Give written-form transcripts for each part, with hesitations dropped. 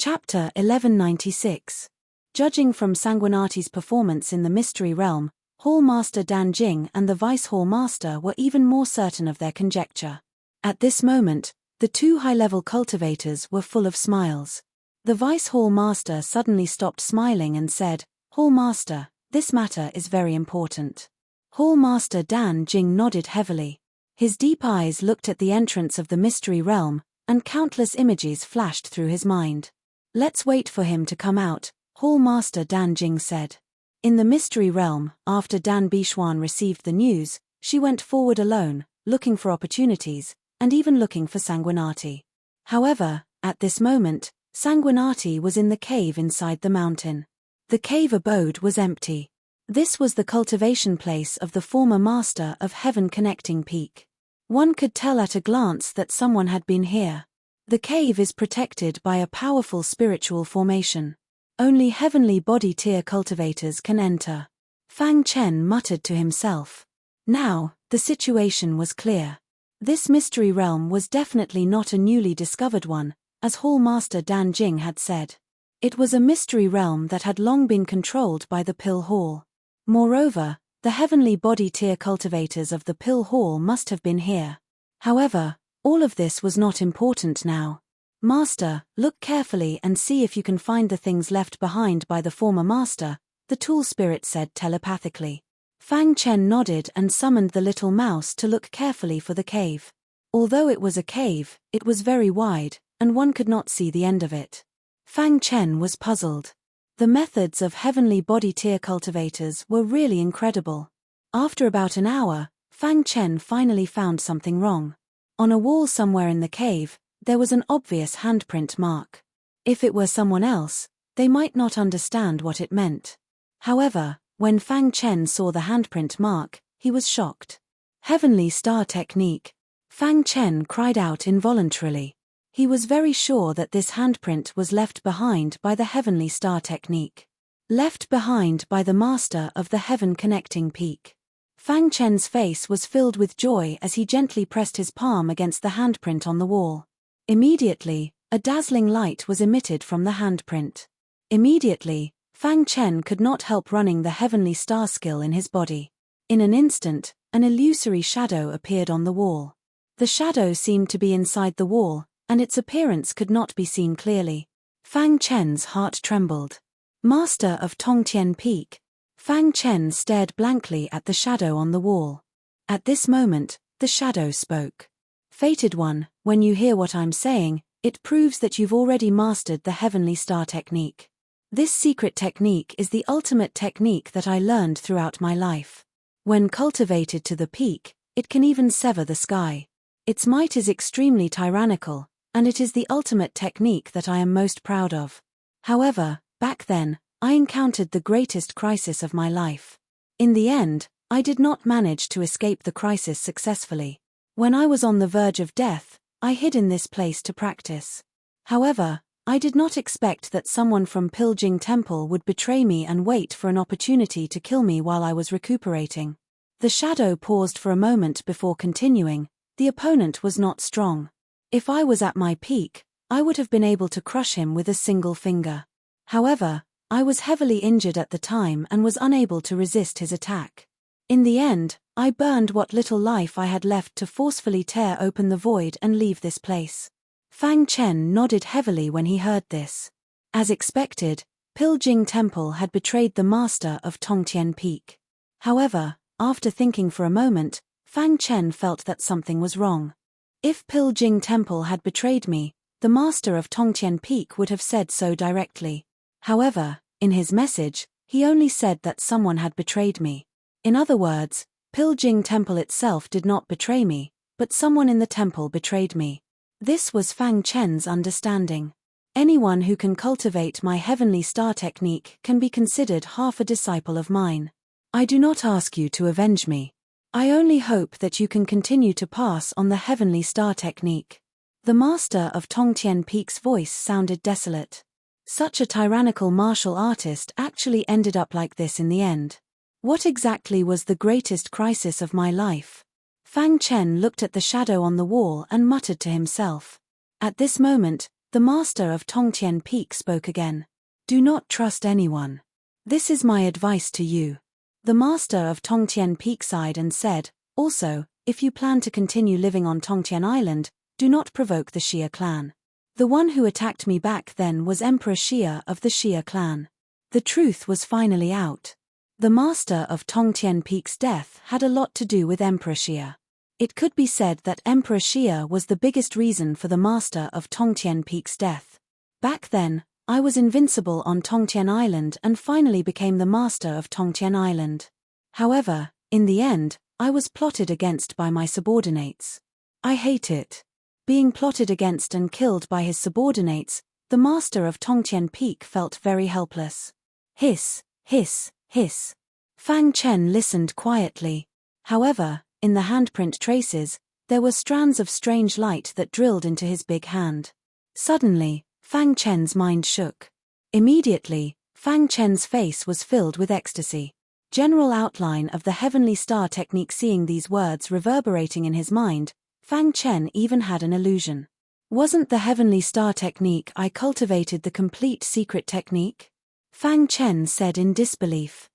Chapter 1196. Judging from Sanguinati's performance in the mystery realm, Hall Master Dan Jing and the Vice Hall Master were even more certain of their conjecture. At this moment, the two high-level cultivators were full of smiles. The Vice Hall Master suddenly stopped smiling and said, "Hall Master, this matter is very important." Hall Master Dan Jing nodded heavily. His deep eyes looked at the entrance of the mystery realm, and countless images flashed through his mind. "Let's wait for him to come out," Hall Master Dan Jing said. In the mystery realm, after Dan Bixuan received the news, she went forward alone, looking for opportunities, and even looking for Sanguinati. However, at this moment, Sanguinati was in the cave inside the mountain. The cave abode was empty. This was the cultivation place of the former master of Heaven Connecting Peak. One could tell at a glance that someone had been here. The cave is protected by a powerful spiritual formation. Only heavenly body tier cultivators can enter. Fang Chen muttered to himself. Now, the situation was clear. This mystery realm was definitely not a newly discovered one, as Hall Master Dan Jing had said. It was a mystery realm that had long been controlled by the Pill Hall. Moreover, the heavenly body tier cultivators of the Pill Hall must have been here. However, all of this was not important now. "Master, look carefully and see if you can find the things left behind by the former master," the tool spirit said telepathically. Fang Chen nodded and summoned the little mouse to look carefully for the cave. Although it was a cave, it was very wide, and one could not see the end of it. Fang Chen was puzzled. The methods of heavenly body tier cultivators were really incredible. After about an hour, Fang Chen finally found something wrong. On a wall somewhere in the cave, there was an obvious handprint mark. If it were someone else, they might not understand what it meant. However, when Fang Chen saw the handprint mark, he was shocked. "Heavenly Star Technique!" Fang Chen cried out involuntarily. He was very sure that this handprint was left behind by the Heavenly Star Technique. Left behind by the master of the Heaven Connecting Peak. Fang Chen's face was filled with joy as he gently pressed his palm against the handprint on the wall. Immediately, a dazzling light was emitted from the handprint. Immediately, Fang Chen could not help running the Heavenly Star skill in his body. In an instant, an illusory shadow appeared on the wall. The shadow seemed to be inside the wall, and its appearance could not be seen clearly. Fang Chen's heart trembled. Master of Tongtian Peak. Fang Chen stared blankly at the shadow on the wall. At this moment, the shadow spoke. "Fated One, when you hear what I'm saying, it proves that you've already mastered the Heavenly Star Technique. This secret technique is the ultimate technique that I learned throughout my life. When cultivated to the peak, it can even sever the sky. Its might is extremely tyrannical, and it is the ultimate technique that I am most proud of. However, back then, I encountered the greatest crisis of my life. In the end, I did not manage to escape the crisis successfully. When I was on the verge of death, I hid in this place to practice. However, I did not expect that someone from Piljing Temple would betray me and wait for an opportunity to kill me while I was recuperating." The shadow paused for a moment before continuing. "The opponent was not strong. If I was at my peak, I would have been able to crush him with a single finger. However, I was heavily injured at the time and was unable to resist his attack. In the end, I burned what little life I had left to forcefully tear open the void and leave this place." Fang Chen nodded heavily when he heard this. As expected, Piljing Temple had betrayed the master of Tongtian Peak. However, after thinking for a moment, Fang Chen felt that something was wrong. If Piljing Temple had betrayed me, the master of Tongtian Peak would have said so directly. However, in his message, he only said that someone had betrayed me. In other words, Piljing Temple itself did not betray me, but someone in the temple betrayed me. This was Fang Chen's understanding. Anyone who can cultivate my Heavenly Star Technique can be considered half a disciple of mine. I do not ask you to avenge me. I only hope that you can continue to pass on the Heavenly Star Technique." The master of Tongtian Peak's voice sounded desolate. Such a tyrannical martial artist actually ended up like this in the end. What exactly was the greatest crisis of my life? Fang Chen looked at the shadow on the wall and muttered to himself. At this moment, The master of Tongtian Peak spoke again. Do not trust anyone. This is my advice to you. The master of Tongtian Peak sighed and said, also, if you plan to continue living on Tongtian Island, do not provoke the Xia clan. The one who attacked me back then was Emperor Xia of the Xia clan. The truth was finally out. The master of Tongtian Peak's death had a lot to do with Emperor Xia. It could be said that Emperor Xia was the biggest reason for the master of Tongtian Peak's death. Back then, I was invincible on Tongtian Island and finally became the master of Tongtian Island. However, in the end, I was plotted against by my subordinates. I hate it. Being plotted against and killed by his subordinates, the master of Tongtian Peak felt very helpless. Hiss, hiss, hiss. Fang Chen listened quietly. However, in the handprint traces, there were strands of strange light that drilled into his big hand. Suddenly, Fang Chen's mind shook. Immediately, Fang Chen's face was filled with ecstasy. General outline of the heavenly star technique. Seeing these words reverberating in his mind, Fang Chen even had an illusion. Wasn't the heavenly star technique I cultivated the complete secret technique? Fang Chen said in disbelief.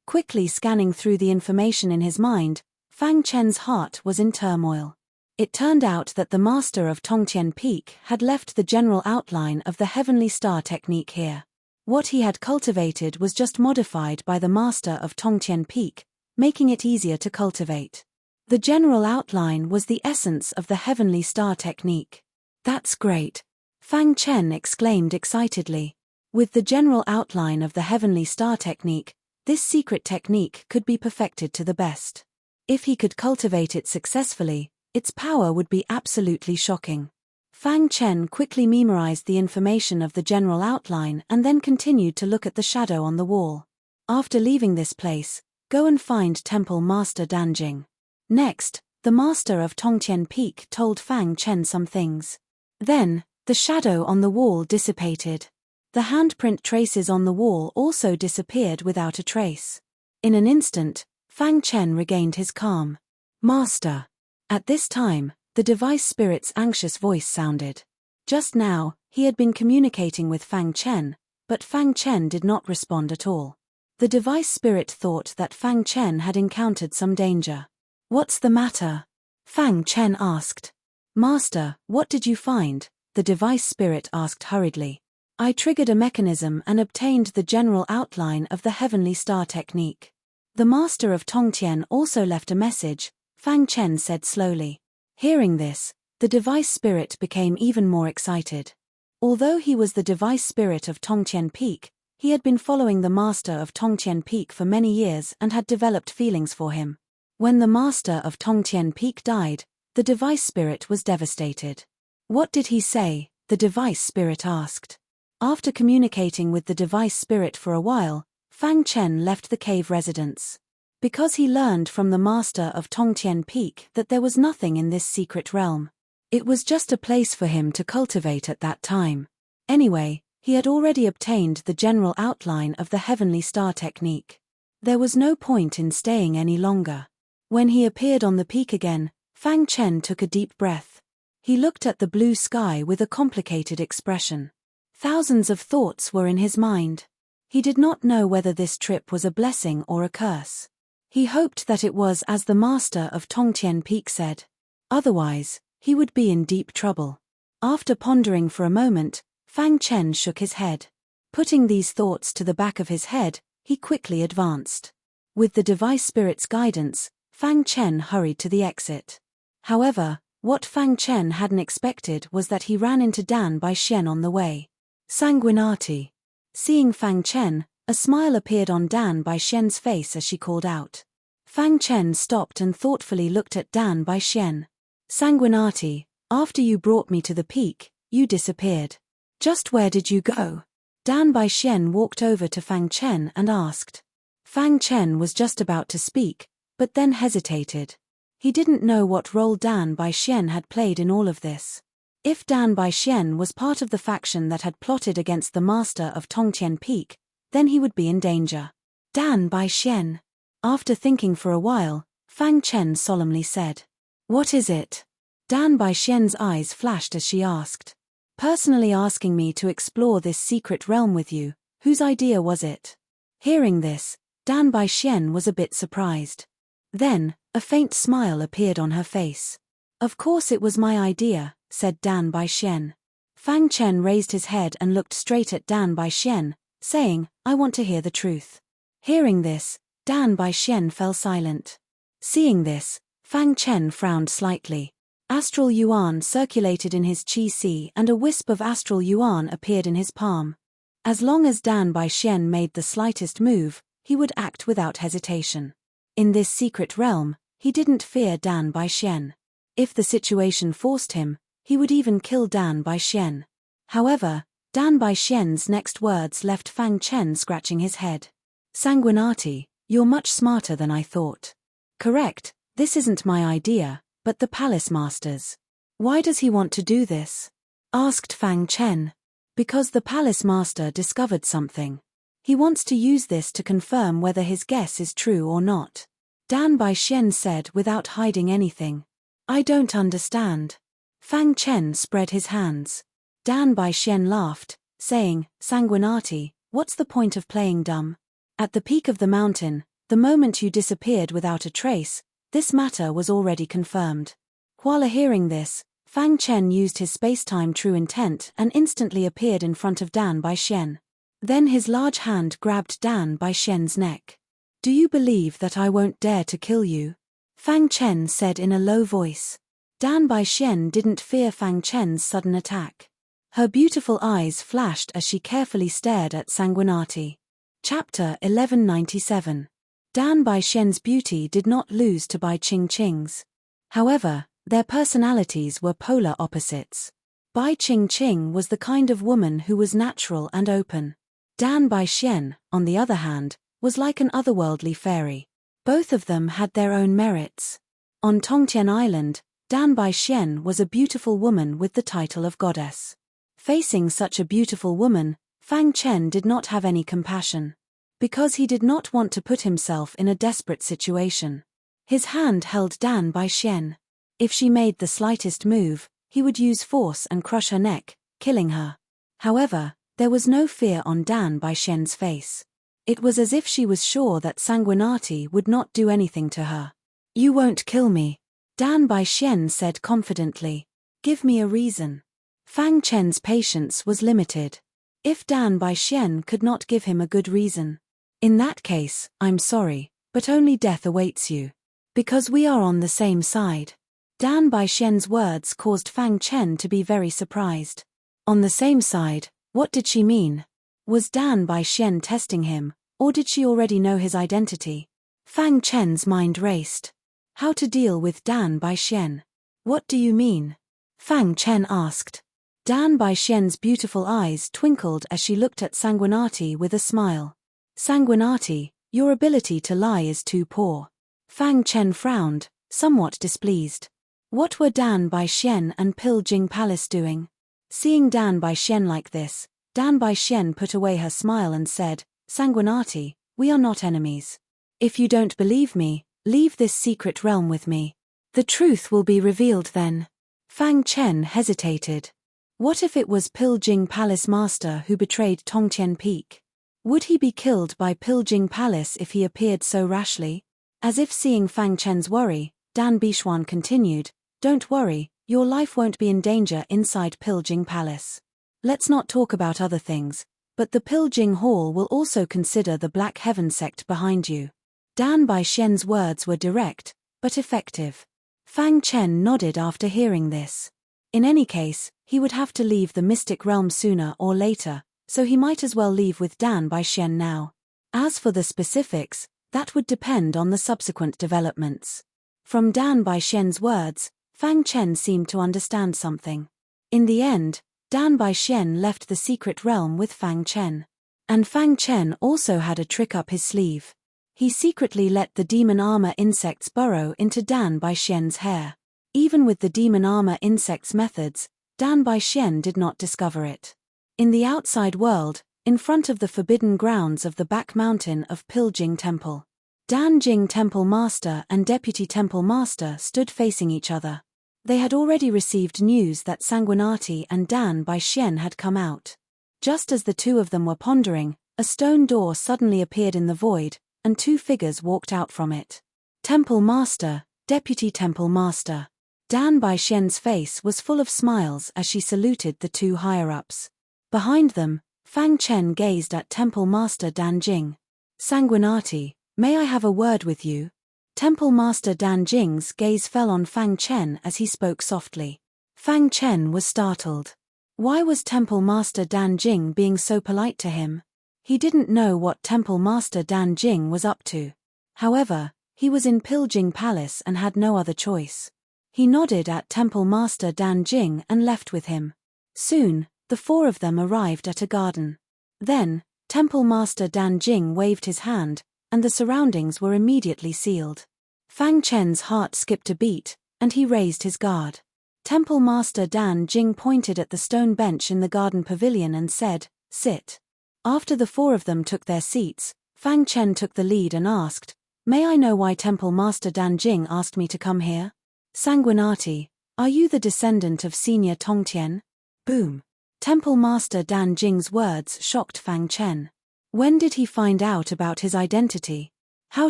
Quickly scanning through the information in his mind, Fang Chen's heart was in turmoil. It turned out that the master of Tongtian Peak had left the general outline of the heavenly star technique here. What he had cultivated was just modified by the master of Tongtian Peak, making it easier to cultivate. The general outline was the essence of the heavenly star technique. That's great! Fang Chen exclaimed excitedly. With the general outline of the heavenly star technique, this secret technique could be perfected to the best. If he could cultivate it successfully, its power would be absolutely shocking. Fang Chen quickly memorized the information of the general outline and then continued to look at the shadow on the wall. After leaving this place, go and find Temple Master Danjing. Next, the master of Tongtian Peak told Fang Chen some things. Then, the shadow on the wall dissipated. The handprint traces on the wall also disappeared without a trace. In an instant, Fang Chen regained his calm. Master. At this time, the device spirit's anxious voice sounded. Just now, he had been communicating with Fang Chen, but Fang Chen did not respond at all. The device spirit thought that Fang Chen had encountered some danger. What's the matter? Fang Chen asked. Master, what did you find? The device spirit asked hurriedly. I triggered a mechanism and obtained the general outline of the heavenly star technique. The master of Tongtian also left a message, Fang Chen said slowly. Hearing this, the device spirit became even more excited. Although he was the device spirit of Tongtian Peak, he had been following the master of Tongtian Peak for many years and had developed feelings for him. When the master of Tongtian Peak died, the device spirit was devastated. What did he say? The device spirit asked. After communicating with the device spirit for a while, Fang Chen left the cave residence. Because he learned from the master of Tongtian Peak that there was nothing in this secret realm. It was just a place for him to cultivate at that time. Anyway, he had already obtained the general outline of the heavenly star technique. There was no point in staying any longer. When he appeared on the peak again, Fang Chen took a deep breath. He looked at the blue sky with a complicated expression. Thousands of thoughts were in his mind. He did not know whether this trip was a blessing or a curse. He hoped that it was as the master of Tongtian Peak said. Otherwise, he would be in deep trouble. After pondering for a moment, Fang Chen shook his head. Putting these thoughts to the back of his head, he quickly advanced. With the device spirit's guidance, Fang Chen hurried to the exit. However, what Fang Chen hadn't expected was that he ran into Dan Baixian on the way. Sanguinati. Seeing Fang Chen, a smile appeared on Dan Baixian's face as she called out. Fang Chen stopped and thoughtfully looked at Dan Baixian. Sanguinati, after you brought me to the peak, you disappeared. Just where did you go? Dan Baixian walked over to Fang Chen and asked. Fang Chen was just about to speak, but then hesitated. He didn't know what role Dan Baixian had played in all of this. If Dan Baixian was part of the faction that had plotted against the master of Tongtian Peak, then he would be in danger. Dan Baixian. After thinking for a while, Fang Chen solemnly said. What is it? Dan Baixian's eyes flashed as she asked. personally asking me to explore this secret realm with you. Whose idea was it? Hearing this, Dan Baixian was a bit surprised. Then, a faint smile appeared on her face. Of course it was my idea, said Dan Baixian. Fang Chen raised his head and looked straight at Dan Baixian, saying, I want to hear the truth. Hearing this, Dan Baixian fell silent. Seeing this, Fang Chen frowned slightly. Astral yuan circulated in his qi and a wisp of astral yuan appeared in his palm. As long as Dan Baixian made the slightest move, he would act without hesitation. In this secret realm, he didn't fear Dan Baixian. If the situation forced him, he would even kill Dan Baixian. However, Dan Baixian's next words left Fang Chen scratching his head. Sanguinati, you're much smarter than I thought. Correct, this isn't my idea, but the palace master's. Why does he want to do this? Asked Fang Chen. Because the palace master discovered something. He wants to use this to confirm whether his guess is true or not. Dan Baixian said without hiding anything. I don't understand. Fang Chen spread his hands. Dan Baixian laughed, saying, Sanguinati, what's the point of playing dumb? At the peak of the mountain, the moment you disappeared without a trace, this matter was already confirmed. While hearing this, Fang Chen used his space-time true intent and instantly appeared in front of Dan Baixian. Then his large hand grabbed Dan Baixian's neck. Do you believe that I won't dare to kill you? Fang Chen said in a low voice. Dan Baixian didn't fear Fang Chen's sudden attack. Her beautiful eyes flashed as she carefully stared at Sanguinati. Chapter 1197. Dan Baixian's beauty did not lose to Bai Qingqing's. However, their personalities were polar opposites. Bai Qingqing was the kind of woman who was natural and open. Dan Baixian, on the other hand, was like an otherworldly fairy. Both of them had their own merits. On Tongtian Island, Dan Baixian was a beautiful woman with the title of goddess. Facing such a beautiful woman, Fang Chen did not have any compassion. Because he did not want to put himself in a desperate situation. His hand held Dan Baixian. If she made the slightest move, he would use force and crush her neck, killing her. However, there was no fear on Dan Baixian's face. It was as if she was sure that Sanguinati would not do anything to her. You won't kill me, Dan Baixian said confidently. Give me a reason. Fang Chen's patience was limited. If Dan Baixian could not give him a good reason. In that case, I'm sorry, but only death awaits you. Because we are on the same side. Dan Baixian's words caused Fang Chen to be very surprised. On the same side, what did she mean? Was Dan Baixian testing him, or did she already know his identity? Fang Chen's mind raced. How to deal with Dan Baixian? What do you mean? Fang Chen asked. Dan Baixian's beautiful eyes twinkled as she looked at Sanguinati with a smile. Sanguinati, your ability to lie is too poor. Fang Chen frowned, somewhat displeased. What were Dan Baixian and Piljing Palace doing? Seeing Dan Baixian like this, Dan Baixian put away her smile and said, Sanguinati, we are not enemies. If you don't believe me, leave this secret realm with me. The truth will be revealed then. Fang Chen hesitated. What if it was Piljing Palace Master who betrayed Tongtian Peak? Would he be killed by Piljing Palace if he appeared so rashly? As if seeing Fang Chen's worry, Dan Baixian continued, Don't worry, your life won't be in danger inside Piljing Palace. Let's not talk about other things, but the Piljing Hall will also consider the Black Heaven sect behind you. Dan Baixian's words were direct, but effective. Fang Chen nodded after hearing this. In any case, he would have to leave the mystic realm sooner or later, so he might as well leave with Dan Baixian now. As for the specifics, that would depend on the subsequent developments. From Dan Baixian's words, Fang Chen seemed to understand something. In the end, Dan Baixian left the secret realm with Fang Chen. And Fang Chen also had a trick up his sleeve. He secretly let the demon armor insects burrow into Dan Baixian's hair. Even with the demon armor insects' methods, Dan Baixian did not discover it. In the outside world, in front of the forbidden grounds of the back mountain of Piljing Temple, Dan Jing Temple Master and Deputy Temple Master stood facing each other. They had already received news that Sanguinati and Dan Baixian had come out. Just as the two of them were pondering, a stone door suddenly appeared in the void, and two figures walked out from it. Temple Master, Deputy Temple Master. Dan Baixian's face was full of smiles as she saluted the two higher-ups. Behind them, Fang Chen gazed at Temple Master Dan Jing. Sanguinati, may I have a word with you? Temple Master Dan Jing's gaze fell on Fang Chen as he spoke softly. Fang Chen was startled. Why was Temple Master Dan Jing being so polite to him? He didn't know what Temple Master Dan Jing was up to. However, he was in Piljing Palace and had no other choice. He nodded at Temple Master Dan Jing and left with him. Soon, the four of them arrived at a garden. Then, Temple Master Dan Jing waved his hand, and the surroundings were immediately sealed. Fang Chen's heart skipped a beat, and he raised his guard. Temple Master Dan Jing pointed at the stone bench in the garden pavilion and said, "Sit." After the four of them took their seats, Fang Chen took the lead and asked, "May I know why Temple Master Dan Jing asked me to come here? Sanguinati, are you the descendant of Senior Tongtian?" Boom. Temple Master Dan Jing's words shocked Fang Chen. When did he find out about his identity? How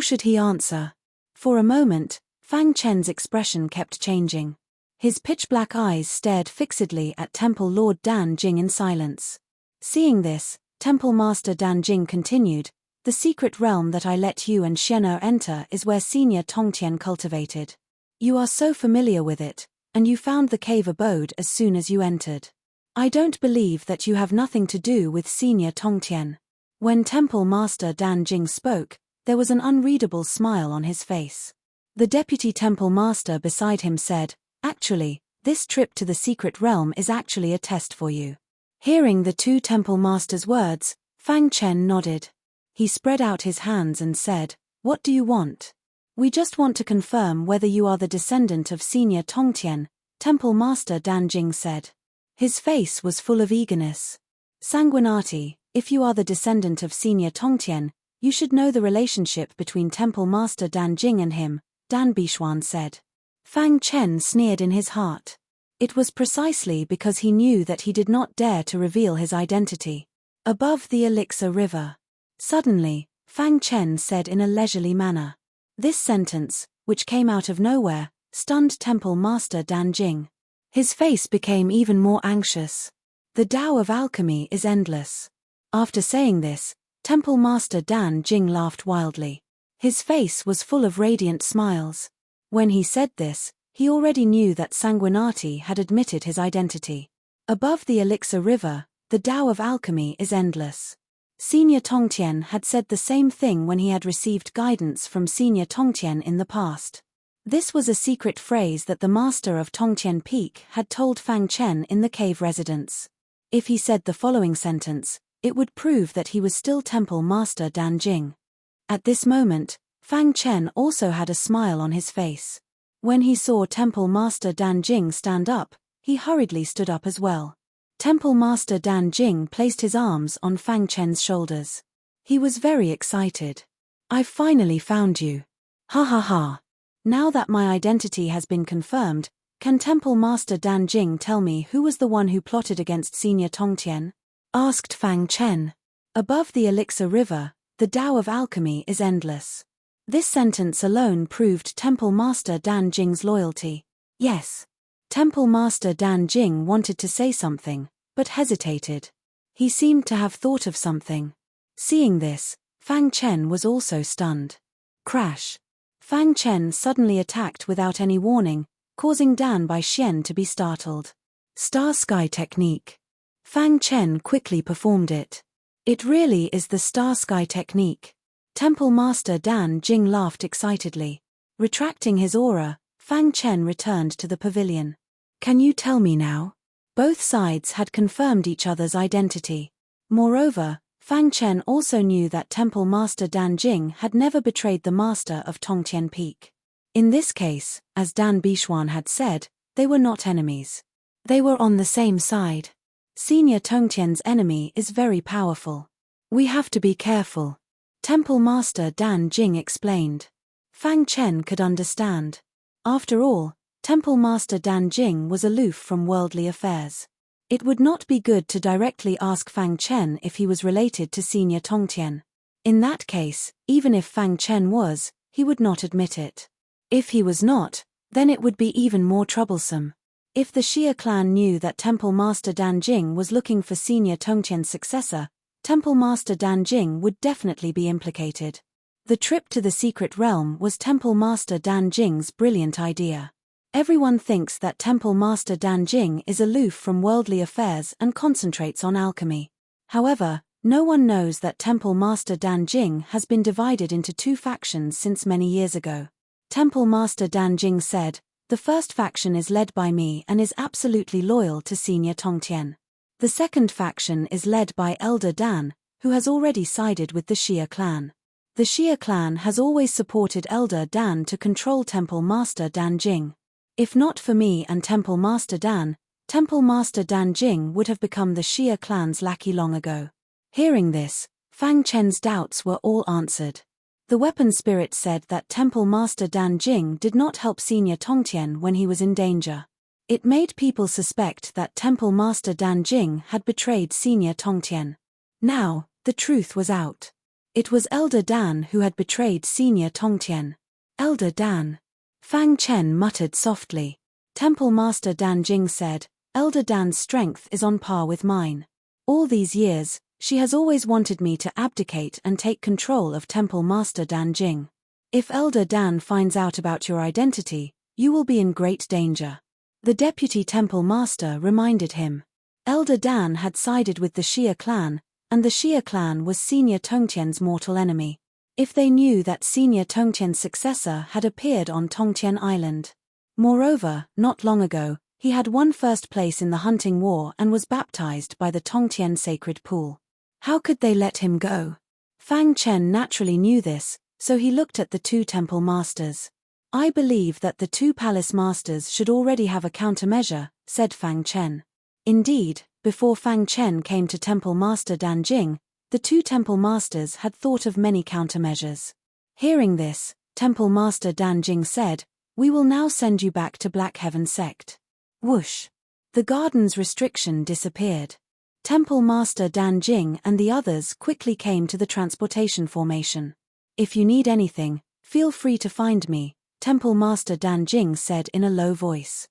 should he answer? For a moment, Fang Chen's expression kept changing. His pitch-black eyes stared fixedly at Temple Lord Dan Jing in silence. Seeing this, Temple Master Dan Jing continued, "The secret realm that I let you and Xian'er enter is where Senior Tongtian cultivated. You are so familiar with it, and you found the cave abode as soon as you entered. I don't believe that you have nothing to do with Senior Tongtian." When Temple Master Dan Jing spoke, there was an unreadable smile on his face. The Deputy Temple Master beside him said, "Actually, this trip to the secret realm is actually a test for you." Hearing the two Temple Masters' words, Fang Chen nodded. He spread out his hands and said, "What do you want?" "We just want to confirm whether you are the descendant of Senior Tongtian," Temple Master Dan Jing said. His face was full of eagerness. "Sanguinati, if you are the descendant of Senior Tongtian, you should know the relationship between Temple Master Dan Jing and him," Dan Bixuan said. Fang Chen sneered in his heart. It was precisely because he knew that he did not dare to reveal his identity. Above the Elixir River. Suddenly, Fang Chen said in a leisurely manner. This sentence, which came out of nowhere, stunned Temple Master Dan Jing. His face became even more anxious. "The Tao of alchemy is endless." After saying this, Temple Master Dan Jing laughed wildly. His face was full of radiant smiles. When he said this, he already knew that Sanguinati had admitted his identity. Above the Elixir River, the Tao of alchemy is endless. Senior Tongtian had said the same thing when he had received guidance from Senior Tongtian in the past. This was a secret phrase that the master of Tongtian Peak had told Fang Chen in the cave residence. If he said the following sentence, it would prove that he was still Temple Master Dan Jing. At this moment, Fang Chen also had a smile on his face. When he saw Temple Master Dan Jing stand up, he hurriedly stood up as well. Temple Master Dan Jing placed his arms on Fang Chen's shoulders. He was very excited. "I've finally found you. Ha ha ha. Now that my identity has been confirmed, can Temple Master Dan Jing tell me who was the one who plotted against Senior Tongtian?" asked Fang Chen. "Above the Elixir River, the Tao of alchemy is endless." This sentence alone proved Temple Master Dan Jing's loyalty. Yes. Temple Master Dan Jing wanted to say something, but hesitated. He seemed to have thought of something. Seeing this, Fang Chen was also stunned. Crash. Fang Chen suddenly attacked without any warning, causing Dan Baixian to be startled. Star Sky Technique. Fang Chen quickly performed it. It really is the Star Sky Technique. Temple Master Dan Jing laughed excitedly. Retracting his aura, Fang Chen returned to the pavilion. "Can you tell me now?" Both sides had confirmed each other's identity. Moreover, Fang Chen also knew that Temple Master Dan Jing had never betrayed the master of Tongtian Peak. In this case, as Dan Bixuan had said, they were not enemies. They were on the same side. Senior Tongtian's enemy is very powerful. "We have to be careful," Temple Master Dan Jing explained. Fang Chen could understand. After all, Temple Master Dan Jing was aloof from worldly affairs. It would not be good to directly ask Fang Chen if he was related to Senior Tongtian. In that case, even if Fang Chen was, he would not admit it. If he was not, then it would be even more troublesome. If the Xia clan knew that Temple Master Dan Jing was looking for Senior Tongtian's successor, Temple Master Dan Jing would definitely be implicated. The trip to the secret realm was Temple Master Dan Jing's brilliant idea. Everyone thinks that Temple Master Dan Jing is aloof from worldly affairs and concentrates on alchemy. However, no one knows that Temple Master Dan Jing has been divided into two factions since many years ago. Temple Master Dan Jing said, "The first faction is led by me and is absolutely loyal to Senior Tongtian. The second faction is led by Elder Dan, who has already sided with the Xia clan. The Xia clan has always supported Elder Dan to control Temple Master Dan Jing. If not for me and Temple Master Dan, Temple Master Dan Jing would have become the Xia clan's lackey long ago." Hearing this, Fang Chen's doubts were all answered. The weapon spirit said that Temple Master Dan Jing did not help Senior Tongtian when he was in danger. It made people suspect that Temple Master Dan Jing had betrayed Senior Tongtian. Now, the truth was out. It was Elder Dan who had betrayed Senior Tongtian. Elder Dan. Fang Chen muttered softly. Temple Master Dan Jing said, "Elder Dan's strength is on par with mine. All these years, she has always wanted me to abdicate and take control of Temple Master Dan Jing. If Elder Dan finds out about your identity, you will be in great danger." The deputy Temple Master reminded him. Elder Dan had sided with the Xia clan, and the Xia clan was Senior Tongtian's mortal enemy. If they knew that Senior Tongtian's successor had appeared on Tongtian Island. Moreover, not long ago, he had won first place in the hunting war and was baptized by the Tongtian sacred pool. How could they let him go? Fang Chen naturally knew this, so he looked at the two temple masters. "I believe that the two palace masters should already have a countermeasure," said Fang Chen. Indeed, before Fang Chen came to Temple Master Dan Jing, the two temple masters had thought of many countermeasures. Hearing this, Temple Master Dan Jing said, "We will now send you back to Black Heaven sect." Whoosh! The garden's restriction disappeared. Temple Master Dan Jing and the others quickly came to the transportation formation. "If you need anything, feel free to find me," Temple Master Dan Jing said in a low voice.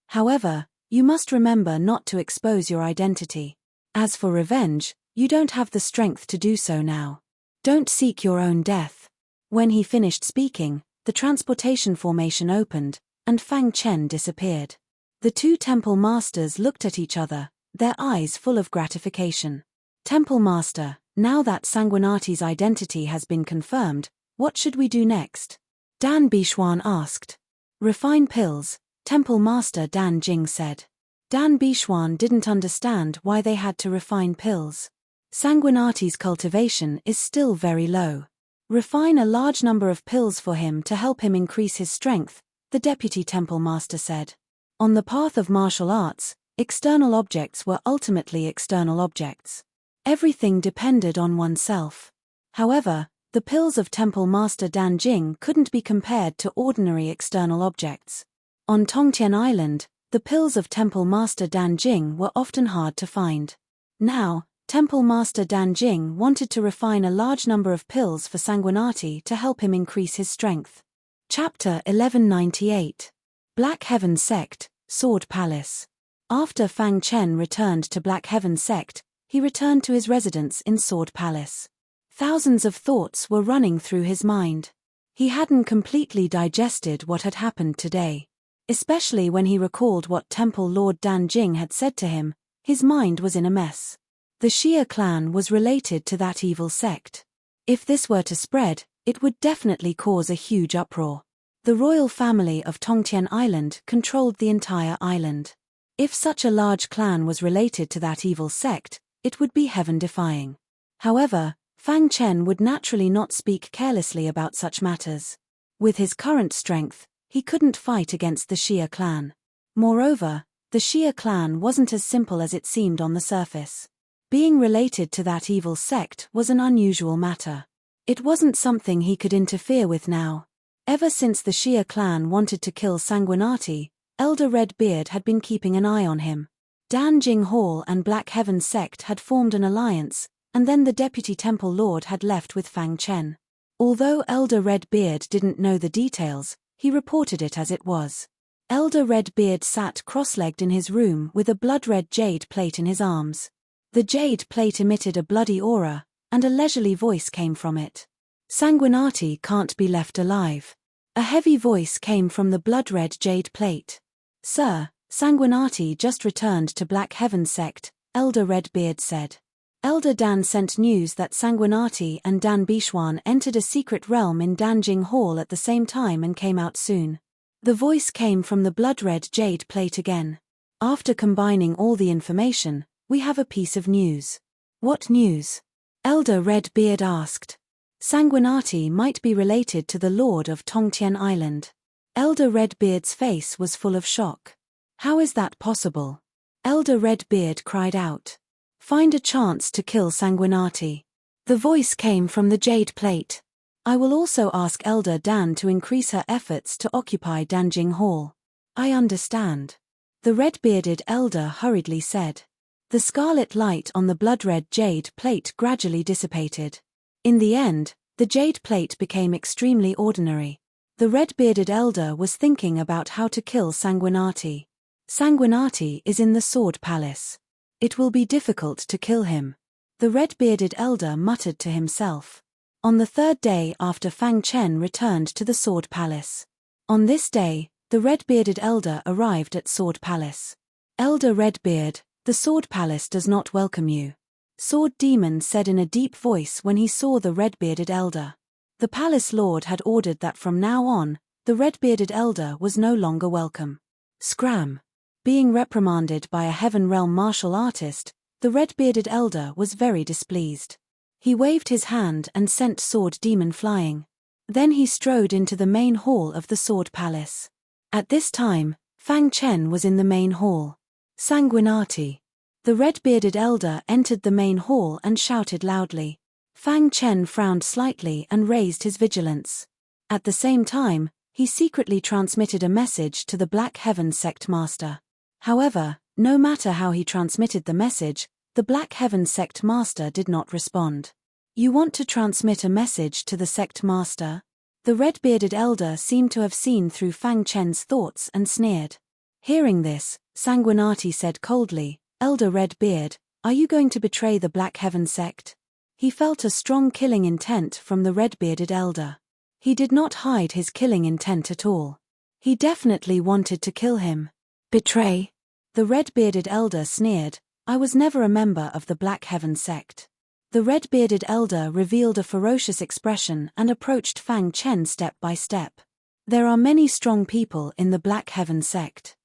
"However, you must remember not to expose your identity. As for revenge, you don't have the strength to do so now. Don't seek your own death." When he finished speaking, the transportation formation opened, and Fang Chen disappeared. The two temple masters looked at each other, their eyes full of gratification. "Temple Master, now that Sanguinati's identity has been confirmed, what should we do next?" Dan Bishuan asked. "Refine pills," Temple Master Dan Jing said. Dan Bishuan didn't understand why they had to refine pills. Sanguinati's cultivation is still very low. "Refine a large number of pills for him to help him increase his strength," the deputy temple master said. On the path of martial arts, external objects were ultimately external objects. Everything depended on oneself. However, the pills of Temple Master Dan Jing couldn't be compared to ordinary external objects. On Tongtian Island, the pills of Temple Master Dan Jing were often hard to find. Now, Temple Master Dan Jing wanted to refine a large number of pills for Sanguinati to help him increase his strength. Chapter 1198. Black Heaven Sect, Sword Palace. After Fang Chen returned to Black Heaven Sect, he returned to his residence in Sword Palace. Thousands of thoughts were running through his mind. He hadn't completely digested what had happened today. Especially when he recalled what Temple Lord Dan Jing had said to him, his mind was in a mess. The Xia clan was related to that evil sect. If this were to spread, it would definitely cause a huge uproar. The royal family of Tongtian Island controlled the entire island. If such a large clan was related to that evil sect, it would be heaven-defying. However, Fang Chen would naturally not speak carelessly about such matters. With his current strength, he couldn't fight against the Xia clan. Moreover, the Xia clan wasn't as simple as it seemed on the surface. Being related to that evil sect was an unusual matter. It wasn't something he could interfere with now. Ever since the Xia clan wanted to kill Sanguinati, Elder Redbeard had been keeping an eye on him. Dan Jing Hall and Black Heaven sect had formed an alliance, and then the deputy temple lord had left with Fang Chen. Although Elder Redbeard didn't know the details, he reported it as it was. Elder Redbeard sat cross-legged in his room with a blood-red jade plate in his arms. The jade plate emitted a bloody aura, and a leisurely voice came from it. Sanguinati can't be left alive. A heavy voice came from the blood-red jade plate. Sir, Sanguinati just returned to Black Heaven sect, Elder Redbeard said. Elder Dan sent news that Sanguinati and Dan Bishwan entered a secret realm in Danjing Hall at the same time and came out soon. The voice came from the blood-red jade plate again. After combining all the information, we have a piece of news. What news? Elder Redbeard asked. Sanguinati might be related to the Lord of Tongtian Island. Elder Redbeard's face was full of shock. How is that possible? Elder Redbeard cried out. Find a chance to kill Sanguinati. The voice came from the jade plate. I will also ask Elder Dan to increase her efforts to occupy Danjing Hall. I understand. The red-bearded elder hurriedly said. The scarlet light on the blood-red jade plate gradually dissipated. In the end, the jade plate became extremely ordinary. The red-bearded elder was thinking about how to kill Sanguinati. Sanguinati is in the Sword Palace. It will be difficult to kill him. The red-bearded elder muttered to himself. On the third day after Fang Chen returned to the Sword Palace. On this day, the red-bearded elder arrived at Sword Palace. Elder Redbeard, the Sword Palace does not welcome you. Sword Demon said in a deep voice when he saw the red-bearded elder. The palace lord had ordered that from now on, the red-bearded elder was no longer welcome. Scram. Being reprimanded by a Heaven Realm martial artist, the red-bearded elder was very displeased. He waved his hand and sent Sword Demon flying. Then he strode into the main hall of the Sword Palace. At this time, Fang Chen was in the main hall. Sanguinati. The red-bearded elder entered the main hall and shouted loudly. Fang Chen frowned slightly and raised his vigilance. At the same time, he secretly transmitted a message to the Black Heaven sect master. However, no matter how he transmitted the message, the Black Heaven sect master did not respond. You want to transmit a message to the sect master? The red-bearded elder seemed to have seen through Fang Chen's thoughts and sneered. Hearing this, Sanguinati said coldly, Elder Redbeard, are you going to betray the Black Heaven sect? He felt a strong killing intent from the red-bearded elder. He did not hide his killing intent at all. He definitely wanted to kill him. Betray? The red-bearded elder sneered, I was never a member of the Black Heaven sect. The red-bearded elder revealed a ferocious expression and approached Fang Chen step by step. There are many strong people in the Black Heaven sect.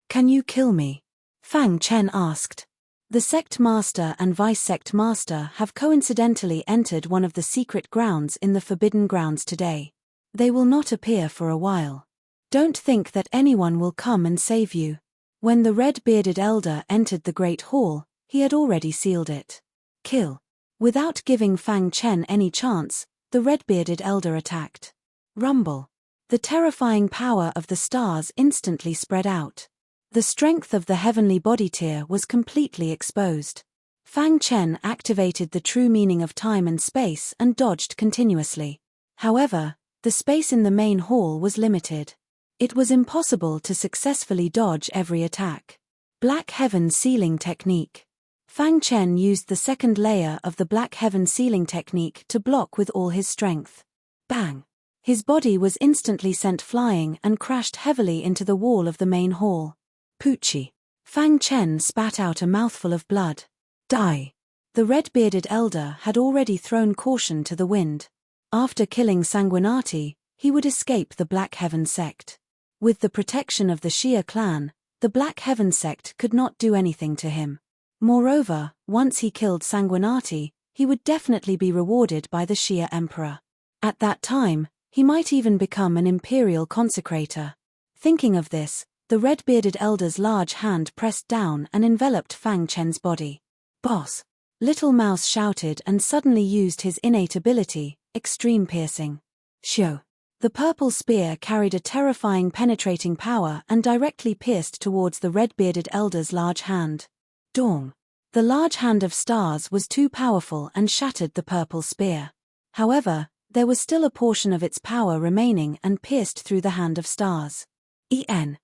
Can you kill me? Fang Chen asked. The sect master and vice-sect master have coincidentally entered one of the secret grounds in the Forbidden Grounds today. They will not appear for a while. Don't think that anyone will come and save you. When the red-bearded elder entered the Great Hall, he had already sealed it. Kill. Without giving Fang Chen any chance, the red-bearded elder attacked. Rumble. The terrifying power of the stars instantly spread out. The strength of the heavenly body tier was completely exposed. Fang Chen activated the true meaning of time and space and dodged continuously. However, the space in the main hall was limited. It was impossible to successfully dodge every attack. Black Heaven Sealing Technique. Fang Chen used the second layer of the Black Heaven Sealing Technique to block with all his strength. Bang! His body was instantly sent flying and crashed heavily into the wall of the main hall. Poochie. Fang Chen spat out a mouthful of blood. Die. The red-bearded elder had already thrown caution to the wind. After killing Sanguinati, he would escape the Black Heaven sect. With the protection of the Xia clan, the Black Heaven sect could not do anything to him. Moreover, once he killed Sanguinati, he would definitely be rewarded by the Xia emperor. At that time, he might even become an imperial consecrator. Thinking of this, the red-bearded elder's large hand pressed down and enveloped Fang Chen's body. Boss! Little Mouse shouted and suddenly used his innate ability, Extreme Piercing. Shio! The purple spear carried a terrifying penetrating power and directly pierced towards the red-bearded elder's large hand. Dong! The large hand of stars was too powerful and shattered the purple spear. However, there was still a portion of its power remaining and pierced through the hand of stars. The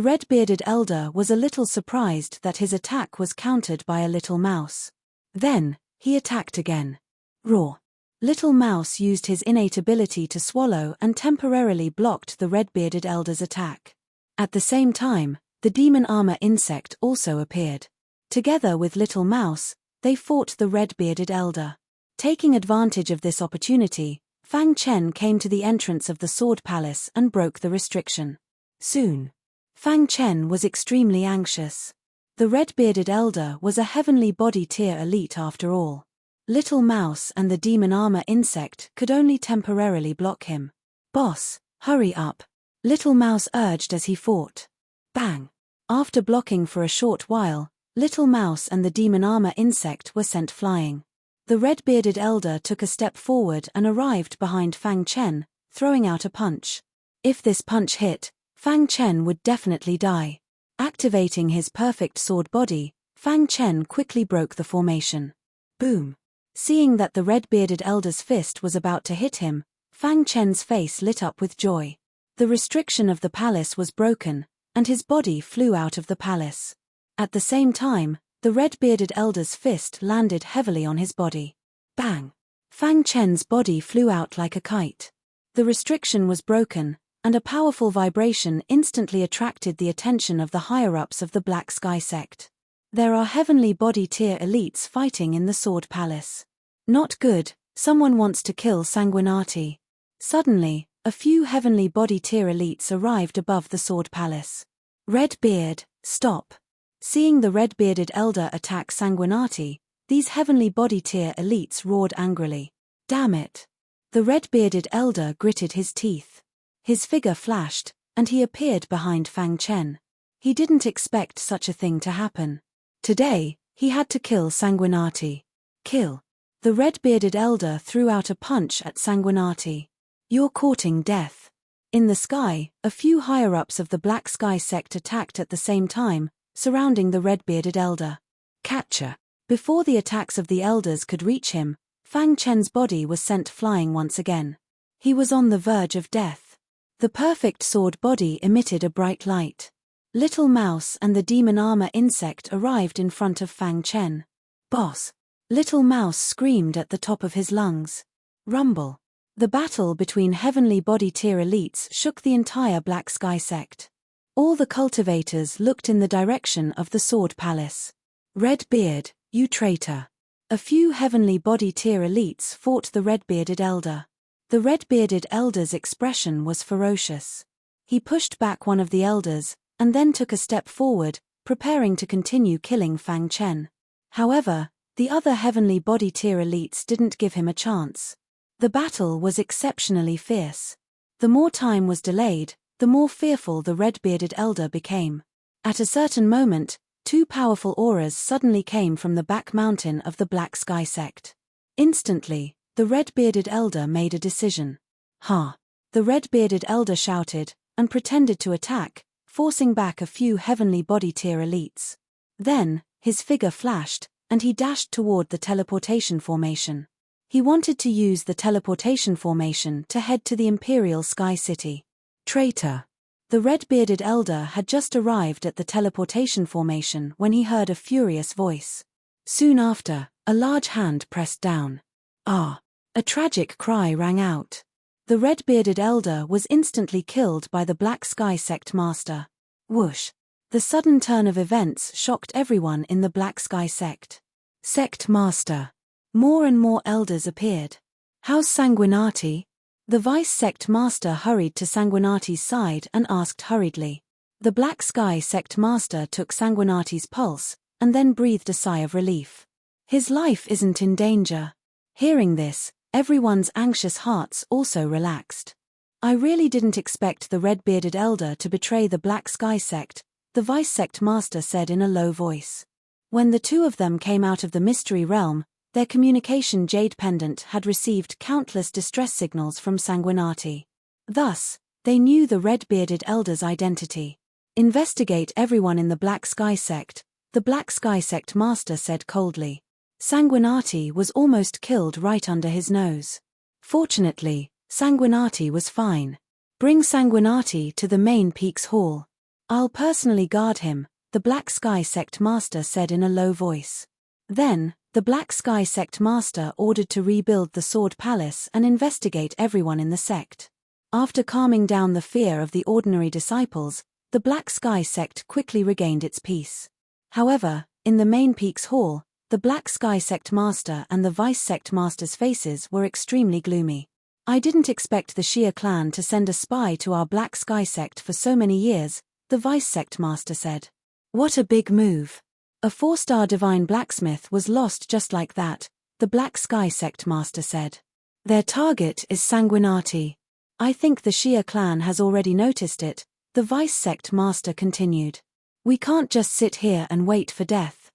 red-bearded elder was a little surprised that his attack was countered by a little mouse. Then, he attacked again. Roar! Little Mouse used his innate ability to swallow and temporarily blocked the red-bearded elder's attack. At the same time, the demon armor insect also appeared. Together with Little Mouse, they fought the red-bearded elder. Taking advantage of this opportunity, Fang Chen came to the entrance of the Sword Palace and broke the restriction. Soon, Fang Chen was extremely anxious. The red-bearded elder was a heavenly body tier elite after all. Little Mouse and the demon armor insect could only temporarily block him. Boss, hurry up! Little Mouse urged as he fought. Bang! After blocking for a short while, Little Mouse and the demon armor insect were sent flying. The red-bearded elder took a step forward and arrived behind Fang Chen, throwing out a punch. If this punch hit, Fang Chen would definitely die. Activating his perfect sword body, Fang Chen quickly broke the formation. Boom! Seeing that the red-bearded elder's fist was about to hit him, Fang Chen's face lit up with joy. The restriction of the palace was broken, and his body flew out of the palace. At the same time, the red-bearded elder's fist landed heavily on his body. Bang! Fang Chen's body flew out like a kite. The restriction was broken, and a powerful vibration instantly attracted the attention of the higher-ups of the Black Sky sect. There are heavenly body tier elites fighting in the Sword Palace. Not good, someone wants to kill Sanguinati. Suddenly, a few heavenly body tier elites arrived above the Sword Palace. Red Beard, stop! Seeing the red-bearded elder attack Sanguinati, these heavenly body tier elites roared angrily. Damn it! The red-bearded elder gritted his teeth. His figure flashed, and he appeared behind Fang Chen. He didn't expect such a thing to happen. Today, he had to kill Sanguinati. Kill! The red-bearded elder threw out a punch at Sanguinati. You're courting death. In the sky, a few higher-ups of the Black Sky sect attacked at the same time, surrounding the red-bearded elder. Catcher! Before the attacks of the elders could reach him, Fang Chen's body was sent flying once again. He was on the verge of death. The perfect sword body emitted a bright light. Little Mouse and the demon armor insect arrived in front of Fang Chen. Boss! Little Mouse screamed at the top of his lungs. Rumble! The battle between heavenly body tier elites shook the entire Black Sky sect. All the cultivators looked in the direction of the Sword Palace. Red Beard, you traitor! A few heavenly body tier elites fought the red-bearded elder. The red-bearded elder's expression was ferocious. He pushed back one of the elders, and then took a step forward, preparing to continue killing Fang Chen. However, the other heavenly body tier elites didn't give him a chance. The battle was exceptionally fierce. The more time was delayed, the more fearful the red-bearded elder became. At a certain moment, two powerful auras suddenly came from the back mountain of the Black Sky sect. Instantly, the red-bearded elder made a decision. Ha! The red-bearded elder shouted, and pretended to attack, forcing back a few heavenly body tier elites. Then, his figure flashed, and he dashed toward the teleportation formation. He wanted to use the teleportation formation to head to the Imperial Sky City. Traitor! The red-bearded elder had just arrived at the teleportation formation when he heard a furious voice. Soon after, a large hand pressed down. Ah! A tragic cry rang out. The red-bearded elder was instantly killed by the Black Sky sect master. Whoosh! The sudden turn of events shocked everyone in the Black Sky sect. Sect master! More and more elders appeared. How's Sanguinati? The vice sect master hurried to Sanguinati's side and asked hurriedly. The Black Sky sect master took Sanguinati's pulse, and then breathed a sigh of relief. His life isn't in danger. Hearing this, everyone's anxious hearts also relaxed. I really didn't expect the red-bearded elder to betray the Black Sky sect, the vice sect master said in a low voice. When the two of them came out of the mystery realm, their communication jade pendant had received countless distress signals from Sanguinati. Thus, they knew the red-bearded elder's identity. Investigate everyone in the Black Sky sect, the Black Sky sect master said coldly. Sanguinati was almost killed right under his nose. Fortunately, Sanguinati was fine. Bring Sanguinati to the main Peaks Hall. I'll personally guard him, the Black Sky sect master said in a low voice. Then, the Black Sky sect master ordered to rebuild the Sword Palace and investigate everyone in the sect. After calming down the fear of the ordinary disciples, the Black Sky sect quickly regained its peace. However, in the main Peaks Hall, the Black Sky sect master and the vice sect master's faces were extremely gloomy. I didn't expect the Shia clan to send a spy to our Black Sky sect for so many years, the vice sect master said. What a big move. A 4-star divine blacksmith was lost just like that, the Black Sky sect master said. Their target is Sanguinati. I think the Shia clan has already noticed it, the vice sect master continued. We can't just sit here and wait for death.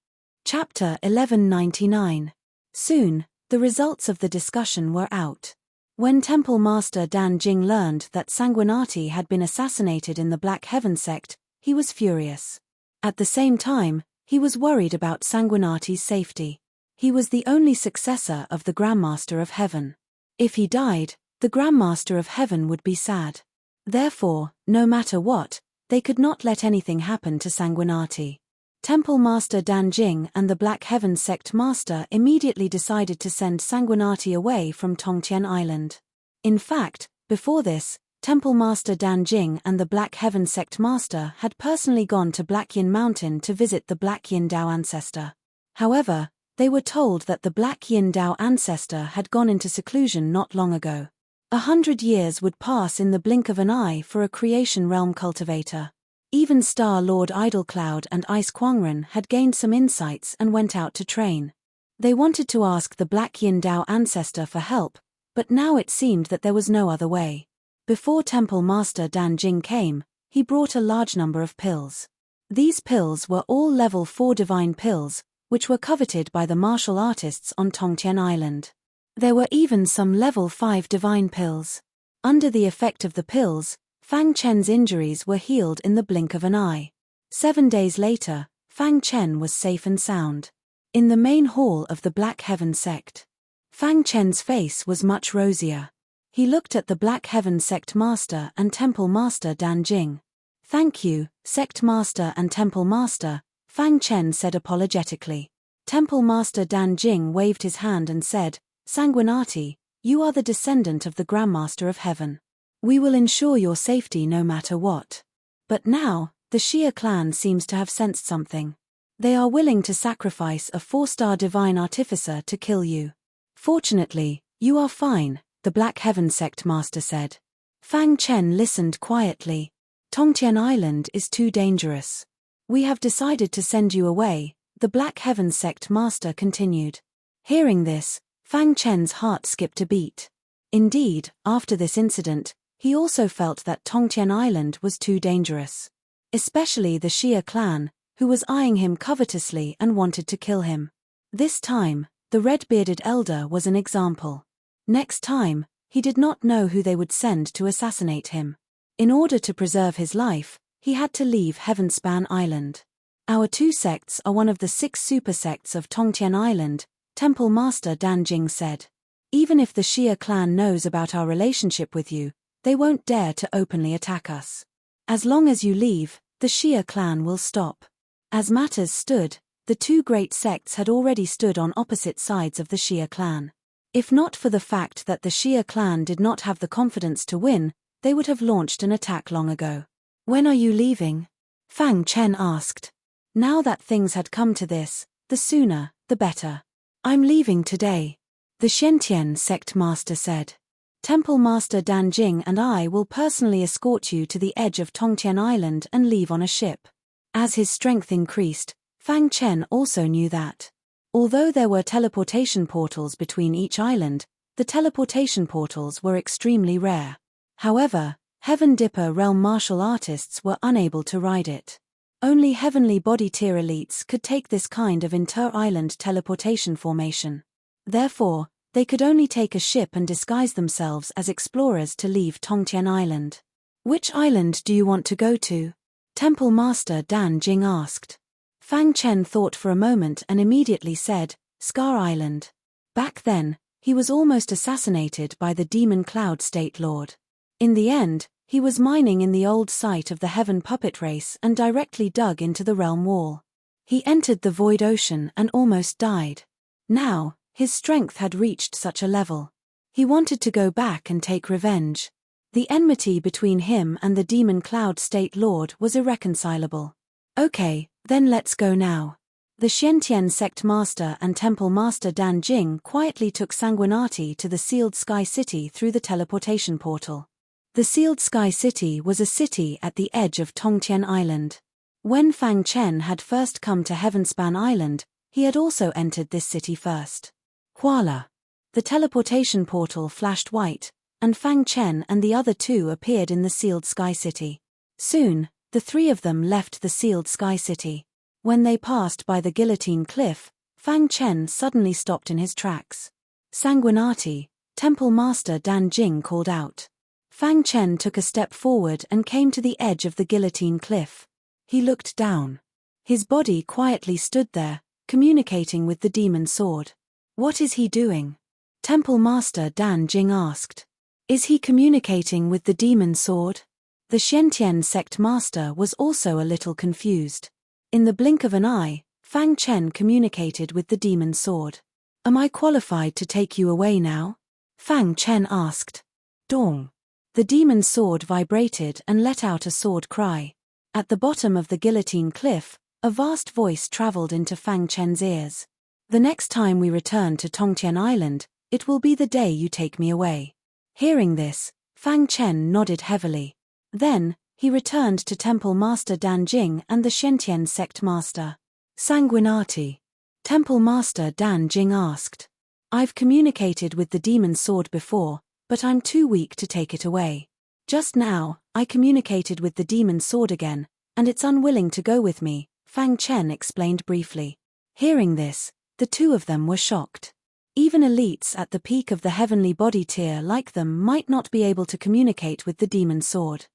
Chapter 1199. Soon, the results of the discussion were out. When Temple Master Dan Jing learned that Sanguinati had been assassinated in the Black Heaven sect, he was furious. At the same time, he was worried about Sanguinati's safety. He was the only successor of the Grandmaster of Heaven. If he died, the Grandmaster of Heaven would be sad. Therefore, no matter what, they could not let anything happen to Sanguinati. Temple Master Dan Jing and the Black Heaven sect master immediately decided to send Sanguinati away from Tongtian Island. In fact, before this, Temple Master Dan Jing and the Black Heaven sect master had personally gone to Black Yin Mountain to visit the Black Yin Dao ancestor. However, they were told that the Black Yin Dao ancestor had gone into seclusion not long ago. 100 years would pass in the blink of an eye for a creation realm cultivator. Even Star Lord Idlecloud and Ice Kwangren had gained some insights and went out to train. They wanted to ask the Black Yin Dao ancestor for help, but now it seemed that there was no other way. Before Temple Master Dan Jing came, he brought a large number of pills. These pills were all level 4 divine pills, which were coveted by the martial artists on Tongtian Island. There were even some level 5 divine pills. Under the effect of the pills, Fang Chen's injuries were healed in the blink of an eye. 7 days later, Fang Chen was safe and sound. In the main hall of the Black Heaven sect, Fang Chen's face was much rosier. He looked at the Black Heaven sect master and Temple Master Dan Jing. Thank you, sect master and Temple Master, Fang Chen said apologetically. Temple Master Dan Jing waved his hand and said, Sanguinati, you are the descendant of the Grandmaster of Heaven. We will ensure your safety no matter what. But now, the Shia clan seems to have sensed something. They are willing to sacrifice a 4-star divine artificer to kill you. Fortunately, you are fine, the Black Heaven sect master said. Fang Chen listened quietly. Tongtian Island is too dangerous. We have decided to send you away, the Black Heaven sect master continued. Hearing this, Fang Chen's heart skipped a beat. Indeed, after this incident, he also felt that Tongtian Island was too dangerous. Especially the Shia clan, who was eyeing him covetously and wanted to kill him. This time, the red-bearded elder was an example. Next time, he did not know who they would send to assassinate him. In order to preserve his life, he had to leave Heavenspan Island. Our 2 sects are one of the 6 super sects of Tongtian Island, Temple Master Dan Jing said. Even if the Shia clan knows about our relationship with you, they won't dare to openly attack us. As long as you leave, the Shia clan will stop. As matters stood, the 2 great sects had already stood on opposite sides of the Shia clan. If not for the fact that the Shia clan did not have the confidence to win, they would have launched an attack long ago. When are you leaving? Fang Chen asked. Now that things had come to this, the sooner, the better. I'm leaving today, the Shentian sect master said. Temple Master Dan Jing and I will personally escort you to the edge of Tongtian Island and leave on a ship. As his strength increased, Fang Chen also knew that. Although there were teleportation portals between each island, the teleportation portals were extremely rare. However, Heaven Dipper realm martial artists were unable to ride it. Only heavenly body tier elites could take this kind of inter-island teleportation formation. Therefore, They could only take a ship and disguise themselves as explorers to leave Tongtian Island. Which island do you want to go to? Temple Master Dan Jing asked. Fang Chen thought for a moment and immediately said, Scar Island. Back then, he was almost assassinated by the Demon Cloud State Lord. In the end, he was mining in the old site of the Heaven Puppet Race and directly dug into the realm wall. He entered the void ocean and almost died. Now, his strength had reached such a level. He wanted to go back and take revenge. The enmity between him and the Demon Cloud State Lord was irreconcilable. Okay, then let's go now. The Xiantian Sect Master and Temple Master Dan Jing quietly took Sanguinati to the Sealed Sky City through the teleportation portal. The Sealed Sky City was a city at the edge of Tongtian Island. When Fang Chen had first come to Heavenspan Island, he had also entered this city first. Voila! The teleportation portal flashed white, and Fang Chen and the other two appeared in the Sealed Sky City. Soon, the three of them left the Sealed Sky City. When they passed by the Guillotine Cliff, Fang Chen suddenly stopped in his tracks. Sanguinati, Temple Master Dan Jing called out. Fang Chen took a step forward and came to the edge of the Guillotine Cliff. He looked down. His body quietly stood there, communicating with the demon sword. What is he doing? Temple Master Dan Jing asked. Is he communicating with the demon sword? The Xiantian Sect Master was also a little confused. In the blink of an eye, Fang Chen communicated with the demon sword. Am I qualified to take you away now? Fang Chen asked. Dong. The demon sword vibrated and let out a sword cry. At the bottom of the Guillotine Cliff, a vast voice traveled into Fang Chen's ears. The next time we return to Tongtian Island, it will be the day you take me away. Hearing this, Fang Chen nodded heavily. Then, he returned to Temple Master Dan Jing and the Xiantian Sect Master. Sanguinati. Temple Master Dan Jing asked. I've communicated with the demon sword before, but I'm too weak to take it away. Just now, I communicated with the demon sword again, and it's unwilling to go with me, Fang Chen explained briefly. Hearing this, the two of them were shocked. Even elites at the peak of the heavenly body tier like them might not be able to communicate with the demon sword.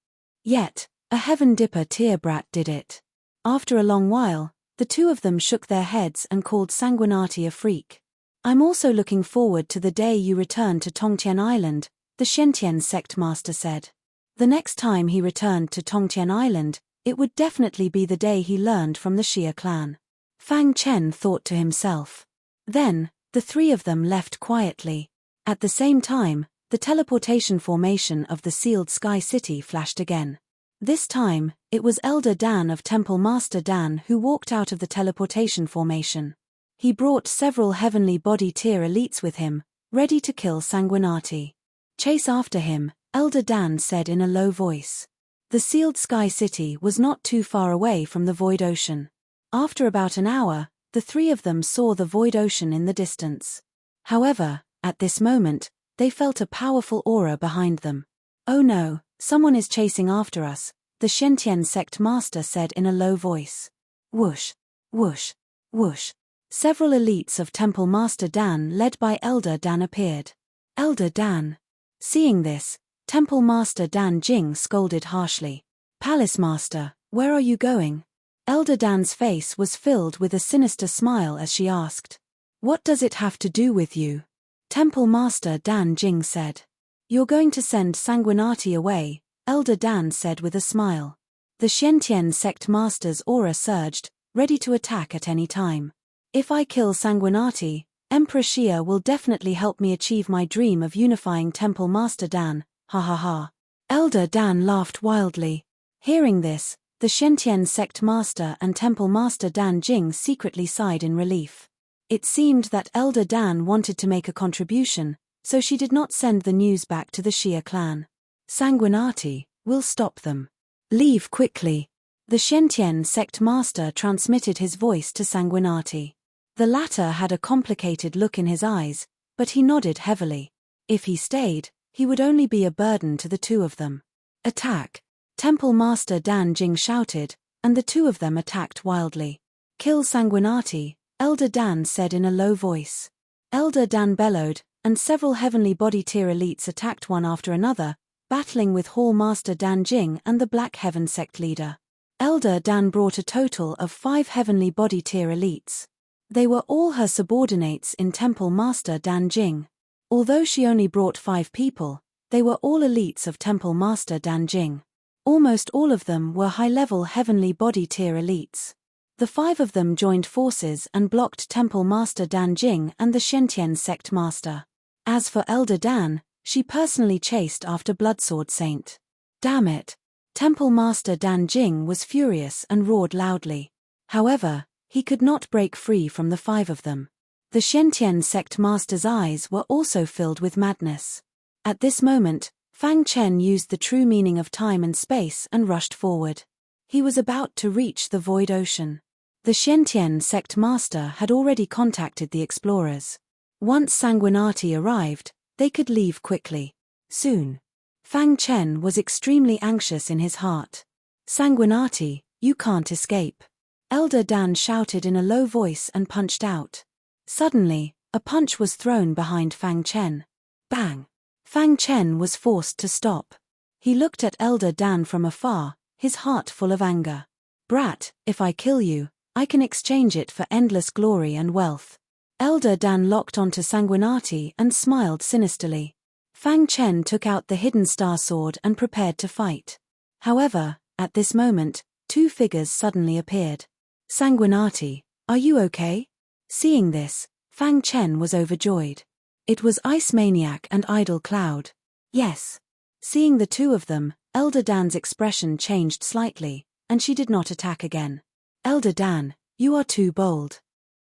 Yet, a Heaven Dipper tier brat did it. After a long while, the two of them shook their heads and called Sanguinati a freak. I'm also looking forward to the day you return to Tongtian Island, the Xiantian Sect Master said. The next time he returned to Tongtian Island, it would definitely be the day he learned from the Xia clan. Fang Chen thought to himself. Then, the three of them left quietly. At the same time, the teleportation formation of the Sealed Sky City flashed again. This time, it was Elder Dan of Temple Master Dan who walked out of the teleportation formation. He brought several heavenly body tier elites with him, ready to kill Sanguinati. Chase after him, Elder Dan said in a low voice. The Sealed Sky City was not too far away from the void ocean. After about an hour, the three of them saw the void ocean in the distance. However, at this moment, they felt a powerful aura behind them. Oh no, someone is chasing after us, the Xiantian Sect Master said in a low voice. Whoosh, whoosh, whoosh. Several elites of Temple Master Dan led by Elder Dan appeared. Elder Dan. Seeing this, Temple Master Dan Jing scolded harshly. Palace Master, where are you going? Elder Dan's face was filled with a sinister smile as she asked. What does it have to do with you? Temple Master Dan Jing said. You're going to send Sanguinati away, Elder Dan said with a smile. The Xiantian Sect Master's aura surged, ready to attack at any time. If I kill Sanguinati, Emperor Xia will definitely help me achieve my dream of unifying Temple Master Dan, ha ha ha. Elder Dan laughed wildly. Hearing this, the Xiantian Sect Master and Temple Master Dan Jing secretly sighed in relief. It seemed that Elder Dan wanted to make a contribution, so she did not send the news back to the Xia clan. Sanguinati, we'll stop them. Leave quickly. The Xiantian Sect Master transmitted his voice to Sanguinati. The latter had a complicated look in his eyes, but he nodded heavily. If he stayed, he would only be a burden to the two of them. Attack! Temple Master Dan Jing shouted, and the two of them attacked wildly. Kill Sanguinati, Elder Dan said in a low voice. Elder Dan bellowed, and several heavenly body tier elites attacked one after another, battling with Hall Master Dan Jing and the Black Heaven sect leader. Elder Dan brought a total of 5 heavenly body tier elites. They were all her subordinates in Temple Master Dan Jing. Although she only brought 5 people, they were all elites of Temple Master Dan Jing. Almost all of them were high-level heavenly body tier elites. The 5 of them joined forces and blocked Temple Master Dan Jing and the Shentian sect master. As for Elder Dan, she personally chased after Bloodsword Saint. Damn it! Temple Master Dan Jing was furious and roared loudly. However, he could not break free from the 5 of them. The Shentian sect master's eyes were also filled with madness. At this moment, Fang Chen used the true meaning of time and space and rushed forward. He was about to reach the void ocean. The Shentian sect master had already contacted the explorers. Once Sanguinati arrived, they could leave quickly. Soon. Fang Chen was extremely anxious in his heart. Sanguinati, you can't escape. Elder Dan shouted in a low voice and punched out. Suddenly, a punch was thrown behind Fang Chen. Bang! Fang Chen was forced to stop. He looked at Elder Dan from afar, his heart full of anger. Brat, if I kill you, I can exchange it for endless glory and wealth. Elder Dan locked onto Sanguinati and smiled sinisterly. Fang Chen took out the hidden star sword and prepared to fight. However, at this moment, 2 figures suddenly appeared. Sanguinati, are you okay? Seeing this, Fang Chen was overjoyed. It was Ice Maniac and Idle Cloud. Yes. Seeing the 2 of them, Elder Dan's expression changed slightly, and she did not attack again. Elder Dan, you are too bold.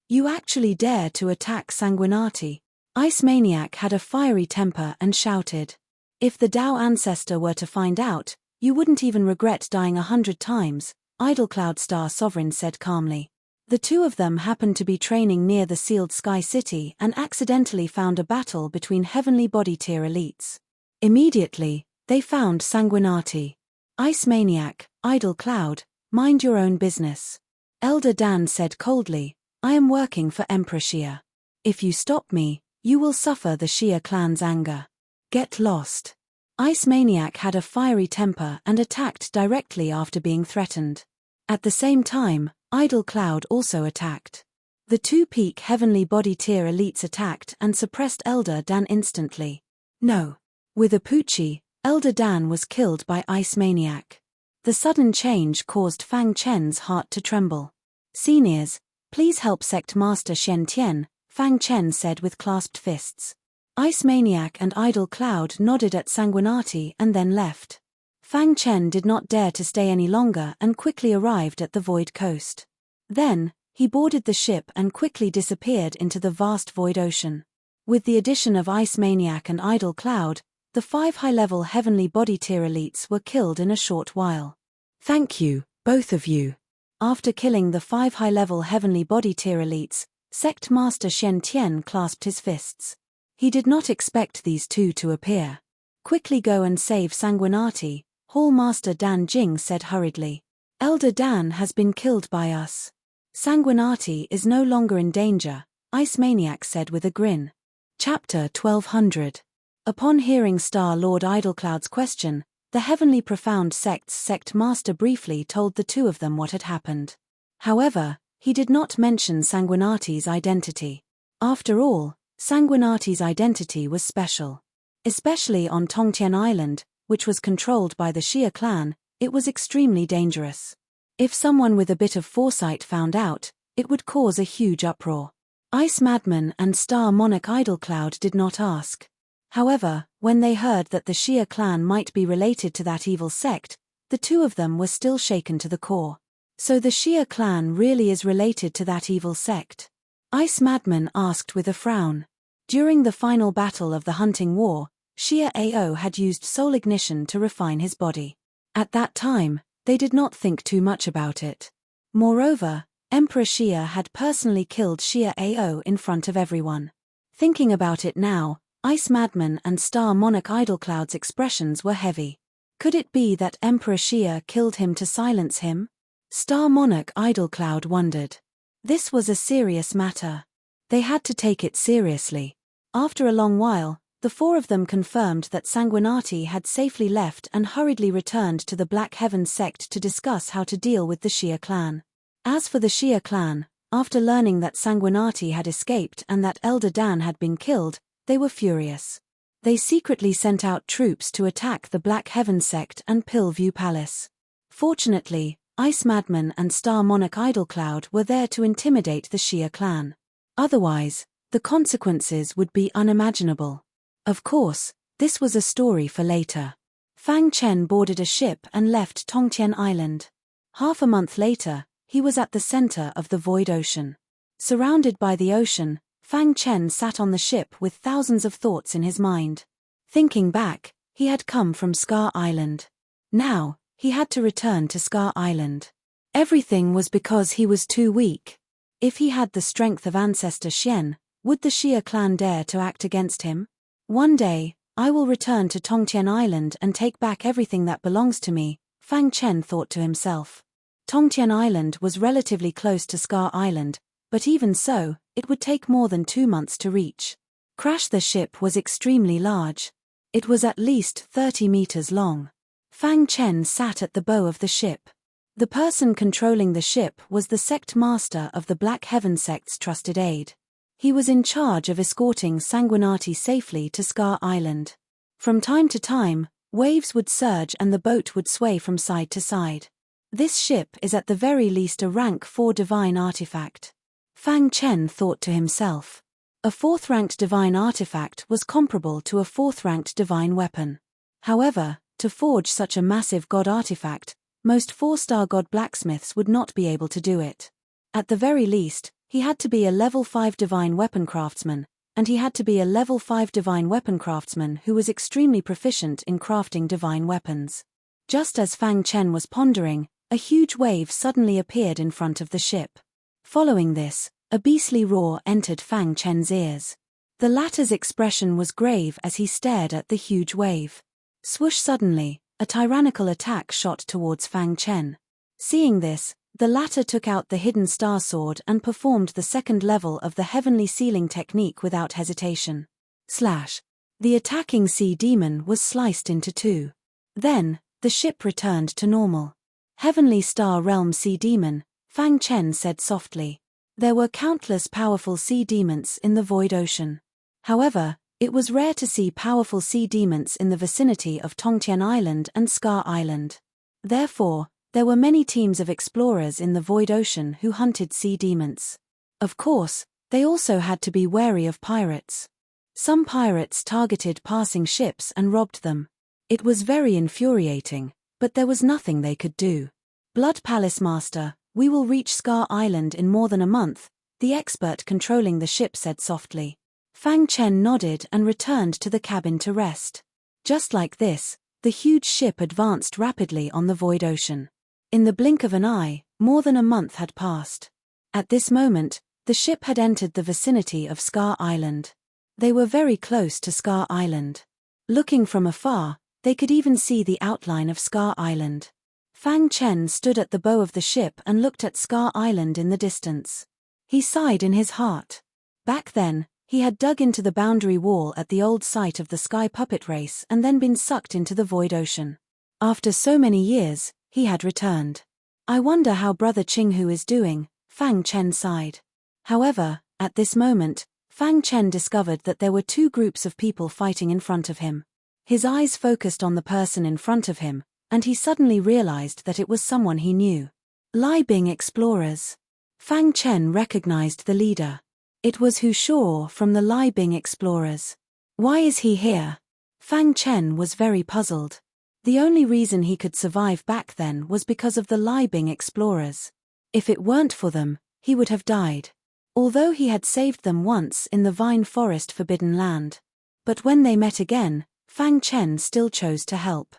You actually dare to attack Sanguinati. Ice Maniac had a fiery temper and shouted. If the Tao ancestor were to find out, you wouldn't even regret dying 100 times, Idle Cloud Star Sovereign said calmly. The 2 of them happened to be training near the Sealed Sky City and accidentally found a battle between heavenly body tier elites. Immediately, they found Sanguinati. Ice Maniac, Idle Cloud, mind your own business. Elder Dan said coldly, I am working for Emperor Xia. If you stop me, you will suffer the Xia clan's anger. Get lost. Ice Maniac had a fiery temper and attacked directly after being threatened. At the same time, Idle Cloud also attacked. The 2 peak heavenly body tier elites attacked and suppressed Elder Dan instantly. No. With a Poochie, Elder Dan was killed by Ice Maniac. The sudden change caused Fang Chen's heart to tremble. Seniors, please help Sect Master Shen Tian, Fang Chen said with clasped fists. Ice Maniac and Idle Cloud nodded at Sanguinati and then left. Fang Chen did not dare to stay any longer and quickly arrived at the Void Coast. Then, he boarded the ship and quickly disappeared into the vast void ocean. With the addition of Ice Maniac and Idle Cloud, the 5 high-level heavenly body tier elites were killed in a short while. Thank you, both of you. After killing the 5 high-level heavenly body tier elites, Sect Master Shen Tian clasped his fists. He did not expect these 2 to appear. Quickly go and save Sanguinati, Hall Master Dan Jing said hurriedly. Elder Dan has been killed by us. Sanguinati is no longer in danger, Ice Maniac said with a grin. Chapter 1200. Upon hearing Star Lord Idlecloud's question, the Heavenly Profound Sect's sect master briefly told the 2 of them what had happened. However, he did not mention Sanguinati's identity. After all, Sanguinati's identity was special. Especially on Tongtian Island, which was controlled by the Xia clan, it was extremely dangerous. If someone with a bit of foresight found out, it would cause a huge uproar. Ice Madman and Star Monarch Idlecloud did not ask. However, when they heard that the Xia clan might be related to that evil sect, the 2 of them were still shaken to the core. So the Xia clan really is related to that evil sect? Ice Madman asked with a frown. During the final battle of the Hunting War, Xia Ao had used soul ignition to refine his body. At that time, they did not think too much about it. Moreover, Emperor Xia had personally killed Xia Ao in front of everyone. Thinking about it now, Ice Madman and Star Monarch Idlecloud's expressions were heavy. Could it be that Emperor Xia killed him to silence him? Star Monarch Idlecloud wondered. This was a serious matter. They had to take it seriously. After a long while, the four of them confirmed that Sanguinati had safely left and hurriedly returned to the Black Heaven sect to discuss how to deal with the Shia clan. As for the Shia clan, after learning that Sanguinati had escaped and that Elder Dan had been killed, they were furious. They secretly sent out troops to attack the Black Heaven sect and Pillview Palace. Fortunately, Ice Madman and Star Monarch Idlecloud were there to intimidate the Shia clan. Otherwise, the consequences would be unimaginable. Of course, this was a story for later. Fang Chen boarded a ship and left Tongtian Island. Half a month later, he was at the center of the void ocean. Surrounded by the ocean, Fang Chen sat on the ship with thousands of thoughts in his mind. Thinking back, he had come from Scar Island. Now, he had to return to Scar Island. Everything was because he was too weak. If he had the strength of Ancestor Xian, would the Shia clan dare to act against him? One day, I will return to Tongtian Island and take back everything that belongs to me, Fang Chen thought to himself. Tongtian Island was relatively close to Scar Island, but even so, it would take more than 2 months to reach. Crash the ship was extremely large. It was at least 30 meters long. Fang Chen sat at the bow of the ship. The person controlling the ship was the sect master of the Black Heaven sect's trusted aide. He was in charge of escorting Sanguinati safely to Scar Island. From time to time, waves would surge and the boat would sway from side to side. This ship is at the very least a rank 4 divine artifact. Fang Chen thought to himself. A 4th-ranked divine artifact was comparable to a 4th-ranked divine weapon. However, to forge such a massive god artifact, most 4-star god blacksmiths would not be able to do it. At the very least, he had to be a level 5 divine weapon craftsman, and he had to be a level 5 divine weapon craftsman who was extremely proficient in crafting divine weapons. Just as Fang Chen was pondering, a huge wave suddenly appeared in front of the ship. Following this, a beastly roar entered Fang Chen's ears. The latter's expression was grave as he stared at the huge wave. Swoosh! Suddenly, a tyrannical attack shot towards Fang Chen. Seeing this, the latter took out the hidden star sword and performed the 2nd level of the heavenly sealing technique without hesitation. Slash! The attacking sea demon was sliced into 2. Then, the ship returned to normal. Heavenly Star Realm Sea Demon, Fang Chen said softly. There were countless powerful sea demons in the void ocean. However, it was rare to see powerful sea demons in the vicinity of Tongtian Island and Scar Island. Therefore, there were many teams of explorers in the void ocean who hunted sea demons. Of course, they also had to be wary of pirates. Some pirates targeted passing ships and robbed them. It was very infuriating, but there was nothing they could do. Blood Palace Master, we will reach Scar Island in more than a month, the expert controlling the ship said softly. Fang Chen nodded and returned to the cabin to rest. Just like this, the huge ship advanced rapidly on the void ocean. In the blink of an eye, more than a month had passed. At this moment, the ship had entered the vicinity of Scar Island. They were very close to Scar Island. Looking from afar, they could even see the outline of Scar Island. Fang Chen stood at the bow of the ship and looked at Scar Island in the distance. He sighed in his heart. Back then, he had dug into the boundary wall at the old site of the Sky Puppet Race and then been sucked into the void ocean. After so many years, he had returned. I wonder how Brother Qinghu is doing, Fang Chen sighed. However, at this moment, Fang Chen discovered that there were 2 groups of people fighting in front of him. His eyes focused on the person in front of him, and he suddenly realized that it was someone he knew. Lai Bing explorers. Fang Chen recognized the leader. It was Hu Shao from the Lai Bing explorers. Why is he here? Fang Chen was very puzzled. The only reason he could survive back then was because of the Lai Bing explorers. If it weren't for them, he would have died. Although he had saved them once in the Vine Forest Forbidden Land. But when they met again, Fang Chen still chose to help.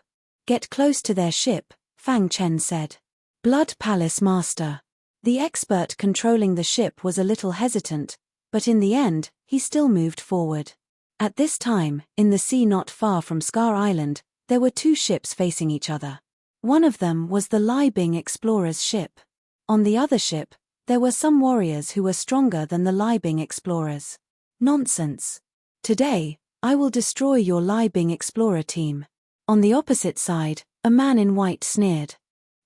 Get close to their ship, Fang Chen said. Blood Palace Master. The expert controlling the ship was a little hesitant, but in the end, he still moved forward. At this time, in the sea not far from Scar Island, there were 2 ships facing each other. One of them was the Lai Bing explorer's ship. On the other ship, there were some warriors who were stronger than the Lai Bing explorers. Nonsense. Today, I will destroy your Libing explorer team. On the opposite side, a man in white sneered.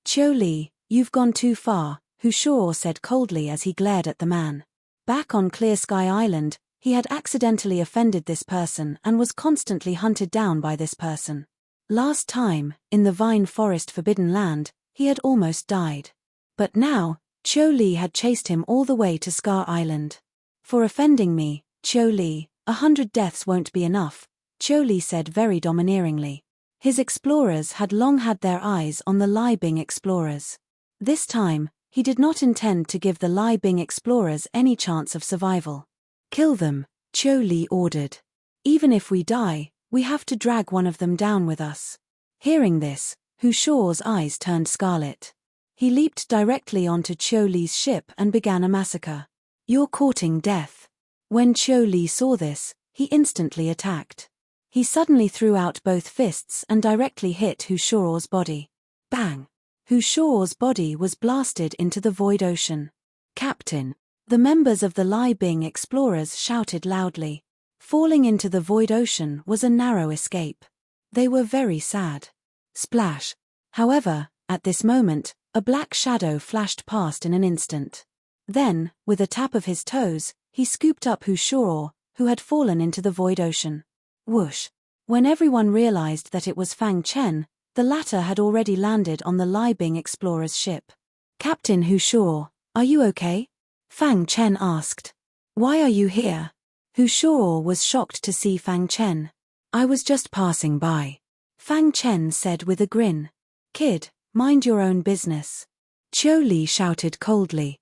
Chiu Li, you've gone too far, Hu Shao said coldly as he glared at the man. Back on Clear Sky Island, he had accidentally offended this person and was constantly hunted down by this person. Last time, in the Vine Forest Forbidden Land, he had almost died. But now, Chiu Li had chased him all the way to Scar Island. For offending me, Chiu Li, 100 deaths won't be enough, Chiu Li said very domineeringly. His explorers had long had their eyes on the Libing explorers. This time, he did not intend to give the Libing explorers any chance of survival. Kill them, Chiu Li ordered. Even if we die, we have to drag one of them down with us. Hearing this, Hu Shao's eyes turned scarlet. He leaped directly onto Chiu Li's ship and began a massacre. You're courting death. When Chiu Li saw this, he instantly attacked. He suddenly threw out both fists and directly hit Hu Shao's body. Bang! Hu Shao's body was blasted into the void ocean. Captain! The members of the Libing explorers shouted loudly. Falling into the void ocean was a narrow escape. They were very sad. Splash! However, at this moment, a black shadow flashed past in an instant. Then, with a tap of his toes, he scooped up Hu Shao, who had fallen into the void ocean. Whoosh! When everyone realized that it was Fang Chen, the latter had already landed on the Libing explorer's ship. Captain Hu Shao, are you okay? Fang Chen asked. Why are you here? Hu Shao was shocked to see Fang Chen. I was just passing by. Fang Chen said with a grin. Kid, mind your own business. Chiu Li shouted coldly.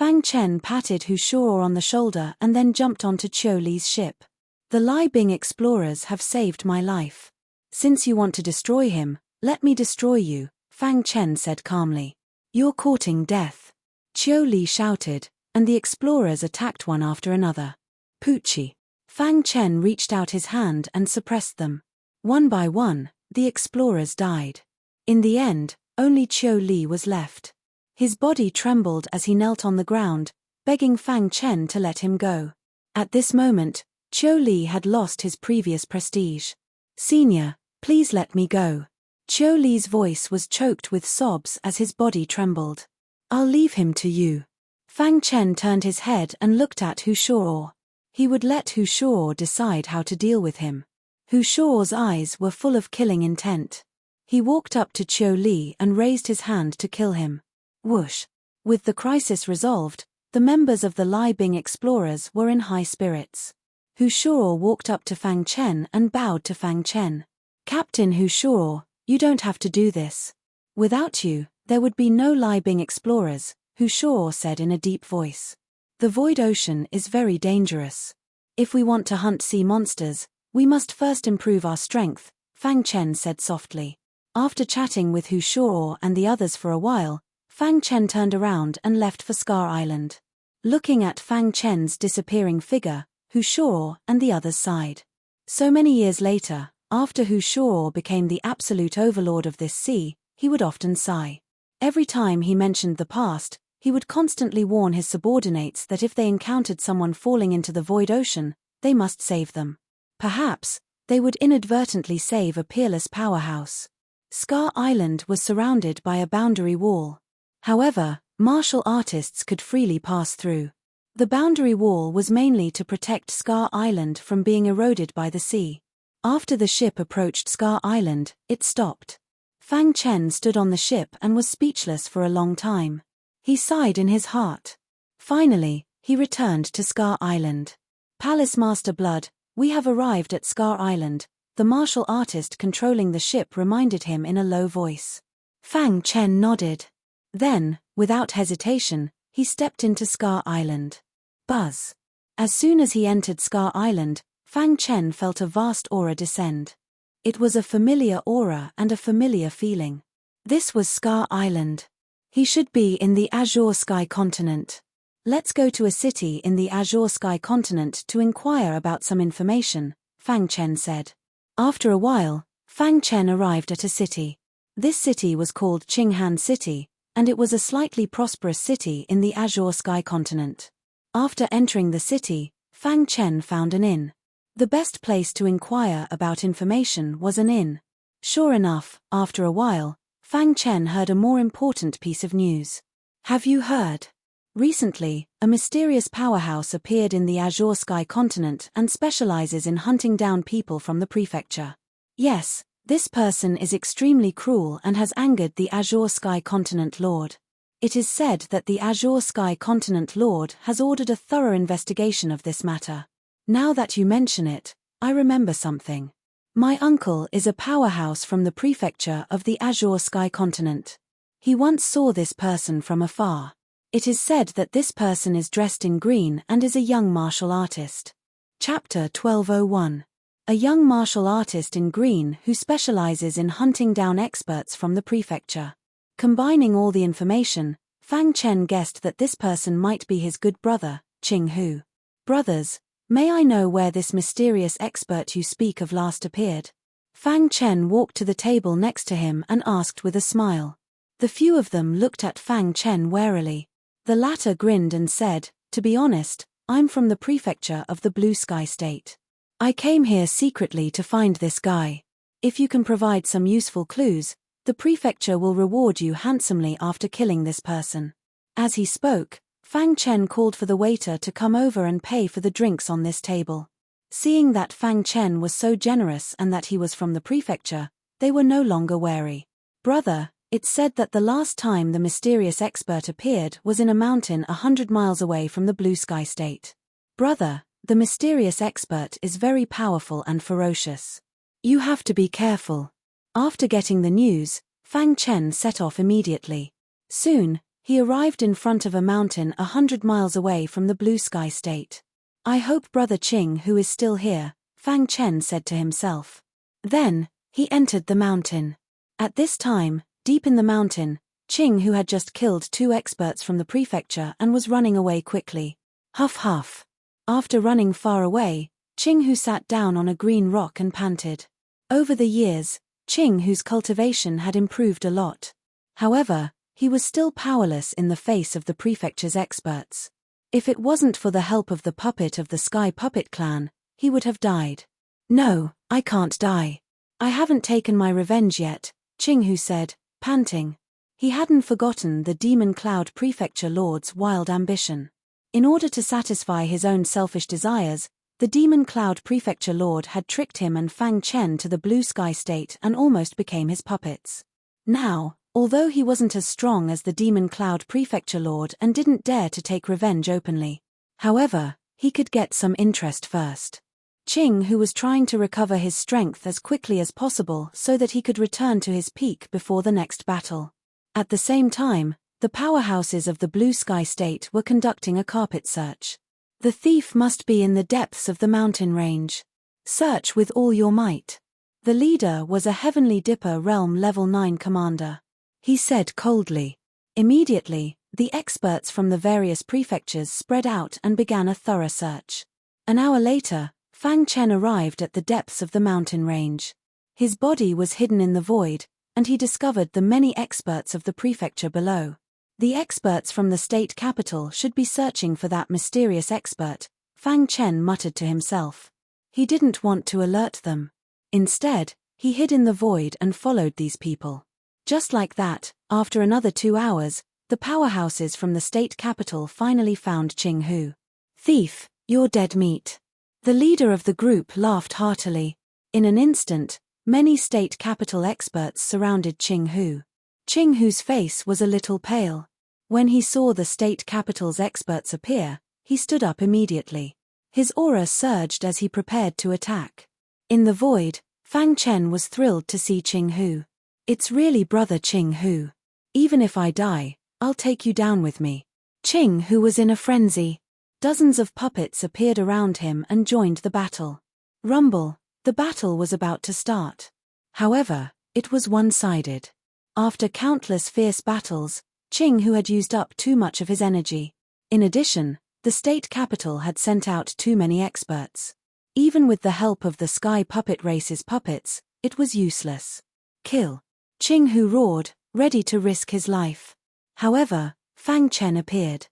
Fang Chen patted Hu Shao on the shoulder and then jumped onto Chiu Li's ship. The Libing explorers have saved my life. Since you want to destroy him, let me destroy you, Fang Chen said calmly. You're courting death. Chiu Li shouted, and the explorers attacked one after another. Poochie. Fang Chen reached out his hand and suppressed them. One by one, the explorers died. In the end, only Chiu Li was left. His body trembled as he knelt on the ground, begging Fang Chen to let him go. At this moment, Chiu Li had lost his previous prestige. Senior, please let me go. Chiu Li's voice was choked with sobs as his body trembled. I'll leave him to you. Fang Chen turned his head and looked at Hu Shao. He would let Hu Shao decide how to deal with him. Hu Shao's eyes were full of killing intent. He walked up to Chiu Li and raised his hand to kill him. Whoosh! With the crisis resolved, the members of the Libing explorers were in high spirits. Hu Shao walked up to Fang Chen and bowed to Fang Chen. Captain Hu Shao, you don't have to do this. Without you, there would be no Libing explorers, Hu Shao said in a deep voice. The void ocean is very dangerous. If we want to hunt sea monsters, we must first improve our strength, Fang Chen said softly. After chatting with Hu Shao and the others for a while, Fang Chen turned around and left for Scar Island. Looking at Fang Chen's disappearing figure, Hu Shao and the others sighed. So many years later, after Hu Shao became the absolute overlord of this sea, he would often sigh. Every time he mentioned the past, he would constantly warn his subordinates that if they encountered someone falling into the void ocean, they must save them. Perhaps, they would inadvertently save a peerless powerhouse. Scar Island was surrounded by a boundary wall. However, martial artists could freely pass through. The boundary wall was mainly to protect Scar Island from being eroded by the sea. After the ship approached Scar Island, it stopped. Fang Chen stood on the ship and was speechless for a long time. He sighed in his heart. Finally, he returned to Scar Island. Palace Master Blood, we have arrived at Scar Island, the martial artist controlling the ship reminded him in a low voice. Fang Chen nodded. Then, without hesitation, he stepped into Scar Island. Buzz. As soon as he entered Scar Island, Fang Chen felt a vast aura descend. It was a familiar aura and a familiar feeling. This was Scar Island. He should be in the Azure Sky Continent. Let's go to a city in the Azure Sky Continent to inquire about some information, Fang Chen said. After a while, Fang Chen arrived at a city. This city was called Qinghan City, and it was a slightly prosperous city in the Azure Sky Continent. After entering the city, Fang Chen found an inn. The best place to inquire about information was an inn. Sure enough, after a while, Fang Chen heard a more important piece of news. Have you heard? Recently, a mysterious powerhouse appeared in the Azure Sky continent and specializes in hunting down people from the prefecture. Yes, this person is extremely cruel and has angered the Azure Sky continent lord. It is said that the Azure Sky continent lord has ordered a thorough investigation of this matter. Now that you mention it, I remember something. My uncle is a powerhouse from the prefecture of the Azure Sky continent. He once saw this person from afar. It is said that this person is dressed in green and is a young martial artist. Chapter 1201. A young martial artist in green who specializes in hunting down experts from the prefecture. Combining all the information, Fang Chen guessed that this person might be his good brother, Qing Hu. Brothers, may I know where this mysterious expert you speak of last appeared? Fang Chen walked to the table next to him and asked with a smile. The few of them looked at Fang Chen warily. The latter grinned and said, "To be honest, I'm from the prefecture of the Blue Sky State. I came here secretly to find this guy. If you can provide some useful clues, the prefecture will reward you handsomely after killing this person." As he spoke, Fang Chen called for the waiter to come over and pay for the drinks on this table. Seeing that Fang Chen was so generous and that he was from the prefecture, they were no longer wary. "Brother, it's said that the last time the mysterious expert appeared was in a mountain 100 miles away from the Blue Sky State. Brother, the mysterious expert is very powerful and ferocious. You have to be careful." After getting the news, Fang Chen set off immediately. Soon, he arrived in front of a mountain 100 miles away from the Blue Sky State. "I hope Brother Qing Hu is still here," Fang Chen said to himself. Then, he entered the mountain. At this time, deep in the mountain, Qing Hu had just killed 2 experts from the prefecture and was running away quickly. Huff huff. After running far away, Qing Hu sat down on a green rock and panted. Over the years, Qing Hu's cultivation had improved a lot. However, he was still powerless in the face of the prefecture's experts. If it wasn't for the help of the puppet of the Sky Puppet Clan, he would have died. "No, I can't die. I haven't taken my revenge yet," Qing Hu said, panting. He hadn't forgotten the Demon Cloud Prefecture Lord's wild ambition. In order to satisfy his own selfish desires, the Demon Cloud Prefecture Lord had tricked him and Fang Chen to the Blue Sky State and almost became his puppets. Now, although he wasn't as strong as the Demon Cloud Prefecture Lord and didn't dare to take revenge openly. However, he could get some interest first. Qing Hu was trying to recover his strength as quickly as possible so that he could return to his peak before the next battle. At the same time, the powerhouses of the Blue Sky State were conducting a carpet search. The thief must be in the depths of the mountain range. Search with all your might. The leader was a Heavenly Dipper Realm Level 9 commander. He said coldly. Immediately, the experts from the various prefectures spread out and began a thorough search. An hour later, Fang Chen arrived at the depths of the mountain range. His body was hidden in the void, and he discovered the many experts of the prefecture below. The experts from the state capital should be searching for that mysterious expert, Fang Chen muttered to himself. He didn't want to alert them. Instead, he hid in the void and followed these people. Just like that, after another 2 hours, the powerhouses from the state capital finally found Qing Hu. "Thief, you're dead meat." The leader of the group laughed heartily. In an instant, many state capital experts surrounded Qing Hu. Qing Hu's face was a little pale. When he saw the state capital's experts appear, he stood up immediately. His aura surged as he prepared to attack. In the void, Fang Chen was thrilled to see Qing Hu. "It's really Brother Qing Hu. Even if I die, I'll take you down with me." Qing Hu was in a frenzy. Dozens of puppets appeared around him and joined the battle. Rumble, the battle was about to start. However, it was one-sided. After countless fierce battles, Qing Hu had used up too much of his energy. In addition, the state capital had sent out too many experts. Even with the help of the Sky Puppet Race's puppets, it was useless. "Kill!" Qing Hu roared, ready to risk his life. However, Fang Chen appeared.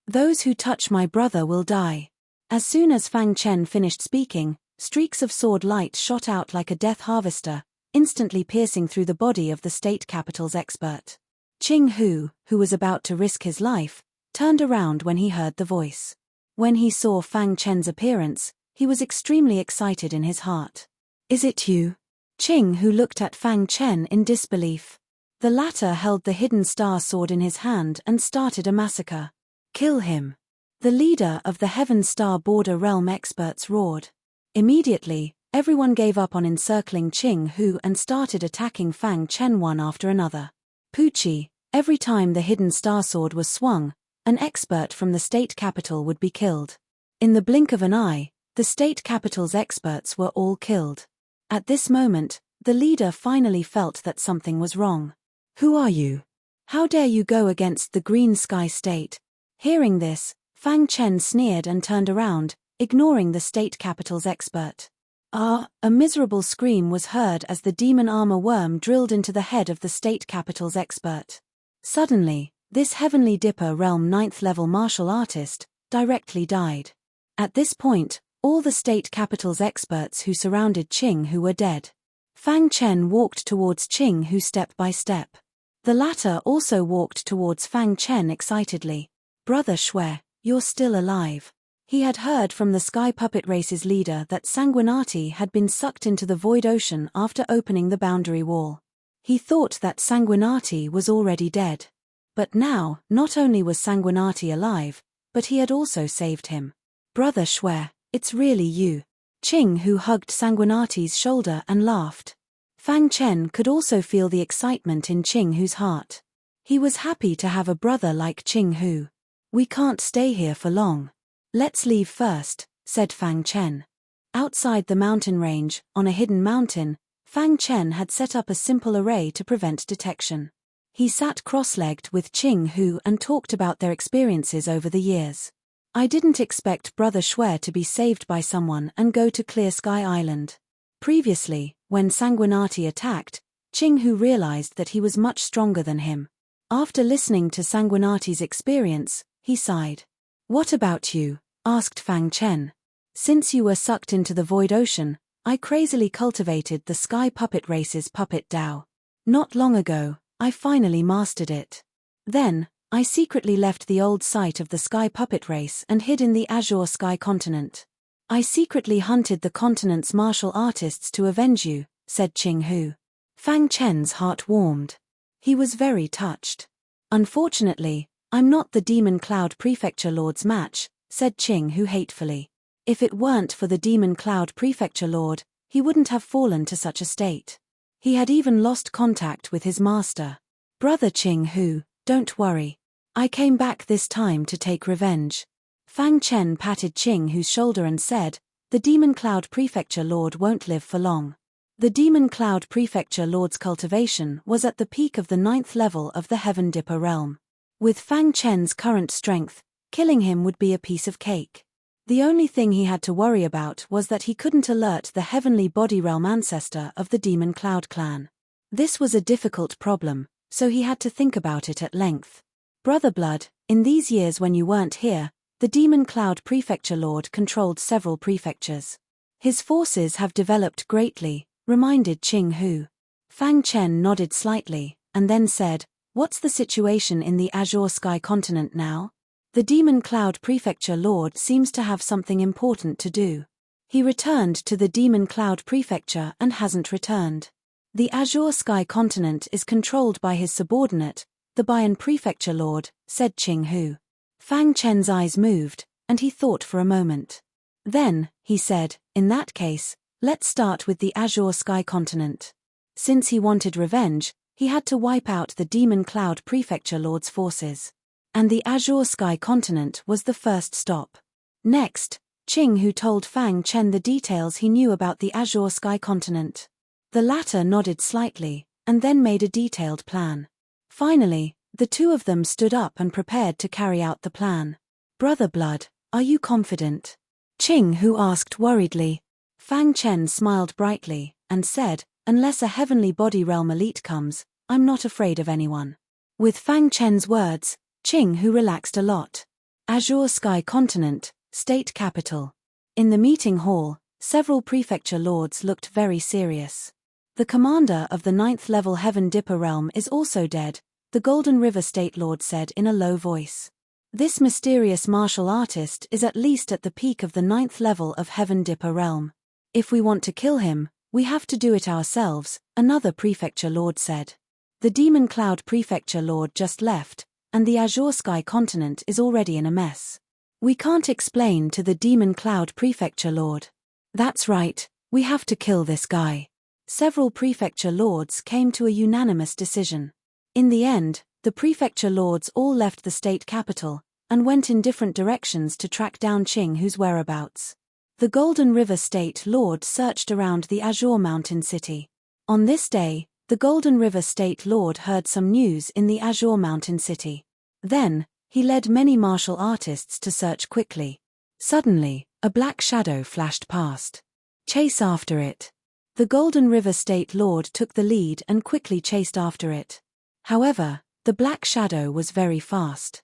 "Those who touch my brother will die." As soon as Fang Chen finished speaking, Streaks of sword light shot out like a death harvester, instantly piercing through the body of the state capital's expert. Ching Hu, who was about to risk his life, turned around when he heard the voice. When he saw Fang Chen's appearance, he was extremely excited in his heart. "Is it you?" Ching Hu looked at Fang Chen in disbelief. The latter held the hidden star sword in his hand and started a massacre. "Kill him!" The leader of the Heaven Star Border Realm experts roared. Immediately, everyone gave up on encircling Ching Hu and started attacking Fang Chen one after another. Poochie, every time the hidden star sword was swung, an expert from the state capital would be killed. In the blink of an eye, the state capital's experts were all killed. At this moment, the leader finally felt that something was wrong. "Who are you? How dare you go against the Green Sky State?" Hearing this, Fang Chen sneered and turned around, ignoring the state capital's expert. A miserable scream was heard as the demon armor worm drilled into the head of the state capital's expert. Suddenly, this Heavenly Dipper Realm 9th level martial artist directly died. At this point, all the state capital's experts who surrounded Ching Hu were dead. Fang Chen walked towards Ching Hu step by step. The latter also walked towards Fang Chen excitedly. "Brother Shui, you're still alive." He had heard from the Sky Puppet Race's leader that Sanguinati had been sucked into the void ocean after opening the boundary wall. He thought that Sanguinati was already dead. But now, not only was Sanguinati alive, but he had also saved him. "Brother Shui, it's really you." Ching Hu hugged Sanguinati's shoulder and laughed. Fang Chen could also feel the excitement in Ching Hu's heart. He was happy to have a brother like Ching Hu. "We can't stay here for long. Let's leave first," said Fang Chen. Outside the mountain range, on a hidden mountain, Fang Chen had set up a simple array to prevent detection. He sat cross-legged with Ching Hu and talked about their experiences over the years. "I didn't expect Brother Shui to be saved by someone and go to Clear Sky Island." Previously, when Sanguinati attacked, Ching Hu realized that he was much stronger than him. After listening to Sanguinati's experience, he sighed. "What about you?" asked Fang Chen. "Since you were sucked into the void ocean, I crazily cultivated the Sky Puppet Race's puppet Dao. Not long ago, I finally mastered it. Then, I secretly left the old site of the Sky Puppet Race and hid in the Azure Sky Continent. I secretly hunted the continent's martial artists to avenge you," said Ching Hu. Fang Chen's heart warmed. He was very touched. "Unfortunately, I'm not the Demon Cloud Prefecture Lord's match," said Ching Hu hatefully. If it weren't for the Demon Cloud Prefecture Lord, he wouldn't have fallen to such a state. He had even lost contact with his master. "Brother Ching Hu, don't worry. I came back this time to take revenge." Fang Chen patted Ching Hu's shoulder and said, "The Demon Cloud Prefecture Lord won't live for long." The Demon Cloud Prefecture Lord's cultivation was at the peak of the 9th level of the Heaven Dipper realm. With Fang Chen's current strength, killing him would be a piece of cake. The only thing he had to worry about was that he couldn't alert the Heavenly Body Realm ancestor of the Demon Cloud clan. This was a difficult problem, so he had to think about it at length. "Brother Blood, in these years when you weren't here, the Demon Cloud Prefecture Lord controlled several prefectures. His forces have developed greatly," reminded Ching Hu. Fang Chen nodded slightly, and then said, "What's the situation in the Azure Sky Continent now?" "The Demon Cloud Prefecture Lord seems to have something important to do. He returned to the Demon Cloud Prefecture and hasn't returned. The Azure Sky Continent is controlled by his subordinate, the Bayan Prefecture Lord," said Ching Hu. Fang Chen's eyes moved, and he thought for a moment. Then, he said, "In that case, let's start with the Azure Sky Continent." Since he wanted revenge, he had to wipe out the Demon Cloud Prefecture Lord's forces. And the Azure Sky Continent was the first stop. Next, Ching Hu told Fang Chen the details he knew about the Azure Sky Continent. The latter nodded slightly, and then made a detailed plan. Finally, the two of them stood up and prepared to carry out the plan. "Brother Blood, are you confident?" Ching Hu asked worriedly. Fang Chen smiled brightly, and said, "Unless a Heavenly Body Realm elite comes, I'm not afraid of anyone." With Fang Chen's words, Ching Hu relaxed a lot. Azure Sky Continent, State Capital. In the meeting hall, Several prefecture lords looked very serious. The commander of the 9th level Heaven Dipper realm is also dead, the Golden River State Lord said in a low voice. This mysterious martial artist is at least at the peak of the 9th level of Heaven Dipper realm. If we want to kill him, we have to do it ourselves, another prefecture lord said. The Demon Cloud prefecture lord just left, and the Azure Sky continent is already in a mess. We can't explain to the Demon Cloud prefecture lord. That's right, we have to kill this guy. Several prefecture lords came to a unanimous decision. In the end, the prefecture lords all left the state capital, and went in different directions to track down Qing Hu's whereabouts. The Golden River State Lord searched around the Azure Mountain City. On this day, the Golden River State Lord heard some news in the Azure Mountain City. Then, he led many martial artists to search quickly. Suddenly, a black shadow flashed past. Chase after it. The Golden River State Lord took the lead and quickly chased after it. However, the black shadow was very fast.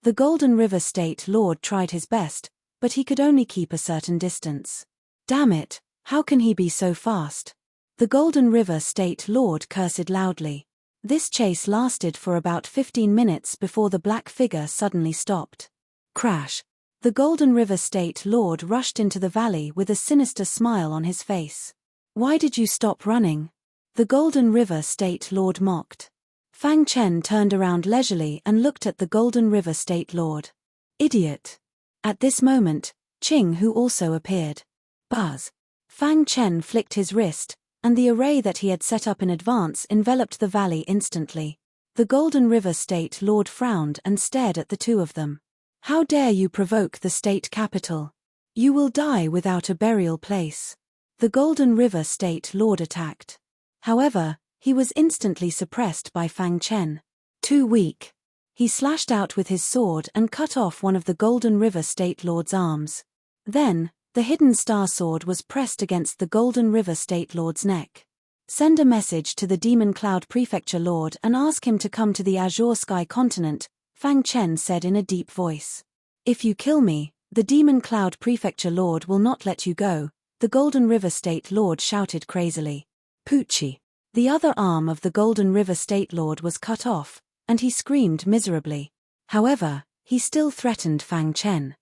The Golden River State Lord tried his best, but he could only keep a certain distance. Damn it, how can he be so fast? The Golden River State Lord cursed loudly. This chase lasted for about 15 minutes before the black figure suddenly stopped. Crash! The Golden River State Lord rushed into the valley with a sinister smile on his face. Why did you stop running? The Golden River State Lord mocked. Fang Chen turned around leisurely and looked at the Golden River State Lord. Idiot! At this moment, Qing Hu also appeared. Buzz! Fang Chen flicked his wrist, and the array that he had set up in advance enveloped the valley instantly. The Golden River State Lord frowned and stared at the two of them. How dare you provoke the state capital? You will die without a burial place. The Golden River State Lord attacked. However, he was instantly suppressed by Fang Chen. Too weak. He slashed out with his sword and cut off one of the Golden River State Lord's arms. Then, the hidden star sword was pressed against the Golden River State Lord's neck. Send a message to the Demon Cloud Prefecture Lord and ask him to come to the Azure Sky continent, Fang Chen said in a deep voice. If you kill me, the Demon Cloud Prefecture Lord will not let you go, the Golden River State Lord shouted crazily. Poochie. The other arm of the Golden River State Lord was cut off, and he screamed miserably. However, he still threatened Fang Chen.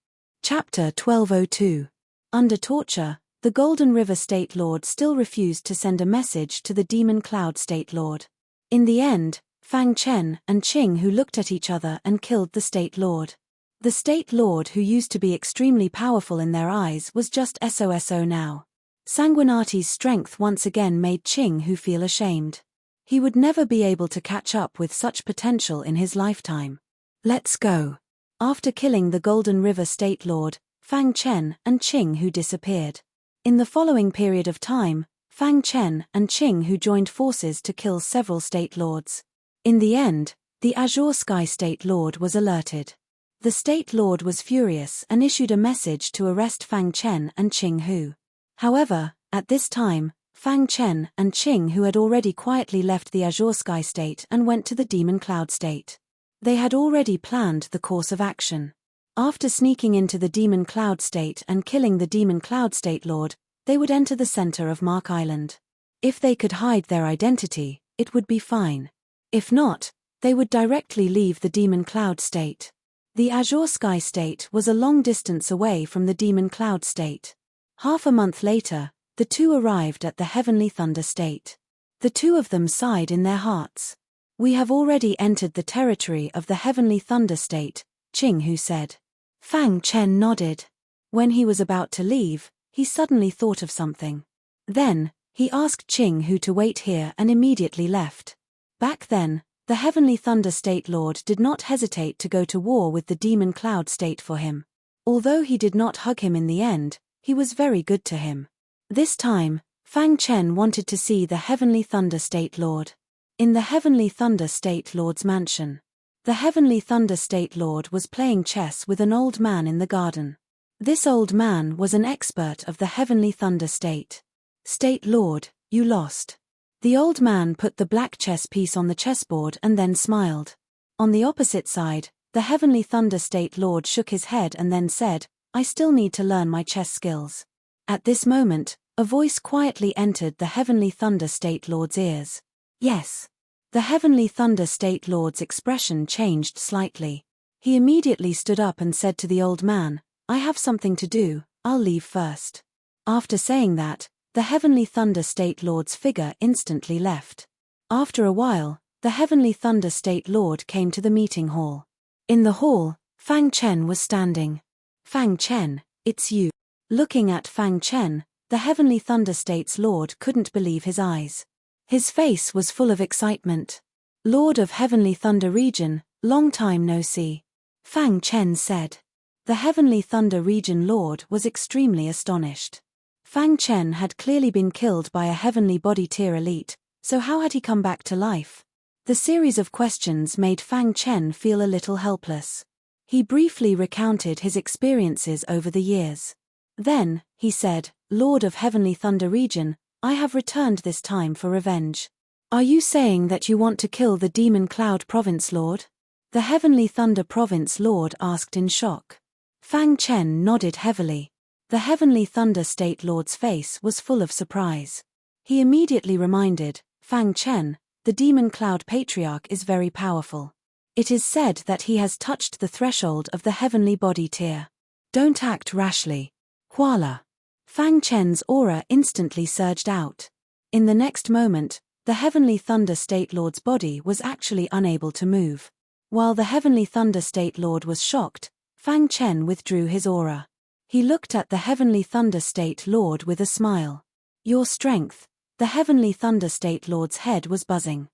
Chapter 1202. Under torture, the Golden River State Lord still refused to send a message to the Demon Cloud State Lord. In the end, Fang Chen and Qing Hu looked at each other and killed the State Lord. The State Lord, who used to be extremely powerful in their eyes, was just SOSO now. Sanguinati's strength once again made Qing Hu feel ashamed. He would never be able to catch up with such potential in his lifetime. Let's go. After killing the Golden River State Lord, Fang Chen and Qing Hu disappeared. In the following period of time, Fang Chen and Qing Hu joined forces to kill several State Lords. In the end, the Azure Sky State Lord was alerted. The State Lord was furious and issued a message to arrest Fang Chen and Qing Hu. However, at this time, Fang Chen and Qing Hu had already quietly left the Azure Sky State and went to the Demon Cloud State. They had already planned the course of action. After sneaking into the Demon Cloud State and killing the Demon Cloud State Lord, they would enter the center of Mark Island. If they could hide their identity, it would be fine. If not, they would directly leave the Demon Cloud State. The Azure Sky State was a long distance away from the Demon Cloud State. Half a month later, the two arrived at the Heavenly Thunder State. The two of them sighed in their hearts. We have already entered the territory of the Heavenly Thunder State, Qing Hu said. Fang Chen nodded. When he was about to leave, he suddenly thought of something. Then, he asked Qing Hu to wait here and immediately left. Back then, the Heavenly Thunder State Lord did not hesitate to go to war with the Demon Cloud State for him. Although he did not hug him in the end, he was very good to him. This time, Fang Chen wanted to see the Heavenly Thunder State Lord. In the Heavenly Thunder State Lord's mansion, the Heavenly Thunder State Lord was playing chess with an old man in the garden. This old man was an expert of the Heavenly Thunder State. State Lord, you lost. The old man put the black chess piece on the chessboard and then smiled. On the opposite side, the Heavenly Thunder State Lord shook his head and then said, I still need to learn my chess skills. At this moment, a voice quietly entered the Heavenly Thunder State Lord's ears. Yes. The Heavenly Thunder State Lord's expression changed slightly. He immediately stood up and said to the old man, "I have something to do, I'll leave first." After saying that, the Heavenly Thunder State Lord's figure instantly left. After a while, the Heavenly Thunder State Lord came to the meeting hall. In the hall, Fang Chen was standing. "Fang Chen, it's you." Looking at Fang Chen, the Heavenly Thunder State's Lord couldn't believe his eyes. His face was full of excitement. "Lord of Heavenly Thunder Region, long time no see," Fang Chen said. The Heavenly Thunder Region Lord was extremely astonished. Fang Chen had clearly been killed by a Heavenly Body Tier elite, so how had he come back to life? The series of questions made Fang Chen feel a little helpless. He briefly recounted his experiences over the years. Then, he said, "Lord of Heavenly Thunder Region, I have returned this time for revenge." "Are you saying that you want to kill the Demon Cloud Province Lord?" the Heavenly Thunder Province Lord asked in shock. Fang Chen nodded heavily. The Heavenly Thunder State Lord's face was full of surprise. He immediately reminded Fang Chen, "The Demon Cloud Patriarch is very powerful. It is said that he has touched the threshold of the Heavenly Body Tier. Don't act rashly." Voila! Fang Chen's aura instantly surged out. In the next moment, the Heavenly Thunder State Lord's body was actually unable to move. While the Heavenly Thunder State Lord was shocked, Fang Chen withdrew his aura. He looked at the Heavenly Thunder State Lord with a smile. "Your strength." The Heavenly Thunder State Lord's head was buzzing.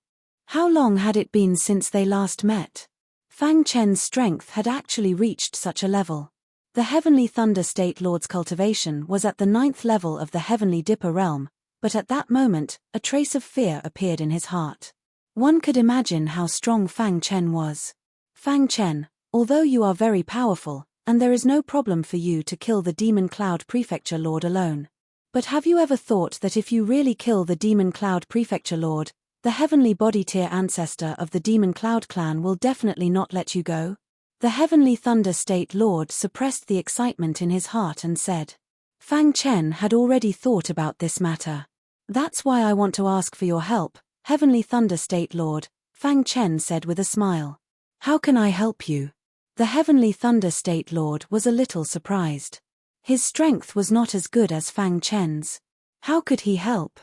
How long had it been since they last met? Fang Chen's strength had actually reached such a level. The Heavenly Thunder State Lord's cultivation was at the 9th level of the Heavenly Dipper realm, but at that moment, a trace of fear appeared in his heart. One could imagine how strong Fang Chen was. "Fang Chen, although you are very powerful, and there is no problem for you to kill the Demon Cloud Prefecture Lord alone. But have you ever thought that if you really kill the Demon Cloud Prefecture Lord, the Heavenly Body Tier ancestor of the Demon Cloud clan will definitely not let you go?" The Heavenly Thunder State Lord suppressed the excitement in his heart and said. Fang Chen had already thought about this matter. "That's why I want to ask for your help, Heavenly Thunder State Lord," Fang Chen said with a smile. "How can I help you?" The Heavenly Thunder State Lord was a little surprised. His strength was not as good as Fang Chen's. How could he help?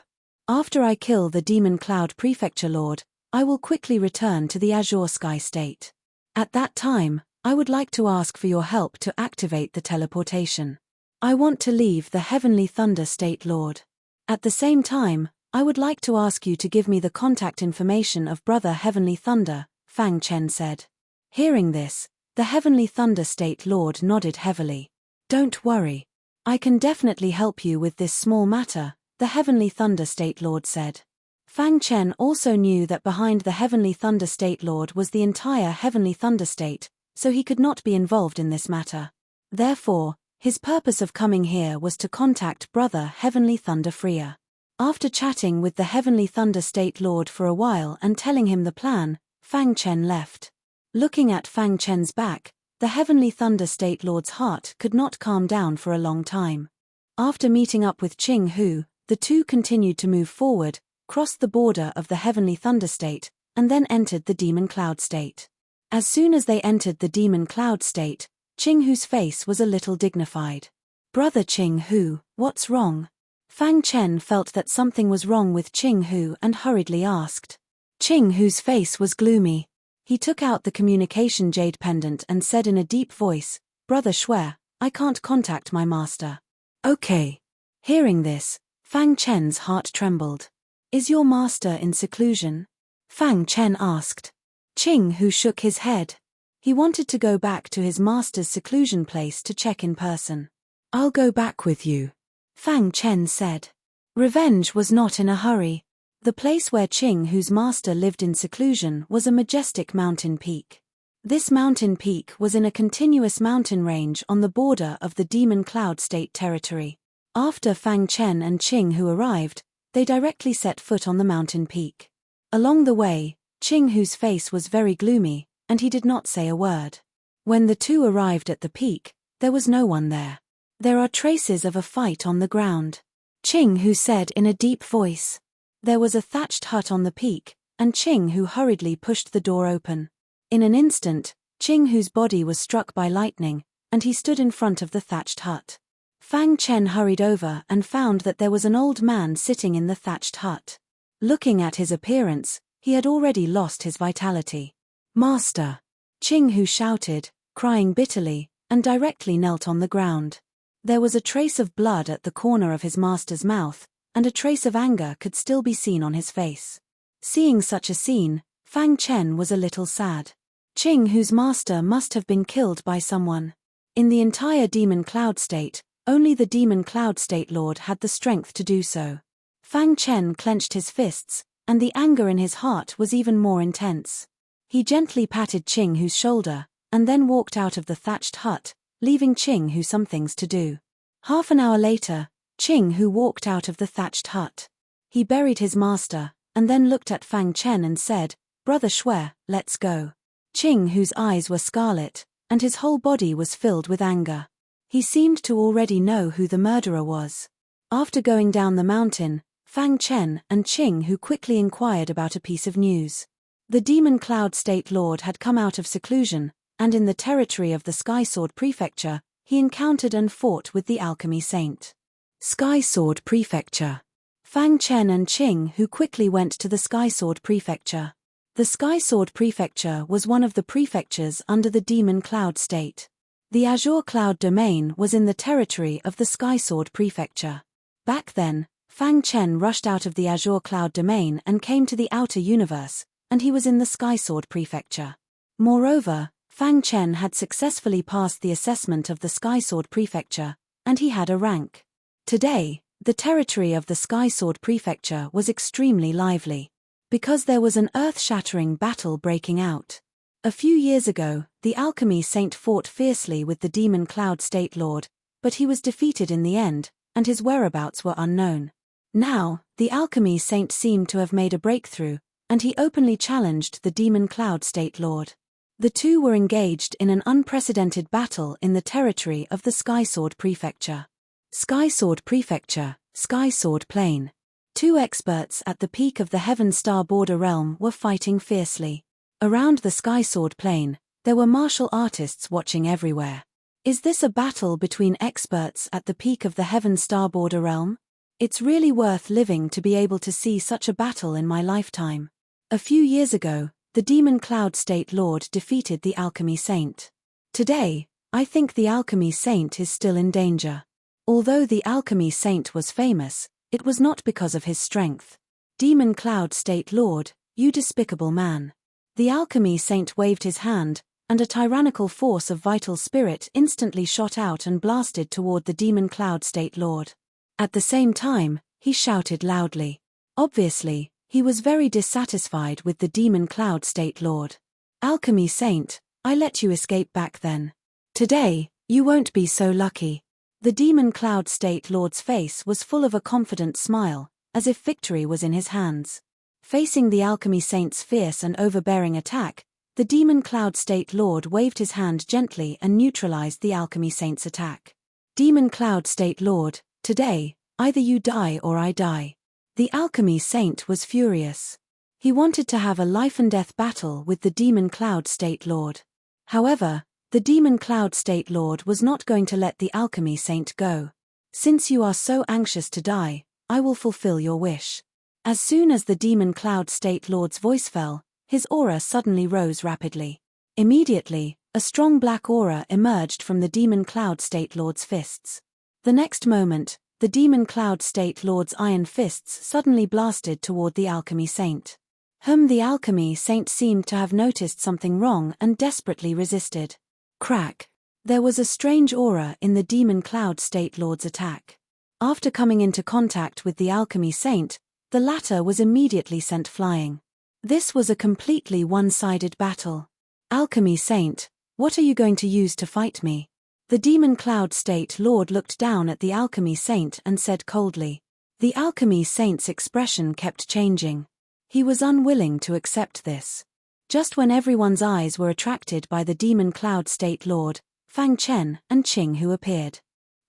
"After I kill the Demon Cloud Prefecture Lord, I will quickly return to the Azure Sky State. At that time, I would like to ask for your help to activate the teleportation. I want to leave the Heavenly Thunder State Lord. At the same time, I would like to ask you to give me the contact information of Brother Heavenly Thunder," Fang Chen said. Hearing this, the Heavenly Thunder State Lord nodded heavily. "Don't worry. I can definitely help you with this small matter," the Heavenly Thunder State Lord said. Fang Chen also knew that behind the Heavenly Thunder State Lord was the entire Heavenly Thunder State, so he could not be involved in this matter. Therefore, his purpose of coming here was to contact Brother Heavenly Thunder Freya. After chatting with the Heavenly Thunder State Lord for a while and telling him the plan, Fang Chen left. Looking at Fang Chen's back, the Heavenly Thunder State Lord's heart could not calm down for a long time. After meeting up with Qing Hu, the two continued to move forward, crossed the border of the Heavenly Thunder State, and then entered the Demon Cloud State. As soon as they entered the Demon Cloud State, Qing Hu's face was a little dignified. "Brother Qing Hu, what's wrong?" Fang Chen felt that something was wrong with Qing Hu and hurriedly asked. Qing Hu's face was gloomy. He took out the communication jade pendant and said in a deep voice, "Brother Shui, I can't contact my master." "Okay." Hearing this, Fang Chen's heart trembled. "Is your master in seclusion?" Fang Chen asked. Qing Hu shook his head. He wanted to go back to his master's seclusion place to check in person. "I'll go back with you," Fang Chen said. Revenge was not in a hurry. The place where Qing Hu's master lived in seclusion was a majestic mountain peak. This mountain peak was in a continuous mountain range on the border of the Demon Cloud State territory. After Fang Chen and Qing Hu arrived, they directly set foot on the mountain peak. Along the way, Qing Hu's face was very gloomy, and he did not say a word. When the two arrived at the peak, there was no one there. There are traces of a fight on the ground. Ching Hu said in a deep voice. There was a thatched hut on the peak, and Ching Hu hurriedly pushed the door open. In an instant, Ching Hu's body was struck by lightning, and he stood in front of the thatched hut. Fang Chen hurried over and found that there was an old man sitting in the thatched hut. Looking at his appearance, he had already lost his vitality. "Master!" Ching Hu shouted, crying bitterly, and directly knelt on the ground. There was a trace of blood at the corner of his master's mouth, and a trace of anger could still be seen on his face. Seeing such a scene, Fang Chen was a little sad. Ching Hu's master must have been killed by someone. In the entire Demon Cloud State, only the Demon Cloud State Lord had the strength to do so. Fang Chen clenched his fists, and the anger in his heart was even more intense. He gently patted Ching Hu's shoulder, and then walked out of the thatched hut, leaving Ching Hu some things to do. Half an hour later, Ching Hu walked out of the thatched hut. He buried his master, and then looked at Fang Chen and said, "Brother Shui, let's go." Ching Hu's eyes were scarlet, and his whole body was filled with anger. He seemed to already know who the murderer was. After going down the mountain, Fang Chen and Ching Hu quickly inquired about a piece of news. The Demon Cloud State Lord had come out of seclusion, and in the territory of the Sky Sword Prefecture, he encountered and fought with the Alchemy Saint. Sky Sword Prefecture. Fang Chen and Ching Hu quickly went to the Sky Sword Prefecture. The Sky Sword Prefecture was one of the prefectures under the Demon Cloud State. The Azure Cloud Domain was in the territory of the Sky Sword Prefecture. Back then, Fang Chen rushed out of the Azure Cloud Domain and came to the outer universe, and he was in the Sky Sword Prefecture. Moreover, Fang Chen had successfully passed the assessment of the Sky Sword Prefecture, and he had a rank. Today, the territory of the Sky Sword Prefecture was extremely lively, because there was an earth-shattering battle breaking out. A few years ago, the Alchemy Saint fought fiercely with the Demon Cloud State Lord, but he was defeated in the end, and his whereabouts were unknown. Now, the Alchemy Saint seemed to have made a breakthrough, and he openly challenged the Demon Cloud State Lord. The two were engaged in an unprecedented battle in the territory of the Sky Sword Prefecture. Sky Sword Prefecture, Sky Sword Plain. Two experts at the peak of the Heaven Star Border realm were fighting fiercely. Around the Sky Sword Plain, there were martial artists watching everywhere. Is this a battle between experts at the peak of the Heaven Star Border realm? It's really worth living to be able to see such a battle in my lifetime. A few years ago, the Demon Cloud State Lord defeated the Alchemy Saint. Today, I think the Alchemy Saint is still in danger. Although the Alchemy Saint was famous, it was not because of his strength. Demon Cloud State Lord, you despicable man. The Alchemy Saint waved his hand, and a tyrannical force of vital spirit instantly shot out and blasted toward the Demon Cloud State Lord. At the same time, he shouted loudly. Obviously, he was very dissatisfied with the Demon Cloud State Lord. Alchemy Saint, I let you escape back then. Today, you won't be so lucky. The Demon Cloud State Lord's face was full of a confident smile, as if victory was in his hands. Facing the Alchemy Saint's fierce and overbearing attack, the Demon Cloud State Lord waved his hand gently and neutralized the Alchemy Saint's attack. Demon Cloud State Lord, today, either you die or I die. The Alchemy Saint was furious. He wanted to have a life-and-death battle with the Demon Cloud State Lord. However, the Demon Cloud State Lord was not going to let the Alchemy Saint go. Since you are so anxious to die, I will fulfill your wish. As soon as the Demon Cloud State Lord's voice fell, his aura suddenly rose rapidly. Immediately, a strong black aura emerged from the Demon Cloud State Lord's fists. The next moment, the Demon Cloud State Lord's iron fists suddenly blasted toward the Alchemy Saint. The Alchemy Saint seemed to have noticed something wrong and desperately resisted. Crack. There was a strange aura in the Demon Cloud State Lord's attack. After coming into contact with the Alchemy Saint, the latter was immediately sent flying. This was a completely one-sided battle. Alchemy Saint, what are you going to use to fight me? The Demon Cloud State Lord looked down at the Alchemy Saint and said coldly. The Alchemy Saint's expression kept changing. He was unwilling to accept this. Just when everyone's eyes were attracted by the Demon Cloud State Lord, Fang Chen and Ching Hu appeared.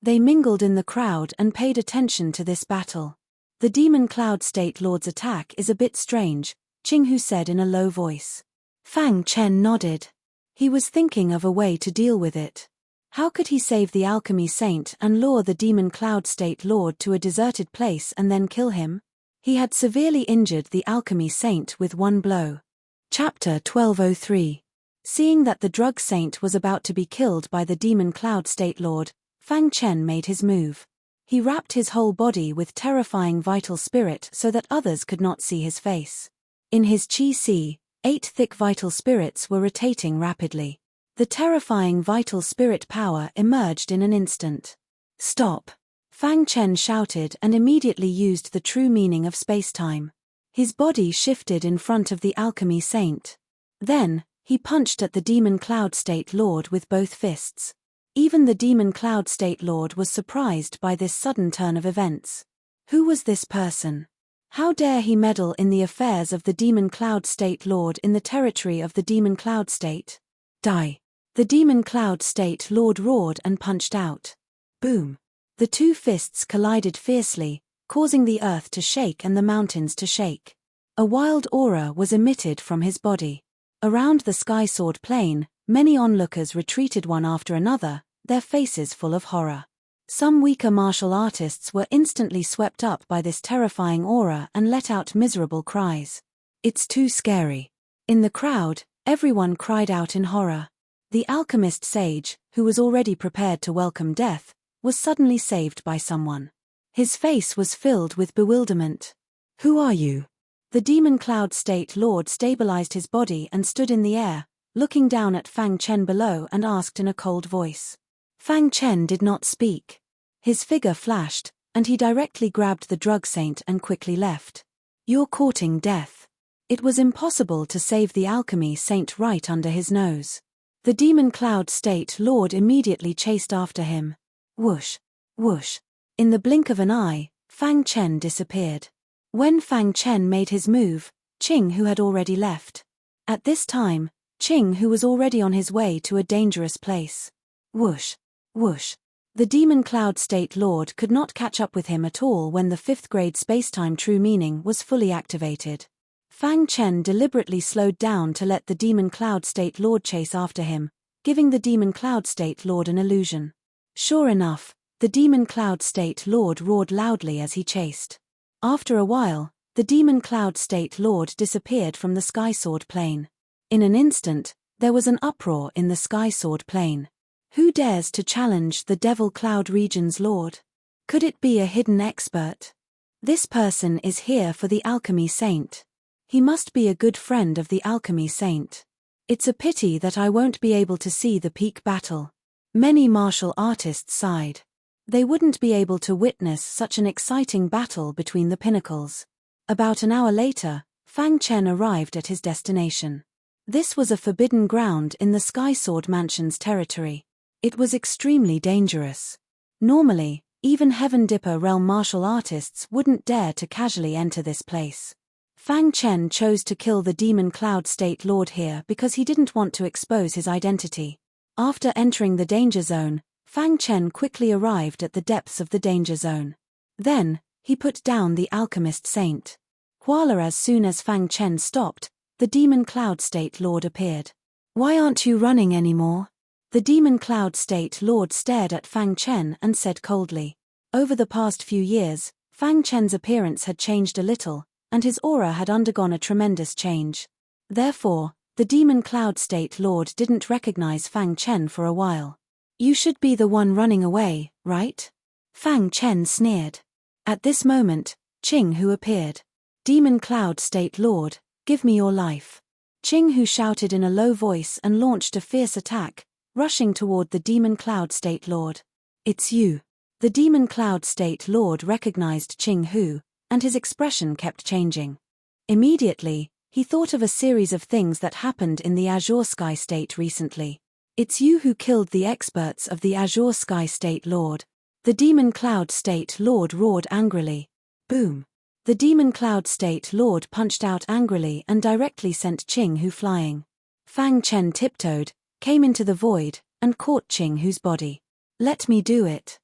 They mingled in the crowd and paid attention to this battle. The Demon Cloud State Lord's attack is a bit strange, Qinghu said in a low voice. Fang Chen nodded. He was thinking of a way to deal with it. How could he save the alchemy saint and lure the Demon Cloud State Lord to a deserted place and then kill him? He had severely injured the alchemy saint with one blow. Chapter 1203. Seeing that the drug saint was about to be killed by the Demon Cloud State Lord, Fang Chen made his move. He wrapped his whole body with terrifying vital spirit so that others could not see his face. In his qi, 8 thick vital spirits were rotating rapidly. The terrifying vital spirit power emerged in an instant. Stop! Fang Chen shouted and immediately used the true meaning of space-time. His body shifted in front of the alchemy saint. Then, he punched at the Demon Cloud State Lord with both fists. Even the Demon Cloud State Lord was surprised by this sudden turn of events. Who was this person? How dare he meddle in the affairs of the Demon Cloud State Lord in the territory of the Demon Cloud State? Die! The Demon Cloud State Lord roared and punched out. Boom! The two fists collided fiercely, causing the earth to shake and the mountains to shake. A wild aura was emitted from his body. Around the Sky Sword Plain, many onlookers retreated one after another, their faces full of horror. Some weaker martial artists were instantly swept up by this terrifying aura and let out miserable cries. It's too scary. In the crowd, everyone cried out in horror. The alchemist sage, who was already prepared to welcome death, was suddenly saved by someone. His face was filled with bewilderment. Who are you? The Demon Cloud State Lord stabilized his body and stood in the air, looking down at Fang Chen below and asked in a cold voice. Fang Chen did not speak. His figure flashed, and he directly grabbed the drug saint and quickly left. You're courting death. It was impossible to save the alchemy saint right under his nose. The Demon Cloud State Lord immediately chased after him. Whoosh! Whoosh! In the blink of an eye, Fang Chen disappeared. When Fang Chen made his move, Qinghu had already left. At this time, Qinghu was already on his way to a dangerous place. Whoosh! Whoosh! The Demon Cloud State Lord could not catch up with him at all when the 5th grade spacetime true meaning was fully activated. Fang Chen deliberately slowed down to let the Demon Cloud State Lord chase after him, giving the Demon Cloud State Lord an illusion. Sure enough, the Demon Cloud State Lord roared loudly as he chased. After a while, the Demon Cloud State Lord disappeared from the Sky Sword Plain. In an instant, there was an uproar in the Sky Sword Plain. Who dares to challenge the Devil Cloud Region's Lord? Could it be a hidden expert? This person is here for the Alchemy Saint. He must be a good friend of the Alchemy Saint. It's a pity that I won't be able to see the peak battle. Many martial artists sighed. They wouldn't be able to witness such an exciting battle between the pinnacles. About an hour later, Fang Chen arrived at his destination. This was a forbidden ground in the Sky Sword Mansion's territory. It was extremely dangerous. Normally, even Heaven Dipper realm martial artists wouldn't dare to casually enter this place. Fang Chen chose to kill the Demon Cloud State Lord here because he didn't want to expose his identity. After entering the danger zone, Fang Chen quickly arrived at the depths of the danger zone. Then, he put down the alchemist saint. Voila! As soon as Fang Chen stopped, the Demon Cloud State Lord appeared. Why aren't you running anymore? The Demon Cloud State Lord stared at Fang Chen and said coldly. Over the past few years, Fang Chen's appearance had changed a little, and his aura had undergone a tremendous change. Therefore, the Demon Cloud State Lord didn't recognize Fang Chen for a while. You should be the one running away, right? Fang Chen sneered. At this moment, Qinghu appeared. Demon Cloud State Lord, give me your life. Qinghu shouted in a low voice and launched a fierce attack, rushing toward the Demon Cloud State Lord. It's you. The Demon Cloud State Lord recognized Qinghu, and his expression kept changing. Immediately, he thought of a series of things that happened in the Azure Sky State recently. It's you who killed the experts of the Azure Sky State Lord. The Demon Cloud State Lord roared angrily. Boom! The Demon Cloud State Lord punched out angrily and directly sent Qinghu flying. Fang Chen tiptoed, came into the void, and caught Qinghu's body. Let me do it.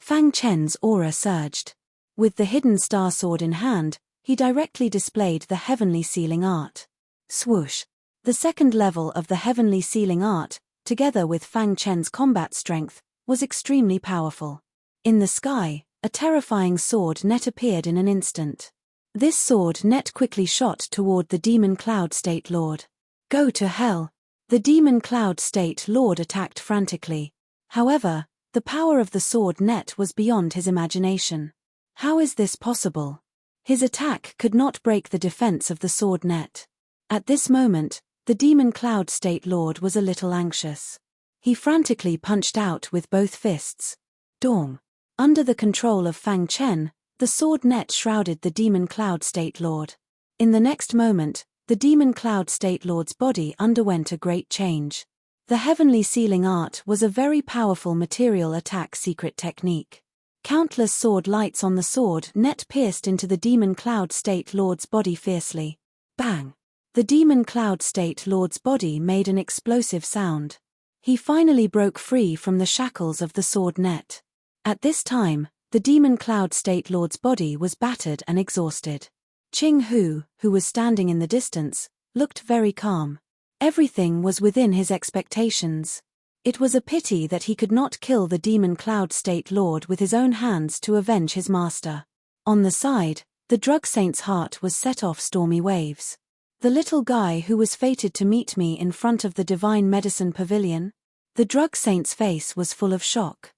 Fang Chen's aura surged. With the hidden star sword in hand, he directly displayed the heavenly sealing art. Swoosh! The second level of the heavenly sealing art, together with Fang Chen's combat strength, was extremely powerful. In the sky, a terrifying sword net appeared in an instant. This sword net quickly shot toward the Demon Cloud State Lord. Go to hell! The Demon Cloud State Lord attacked frantically. However, the power of the sword net was beyond his imagination. How is this possible? His attack could not break the defense of the sword net. At this moment, the Demon Cloud State Lord was a little anxious. He frantically punched out with both fists. Dong! Under the control of Fang Chen, the sword net shrouded the Demon Cloud State Lord. In the next moment, the Demon Cloud State Lord's body underwent a great change. The heavenly sealing art was a very powerful material attack secret technique. Countless sword lights on the sword net pierced into the Demon Cloud State Lord's body fiercely. Bang! The Demon Cloud State Lord's body made an explosive sound. He finally broke free from the shackles of the sword net. At this time, the Demon Cloud State Lord's body was battered and exhausted. Qing Hu, who was standing in the distance, looked very calm. Everything was within his expectations. It was a pity that he could not kill the Demon Cloud State Lord with his own hands to avenge his master. On the side, the drug saint's heart was set off stormy waves. The little guy who was fated to meet me in front of the Divine Medicine Pavilion? The drug saint's face was full of shock.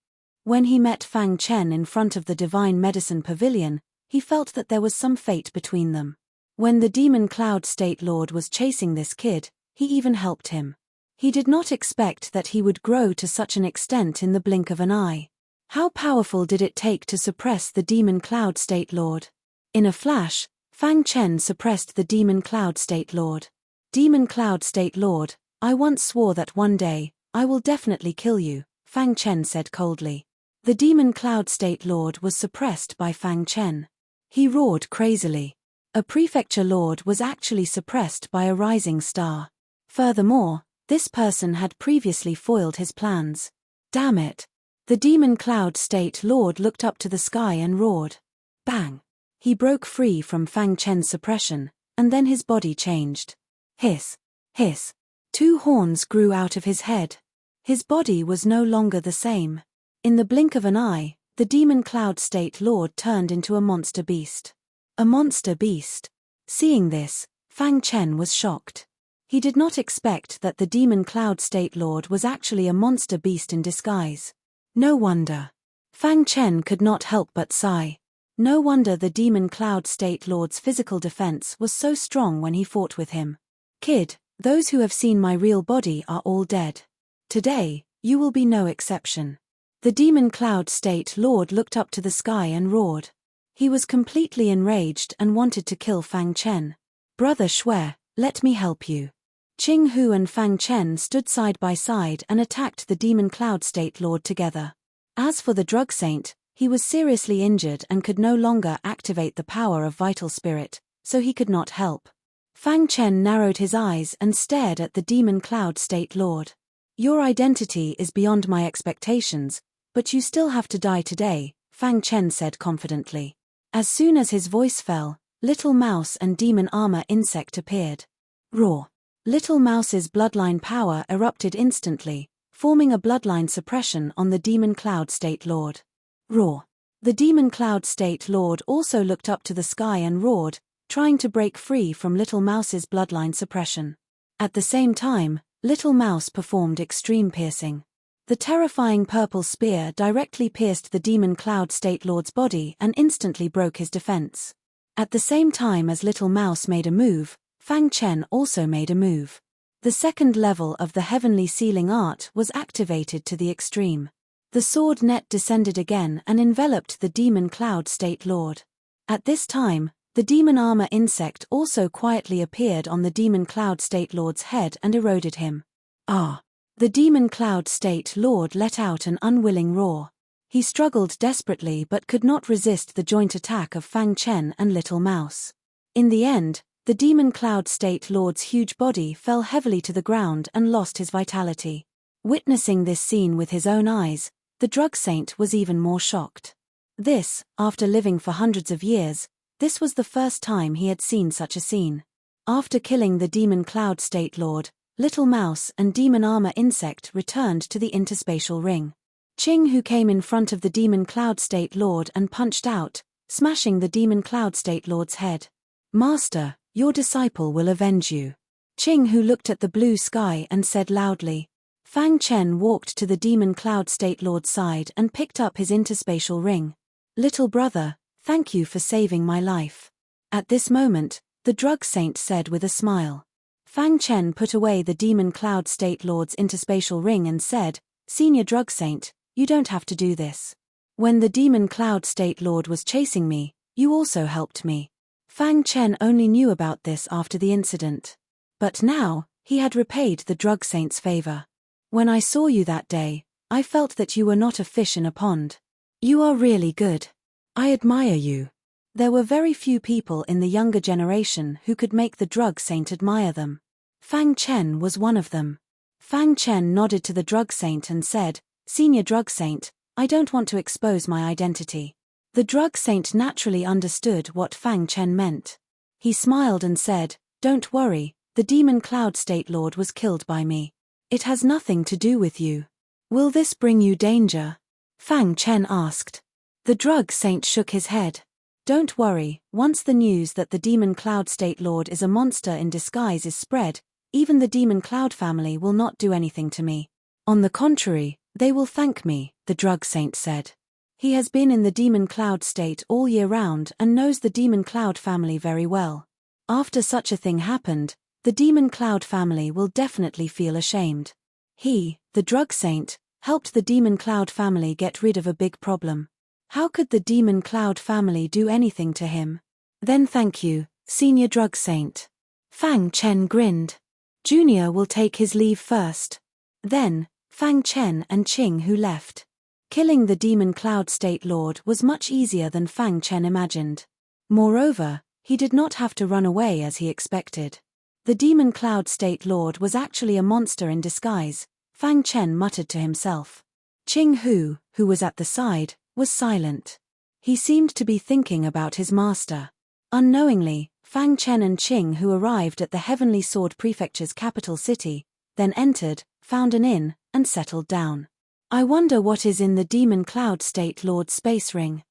When he met Fang Chen in front of the Divine Medicine Pavilion, he felt that there was some fate between them. When the Demon Cloud State Lord was chasing this kid, he even helped him. He did not expect that he would grow to such an extent in the blink of an eye. How powerful did it take to suppress the Demon Cloud State Lord? In a flash, Fang Chen suppressed the Demon Cloud State Lord. Demon Cloud State Lord, I once swore that one day, I will definitely kill you, Fang Chen said coldly. The Demon Cloud State Lord was suppressed by Fang Chen. He roared crazily. A prefecture lord was actually suppressed by a rising star. Furthermore, this person had previously foiled his plans. Damn it! The Demon Cloud State Lord looked up to the sky and roared. Bang! He broke free from Fang Chen's suppression, and then his body changed. Hiss! Hiss! Two horns grew out of his head. His body was no longer the same. In the blink of an eye, the Demon Cloud State Lord turned into a monster beast. A monster beast. Seeing this, Fang Chen was shocked. He did not expect that the Demon Cloud State Lord was actually a monster beast in disguise. No wonder. Fang Chen could not help but sigh. No wonder the Demon Cloud State Lord's physical defense was so strong when he fought with him. Kid, those who have seen my real body are all dead. Today, you will be no exception. The Demon Cloud State Lord looked up to the sky and roared. He was completely enraged and wanted to kill Fang Chen. Brother Shui, let me help you. Qing Hu and Fang Chen stood side by side and attacked the Demon Cloud State Lord together. As for the drug saint, he was seriously injured and could no longer activate the power of vital spirit, so he could not help. Fang Chen narrowed his eyes and stared at the Demon Cloud State Lord. Your identity is beyond my expectations, but you still have to die today, Fang Chen said confidently. As soon as his voice fell, Little Mouse and Demon Armor Insect appeared. Roar! Little Mouse's bloodline power erupted instantly, forming a bloodline suppression on the Demon Cloud State Lord. Roar! The Demon Cloud State Lord also looked up to the sky and roared, trying to break free from Little Mouse's bloodline suppression. At the same time, Little Mouse performed extreme piercing. The terrifying purple spear directly pierced the Demon Cloud State Lord's body and instantly broke his defense. At the same time as Little Mouse made a move, Fang Chen also made a move. The second level of the heavenly sealing art was activated to the extreme. The sword net descended again and enveloped the Demon Cloud State Lord. At this time, the Demon Armor Insect also quietly appeared on the Demon Cloud State Lord's head and eroded him. Ah! The Demon Cloud State Lord let out an unwilling roar. He struggled desperately but could not resist the joint attack of Fang Chen and Little Mouse. In the end, the Demon Cloud State Lord's huge body fell heavily to the ground and lost his vitality. Witnessing this scene with his own eyes, The drug saint was even more shocked. This, after living for hundreds of years, this was the first time he had seen such a scene. After killing the demon cloud state lord, Little Mouse and demon armor insect returned to the interspatial ring. Ching Hu came in front of the demon cloud state lord and punched out, smashing the demon cloud state lord's head. "Master, your disciple will avenge you." Ching Hu looked at the blue sky and said loudly. Fang Chen walked to the demon cloud state lord's side and picked up his interspatial ring. "Little brother, thank you for saving my life." At this moment, the drug saint said with a smile. Fang Chen put away the demon cloud state lord's interspatial ring and said, "Senior drug saint, you don't have to do this. When the demon cloud state lord was chasing me, you also helped me." Fang Chen only knew about this after the incident. But now, he had repaid the drug saint's favor. "When I saw you that day, I felt that you were not a fish in a pond. You are really good. I admire you." There were very few people in the younger generation who could make the drug saint admire them. Fang Chen was one of them. Fang Chen nodded to the drug saint and said, "Senior drug saint, I don't want to expose my identity." The drug saint naturally understood what Fang Chen meant. He smiled and said, "Don't worry, the demon cloud state lord was killed by me. It has nothing to do with you. Will this bring you danger?" Fang Chen asked. The drug saint shook his head. "Don't worry, once the news that the demon cloud state lord is a monster in disguise is spread, even the demon cloud family will not do anything to me. On the contrary, they will thank me," the drug saint said. He has been in the demon cloud state all year round and knows the demon cloud family very well. After such a thing happened, the demon cloud family will definitely feel ashamed. He, the drug saint, helped the demon cloud family get rid of a big problem. How could the demon cloud family do anything to him? "Then thank you, senior drug saint." Fang Chen grinned. "Junior will take his leave first." Then, Fang Chen and Ching Hu left. Killing the demon cloud state lord was much easier than Fang Chen imagined. Moreover, he did not have to run away as he expected. The demon cloud state lord was actually a monster in disguise, Fang Chen muttered to himself. Ching Hu, who was at the side, was silent. He seemed to be thinking about his master. Unknowingly, Fang Chen and Ching Hu arrived at the Heavenly Sword Prefecture's capital city, then entered, found an inn, and settled down. I wonder what is in the demon cloud state lord's space ring.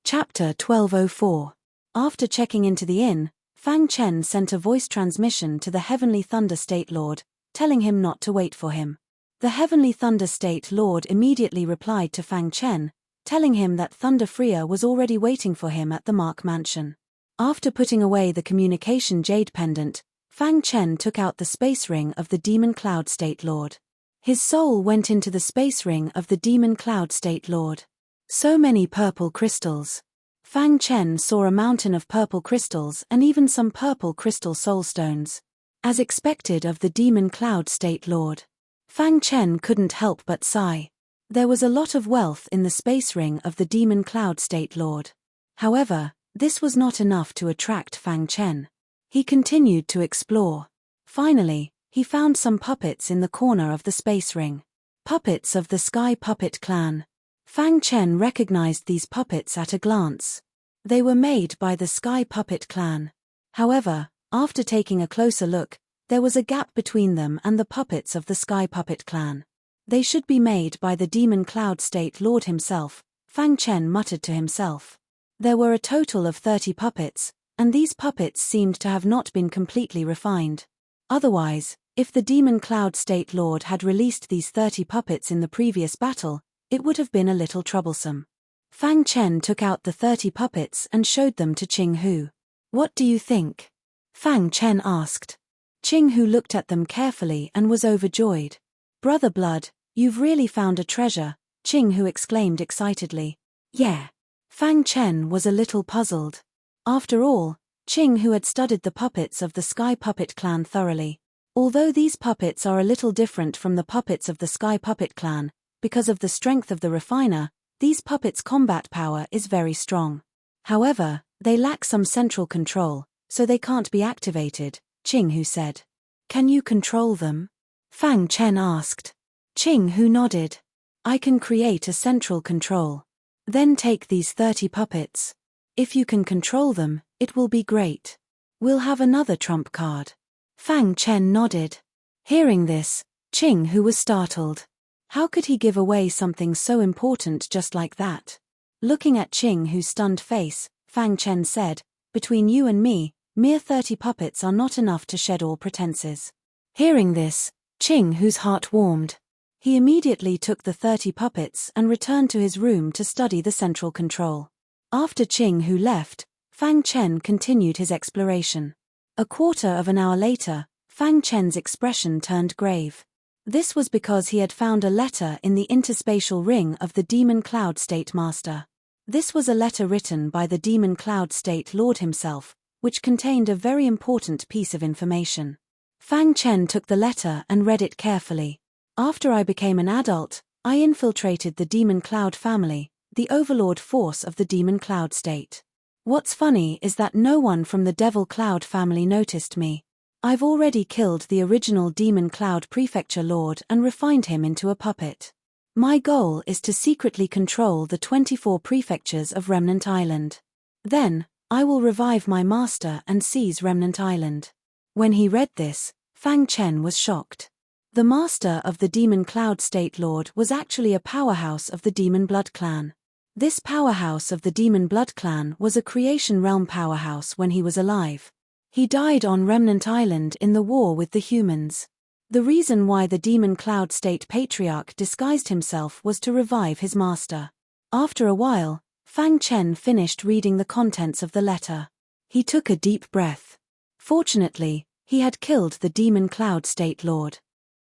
Chapter 1204. After checking into the inn, Fang Chen sent a voice transmission to the Heavenly Thunder State Lord, telling him not to wait for him. The Heavenly Thunder State Lord immediately replied to Fang Chen, telling him that Thunder Freya was already waiting for him at the Mark Mansion. After putting away the communication jade pendant, Fang Chen took out the space ring of the Demon Cloud State Lord. His soul went into the space ring of the Demon Cloud State Lord. So many purple crystals. Fang Chen saw a mountain of purple crystals and even some purple crystal soulstones. As expected of the Demon Cloud State Lord, Fang Chen couldn't help but sigh. There was a lot of wealth in the space ring of the Demon Cloud State Lord. However, this was not enough to attract Fang Chen. He continued to explore. Finally, he found some puppets in the corner of the space ring. Puppets of the Sky Puppet Clan. Fang Chen recognized these puppets at a glance. They were made by the Sky Puppet Clan. However, after taking a closer look, there was a gap between them and the puppets of the Sky Puppet Clan. They should be made by the Demon Cloud State Lord himself, Fang Chen muttered to himself. There were a total of 30 puppets, and these puppets seemed to have not been completely refined. Otherwise, if the Demon Cloud State Lord had released these 30 puppets in the previous battle, it would have been a little troublesome. Fang Chen took out the 30 puppets and showed them to Ching Hu. "What do you think?" Fang Chen asked. Ching Hu looked at them carefully and was overjoyed. "Brother Blood, you've really found a treasure," Ching Hu exclaimed excitedly. "Yeah." Fang Chen was a little puzzled. After all, Ching Hu had studied the puppets of the Sky Puppet Clan thoroughly. Although these puppets are a little different from the puppets of the Sky Puppet Clan, because of the strength of the refiner, these puppets' combat power is very strong. However, they lack some central control, so they can't be activated, Ching Hu said. "Can you control them?" Fang Chen asked. Ching Hu nodded. I can create a central control. Then take these 30 puppets. If you can control them, it will be great. We'll have another trump card." Fang Chen nodded. Hearing this, Qing Hu was startled. How could he give away something so important just like that? Looking at Qing Hu's stunned face, Fang Chen said, "Between you and me, mere 30 puppets are not enough to shed all pretenses." Hearing this, Qing Hu's heart warmed. He immediately took the 30 puppets and returned to his room to study the central control. After Qing Hu left, Fang Chen continued his exploration. A quarter of an hour later, Fang Chen's expression turned grave. This was because he had found a letter in the interspatial ring of the Demon Cloud State Master. This was a letter written by the Demon Cloud State Lord himself, which contained a very important piece of information. Fang Chen took the letter and read it carefully. "After I became an adult, I infiltrated the Demon Cloud family, the overlord force of the Demon Cloud State. What's funny is that no one from the Devil Cloud family noticed me. I've already killed the original Demon Cloud Prefecture Lord and refined him into a puppet. My goal is to secretly control the 24 prefectures of Remnant Island. Then, I will revive my master and seize Remnant Island." When he read this, Fang Chen was shocked. The master of the Demon Cloud State Lord was actually a powerhouse of the Demon Blood Clan. This powerhouse of the Demon Blood Clan was a Creation Realm powerhouse when he was alive. He died on Remnant Island in the war with the humans. The reason why the Demon Cloud State Patriarch disguised himself was to revive his master. After a while, Fang Chen finished reading the contents of the letter. He took a deep breath. Fortunately, he had killed the Demon Cloud State Lord.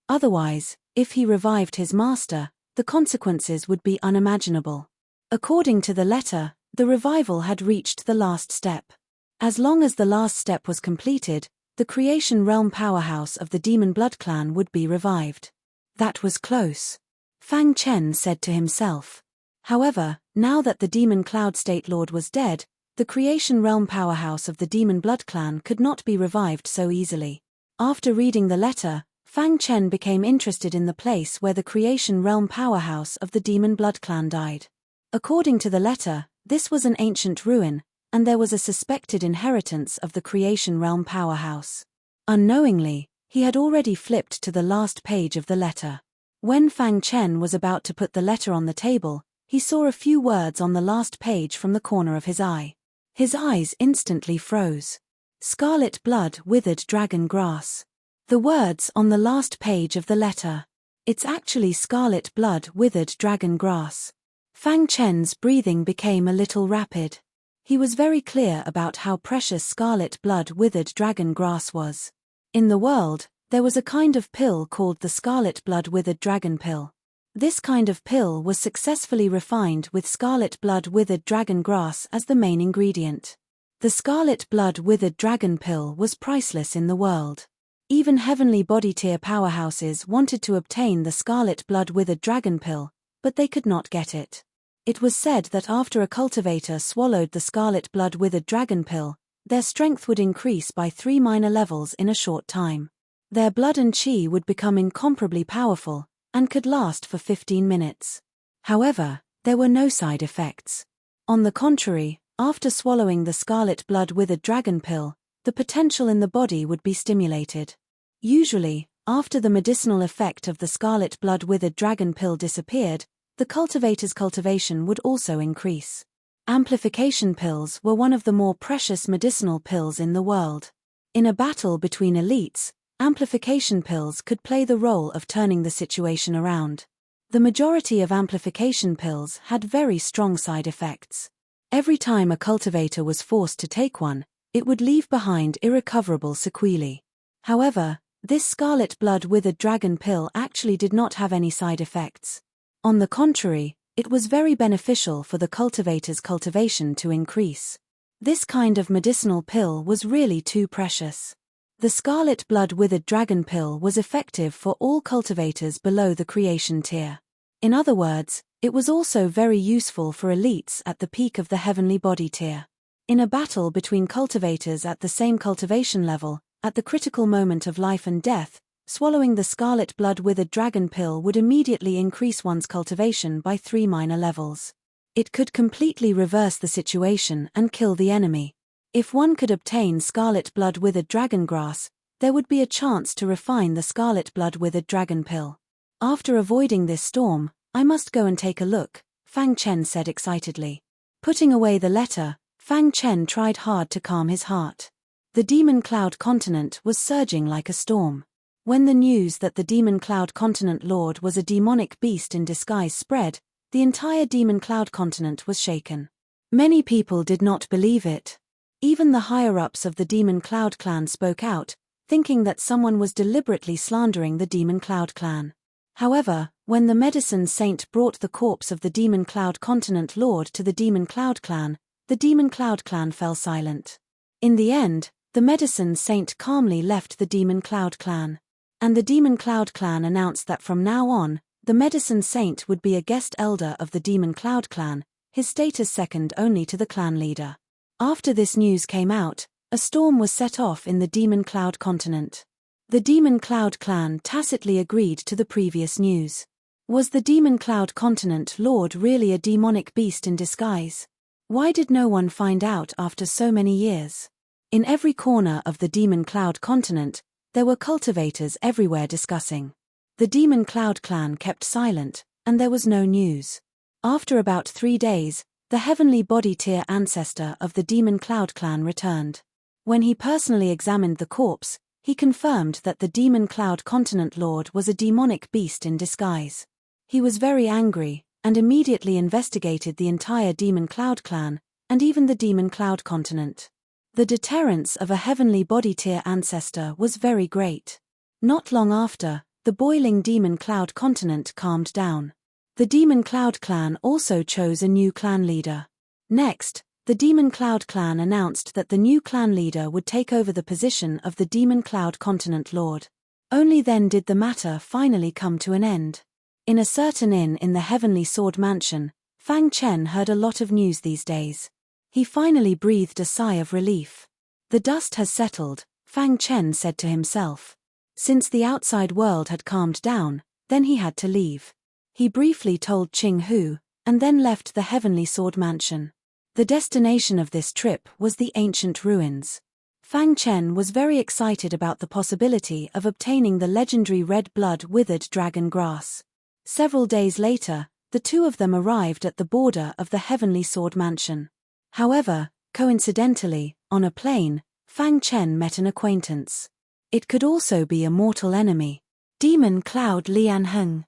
Otherwise, if he revived his master, the consequences would be unimaginable. According to the letter, the revival had reached the last step. As long as the last step was completed, the Creation Realm powerhouse of the Demon Blood Clan would be revived. That was close, Fang Chen said to himself. However, now that the Demon Cloud State Lord was dead, the Creation Realm powerhouse of the Demon Blood Clan could not be revived so easily. After reading the letter, Fang Chen became interested in the place where the Creation Realm powerhouse of the Demon Blood Clan died. According to the letter, this was an ancient ruin, and there was a suspected inheritance of the Creation Realm powerhouse. Unknowingly, he had already flipped to the last page of the letter. When Fang Chen was about to put the letter on the table, he saw a few words on the last page from the corner of his eye. His eyes instantly froze. "Scarlet blood withered dragon grass." The words on the last page of the letter. It's actually scarlet blood withered dragon grass. Fang Chen's breathing became a little rapid. He was very clear about how precious scarlet blood withered dragon grass was. In the world, there was a kind of pill called the scarlet blood withered dragon pill. This kind of pill was successfully refined with scarlet blood withered dragon grass as the main ingredient. The scarlet blood withered dragon pill was priceless in the world. Even heavenly body tier powerhouses wanted to obtain the scarlet blood withered dragon pill, but they could not get it. It was said that after a cultivator swallowed the scarlet blood withered dragon pill, their strength would increase by 3 minor levels in a short time. Their blood and chi would become incomparably powerful, and could last for 15 minutes. However, there were no side effects. On the contrary, after swallowing the scarlet blood withered dragon pill, the potential in the body would be stimulated. Usually, after the medicinal effect of the scarlet blood withered dragon pill disappeared, the cultivator's cultivation would also increase. Amplification pills were one of the more precious medicinal pills in the world. In a battle between elites, amplification pills could play the role of turning the situation around. The majority of amplification pills had very strong side effects. Every time a cultivator was forced to take one, it would leave behind irrecoverable sequelae. However, this scarlet blood withered dragon pill actually did not have any side effects. On the contrary, it was very beneficial for the cultivator's cultivation to increase. This kind of medicinal pill was really too precious. The scarlet blood withered dragon pill was effective for all cultivators below the creation tier. In other words, it was also very useful for elites at the peak of the heavenly body tier. In a battle between cultivators at the same cultivation level, at the critical moment of life and death, Swallowing the scarlet blood-withered dragon pill would immediately increase one's cultivation by 3 minor levels. It could completely reverse the situation and kill the enemy. If one could obtain scarlet blood-withered dragon grass, there would be a chance to refine the scarlet blood-withered dragon pill. After avoiding this storm, I must go and take a look, Fang Chen said excitedly. Putting away the letter, Fang Chen tried hard to calm his heart. The Demon Cloud continent was surging like a storm. When the news that the Demon Cloud continent lord was a demonic beast in disguise spread, the entire Demon Cloud continent was shaken. Many people did not believe it. Even the higher-ups of the Demon Cloud clan spoke out, thinking that someone was deliberately slandering the Demon Cloud clan. However, when the medicine saint brought the corpse of the Demon Cloud continent lord to the Demon Cloud clan, the Demon Cloud clan fell silent. In the end, the medicine saint calmly left the Demon Cloud clan. And the Demon Cloud clan announced that from now on, the medicine saint would be a guest elder of the Demon Cloud clan, his status second only to the clan leader. After this news came out, a storm was set off in the Demon Cloud continent. The Demon Cloud clan tacitly agreed to the previous news. Was the Demon Cloud continent lord really a demonic beast in disguise? Why did no one find out after so many years? In every corner of the Demon Cloud continent, there were cultivators everywhere discussing. The Demon Cloud clan kept silent, and there was no news. After about 3 days, the heavenly body tier ancestor of the Demon Cloud clan returned. When he personally examined the corpse, he confirmed that the Demon Cloud continent lord was a demonic beast in disguise. He was very angry, and immediately investigated the entire Demon Cloud clan, and even the Demon Cloud continent. The deterrence of a heavenly body tier ancestor was very great. Not long after, the boiling Demon Cloud continent calmed down. The Demon Cloud clan also chose a new clan leader. Next, the Demon Cloud clan announced that the new clan leader would take over the position of the Demon Cloud continent lord. Only then did the matter finally come to an end. In a certain inn in the Heavenly Sword Mansion, Fang Chen heard a lot of news these days. He finally breathed a sigh of relief. The dust has settled, Fang Chen said to himself. Since the outside world had calmed down, then he had to leave. He briefly told Qing Hu, and then left the Heavenly Sword Mansion. The destination of this trip was the ancient ruins. Fang Chen was very excited about the possibility of obtaining the legendary red blood-withered dragon grass. Several days later, the two of them arrived at the border of the Heavenly Sword Mansion. However, coincidentally, on a plane, Fang Chen met an acquaintance. It could also be a mortal enemy. Demon Cloud Lianheng.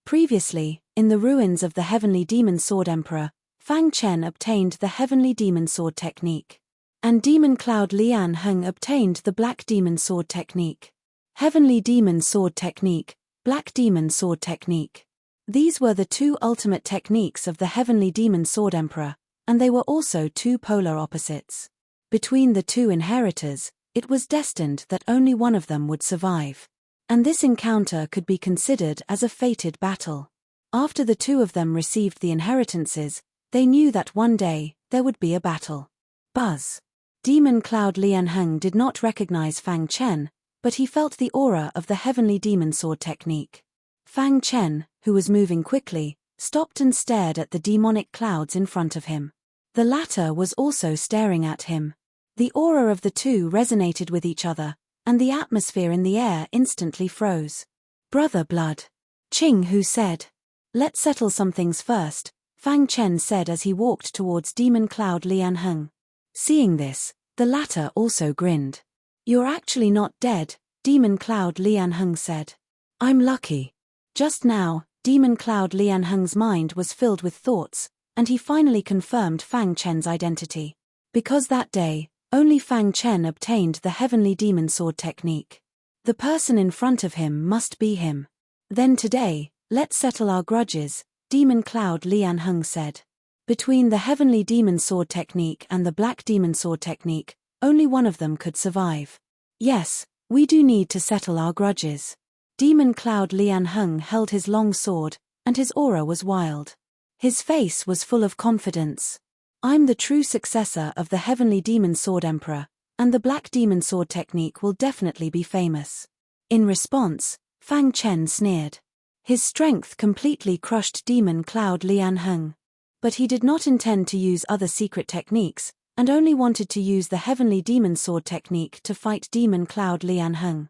Previously, in the ruins of the Heavenly Demon Sword Emperor, Fang Chen obtained the Heavenly Demon Sword technique. And Demon Cloud Lianheng obtained the Black Demon Sword technique. Heavenly Demon Sword technique, Black Demon Sword technique. These were the two ultimate techniques of the Heavenly Demon Sword Emperor, and they were also two polar opposites. Between the two inheritors, it was destined that only one of them would survive. And this encounter could be considered as a fated battle. After the two of them received the inheritances, they knew that one day, there would be a battle. Buzz. Demon Cloud Lianheng did not recognize Fang Chen, but he felt the aura of the Heavenly Demon Sword technique. Fang Chen, who was moving quickly, stopped and stared at the demonic clouds in front of him. The latter was also staring at him. The aura of the two resonated with each other, and the atmosphere in the air instantly froze. Brother blood. Qing Hu said. Let's settle some things first, Fang Chen said as he walked towards Demon Cloud Lianheng. Seeing this, the latter also grinned. You're actually not dead, Demon Cloud Lianheng said. I'm lucky. Just now, Demon Cloud Lianheng's mind was filled with thoughts, and he finally confirmed Fang Chen's identity. Because that day, only Fang Chen obtained the Heavenly Demon Sword technique. The person in front of him must be him. Then today, let's settle our grudges, Demon Cloud Lianheng said. Between the Heavenly Demon Sword technique and the Black Demon Sword technique, only one of them could survive. Yes, we do need to settle our grudges. Demon Cloud Lianheng held his long sword, and his aura was wild. His face was full of confidence. I'm the true successor of the Heavenly Demon Sword Emperor, and the Black Demon Sword technique will definitely be famous. In response, Fang Chen sneered. His strength completely crushed Demon Cloud Lian Heng. But he did not intend to use other secret techniques, and only wanted to use the Heavenly Demon Sword technique to fight Demon Cloud Lian Heng.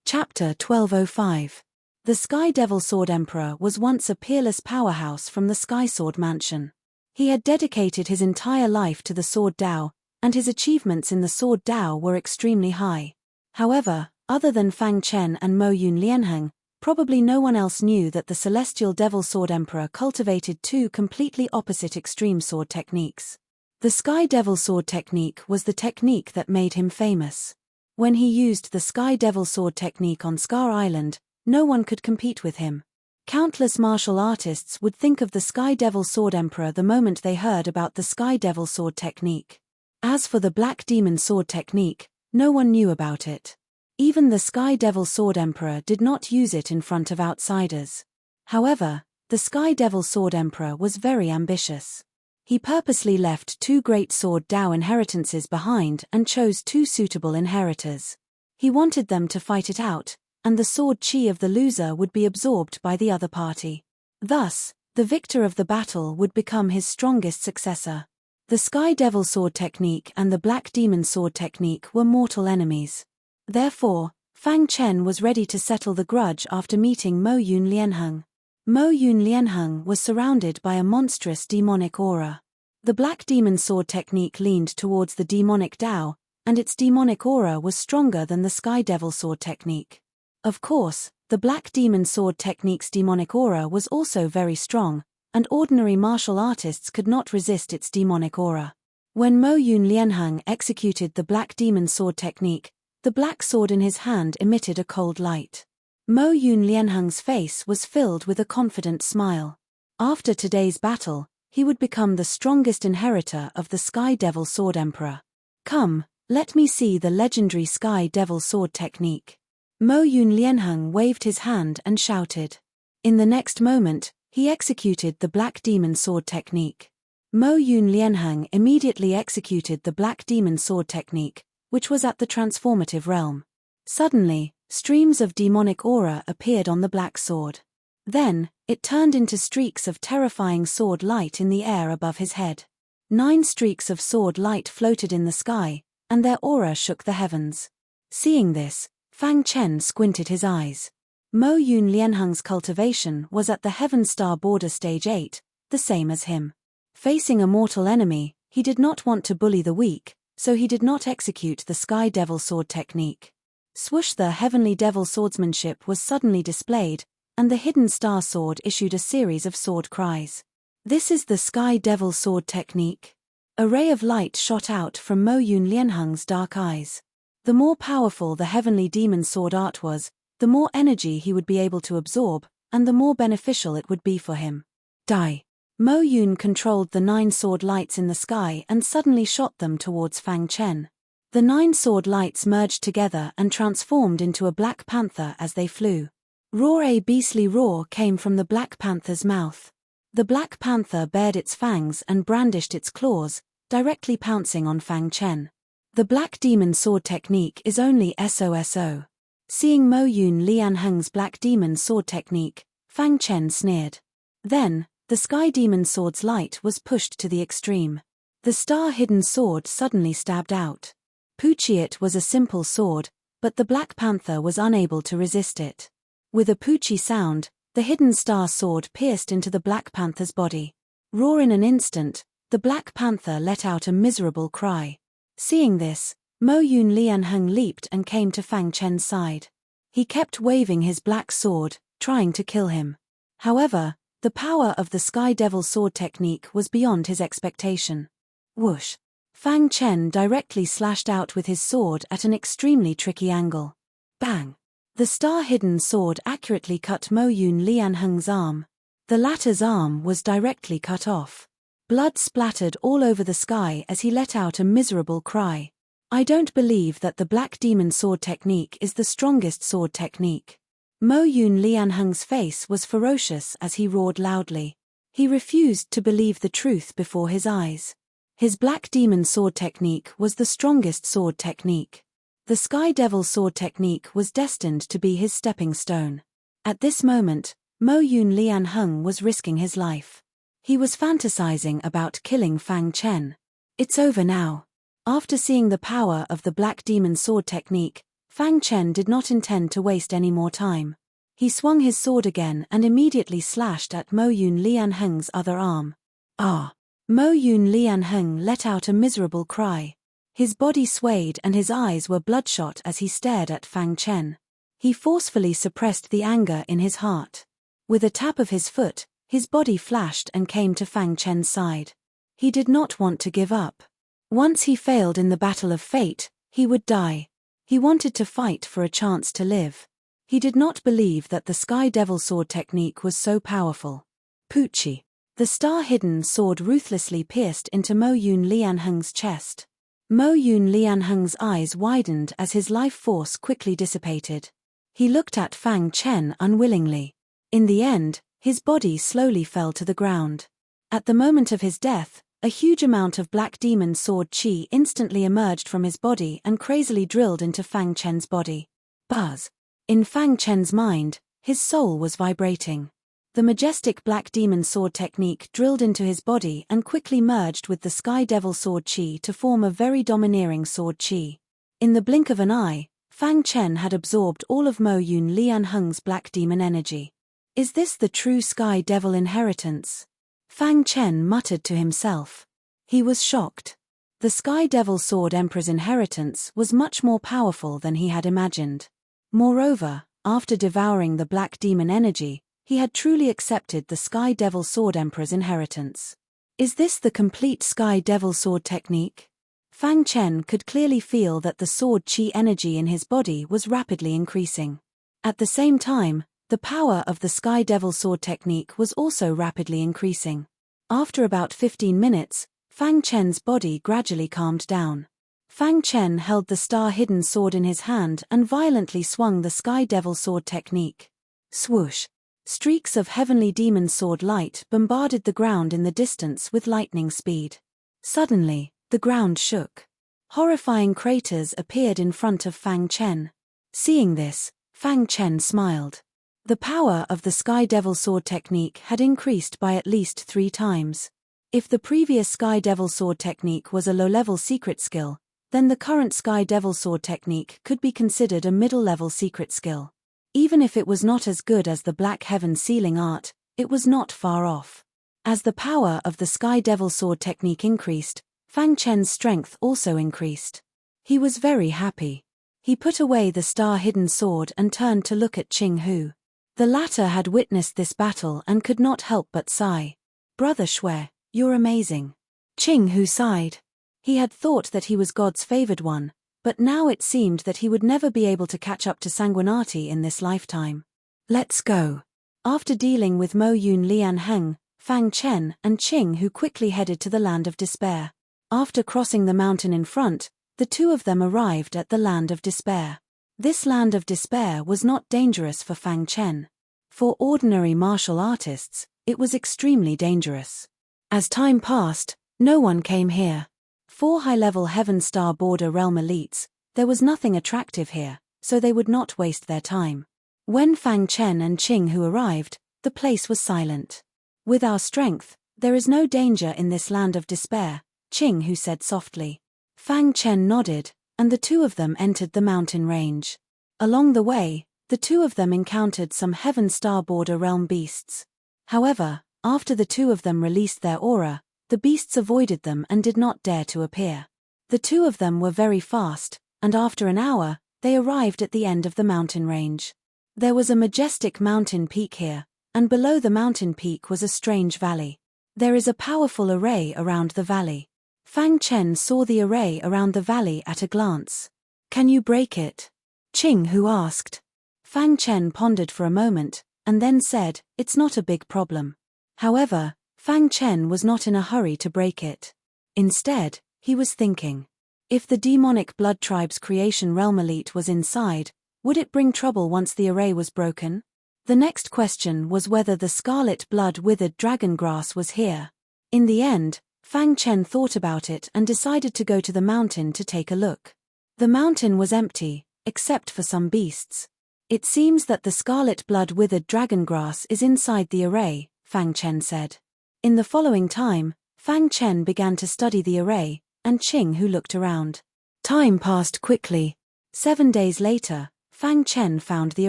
Chapter 1205. The Sky Devil Sword Emperor was once a peerless powerhouse from the Sky Sword Mansion. He had dedicated his entire life to the Sword Dao, and his achievements in the Sword Dao were extremely high. However, other than Fang Chen and Mo Yun Lianheng, probably no one else knew that the Celestial Devil Sword Emperor cultivated two completely opposite extreme sword techniques. The Sky Devil Sword technique was the technique that made him famous. When he used the Sky Devil Sword technique on Scar Island, no one could compete with him. Countless martial artists would think of the Sky Devil Sword Emperor the moment they heard about the Sky Devil Sword technique. As for the Black Demon Sword technique, no one knew about it. Even the Sky Devil Sword Emperor did not use it in front of outsiders. However, the Sky Devil Sword Emperor was very ambitious. He purposely left two great Sword Dao inheritances behind and chose two suitable inheritors. He wanted them to fight it out, and the sword chi of the loser would be absorbed by the other party. Thus, the victor of the battle would become his strongest successor. The Sky Devil Sword technique and the Black Demon Sword technique were mortal enemies. Therefore, Fang Chen was ready to settle the grudge after meeting Mo Yun Lianheng. Mo Yun Lianheng was surrounded by a monstrous demonic aura. The Black Demon Sword technique leaned towards the demonic Dao, and its demonic aura was stronger than the Sky Devil Sword technique. Of course, the Black Demon Sword technique's demonic aura was also very strong, and ordinary martial artists could not resist its demonic aura. When Mo Yun Lianheng executed the Black Demon Sword technique, the black sword in his hand emitted a cold light. Mo Yun Lianheng's face was filled with a confident smile. After today's battle, he would become the strongest inheritor of the Sky Devil Sword Emperor. Come, let me see the legendary Sky Devil Sword technique. Mo Yun Lianheng waved his hand and shouted. In the next moment, he executed the Black Demon Sword technique. Mo Yun Lianheng immediately executed the Black Demon Sword technique, which was at the transformative realm. Suddenly, streams of demonic aura appeared on the black sword. Then, it turned into streaks of terrifying sword light in the air above his head. 9 streaks of sword light floated in the sky, and their aura shook the heavens. Seeing this, Fang Chen squinted his eyes. Mo Yun Lianheng's cultivation was at the Heaven Star Border Stage 8, the same as him. Facing a mortal enemy, he did not want to bully the weak, so he did not execute the Sky Devil Sword technique. Swoosh! The Heavenly Devil Swordsmanship was suddenly displayed, and the Hidden Star Sword issued a series of sword cries. This is the Sky Devil Sword technique. A ray of light shot out from Mo Yun Lianheng's dark eyes. The more powerful the Heavenly Demon Sword art was, the more energy he would be able to absorb, and the more beneficial it would be for him. Die! Mo Yun controlled the 9 sword lights in the sky and suddenly shot them towards Fang Chen. The 9 sword lights merged together and transformed into a black panther as they flew. Roar! A beastly roar came from the Black Panther's mouth. The Black Panther bared its fangs and brandished its claws, directly pouncing on Fang Chen. The Black Demon Sword technique is only SOSO. Seeing Mo Yun Lianheng's Black Demon Sword technique, Fang Chen sneered. Then, the Sky Demon Sword's light was pushed to the extreme. The star-hidden sword suddenly stabbed out. Poochie! It was a simple sword, but the Black Panther was unable to resist it. With a poochie sound, the hidden star sword pierced into the Black Panther's body. Roar! In an instant, the Black Panther let out a miserable cry. Seeing this, Mo Yun Lianheng leaped and came to Fang Chen's side. He kept waving his black sword, trying to kill him. However, the power of the Sky Devil Sword technique was beyond his expectation. Whoosh! Fang Chen directly slashed out with his sword at an extremely tricky angle. Bang! The star-hidden sword accurately cut Mo Yun Lianheng's arm. The latter's arm was directly cut off. Blood splattered all over the sky as he let out a miserable cry. I don't believe that the Black Demon Sword technique is the strongest sword technique. Mo Yun Lianheng's face was ferocious as he roared loudly. He refused to believe the truth before his eyes. His Black Demon Sword technique was the strongest sword technique. The Sky Devil Sword technique was destined to be his stepping stone. At this moment, Mo Yun Lianheng was risking his life. He was fantasizing about killing Fang Chen. It's over now. After seeing the power of the Black Demon Sword technique, Fang Chen did not intend to waste any more time. He swung his sword again and immediately slashed at Mo Yun Lianheng's other arm. Ah! Mo Yun Lianheng let out a miserable cry. His body swayed and his eyes were bloodshot as he stared at Fang Chen. He forcefully suppressed the anger in his heart. With a tap of his foot, his body flashed and came to Fang Chen's side. He did not want to give up. Once he failed in the battle of fate, he would die. He wanted to fight for a chance to live. He did not believe that the Sky Devil Sword technique was so powerful. Poochie. The star-hidden sword ruthlessly pierced into Mo Yun Lianheng's chest. Mo Yun Lianheng's eyes widened as his life force quickly dissipated. He looked at Fang Chen unwillingly. In the end, his body slowly fell to the ground. At the moment of his death, a huge amount of Black Demon Sword chi instantly emerged from his body and crazily drilled into Fang Chen's body. Buzz. In Fang Chen's mind, his soul was vibrating. The majestic Black Demon Sword technique drilled into his body and quickly merged with the Sky Devil Sword chi to form a very domineering sword chi. In the blink of an eye, Fang Chen had absorbed all of Mo Yun Lianheng's Black Demon energy. Is this the true Sky Devil inheritance? Fang Chen muttered to himself. He was shocked. The Sky Devil Sword Emperor's inheritance was much more powerful than he had imagined. Moreover, after devouring the Black Demon energy, he had truly accepted the Sky Devil Sword Emperor's inheritance. Is this the complete Sky Devil Sword technique? Fang Chen could clearly feel that the sword chi energy in his body was rapidly increasing. At the same time, the power of the Sky Devil Sword technique was also rapidly increasing. After about 15 minutes, Fang Chen's body gradually calmed down. Fang Chen held the star-hidden sword in his hand and violently swung the Sky Devil Sword technique. Swoosh! Streaks of heavenly demon sword light bombarded the ground in the distance with lightning speed. Suddenly, the ground shook. Horrifying craters appeared in front of Fang Chen. Seeing this, Fang Chen smiled. The power of the Sky Devil Sword technique had increased by at least 3 times. If the previous Sky Devil Sword technique was a low-level secret skill, then the current Sky Devil Sword technique could be considered a middle-level secret skill. Even if it was not as good as the Black Heaven sealing art, it was not far off. As the power of the Sky Devil Sword technique increased, Fang Chen's strength also increased. He was very happy. He put away the star-hidden sword and turned to look at Qing Hu. The latter had witnessed this battle and could not help but sigh. "Brother Xue, you're amazing." Qing Hu sighed. He had thought that he was God's favored one, but now it seemed that he would never be able to catch up to Sanguinati in this lifetime. Let's go. After dealing with Mo Yun Lianheng, Fang Chen and Qing Hu quickly headed to the Land of Despair. After crossing the mountain in front, the two of them arrived at the Land of Despair. This Land of Despair was not dangerous for Fang Chen. For ordinary martial artists, it was extremely dangerous. As time passed, no one came here. 4 high-level Heaven Star Border Realm elites, there was nothing attractive here, so they would not waste their time. When Fang Chen and Qing Hu arrived, the place was silent. "With our strength, there is no danger in this Land of Despair," Qing Hu said softly. Fang Chen nodded, and the two of them entered the mountain range. Along the way, the two of them encountered some Heaven Star Border Realm beasts. However, after the two of them released their aura, the beasts avoided them and did not dare to appear. The two of them were very fast, and after an hour, they arrived at the end of the mountain range. There was a majestic mountain peak here, and below the mountain peak was a strange valley. There is a powerful array around the valley. Fang Chen saw the array around the valley at a glance. "Can you break it?" Qing Hu asked. Fang Chen pondered for a moment, and then said, "It's not a big problem." However, Fang Chen was not in a hurry to break it. Instead, he was thinking. If the demonic blood tribe's creation realm elite was inside, would it bring trouble once the array was broken? The next question was whether the scarlet blood withered dragon grass was here. In the end, Fang Chen thought about it and decided to go to the mountain to take a look. The mountain was empty, except for some beasts. It seems that the scarlet blood-withered dragon grass is inside the array, Fang Chen said. In the following time, Fang Chen began to study the array, and Qing Hu looked around. Time passed quickly. 7 days later, Fang Chen found the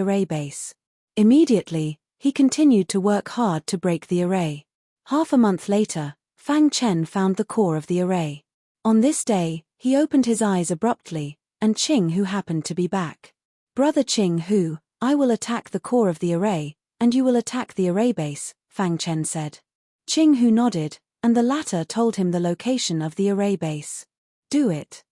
array base. Immediately, he continued to work hard to break the array. Half a month later, Fang Chen found the core of the array. On this day, he opened his eyes abruptly, and Qing Hu happened to be back. Brother Qing Hu, I will attack the core of the array, and you will attack the array base, Fang Chen said. Qing Hu nodded, and the latter told him the location of the array base. Do it.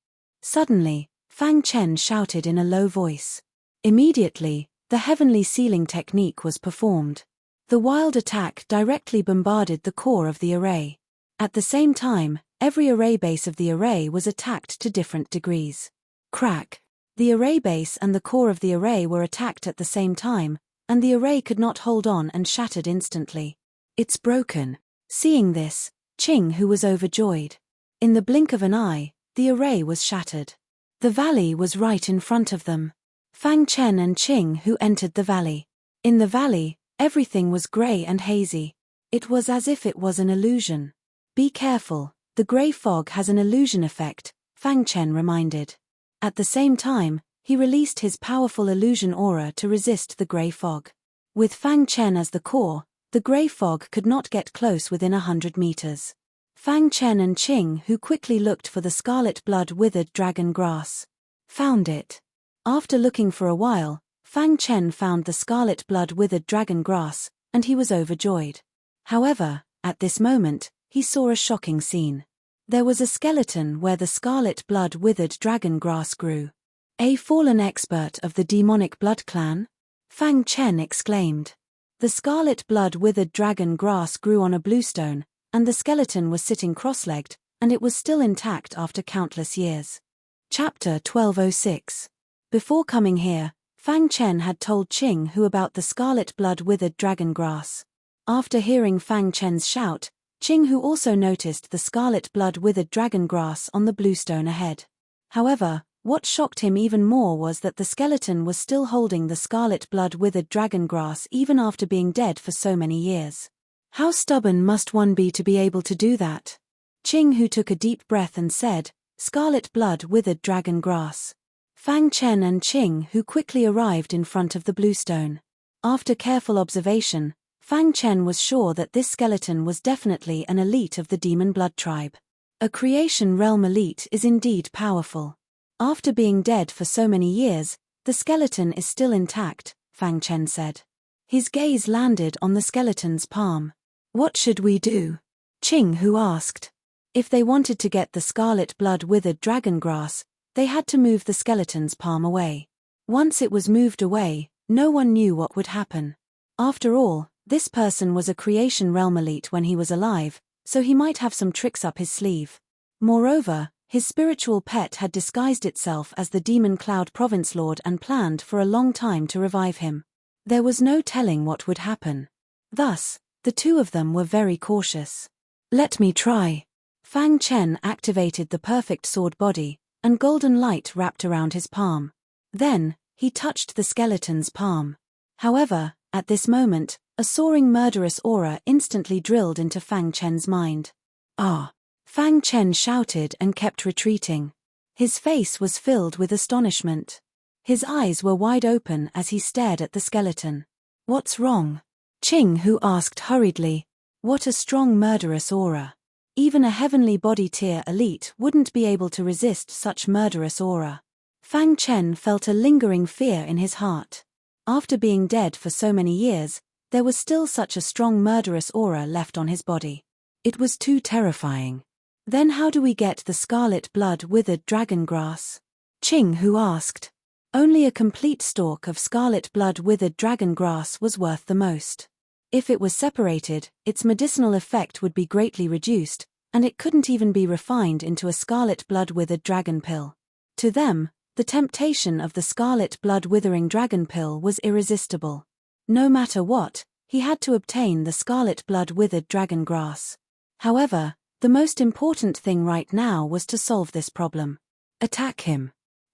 Suddenly, Fang Chen shouted in a low voice. Immediately, the heavenly sealing technique was performed. The wild attack directly bombarded the core of the array. At the same time, every array base of the array was attacked to different degrees. Crack. The array base and the core of the array were attacked at the same time, and the array could not hold on and shattered instantly. It's broken. Seeing this, Qing Hu was overjoyed. In the blink of an eye, the array was shattered. The valley was right in front of them. Fang Chen and Qing Hu entered the valley. In the valley, everything was grey and hazy. It was as if it was an illusion. Be careful, the grey fog has an illusion effect, Fang Chen reminded. At the same time, he released his powerful illusion aura to resist the grey fog. With Fang Chen as the core, the grey fog could not get close within 100 meters. Fang Chen and Qing Hu quickly looked for the scarlet blood-withered dragon grass. Found it. After looking for a while, Fang Chen found the scarlet blood-withered dragon grass, and he was overjoyed. However, at this moment, he saw a shocking scene. There was a skeleton where the scarlet blood-withered dragon grass grew. A fallen expert of the demonic blood clan? Fang Chen exclaimed. The scarlet blood-withered dragon grass grew on a bluestone, and the skeleton was sitting cross-legged, and it was still intact after countless years. Chapter 1206. Before coming here, Fang Chen had told Qing Hu about the scarlet blood-withered dragon grass. After hearing Fang Chen's shout, Qing Hu also noticed the scarlet blood-withered dragon grass on the bluestone ahead. However, what shocked him even more was that the skeleton was still holding the scarlet blood-withered dragon grass even after being dead for so many years. How stubborn must one be to be able to do that? Qing Hu took a deep breath and said, Scarlet blood-withered dragon grass. Fang Chen and Qing Hu quickly arrived in front of the bluestone. After careful observation, Fang Chen was sure that this skeleton was definitely an elite of the demon blood tribe. A creation realm elite is indeed powerful. After being dead for so many years, the skeleton is still intact, Fang Chen said. His gaze landed on the skeleton's palm. What should we do? Qing Hu asked. If they wanted to get the scarlet blood-withered dragon grass, they had to move the skeleton's palm away. Once it was moved away, no one knew what would happen. After all, this person was a creation realm elite when he was alive, so he might have some tricks up his sleeve. Moreover, his spiritual pet had disguised itself as the Demon Cloud Province Lord and planned for a long time to revive him. There was no telling what would happen. Thus, the two of them were very cautious. Let me try. Fang Chen activated the perfect sword body, and golden light wrapped around his palm. Then, he touched the skeleton's palm. However, at this moment, a soaring murderous aura instantly drilled into Fang Chen's mind. Ah! Fang Chen shouted and kept retreating. His face was filled with astonishment. His eyes were wide open as he stared at the skeleton. What's wrong? Qing Hu asked hurriedly. What a strong murderous aura. Even a heavenly body tier elite wouldn't be able to resist such murderous aura. Fang Chen felt a lingering fear in his heart. After being dead for so many years, there was still such a strong murderous aura left on his body. It was too terrifying. Then how do we get the scarlet blood-withered dragon grass? Qing Hu asked. Only a complete stalk of scarlet blood-withered dragon grass was worth the most. If it was separated, its medicinal effect would be greatly reduced, and it couldn't even be refined into a scarlet blood-withered dragon pill. To them, the temptation of the scarlet blood-withering dragon pill was irresistible. No matter what, he had to obtain the scarlet blood-withered dragon grass. However, the most important thing right now was to solve this problem. Attack him.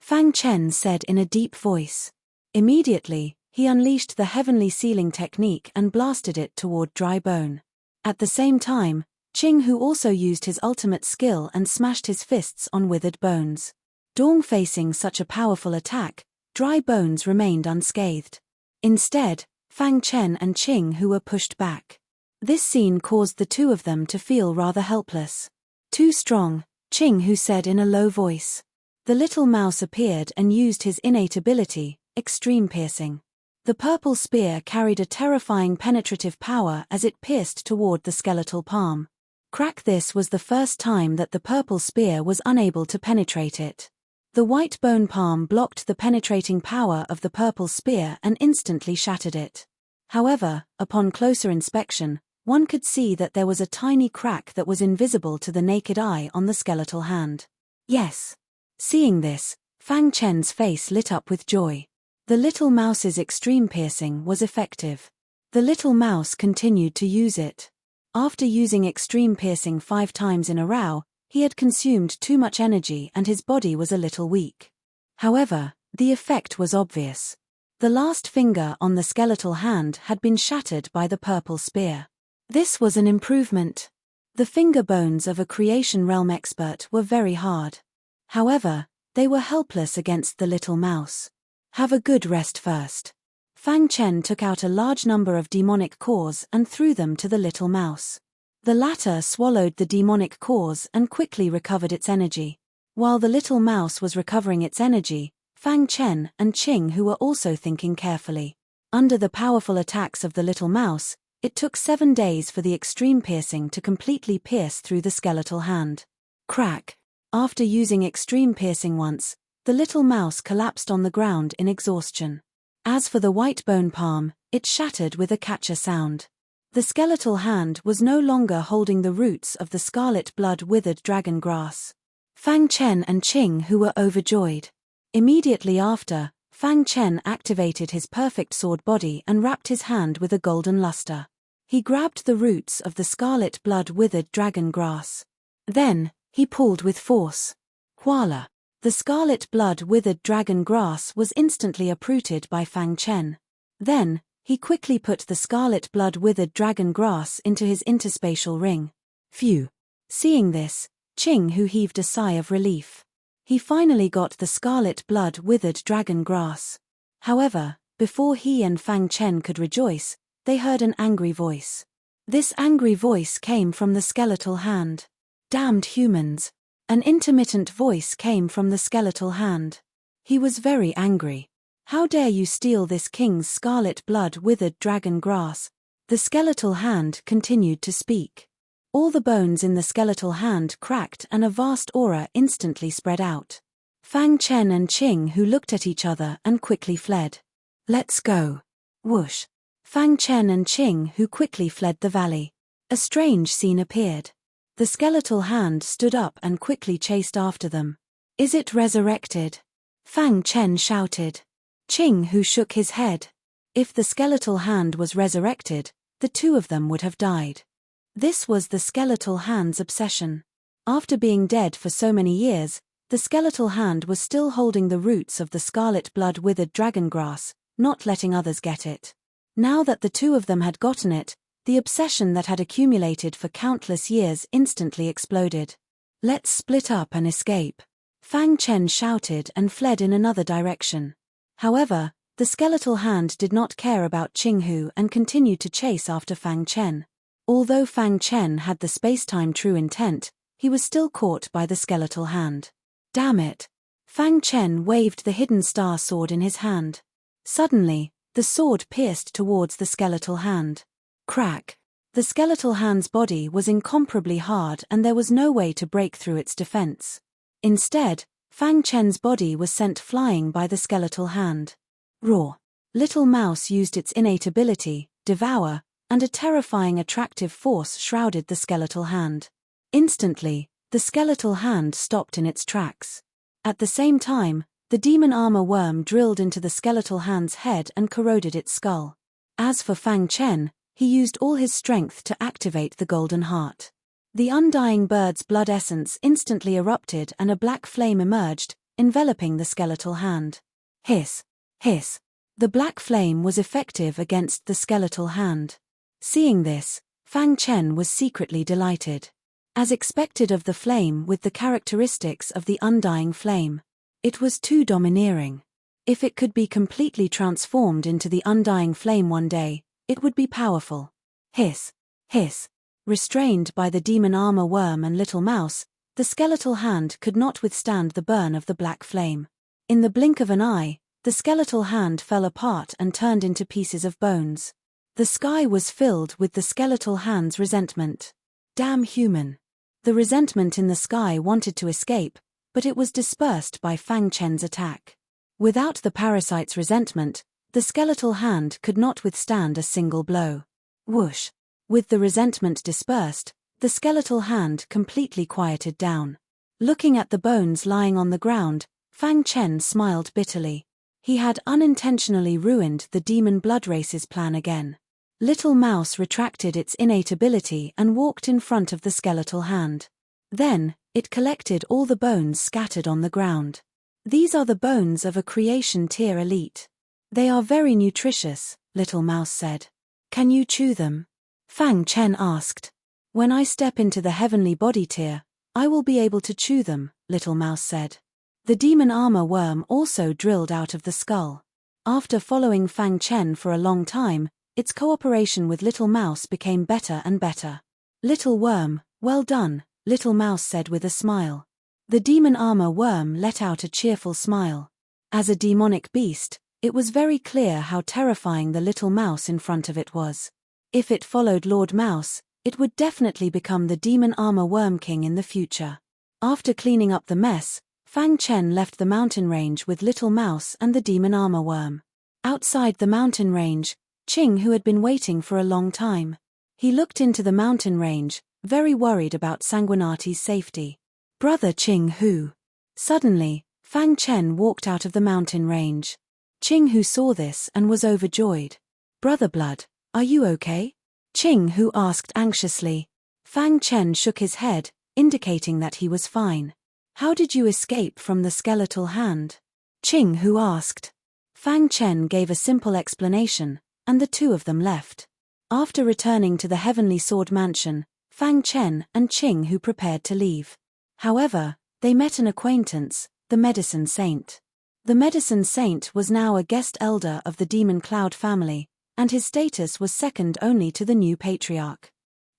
Fang Chen said in a deep voice. Immediately, he unleashed the heavenly sealing technique and blasted it toward dry bone. At the same time, Qing Hu also used his ultimate skill and smashed his fists on withered bones. Dong facing such a powerful attack, dry bones remained unscathed. Instead, Fang Chen and Qing Hu were pushed back. This scene caused the two of them to feel rather helpless. Too strong, Qing Hu said in a low voice. The little mouse appeared and used his innate ability, extreme piercing. The purple spear carried a terrifying penetrative power as it pierced toward the skeletal palm. Crack! This was the first time that the purple spear was unable to penetrate it. The white bone palm blocked the penetrating power of the purple spear and instantly shattered it. However, upon closer inspection, one could see that there was a tiny crack that was invisible to the naked eye on the skeletal hand. Yes. Seeing this, Fang Chen's face lit up with joy. The little mouse's extreme piercing was effective. The little mouse continued to use it. After using extreme piercing 5 times in a row, he had consumed too much energy and his body was a little weak. However, the effect was obvious. The last finger on the skeletal hand had been shattered by the purple spear. This was an improvement. The finger bones of a creation realm expert were very hard. However, they were helpless against the little mouse. Have a good rest first. Fang Chen took out a large number of demonic cores and threw them to the little mouse. The latter swallowed the demonic cores and quickly recovered its energy. While the little mouse was recovering its energy, Fang Chen and Qing Hu were also thinking carefully. Under the powerful attacks of the little mouse, it took 7 days for the extreme piercing to completely pierce through the skeletal hand. Crack! After using extreme piercing once, the little mouse collapsed on the ground in exhaustion. As for the white bone palm, it shattered with a catcher sound. The skeletal hand was no longer holding the roots of the scarlet blood withered dragon grass. Fang Chen and Qing Hu were overjoyed. Immediately after, Fang Chen activated his perfect sword body and wrapped his hand with a golden luster. He grabbed the roots of the scarlet blood withered dragon grass. Then, he pulled with force. Voila! The scarlet blood withered dragon grass was instantly uprooted by Fang Chen. Then, he quickly put the scarlet blood withered dragon grass into his interspatial ring. Phew! Seeing this, Qing Hu heaved a sigh of relief. He finally got the scarlet blood withered dragon grass. However, before he and Fang Chen could rejoice, they heard an angry voice. This angry voice came from the skeletal hand. Damned humans! An intermittent voice came from the skeletal hand. He was very angry. How dare you steal this king's scarlet blood withered dragon grass? The skeletal hand continued to speak. All the bones in the skeletal hand cracked and a vast aura instantly spread out. Fang Chen and Qing Hu looked at each other and quickly fled. Let's go. Whoosh. Fang Chen and Qing Hu quickly fled the valley. A strange scene appeared. The skeletal hand stood up and quickly chased after them. Is it resurrected? Fang Chen shouted. Qing Hu shook his head. If the skeletal hand was resurrected, the two of them would have died. This was the skeletal hand's obsession. After being dead for so many years, the skeletal hand was still holding the roots of the scarlet blood withered dragon grass, not letting others get it. Now that the two of them had gotten it, the obsession that had accumulated for countless years instantly exploded. Let's split up and escape. Fang Chen shouted and fled in another direction. However, the skeletal hand did not care about Qing Hu and continued to chase after Fang Chen. Although Fang Chen had the space-time true intent, he was still caught by the skeletal hand. Damn it! Fang Chen waved the hidden star sword in his hand. Suddenly, the sword pierced towards the skeletal hand. Crack! The skeletal hand's body was incomparably hard and there was no way to break through its defense. Instead, Fang Chen's body was sent flying by the skeletal hand. Roar! Little Mouse used its innate ability, Devour, and a terrifying attractive force shrouded the skeletal hand. Instantly, the skeletal hand stopped in its tracks. At the same time, the demon armor worm drilled into the skeletal hand's head and corroded its skull. As for Fang Chen, he used all his strength to activate the golden heart. The undying bird's blood essence instantly erupted and a black flame emerged, enveloping the skeletal hand. Hiss! Hiss! The black flame was effective against the skeletal hand. Seeing this, Fang Chen was secretly delighted. As expected of the flame with the characteristics of the undying flame. It was too domineering. If it could be completely transformed into the undying flame one day, it would be powerful. Hiss! Hiss! Restrained by the demon armor worm and little mouse, the skeletal hand could not withstand the burn of the black flame. In the blink of an eye, the skeletal hand fell apart and turned into pieces of bones. The sky was filled with the skeletal hand's resentment. Damn human. The resentment in the sky wanted to escape, but it was dispersed by Fang Chen's attack. Without the parasite's resentment, the skeletal hand could not withstand a single blow. Whoosh! With the resentment dispersed, the skeletal hand completely quieted down. Looking at the bones lying on the ground, Fang Chen smiled bitterly. He had unintentionally ruined the demon blood race's plan again. Little Mouse retracted its innate ability and walked in front of the skeletal hand. Then, it collected all the bones scattered on the ground. These are the bones of a creation tier elite. They are very nutritious, Little Mouse said. Can you chew them? Fang Chen asked. When I step into the heavenly body tier, I will be able to chew them, Little Mouse said. The demon armor worm also drilled out of the skull. After following Fang Chen for a long time, its cooperation with Little Mouse became better and better. Little worm, well done, Little Mouse said with a smile. The demon armor worm let out a cheerful smile. As a demonic beast, it was very clear how terrifying the little mouse in front of it was. If it followed Lord Mouse, it would definitely become the demon armor worm king in the future. After cleaning up the mess, Fang Chen left the mountain range with Little Mouse and the demon armor worm. Outside the mountain range, Qing, who had been waiting for a long time. He looked into the mountain range, very worried about Sanguinati's safety. Brother Qing Hu. Suddenly, Fang Chen walked out of the mountain range. Qing Hu saw this and was overjoyed. Brother Blood, are you okay? Qing Hu asked anxiously. Fang Chen shook his head, indicating that he was fine. How did you escape from the skeletal hand? Qing Hu asked. Fang Chen gave a simple explanation, and the two of them left. After returning to the Heavenly Sword Mansion, Fang Chen and Qing Hu prepared to leave. However, they met an acquaintance, the Medicine Saint. The Medicine Saint was now a guest elder of the Demon Cloud family, and his status was second only to the new patriarch.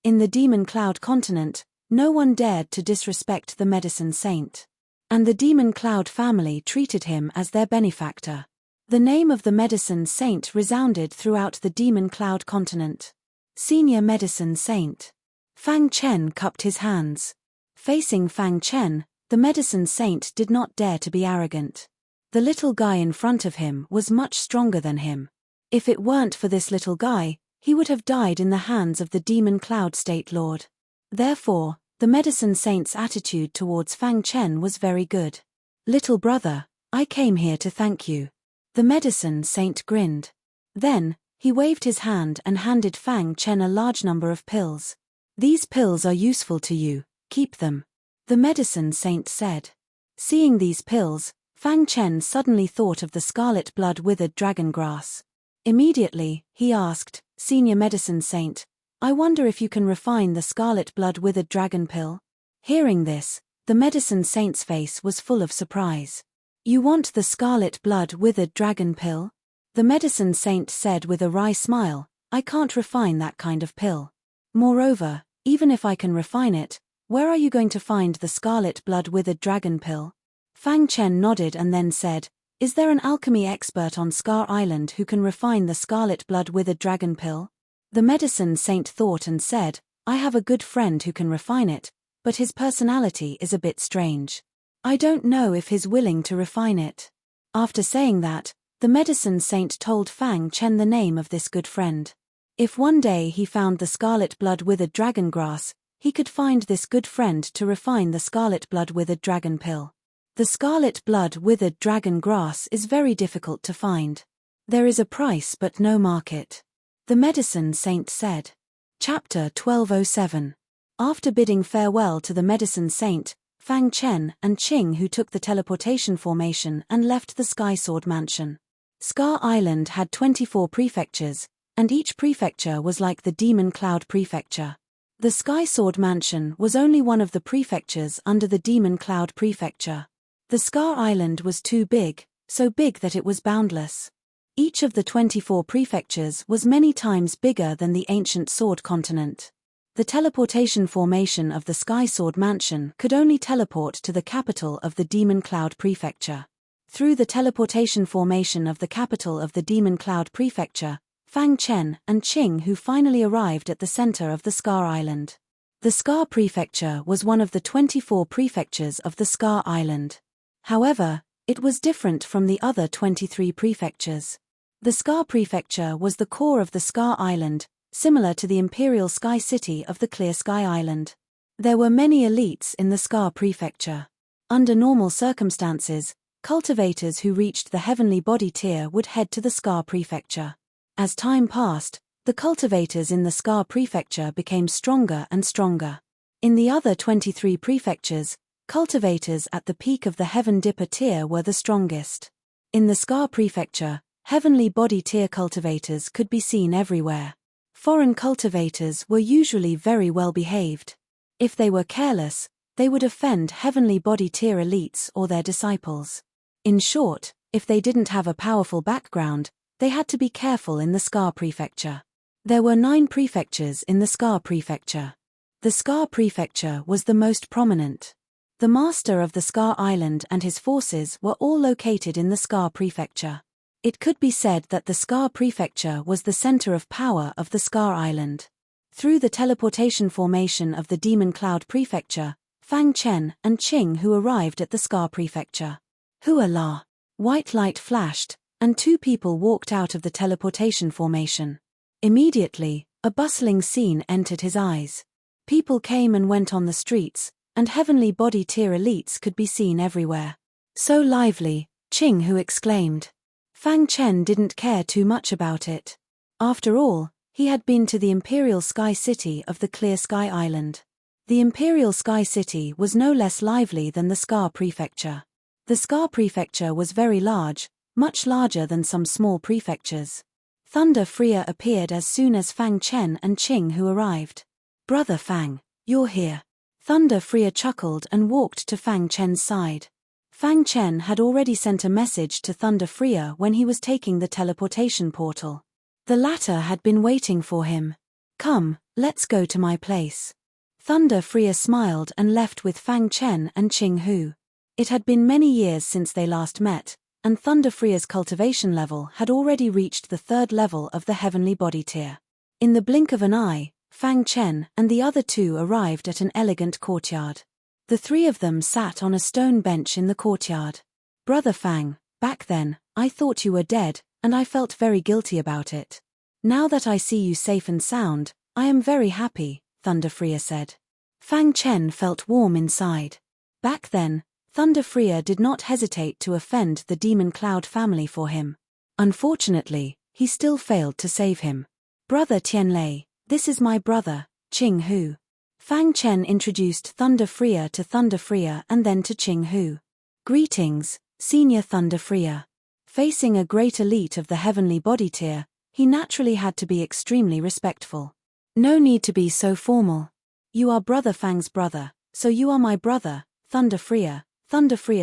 In the Demon Cloud continent, no one dared to disrespect the Medicine Saint. And the Demon Cloud family treated him as their benefactor. The name of the Medicine Saint resounded throughout the Demon Cloud continent. Senior Medicine Saint. Fang Chen cupped his hands. Facing Fang Chen, the Medicine Saint did not dare to be arrogant. The little guy in front of him was much stronger than him. If it weren't for this little guy, he would have died in the hands of the Demon Cloud State Lord. Therefore, the Medicine Saint's attitude towards Fang Chen was very good. Little brother, I came here to thank you. The Medicine Saint grinned. Then, he waved his hand and handed Fang Chen a large number of pills. These pills are useful to you, keep them. The Medicine Saint said. Seeing these pills, Fang Chen suddenly thought of the scarlet blood withered dragon grass. Immediately, he asked, Senior Medicine Saint, I wonder if you can refine the scarlet blood withered dragon pill? Hearing this, the Medicine Saint's face was full of surprise. You want the scarlet blood withered dragon pill? The Medicine Saint said with a wry smile, I can't refine that kind of pill. Moreover, even if I can refine it, where are you going to find the scarlet blood withered dragon pill? Fang Chen nodded and then said, Is there an alchemy expert on Scar Island who can refine the scarlet blood withered dragon pill? The Medicine Saint thought and said, I have a good friend who can refine it, but his personality is a bit strange. I don't know if he's willing to refine it. After saying that, the Medicine Saint told Fang Chen the name of this good friend. If one day he found the scarlet blood withered dragon grass, he could find this good friend to refine the scarlet blood withered dragon pill. The scarlet blood withered dragon grass is very difficult to find. There is a price but no market. The Medicine Saint said. Chapter 1207. After bidding farewell to the Medicine Saint, Fang Chen and Qing, who took the teleportation formation and left the Sky Sword Mansion. Scar Island had 24 prefectures, and each prefecture was like the Demon Cloud Prefecture. The Sky Sword Mansion was only one of the prefectures under the Demon Cloud Prefecture. The Scar Island was too big, so big that it was boundless. Each of the 24 prefectures was many times bigger than the ancient Sword Continent. The teleportation formation of the Sky Sword Mansion could only teleport to the capital of the Demon Cloud Prefecture. Through the teleportation formation of the capital of the Demon Cloud Prefecture, Fang Chen and Qing, who finally arrived at the center of the Scar Island. The Scar Prefecture was one of the 24 prefectures of the Scar Island. However, it was different from the other 23 prefectures. The Scar Prefecture was the core of the Scar Island, similar to the Imperial Sky City of the Clear Sky Island. There were many elites in the Scar Prefecture. Under normal circumstances, cultivators who reached the Heavenly Body tier would head to the Scar Prefecture. As time passed, the cultivators in the Scar Prefecture became stronger and stronger. In the other 23 prefectures, cultivators at the peak of the Heaven Dipper tier were the strongest. In the Scar Prefecture, Heavenly Body tier cultivators could be seen everywhere. Foreign cultivators were usually very well behaved. If they were careless, they would offend Heavenly Body tier elites or their disciples. In short, if they didn't have a powerful background, they had to be careful in the Scar Prefecture. There were 9 prefectures in the Scar Prefecture. The Scar Prefecture was the most prominent. The master of the Scar Island and his forces were all located in the Scar Prefecture. It could be said that the Scar Prefecture was the center of power of the Scar Island. Through the teleportation formation of the Demon Cloud Prefecture, Fang Chen and Qing, who arrived at the Scar Prefecture. Hua la! White light flashed, and 2 people walked out of the teleportation formation. Immediately, a bustling scene entered his eyes. People came and went on the streets, and Heavenly Body tier elites could be seen everywhere. So lively, Qing, who exclaimed. Fang Chen didn't care too much about it. After all, he had been to the Imperial Sky City of the Clear Sky Island. The Imperial Sky City was no less lively than the Scar Prefecture. The Scar Prefecture was very large, much larger than some small prefectures. Thunder Freya appeared as soon as Fang Chen and Qing, who arrived. Brother Fang, you're here. Thunder Freya chuckled and walked to Fang Chen's side. Fang Chen had already sent a message to Thunder Freya when he was taking the teleportation portal. The latter had been waiting for him. Come, let's go to my place. Thunder Freya smiled and left with Fang Chen and Qing Hu. It had been many years since they last met, and Thunder Freya's cultivation level had already reached the 3rd level of the Heavenly Body tier. In the blink of an eye, Fang Chen and the other 2 arrived at an elegant courtyard. The 3 of them sat on a stone bench in the courtyard. Brother Fang, back then, I thought you were dead, and I felt very guilty about it. Now that I see you safe and sound, I am very happy, Thunder Freya said. Fang Chen felt warm inside. Back then, Thunder Freya did not hesitate to offend the Demon Cloud family for him. Unfortunately, he still failed to save him. Brother Tianlei, this is my brother, Qing Hu. Fang Chen introduced Thunder Freya to Thunder Freya and then to Qing Hu. Greetings, Senior Thunder Freya. Facing a great elite of the Heavenly Body tier, he naturally had to be extremely respectful. No need to be so formal. You are Brother Fang's brother, so you are my brother, Thunder Freya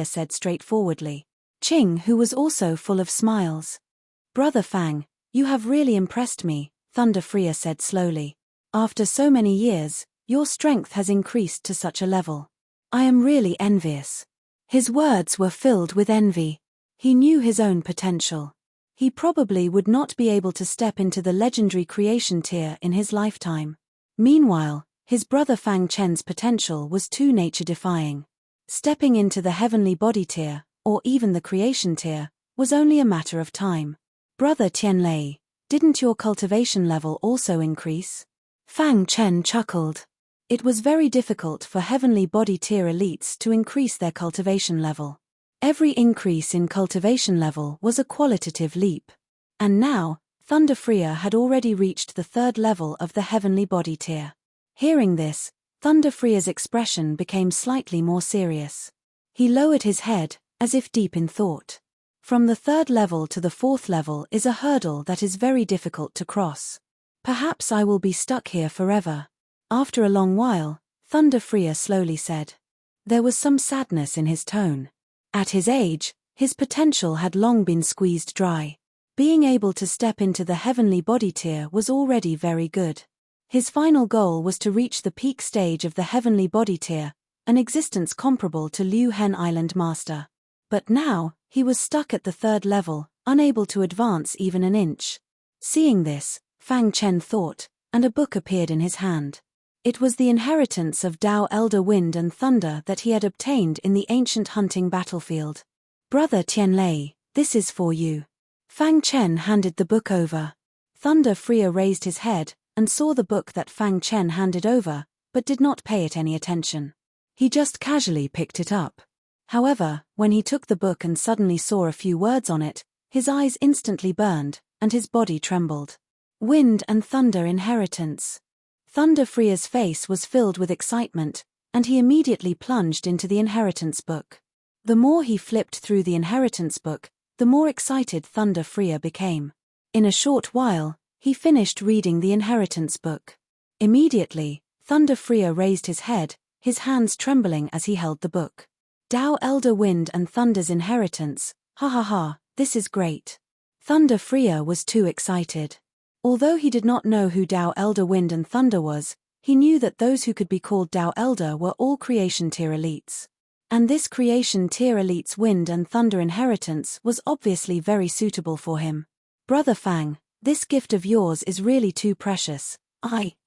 said straightforwardly. Qing, who was also full of smiles. Brother Fang, you have really impressed me, Thunder Freya said slowly. After so many years, your strength has increased to such a level. I am really envious. His words were filled with envy. He knew his own potential. He probably would not be able to step into the legendary creation tier in his lifetime. Meanwhile, his brother Fang Chen's potential was too nature-defying. Stepping into the Heavenly Body tier, or even the creation tier, was only a matter of time. Brother Tianlei, didn't your cultivation level also increase? Fang Chen chuckled. It was very difficult for Heavenly Body tier elites to increase their cultivation level. Every increase in cultivation level was a qualitative leap. And now, Thunder Freya had already reached the 3rd level of the Heavenly Body tier. Hearing this, Thunder Freya's expression became slightly more serious. He lowered his head, as if deep in thought. From the 3rd level to the 4th level is a hurdle that is very difficult to cross. Perhaps I will be stuck here forever. After a long while, Thunder Freya slowly said. There was some sadness in his tone. At his age, his potential had long been squeezed dry. Being able to step into the heavenly body tier was already very good. His final goal was to reach the peak stage of the heavenly body tier, an existence comparable to Liu Hen Island Master. But now, he was stuck at the 3rd level, unable to advance even an inch. Seeing this, Fang Chen thought, and a book appeared in his hand. It was the inheritance of Tao Elder Wind and Thunder that he had obtained in the ancient hunting battlefield. Brother Tianlei, this is for you. Fang Chen handed the book over. Thunder Freya raised his head, and saw the book that Fang Chen handed over, but did not pay it any attention. He just casually picked it up. However, when he took the book and suddenly saw a few words on it, his eyes instantly burned, and his body trembled. Wind and Thunder Inheritance. Thunder Freya's face was filled with excitement, and he immediately plunged into the inheritance book. The more he flipped through the inheritance book, the more excited Thunder Freya became. In a short while, he finished reading the inheritance book. Immediately, Thunder Freya raised his head, his hands trembling as he held the book. Tao Elder Wind and Thunder's Inheritance, ha ha ha, this is great. Thunder Freya was too excited. Although he did not know who Tao Elder Wind and Thunder was, he knew that those who could be called Tao Elder were all creation tier elites. And this creation tier elite's Wind and Thunder Inheritance was obviously very suitable for him. Brother Fang, this gift of yours is really too precious.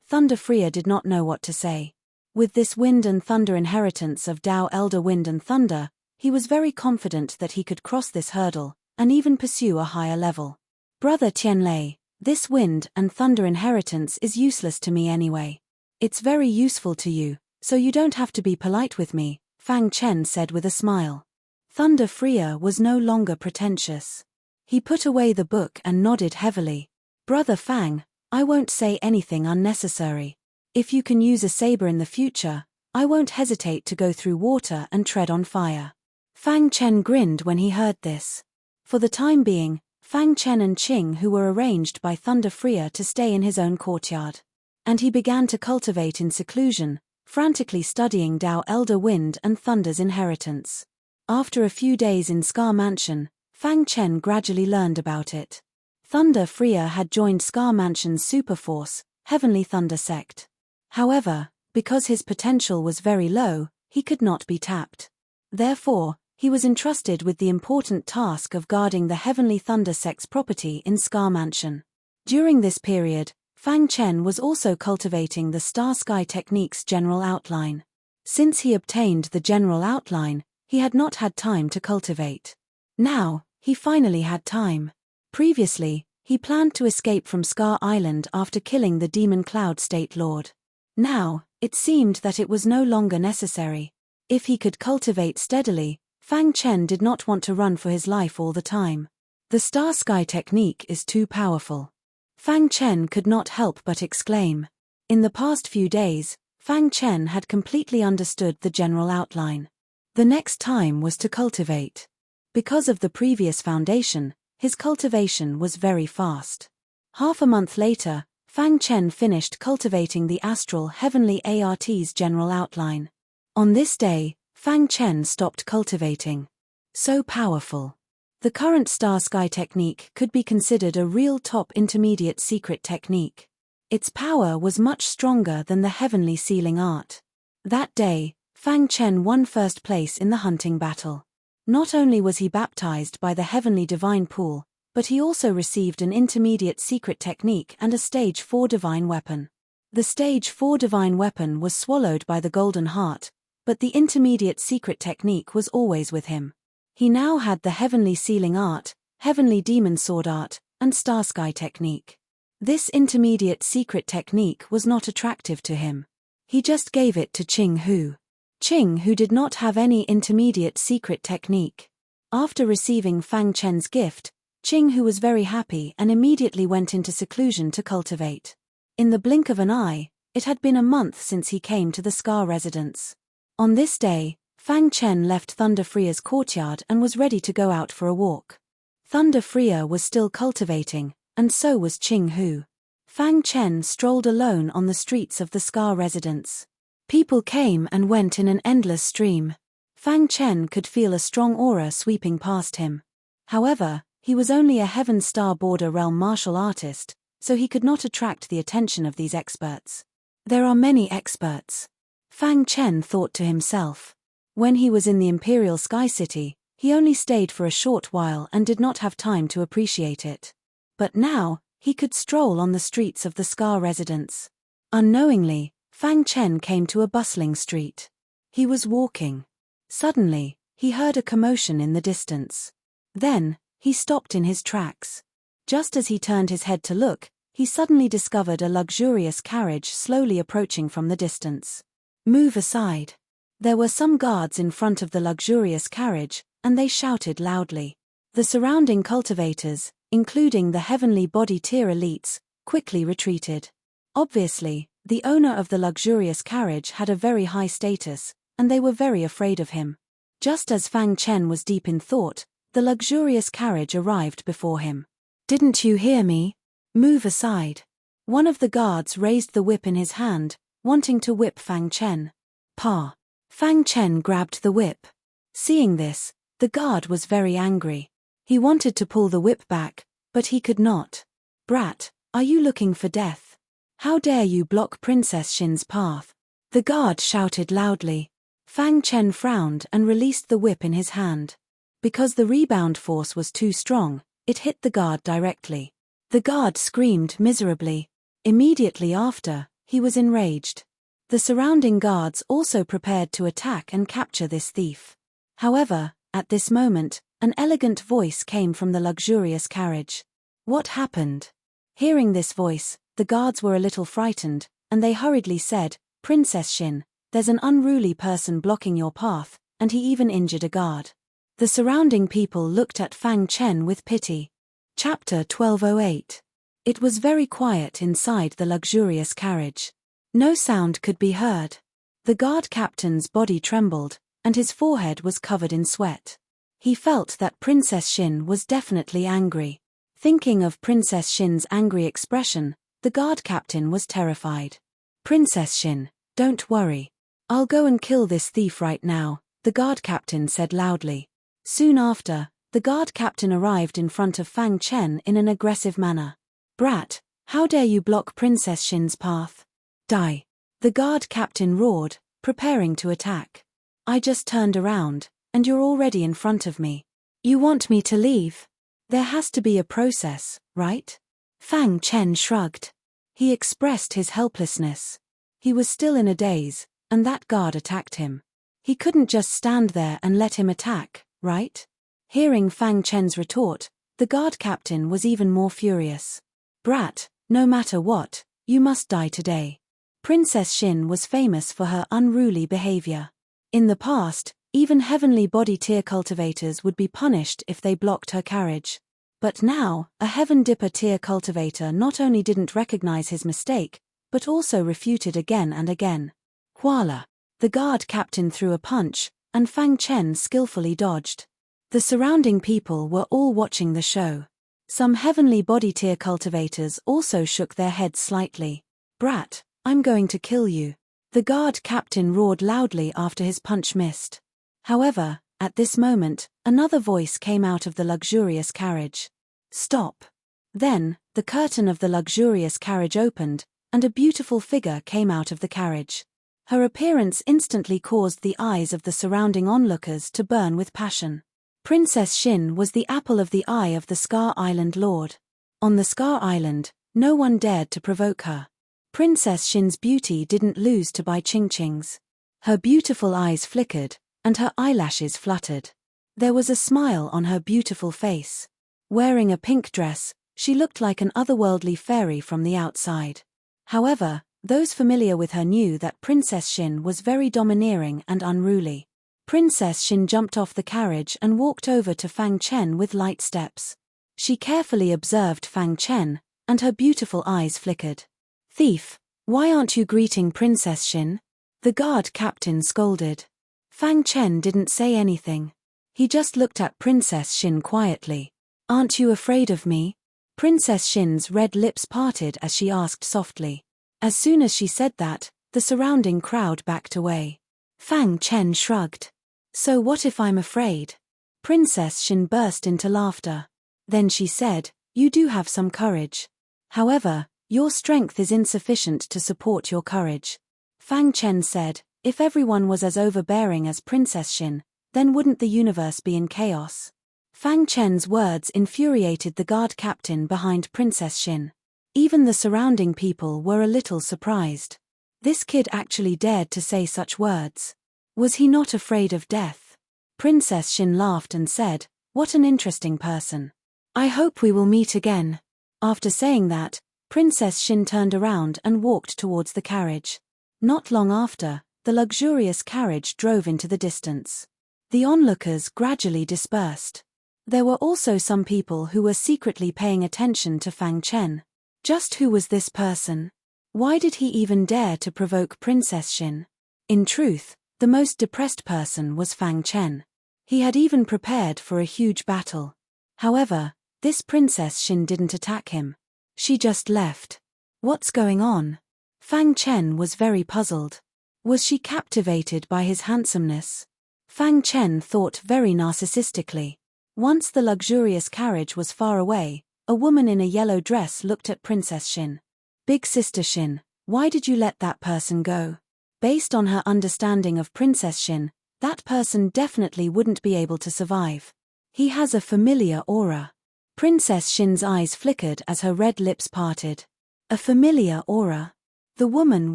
Thunder Freya did not know what to say. With this Wind and Thunder Inheritance of Tao Elder Wind and Thunder, he was very confident that he could cross this hurdle, and even pursue a higher level. Brother Tianlei, this Wind and Thunder Inheritance is useless to me anyway. It's very useful to you, so you don't have to be polite with me, Fang Chen said with a smile. Thunder Freya was no longer pretentious. He put away the book and nodded heavily. Brother Fang, I won't say anything unnecessary. If you can use a saber in the future, I won't hesitate to go through water and tread on fire. Fang Chen grinned when he heard this. For the time being, Fang Chen and Qing who were arranged by Thunder Freya to stay in his own courtyard. And he began to cultivate in seclusion, frantically studying Tao Elder Wind and Thunder's Inheritance. After a few days in Scar Mansion, Fang Chen gradually learned about it. Thunder Freya had joined Scar Mansion's super force, Heavenly Thunder Sect. However, because his potential was very low, he could not be tapped. Therefore, he was entrusted with the important task of guarding the Heavenly Thunder Sect's property in Scar Mansion. During this period, Fang Chen was also cultivating the Star Sky Technique's general outline. Since he obtained the general outline, he had not had time to cultivate. Now, he finally had time. Previously, he planned to escape from Scar Island after killing the Demon Cloud State Lord. Now, it seemed that it was no longer necessary. If he could cultivate steadily, Fang Chen did not want to run for his life all the time. The Star Sky Technique is too powerful. Fang Chen could not help but exclaim. In the past few days, Fang Chen had completely understood the general outline. The next time was to cultivate. Because of the previous foundation, his cultivation was very fast. Half a month later, Fang Chen finished cultivating the astral heavenly ART's general outline. On this day, Fang Chen stopped cultivating. So powerful. The current Star Sky Technique could be considered a real top intermediate secret technique. Its power was much stronger than the heavenly sealing art. That day, Fang Chen won first place in the hunting battle. Not only was he baptized by the heavenly divine pool, but he also received an intermediate secret technique and a stage 4 divine weapon. The stage 4 divine weapon was swallowed by the golden heart, but the intermediate secret technique was always with him. He now had the heavenly sealing art, heavenly demon sword art, and star sky technique. This intermediate secret technique was not attractive to him. He just gave it to Qing Hu. Qing Hu did not have any intermediate secret technique. After receiving Fang Chen's gift, Qing Hu was very happy and immediately went into seclusion to cultivate. In the blink of an eye, It had been a month since he came to the Scar residence. On this day, Fang Chen left Thunder Freya's courtyard and was ready to go out for a walk. Thunder Freya was still cultivating, and so was Qing Hu. Fang Chen strolled alone on the streets of the Scar residence. People came and went in an endless stream. Fang Chen could feel a strong aura sweeping past him. However, he was only a Heaven Star Border Realm martial artist, so he could not attract the attention of these experts. There are many experts, Fang Chen thought to himself. When he was in the Imperial Sky City, he only stayed for a short while and did not have time to appreciate it. But now, he could stroll on the streets of the Scar residence. Unknowingly, Fang Chen came to a bustling street. He was walking. Suddenly, he heard a commotion in the distance. Then, he stopped in his tracks. Just as he turned his head to look, he suddenly discovered a luxurious carriage slowly approaching from the distance. Move aside. There were some guards in front of the luxurious carriage, and they shouted loudly. The surrounding cultivators, including the heavenly body tier elites, quickly retreated. Obviously, the owner of the luxurious carriage had a very high status, and they were very afraid of him. Just as Fang Chen was deep in thought, the luxurious carriage arrived before him. "Didn't you hear me? Move aside." One of the guards raised the whip in his hand, wanting to whip Fang Chen. "Pa." Fang Chen grabbed the whip. Seeing this, the guard was very angry. He wanted to pull the whip back, but he could not. "Brat, are you looking for death? How dare you block Princess Xin's path?" The guard shouted loudly. Fang Chen frowned and released the whip in his hand. Because the rebound force was too strong, it hit the guard directly. The guard screamed miserably. Immediately after, he was enraged. The surrounding guards also prepared to attack and capture this thief. However, at this moment, an elegant voice came from the luxurious carriage. "What happened?" Hearing this voice, the guards were a little frightened, and they hurriedly said, "Princess Xin, there's an unruly person blocking your path, and he even injured a guard." The surrounding people looked at Fang Chen with pity. Chapter 1208. It was very quiet inside the luxurious carriage. No sound could be heard. The guard captain's body trembled, and his forehead was covered in sweat. He felt that Princess Xin was definitely angry. Thinking of Princess Xin's angry expression, the guard captain was terrified. "Princess Xin, don't worry. I'll go and kill this thief right now," the guard captain said loudly. Soon after, the guard captain arrived in front of Fang Chen in an aggressive manner. "Brat, how dare you block Princess Xin's path? Die!" The guard captain roared, preparing to attack. "I just turned around, and you're already in front of me. You want me to leave? There has to be a process, right?" Fang Chen shrugged. He expressed his helplessness. He was still in a daze, and that guard attacked him. He couldn't just stand there and let him attack, right? Hearing Fang Chen's retort, the guard captain was even more furious. "Brat, no matter what, you must die today." Princess Xin was famous for her unruly behavior. In the past, even heavenly body tier cultivators would be punished if they blocked her carriage. But now, a Heaven Dipper tier cultivator not only didn't recognize his mistake, but also refuted again and again. Voila! The guard captain threw a punch, and Fang Chen skillfully dodged. The surrounding people were all watching the show. Some heavenly body tier cultivators also shook their heads slightly. "Brat, I'm going to kill you." The guard captain roared loudly after his punch missed. However, at this moment, another voice came out of the luxurious carriage. "Stop." Then, the curtain of the luxurious carriage opened, and a beautiful figure came out of the carriage. Her appearance instantly caused the eyes of the surrounding onlookers to burn with passion. Princess Xin was the apple of the eye of the Scar Island Lord. On the Scar Island, no one dared to provoke her. Princess Xin's beauty didn't lose to Bai Qingqing's. Her beautiful eyes flickered, and her eyelashes fluttered. There was a smile on her beautiful face. Wearing a pink dress, she looked like an otherworldly fairy from the outside. However, those familiar with her knew that Princess Xin was very domineering and unruly. Princess Xin jumped off the carriage and walked over to Fang Chen with light steps. She carefully observed Fang Chen, and her beautiful eyes flickered. "Thief, Why aren't you greeting Princess Xin? The guard captain scolded. Fang Chen didn't say anything. He just looked at Princess Xin quietly. Aren't you afraid of me? Princess Xin's red lips parted as she asked softly. As soon as she said that, the surrounding crowd backed away. Fang Chen shrugged. So what if I'm afraid? Princess Xin burst into laughter. Then she said, you do have some courage. However, your strength is insufficient to support your courage. Fang Chen said, if everyone was as overbearing as Princess Xin, then wouldn't the universe be in chaos? Fang Chen's words infuriated the guard captain behind Princess Xin. Even the surrounding people were a little surprised. This kid actually dared to say such words. Was he not afraid of death? Princess Xin laughed and said, what an interesting person. I hope we will meet again. After saying that, Princess Xin turned around and walked towards the carriage. Not long after, the luxurious carriage drove into the distance. The onlookers gradually dispersed. There were also some people who were secretly paying attention to Fang Chen. Just who was this person? Why did he even dare to provoke Princess Xin? In truth, the most depressed person was Fang Chen. He had even prepared for a huge battle. However, this Princess Xin didn't attack him. She just left. What's going on? Fang Chen was very puzzled. Was she captivated by his handsomeness? Fang Chen thought very narcissistically. Once the luxurious carriage was far away, a woman in a yellow dress looked at Princess Xin. Big Sister Xin, why did you let that person go? Based on her understanding of Princess Xin, that person definitely wouldn't be able to survive. He has a familiar aura. Princess Xin's eyes flickered as her red lips parted. A familiar aura. The woman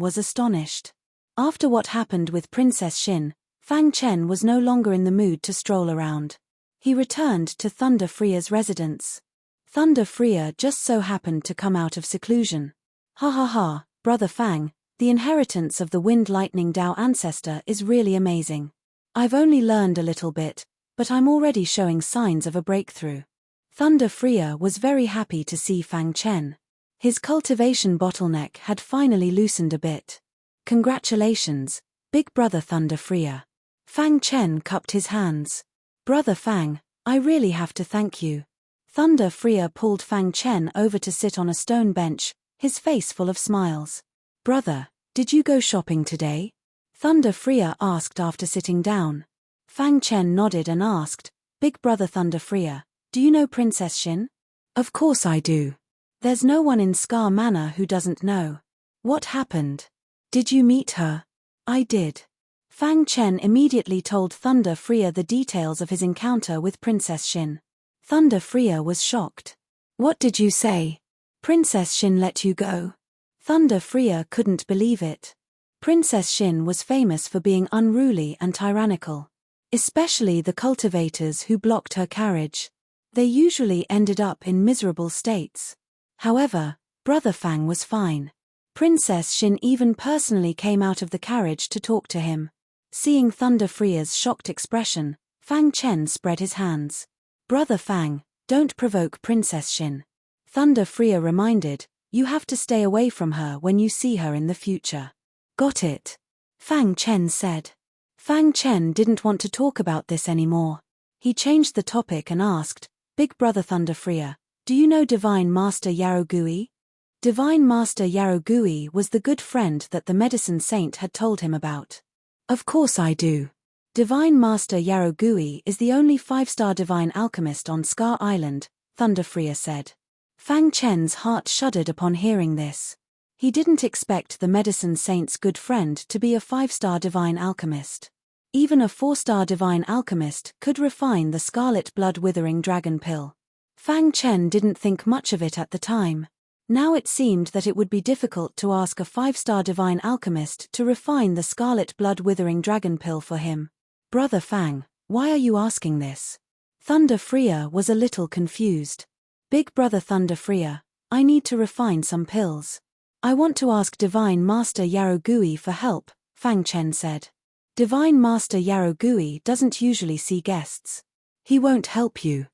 was astonished. After what happened with Princess Xin, Fang Chen was no longer in the mood to stroll around. He returned to Thunder Freya's residence. Thunder Freya just so happened to come out of seclusion. Ha ha ha, Brother Fang, the inheritance of the Wind Lightning Dao ancestor is really amazing. I've only learned a little bit, but I'm already showing signs of a breakthrough. Thunder Freya was very happy to see Fang Chen. His cultivation bottleneck had finally loosened a bit. Congratulations, Big Brother Thunder Freya. Fang Chen cupped his hands. Brother Fang, I really have to thank you. Thunder Freya pulled Fang Chen over to sit on a stone bench, his face full of smiles. Brother, did you go shopping today? Thunder Freya asked after sitting down. Fang Chen nodded and asked, Big Brother Thunder Freya, do you know Princess Xin? Of course I do. There's no one in Scar Manor who doesn't know. What happened? Did you meet her? I did. Fang Chen immediately told Thunder Freya the details of his encounter with Princess Xin. Thunder Freya was shocked. What did you say? Princess Xin let you go? Thunder Freya couldn't believe it. Princess Xin was famous for being unruly and tyrannical. Especially the cultivators who blocked her carriage. They usually ended up in miserable states. However, Brother Fang was fine. Princess Xin even personally came out of the carriage to talk to him. Seeing Thunder Freya's shocked expression, Fang Chen spread his hands. Brother Fang, don't provoke Princess Xin. Thunder Freya reminded, you have to stay away from her when you see her in the future. Got it? Fang Chen said. Fang Chen didn't want to talk about this anymore. He changed the topic and asked, Big Brother Thunder Freya, do you know Divine Master Yarogui? Divine Master Yarogui was the good friend that the medicine saint had told him about. Of course I do. Divine Master Yarogui is the only 5-star divine alchemist on Scar Island, Thunder Freya said. Fang Chen's heart shuddered upon hearing this. He didn't expect the medicine saint's good friend to be a 5-star divine alchemist. Even a 4-star divine alchemist could refine the scarlet blood-withering dragon pill. Fang Chen didn't think much of it at the time. Now it seemed that it would be difficult to ask a 5-star divine alchemist to refine the scarlet blood-withering dragon pill for him. Brother Fang, why are you asking this? Thunder Freya was a little confused. Big Brother Thunder Freya, I need to refine some pills. I want to ask Divine Master Yarogui for help, Fang Chen said. Divine Master Yarogui doesn't usually see guests. He won't help you.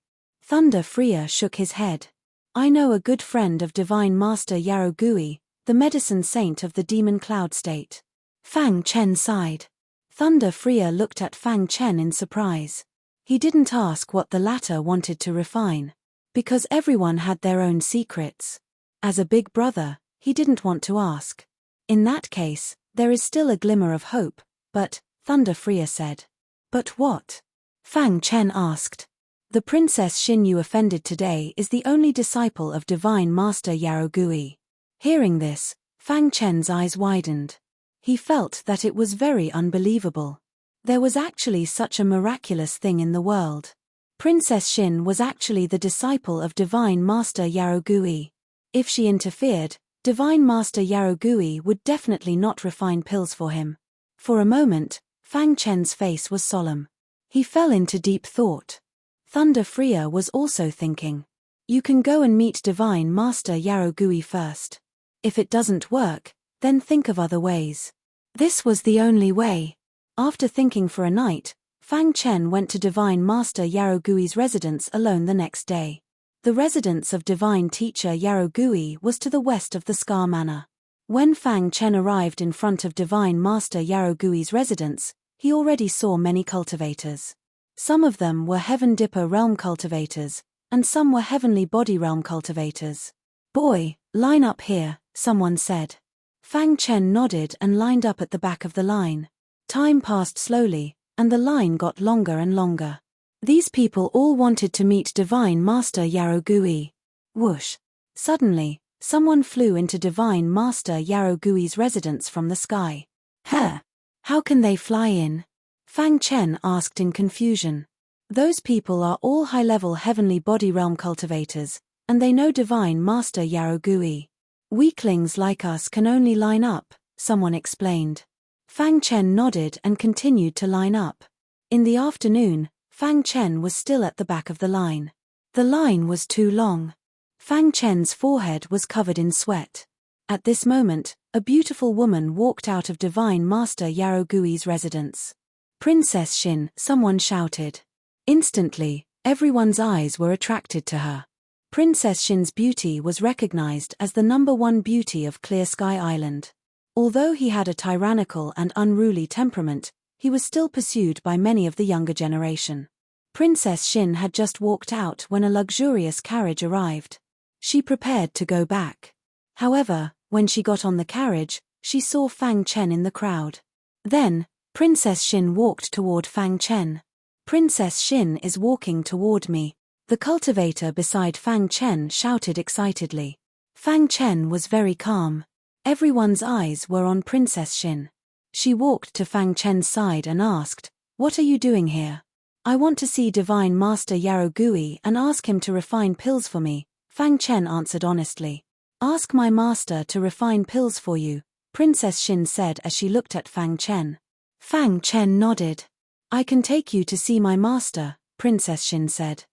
Thunder Freya shook his head. I know a good friend of Divine Master Yarogui, the medicine saint of the demon cloud state. Fang Chen sighed. Thunder Freer looked at Fang Chen in surprise. He didn't ask what the latter wanted to refine. Because everyone had their own secrets. As a big brother, he didn't want to ask. In that case, there is still a glimmer of hope, but, Thunder Freer said. But what? Fang Chen asked. The Princess Xin you offended today is the only disciple of Divine Master Yarou Gui. Hearing this, Fang Chen's eyes widened. He felt that it was very unbelievable. There was actually such a miraculous thing in the world. Princess Xin was actually the disciple of Divine Master Yarou Gui. If she interfered, Divine Master Yarou Gui would definitely not refine pills for him. For a moment, Fang Chen's face was solemn. He fell into deep thought. Thunder Freer was also thinking. You can go and meet Divine Master Yarou Gui first. If it doesn't work, then think of other ways. This was the only way. After thinking for a night, Fang Chen went to Divine Master Yarou Gui's residence alone the next day. The residence of Divine Teacher Yarou Gui was to the west of the Scar Manor. When Fang Chen arrived in front of Divine Master Yarou Gui's residence, he already saw many cultivators. Some of them were Heaven Dipper Realm cultivators, and some were Heavenly Body Realm cultivators. Boy, line up here, someone said. Fang Chen nodded and lined up at the back of the line. Time passed slowly, and the line got longer and longer. These people all wanted to meet Divine Master Yarou Gui. Whoosh! Suddenly, someone flew into Divine Master Yarou Gui's residence from the sky. Huh! How can they fly in? Fang Chen asked in confusion. Those people are all high-level Heavenly Body Realm cultivators, and they know Divine Master Yarou Gui. Weaklings like us can only line up, someone explained. Fang Chen nodded and continued to line up. In the afternoon, Fang Chen was still at the back of the line. The line was too long. Fang Chen's forehead was covered in sweat. At this moment, a beautiful woman walked out of Divine Master Yarou Gui's residence. Princess Xin, someone shouted. Instantly, everyone's eyes were attracted to her. Princess Xin's beauty was recognized as the #1 beauty of Clear Sky Island. Although he had a tyrannical and unruly temperament, he was still pursued by many of the younger generation. Princess Xin had just walked out when a luxurious carriage arrived. She prepared to go back. However, when she got on the carriage, she saw Fang Chen in the crowd. Then, Princess Xin walked toward Fang Chen. Princess Xin is walking toward me. The cultivator beside Fang Chen shouted excitedly. Fang Chen was very calm. Everyone's eyes were on Princess Xin. She walked to Fang Chen's side and asked, "What are you doing here?" "I want to see Divine Master Yarou Gui and ask him to refine pills for me," Fang Chen answered honestly. "Ask my master to refine pills for you," Princess Xin said as she looked at Fang Chen. Fang Chen nodded. "I can take you to see my master," Princess Xin said.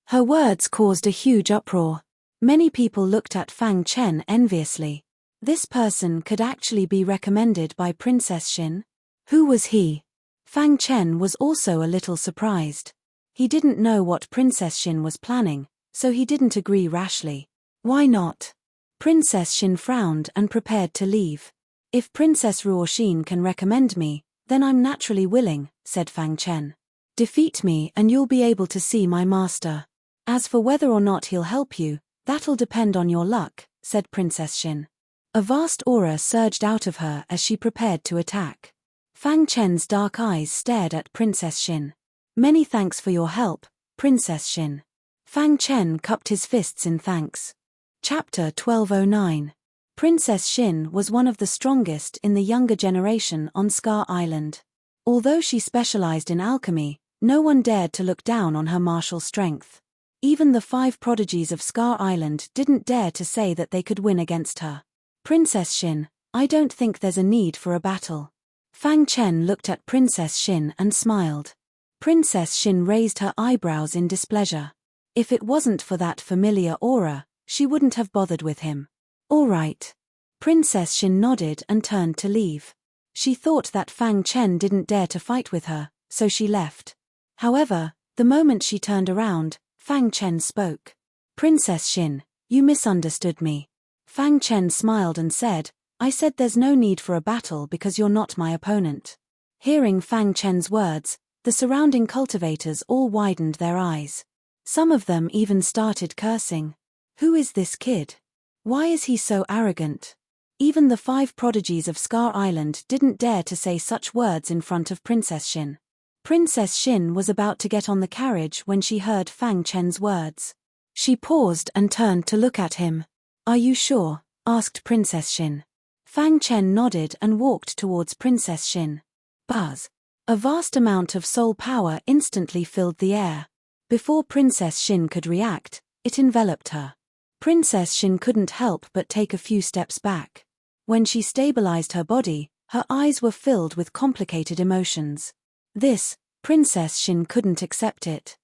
Her words caused a huge uproar. Many people looked at Fang Chen enviously. This person could actually be recommended by Princess Xin? Who was he? Fang Chen was also a little surprised. He didn't know what Princess Xin was planning, so he didn't agree rashly. Why not? Princess Xin frowned and prepared to leave. "If Princess Ruoxin can recommend me, then I'm naturally willing," said Fang Chen. "Defeat me and you'll be able to see my master. As for whether or not he'll help you, that'll depend on your luck," said Princess Xin. A vast aura surged out of her as she prepared to attack. Fang Chen's dark eyes stared at Princess Xin. "Many thanks for your help, Princess Xin." Fang Chen cupped his fists in thanks. Chapter 1209. Princess Xin was one of the strongest in the younger generation on Scar Island. Although she specialized in alchemy, no one dared to look down on her martial strength. Even the 5 prodigies of Scar Island didn't dare to say that they could win against her. "Princess Xin, I don't think there's a need for a battle." Fang Chen looked at Princess Xin and smiled. Princess Xin raised her eyebrows in displeasure. If it wasn't for that familiar aura, she wouldn't have bothered with him. "All right." Princess Xin nodded and turned to leave. She thought that Fang Chen didn't dare to fight with her, so she left. However, the moment she turned around, Fang Chen spoke. "Princess Xin, you misunderstood me." Fang Chen smiled and said, I said there's no need for a battle because you're not my opponent. Hearing Fang Chen's words, the surrounding cultivators all widened their eyes. Some of them even started cursing. Who is this kid? Why is he so arrogant? Even the 5 prodigies of Scar Island didn't dare to say such words in front of Princess Xin. Princess Xin was about to get on the carriage when she heard Fang Chen's words. She paused and turned to look at him. Are you sure? Asked Princess Xin. Fang Chen nodded and walked towards Princess Xin. Buzz. A vast amount of soul power instantly filled the air. Before Princess Xin could react, it enveloped her. Princess Xin couldn't help but take a few steps back. When she stabilized her body, her eyes were filled with complicated emotions. This, Princess Xin couldn't accept it.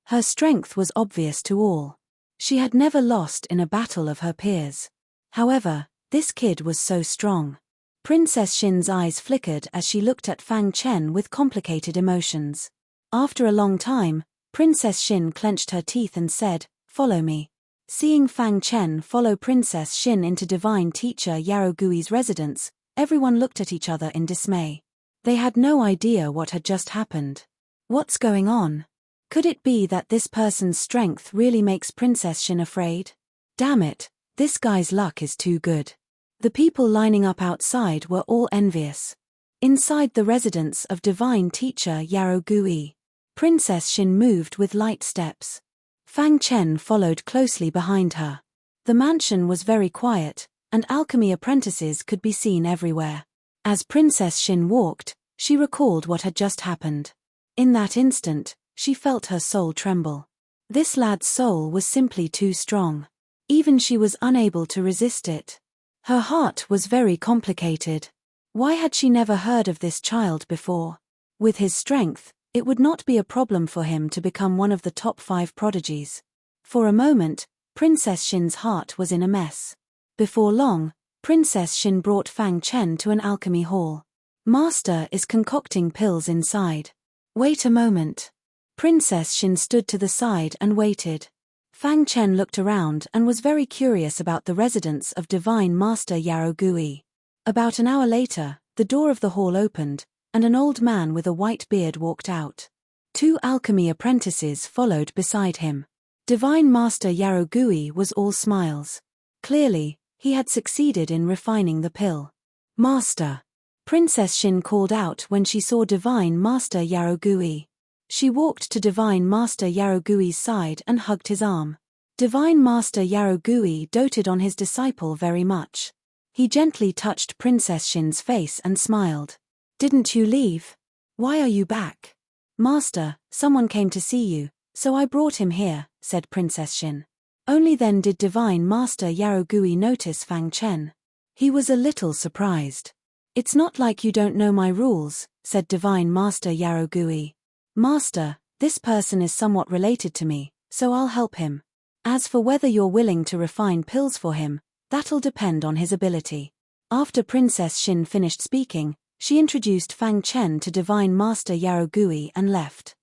Her strength was obvious to all. She had never lost in a battle of her peers. However, this kid was so strong. Princess Xin's eyes flickered as she looked at Fang Chen with complicated emotions. After a long time, Princess Xin clenched her teeth and said, Follow me. Seeing Fang Chen follow Princess Xin into Divine Teacher Yarrow Gui's residence, everyone looked at each other in dismay. They had no idea what had just happened. What's going on? Could it be that this person's strength really makes Princess Xin afraid? Damn it, this guy's luck is too good. The people lining up outside were all envious. Inside the residence of Divine Teacher Yarrow Gui, Princess Xin moved with light steps. Fang Chen followed closely behind her. The mansion was very quiet, and alchemy apprentices could be seen everywhere. As Princess Xin walked, she recalled what had just happened. In that instant, she felt her soul tremble. This lad's soul was simply too strong. Even she was unable to resist it. Her heart was very complicated. Why had she never heard of this child before? With his strength, it would not be a problem for him to become one of the top 5 prodigies. For a moment, Princess Xin's heart was in a mess. Before long, Princess Xin brought Fang Chen to an alchemy hall. Master is concocting pills inside. Wait a moment. Princess Xin stood to the side and waited. Fang Chen looked around and was very curious about the residence of Divine Master Yarrow Gui. About an hour later, the door of the hall opened, and an old man with a white beard walked out. 2 alchemy apprentices followed beside him. Divine Master Yarrow Gui was all smiles. Clearly, he had succeeded in refining the pill. Master! Princess Xin called out when she saw Divine Master Yarrow Gui. She walked to Divine Master Yarrow Gui's side and hugged his arm. Divine Master Yarrow Gui doted on his disciple very much. He gently touched Princess Xin's face and smiled. Didn't you leave? Why are you back? Master, someone came to see you, so I brought him here, said Princess Xin. Only then did Divine Master Yarrow Gui notice Fang Chen. He was a little surprised. It's not like you don't know my rules, said Divine Master Yarrow Gui. Master, this person is somewhat related to me, so I'll help him. As for whether you're willing to refine pills for him, that'll depend on his ability. After Princess Xin finished speaking, she introduced Fang Chen to Divine Master Yarrow Gui and left.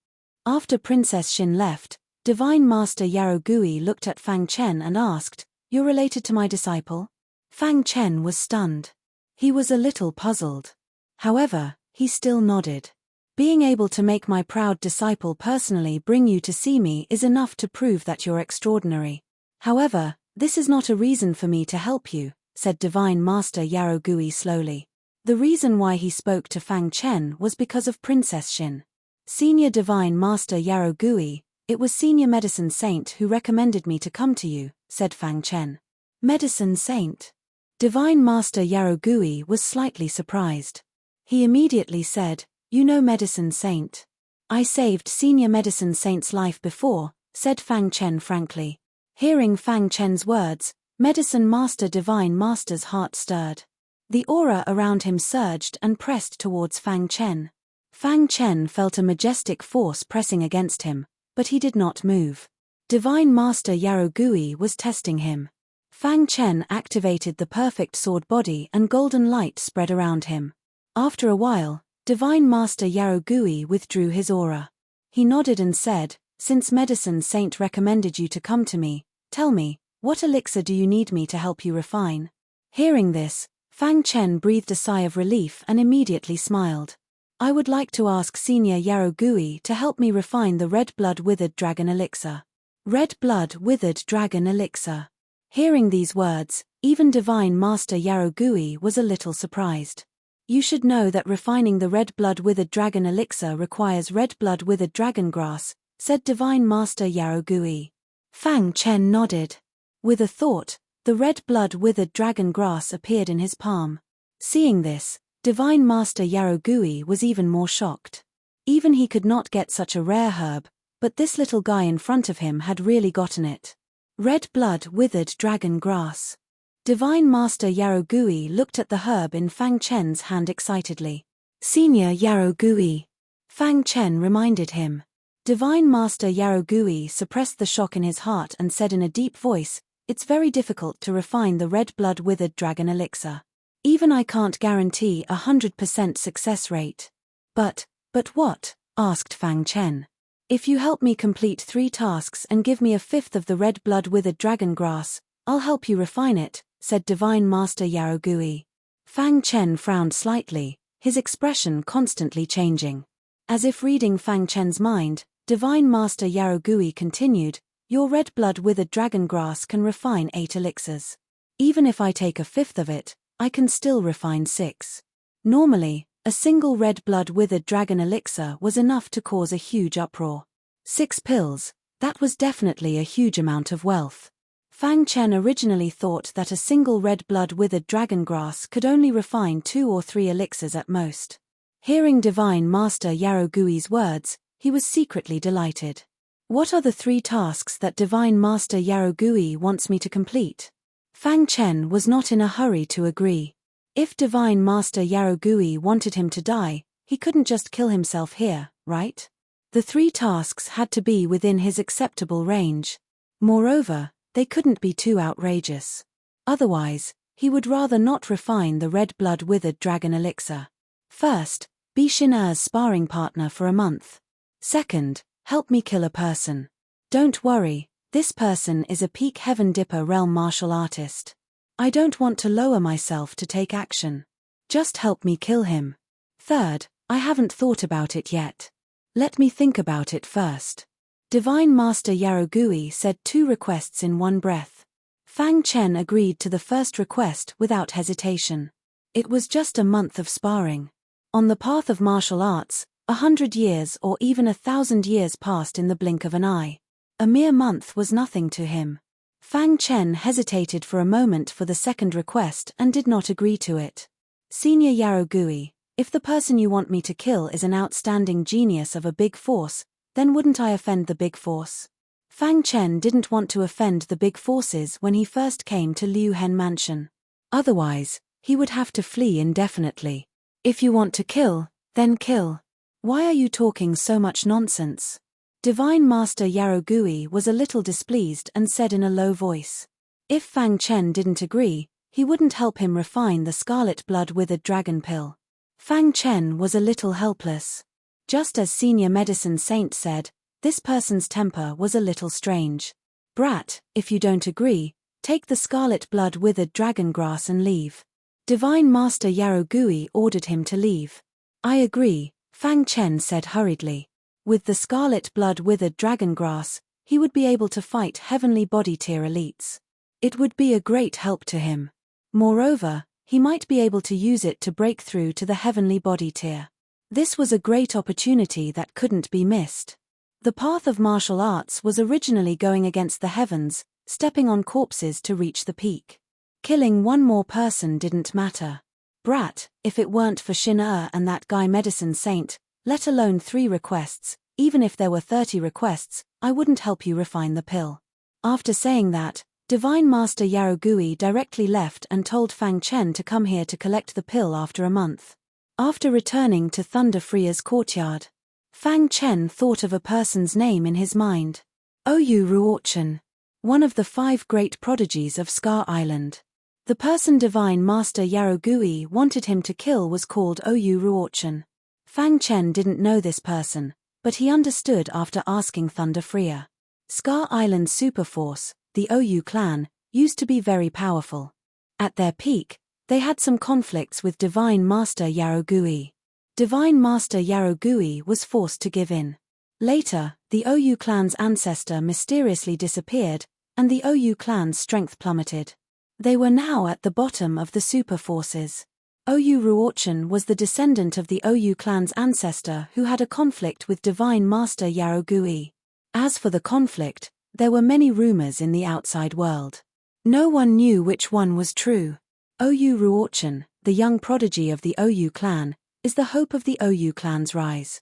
After Princess Xin left, Divine Master Yarrow Gui looked at Fang Chen and asked, You're related to my disciple? Fang Chen was stunned. He was a little puzzled. However, he still nodded. Being able to make my proud disciple personally bring you to see me is enough to prove that you're extraordinary. However, this is not a reason for me to help you, said Divine Master Yarrow Gui slowly. The reason why he spoke to Fang Chen was because of Princess Xin. Senior Divine Master Yarrow Gui, it was Senior Medicine Saint who recommended me to come to you, said Fang Chen. Medicine Saint? Divine Master Yarrow Gui was slightly surprised. He immediately said, You know Medicine Saint. I saved Senior Medicine Saint's life before, said Fang Chen frankly. Hearing Fang Chen's words, Medicine Master Divine Master's heart stirred. The aura around him surged and pressed towards Fang Chen. Fang Chen felt a majestic force pressing against him, but he did not move. Divine Master Yarrow Gui was testing him. Fang Chen activated the perfect sword body and golden light spread around him. After a while, Divine Master Yarrow Gui withdrew his aura. He nodded and said, Since Medicine Saint recommended you to come to me, tell me, What elixir do you need me to help you refine? Hearing this, Fang Chen breathed a sigh of relief and immediately smiled. I would like to ask Senior Yarogui to help me refine the red blood withered dragon elixir. Red blood withered dragon elixir. Hearing these words, even Divine Master Yarogui was a little surprised. You should know that refining the red blood withered dragon elixir requires red blood withered dragon grass, said Divine Master Yarogui. Fang Chen nodded. With a thought, the red blood withered dragon grass appeared in his palm. Seeing this, Divine Master Yarogui was even more shocked. Even he could not get such a rare herb, but this little guy in front of him had really gotten it. Red blood withered dragon grass. Divine Master Yarogui looked at the herb in Fang Chen's hand excitedly. Senior Yarogui. Fang Chen reminded him. Divine Master Yarogui suppressed the shock in his heart and said in a deep voice, it's very difficult to refine the red blood withered dragon elixir. Even I can't guarantee 100% success rate. But what? Asked Fang Chen. If you help me complete 3 tasks and give me a fifth of the red blood withered dragon grass, I'll help you refine it, said Divine Master Yarogui. Fang Chen frowned slightly, his expression constantly changing. As if reading Fang Chen's mind, Divine Master Yarogui continued, your red blood withered dragon grass can refine 8 elixirs. Even if I take a fifth of it, I can still refine 6. Normally, a single red blood withered dragon elixir was enough to cause a huge uproar. 6 pills, that was definitely a huge amount of wealth. Fang Chen originally thought that a single red blood withered dragon grass could only refine 2 or 3 elixirs at most. Hearing Divine Master Yarogui's words, he was secretly delighted. What are the 3 tasks that Divine Master Yarogui wants me to complete? Fang Chen was not in a hurry to agree. If Divine Master Yarogui wanted him to die, he couldn't just kill himself here, right? The 3 tasks had to be within his acceptable range. Moreover, they couldn't be too outrageous. Otherwise, he would rather not refine the red blood withered dragon elixir. First, be Shin-Er's sparring partner for a month. Second, help me kill a person. Don't worry, this person is a peak Heaven Dipper realm martial artist. I don't want to lower myself to take action. Just help me kill him. Third, I haven't thought about it yet. Let me think about it first. Divine Master Yarogui said 2 requests in one breath. Fang Chen agreed to the first request without hesitation. It was just a month of sparring. On the path of martial arts, 100 years or even 1,000 years passed in the blink of an eye. A mere month was nothing to him. Fang Chen hesitated for a moment for the second request and did not agree to it. Senior Yarogui, if the person you want me to kill is an outstanding genius of a big force, then wouldn't I offend the big force? Fang Chen didn't want to offend the big forces when he first came to Liu Hen Mansion. Otherwise, he would have to flee indefinitely. If you want to kill, then kill. Why are you talking so much nonsense? Divine Master Yarogui was a little displeased and said in a low voice. If Fang Chen didn't agree, he wouldn't help him refine the scarlet blood withered dragon pill. Fang Chen was a little helpless. Just as Senior Medicine Saint said, this person's temper was a little strange. Brat, if you don't agree, take the scarlet blood withered dragon grass and leave. Divine Master Yarogui ordered him to leave. I agree, Fang Chen said hurriedly. With the scarlet blood withered dragon grass, he would be able to fight heavenly body tier elites. It would be a great help to him. Moreover, he might be able to use it to break through to the heavenly body tier. This was a great opportunity that couldn't be missed. The path of martial arts was originally going against the heavens, stepping on corpses to reach the peak. Killing one more person didn't matter. Brat, if it weren't for Shin-Er and that guy Medicine Saint, let alone 3 requests, even if there were 30 requests, I wouldn't help you refine the pill. After saying that, Divine Master Yarogui directly left and told Fang Chen to come here to collect the pill after a month. After returning to Thunder Freya's courtyard, Fang Chen thought of a person's name in his mind. Oyu Ruochen, one of the 5 great prodigies of Scar Island. The person Divine Master Yarogui wanted him to kill was called Oyu Ruochen. Fang Chen didn't know this person, but he understood after asking Thunder Freya. Scar Island Superforce, the Oyu clan, used to be very powerful. At their peak, they had some conflicts with Divine Master Yarogui. Divine Master Yarogui was forced to give in. Later, the Oyu clan's ancestor mysteriously disappeared, and the Oyu clan's strength plummeted. They were now at the bottom of the super forces. Oyu Ruochen was the descendant of the Oyu clan's ancestor who had a conflict with Divine Master Yarogui. As for the conflict, there were many rumors in the outside world. No one knew which one was true. Oyu Ruochen, the young prodigy of the Oyu clan, is the hope of the Oyu clan's rise.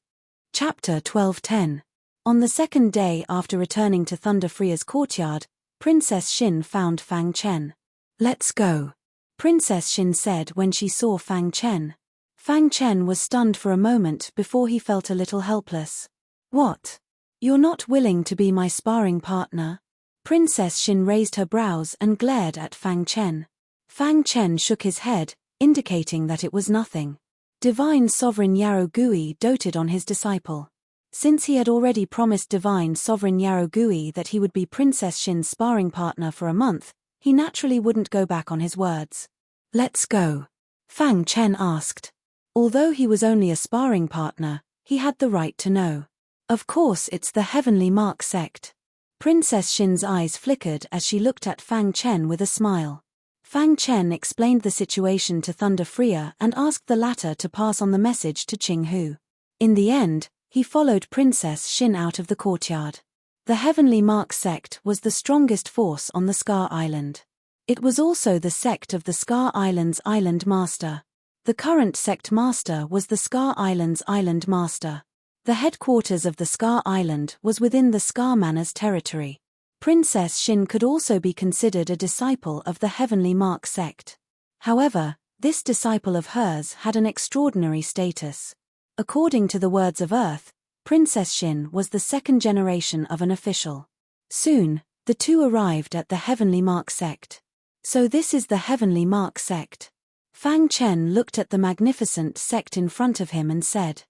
Chapter 12:10. On the second day after returning to Thunder Freya's courtyard, Princess Xin found Fang Chen. "Let's go," Princess Xin said when she saw Fang Chen. Fang Chen was stunned for a moment before he felt a little helpless. "What? You're not willing to be my sparring partner?" Princess Xin raised her brows and glared at Fang Chen. Fang Chen shook his head, indicating that it was nothing. Divine Sovereign Yarogui doted on his disciple. Since he had already promised Divine Sovereign Yarogui that he would be Princess Xin's sparring partner for a month, he naturally wouldn't go back on his words. "Let's go?" Fang Chen asked. Although he was only a sparring partner, he had the right to know. "Of course it's the Heavenly Mark sect." Princess Xin's eyes flickered as she looked at Fang Chen with a smile. Fang Chen explained the situation to Thunder Freya and asked the latter to pass on the message to Qing Hu. In the end, he followed Princess Xin out of the courtyard. The Heavenly Mark sect was the strongest force on the Scar Island. It was also the sect of the Scar Island's Island Master. The current sect master was the Scar Island's Island Master. The headquarters of the Scar Island was within the Scar Manor's territory. Princess Xin could also be considered a disciple of the Heavenly Mark sect. However, this disciple of hers had an extraordinary status. According to the words of Earth, Princess Xin was the second generation of an official. Soon, the two arrived at the Heavenly Mark sect. "So this is the Heavenly Mark sect." Fang Chen looked at the magnificent sect in front of him and said,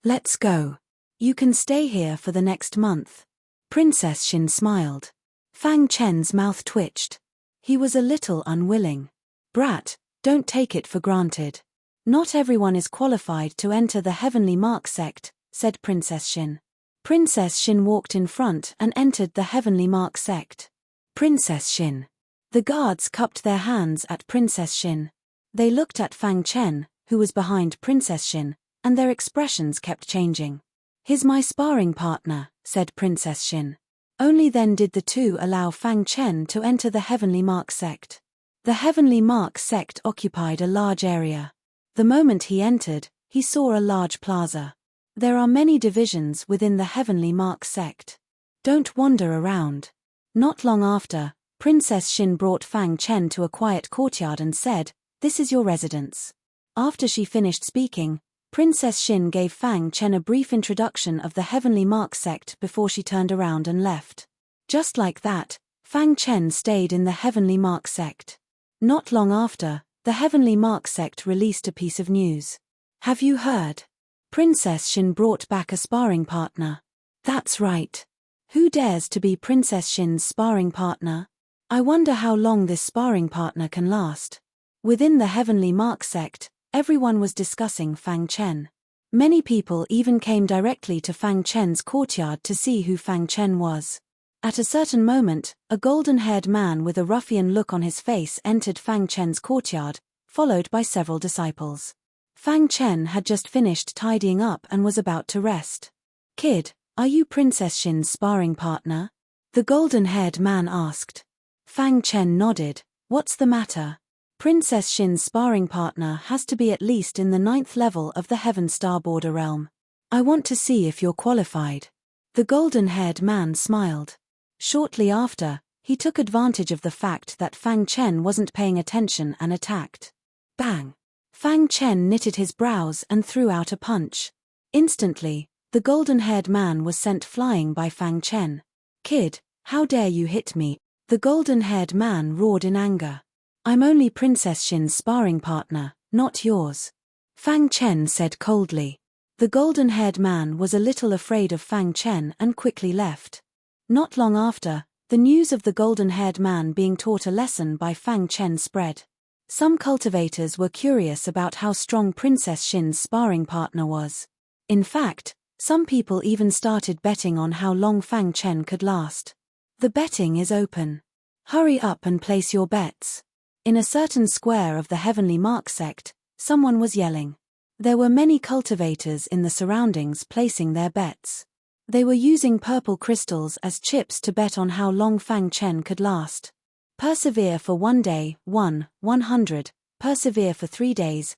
"Let's go. You can stay here for the next month." Princess Xin smiled. Fang Chen's mouth twitched. He was a little unwilling. "Brat, don't take it for granted. Not everyone is qualified to enter the Heavenly Mark sect," said Princess Xin. Princess Xin walked in front and entered the Heavenly Mark sect. "Princess Xin." The guards cupped their hands at Princess Xin. They looked at Fang Chen, who was behind Princess Xin, and their expressions kept changing. "He's my sparring partner," said Princess Xin. Only then did the two allow Fang Chen to enter the Heavenly Mark sect. The Heavenly Mark sect occupied a large area. The moment he entered, he saw a large plaza. There are many divisions within the Heavenly Mark sect. Don't wander around. Not long after, Princess Xin brought Fang Chen to a quiet courtyard and said, "This is your residence." After she finished speaking, Princess Xin gave Fang Chen a brief introduction of the Heavenly Mark sect before she turned around and left. Just like that, Fang Chen stayed in the Heavenly Mark sect. Not long after, the Heavenly Mark sect released a piece of news. "Have you heard? Princess Xin brought back a sparring partner." "That's right. Who dares to be Princess Xin's sparring partner? I wonder how long this sparring partner can last." Within the Heavenly Mark sect, everyone was discussing Fang Chen. Many people even came directly to Fang Chen's courtyard to see who Fang Chen was. At a certain moment, a golden-haired man with a ruffian look on his face entered Fang Chen's courtyard, followed by several disciples. Fang Chen had just finished tidying up and was about to rest. "Kid, are you Princess Xin's sparring partner?" the golden-haired man asked. Fang Chen nodded. "What's the matter?" "Princess Xin's sparring partner has to be at least in the 9th level of the Heaven Star Border realm. I want to see if you're qualified." The golden-haired man smiled. Shortly after, he took advantage of the fact that Fang Chen wasn't paying attention and attacked. Bang! Fang Chen knitted his brows and threw out a punch. Instantly, the golden-haired man was sent flying by Fang Chen. "Kid, how dare you hit me?" the golden-haired man roared in anger. "I'm only Princess Xin's sparring partner, not yours," Fang Chen said coldly. The golden-haired man was a little afraid of Fang Chen and quickly left. Not long after, The news of the golden-haired man being taught a lesson by Fang Chen spread. Some cultivators were curious about how strong Princess Shin's sparring partner was. In fact, some people even started betting on how long Fang Chen could last. The betting is open. Hurry up and place your bets. In a certain square of the Heavenly Mark sect, someone was yelling. There were many cultivators in the surroundings placing their bets. They were using purple crystals as chips to bet on how long Fang Chen could last. Persevere for 1 day, 100. Persevere for 3 days,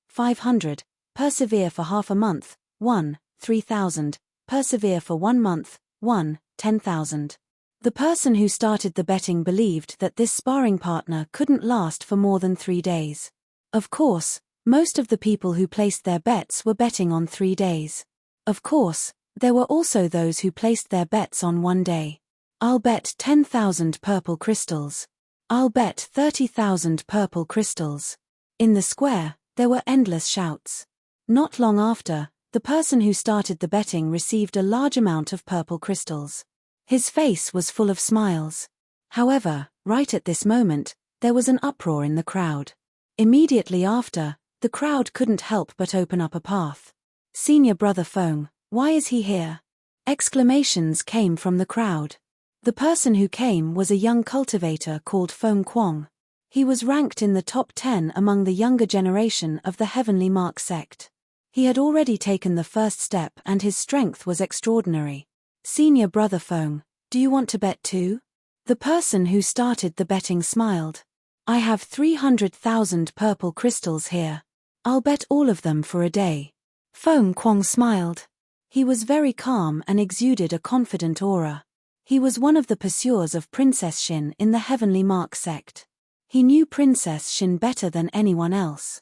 500. Persevere for half a month, 3,000. Persevere for 1 month, 10,000. The person who started the betting believed that this sparring partner couldn't last for more than 3 days. Of course, most of the people who placed their bets were betting on 3 days. Of course, there were also those who placed their bets on 1 day. I'll bet 10,000 purple crystals. I'll bet 30,000 purple crystals. In the square, there were endless shouts. Not long after, the person who started the betting received a large amount of purple crystals. His face was full of smiles. However, right at this moment, there was an uproar in the crowd. Immediately after, the crowd couldn't help but open up a path. Senior brother Feng, why is he here? Exclamations came from the crowd. The person who came was a young cultivator called Feng Kuang. He was ranked in the top 10 among the younger generation of the Heavenly Mark sect. He had already taken the first step and his strength was extraordinary. Senior brother Feng, do you want to bet too? The person who started the betting smiled. I have 300,000 purple crystals here. I'll bet all of them for a day. Feng Kuang smiled. He was very calm and exuded a confident aura. He was one of the pursuers of Princess Shin in the Heavenly Mark sect. He knew Princess Shin better than anyone else.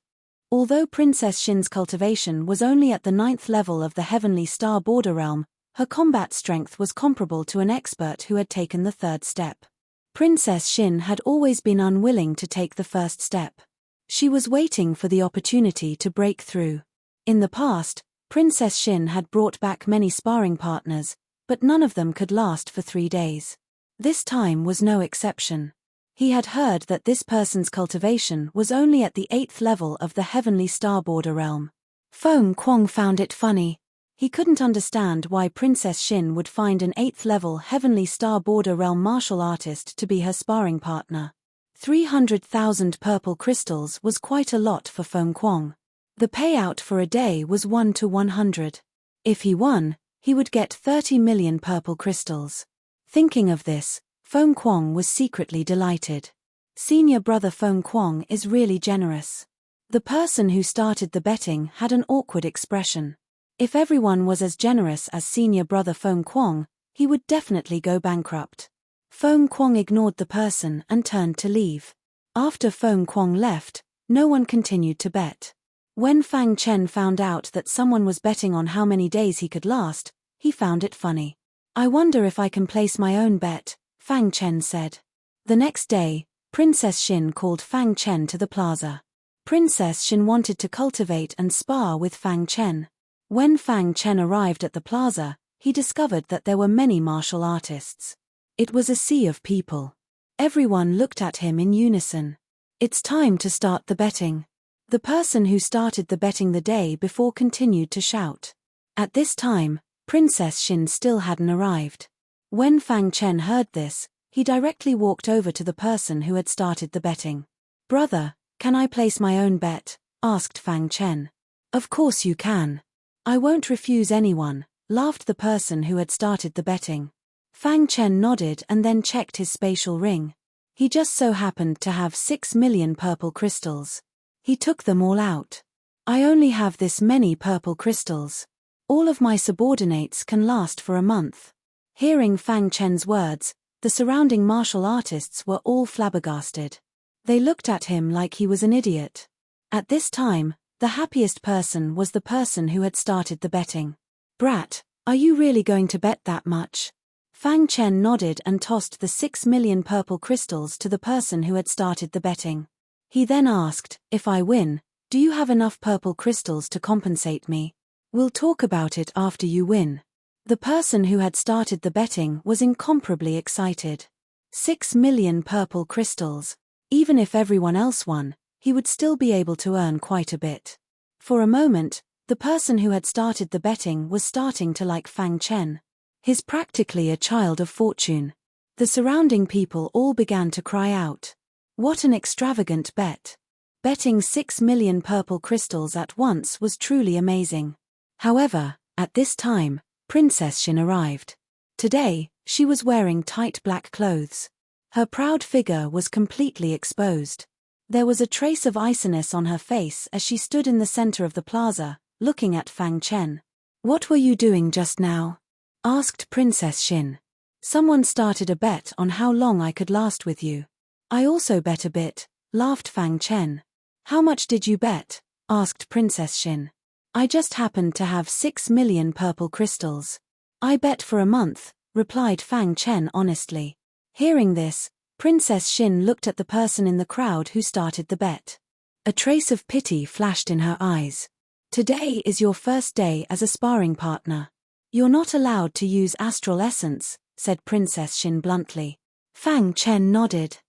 Although Princess Shin's cultivation was only at the 9th level of the Heavenly Star Border Realm, her combat strength was comparable to an expert who had taken the 3rd step. Princess Shin had always been unwilling to take the first step. She was waiting for the opportunity to break through. In the past, Princess Shin had brought back many sparring partners, but none of them could last for 3 days. This time was no exception. He had heard that this person's cultivation was only at the 8th level of the Heavenly Star Border Realm. Feng Kuang found it funny. He couldn't understand why Princess Shin would find an 8th level Heavenly Star Border Realm martial artist to be her sparring partner. 300,000 purple crystals was quite a lot for Feng Kuang. The payout for a day was 1 to 100. If he won, he would get 30 million purple crystals. Thinking of this, Feng Kuang was secretly delighted. Senior brother Feng Kuang is really generous. The person who started the betting had an awkward expression. If everyone was as generous as senior brother Feng Kuang, he would definitely go bankrupt. Feng Kuang ignored the person and turned to leave. After Feng Kuang left, no one continued to bet. When Fang Chen found out that someone was betting on how many days he could last, he found it funny. I wonder if I can place my own bet, Fang Chen said. The next day, Princess Shin called Fang Chen to the plaza. Princess Shin wanted to cultivate and spar with Fang Chen. When Fang Chen arrived at the plaza, he discovered that there were many martial artists. It was a sea of people. Everyone looked at him in unison. It's time to start the betting. The person who started the betting the day before continued to shout. At this time, Princess Shin still hadn't arrived. When Fang Chen heard this, he directly walked over to the person who had started the betting. Brother, can I place my own bet? Asked Fang Chen. Of course you can. I won't refuse anyone, laughed the person who had started the betting. Fang Chen nodded and then checked his spatial ring. He just so happened to have 6 million purple crystals. He took them all out. I only have this many purple crystals. All of my subordinates can last for a month. Hearing Fang Chen's words, the surrounding martial artists were all flabbergasted. They looked at him like he was an idiot. At this time, the happiest person was the person who had started the betting. Brat, are you really going to bet that much? Fang Chen nodded and tossed the 6 million purple crystals to the person who had started the betting. He then asked, if I win, do you have enough purple crystals to compensate me? We'll talk about it after you win. The person who had started the betting was incomparably excited. 6 million purple crystals. Even if everyone else won, he would still be able to earn quite a bit. For a moment, the person who had started the betting was starting to like Fang Chen. He's practically a child of fortune. The surrounding people all began to cry out. What an extravagant bet. Betting 6 million purple crystals at once was truly amazing. However, at this time, Princess Xin arrived. Today, she was wearing tight black clothes. Her proud figure was completely exposed. There was a trace of iciness on her face as she stood in the center of the plaza, looking at Fang Chen. "What were you doing just now?" asked Princess Xin. "Someone started a bet on how long I could last with you." "I also bet a bit," laughed Fang Chen. "How much did you bet?" asked Princess Xin. "I just happened to have 6 million purple crystals." "I bet for a month," replied Fang Chen honestly. Hearing this, Princess Xin looked at the person in the crowd who started the bet. A trace of pity flashed in her eyes. "Today is your first day as a sparring partner. You're not allowed to use astral essence," said Princess Xin bluntly. Fang Chen nodded.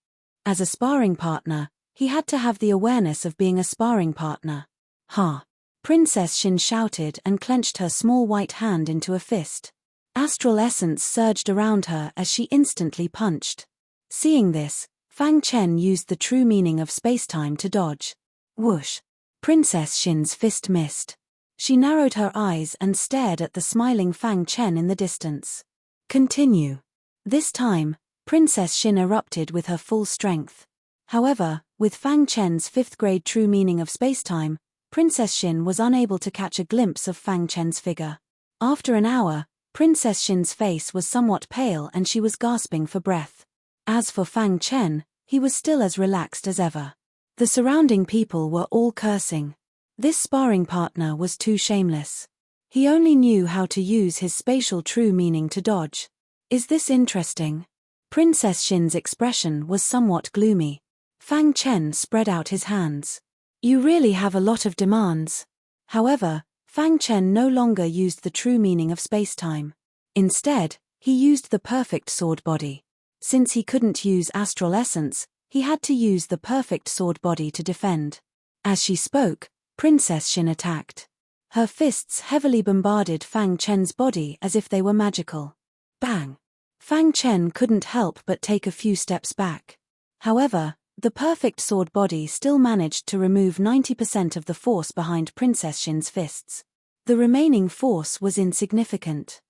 As a sparring partner, he had to have the awareness of being a sparring partner. "Ha!" Princess Xin shouted and clenched her small white hand into a fist. Astral essence surged around her as she instantly punched. Seeing this, Fang Chen used the true meaning of spacetime to dodge. Whoosh! Princess Xin's fist missed. She narrowed her eyes and stared at the smiling Fang Chen in the distance. "Continue." This time, Princess Xin erupted with her full strength. However, with Fang Chen's 5th grade true meaning of spacetime, Princess Xin was unable to catch a glimpse of Fang Chen's figure. After an hour, Princess Xin's face was somewhat pale and she was gasping for breath. As for Fang Chen, he was still as relaxed as ever. The surrounding people were all cursing. This sparring partner was too shameless. He only knew how to use his spatial true meaning to dodge. "Is this interesting?" Princess Xin's expression was somewhat gloomy. Fang Chen spread out his hands. "You really have a lot of demands." However, Fang Chen no longer used the true meaning of spacetime. Instead, he used the perfect sword body. Since he couldn't use astral essence, he had to use the perfect sword body to defend. As she spoke, Princess Xin attacked. Her fists heavily bombarded Fang Chen's body as if they were magical. Bang! Fang Chen couldn't help but take a few steps back. However, the perfect sword body still managed to remove 90% of the force behind Princess Xin's fists. The remaining force was insignificant.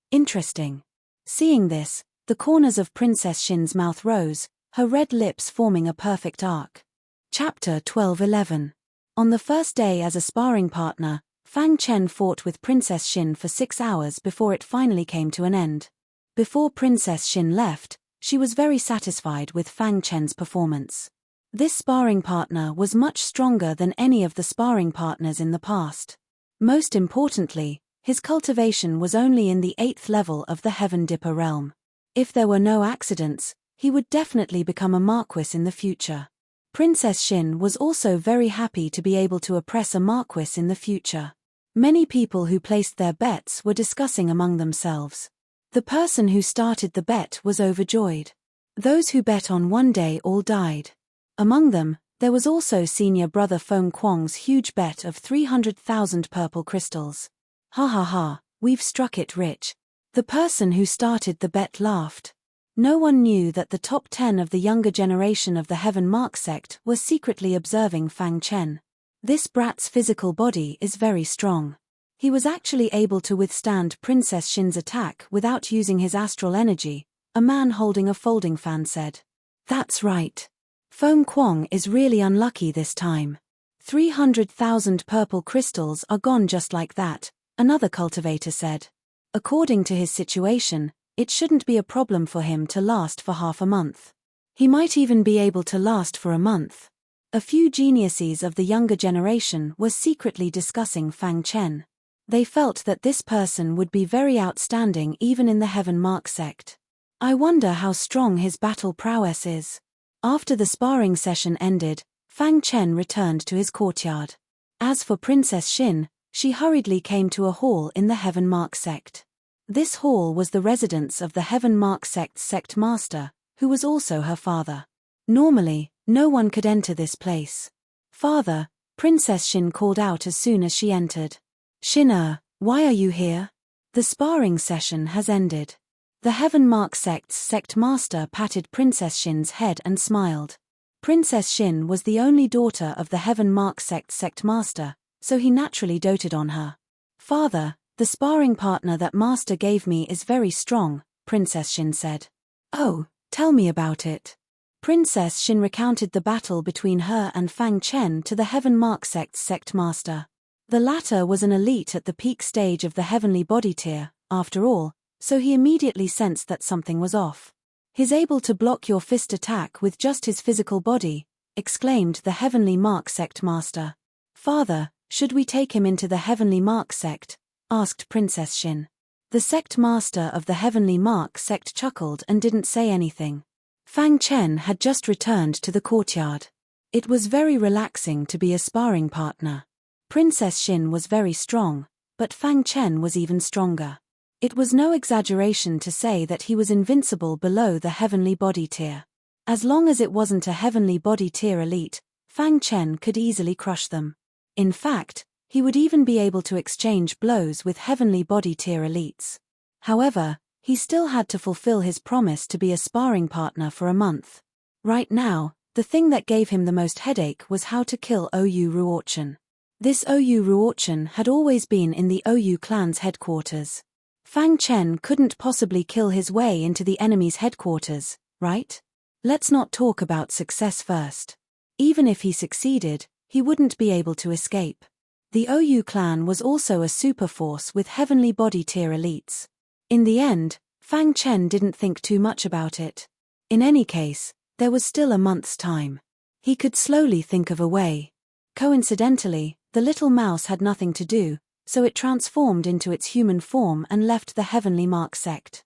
Interesting. Seeing this, the corners of Princess Xin's mouth rose, her red lips forming a perfect arc. Chapter 12:11. On the first day as a sparring partner, Fang Chen fought with Princess Xin for 6 hours before it finally came to an end. Before Princess Xin left, she was very satisfied with Fang Chen's performance. This sparring partner was much stronger than any of the sparring partners in the past. Most importantly, his cultivation was only in the 8th level of the Heaven Dipper realm. If there were no accidents, he would definitely become a marquis in the future. Princess Xin was also very happy to be able to oppress a marquis in the future. Many people who placed their bets were discussing among themselves. The person who started the bet was overjoyed. Those who bet on one day all died. Among them, there was also senior brother Feng Kuang's huge bet of 300,000 purple crystals. "Ha ha ha, we've struck it rich." The person who started the bet laughed. No one knew that the top 10 of the younger generation of the Heaven Mark sect were secretly observing Fang Chen. This brat's physical body is very strong. He was actually able to withstand Princess Xin's attack without using his astral energy, a man holding a folding fan said. "That's right. Feng Kuang is really unlucky this time. 300,000 purple crystals are gone just like that," another cultivator said. According to his situation, it shouldn't be a problem for him to last for half a month. He might even be able to last for a month. A few geniuses of the younger generation were secretly discussing Fang Chen. They felt that this person would be very outstanding even in the Heaven Mark sect. "I wonder how strong his battle prowess is." After the sparring session ended, Fang Chen returned to his courtyard. As for Princess Xin, she hurriedly came to a hall in the Heaven Mark sect. This hall was the residence of the Heaven Mark sect's sect master, who was also her father. Normally, no one could enter this place. "Father," Princess Shin called out as soon as she entered. "Shin, why are you here? The sparring session has ended." The Heaven Mark sect's sect master patted Princess Shin's head and smiled. Princess Shin was the only daughter of the Heaven Mark sect's sect master, so he naturally doted on her. "Father, the sparring partner that master gave me is very strong," Princess Shin said. "Oh, tell me about it." Princess Shin recounted the battle between her and Fang Chen to the Heaven Mark sect's sect master. The latter was an elite at the peak stage of the heavenly body tier, after all, so he immediately sensed that something was off. "He's able to block your fist attack with just his physical body," exclaimed the Heavenly Mark sect master. "Father, should we take him into the Heavenly Mark sect?" asked Princess Shin. The sect master of the Heavenly Mark sect chuckled and didn't say anything. Fang Chen had just returned to the courtyard. It was very relaxing to be a sparring partner. Princess Shin was very strong, but Fang Chen was even stronger. It was no exaggeration to say that he was invincible below the heavenly body tier. As long as it wasn't a heavenly body tier elite, Fang Chen could easily crush them. In fact, he would even be able to exchange blows with heavenly body tier elites. However, he still had to fulfill his promise to be a sparring partner for a month. Right now, the thing that gave him the most headache was how to kill Ou Ruochen. This Ou Ruochen had always been in the Ou clan's headquarters. Fang Chen couldn't possibly kill his way into the enemy's headquarters, right? Let's not talk about success first. Even if he succeeded, he wouldn't be able to escape. The Ou clan was also a super force with heavenly body tier elites. In the end, Fang Chen didn't think too much about it. In any case, there was still a month's time. He could slowly think of a way. Coincidentally, the little mouse had nothing to do, so it transformed into its human form and left the Heavenly Mark sect.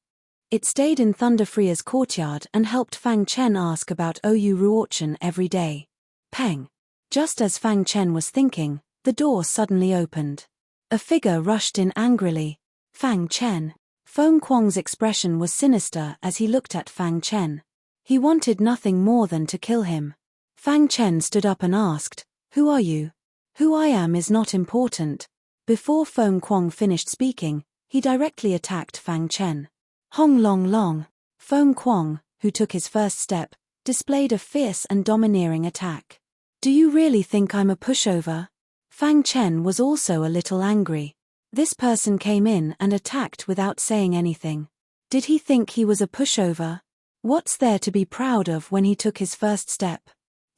It stayed in Thunder Freya's courtyard and helped Fang Chen ask about Ou Ruochen every day. Peng! Just as Fang Chen was thinking, the door suddenly opened. A figure rushed in angrily. Fang Chen. Feng Kuang's expression was sinister as he looked at Fang Chen. He wanted nothing more than to kill him. Fang Chen stood up and asked, "Who are you?" "Who I am is not important." Before Feng Kuang finished speaking, he directly attacked Fang Chen. Hong Long Long. Feng Kuang, who took his first step, displayed a fierce and domineering attack. "Do you really think I'm a pushover?" Fang Chen was also a little angry. This person came in and attacked without saying anything. Did he think he was a pushover? What's there to be proud of when he took his first step?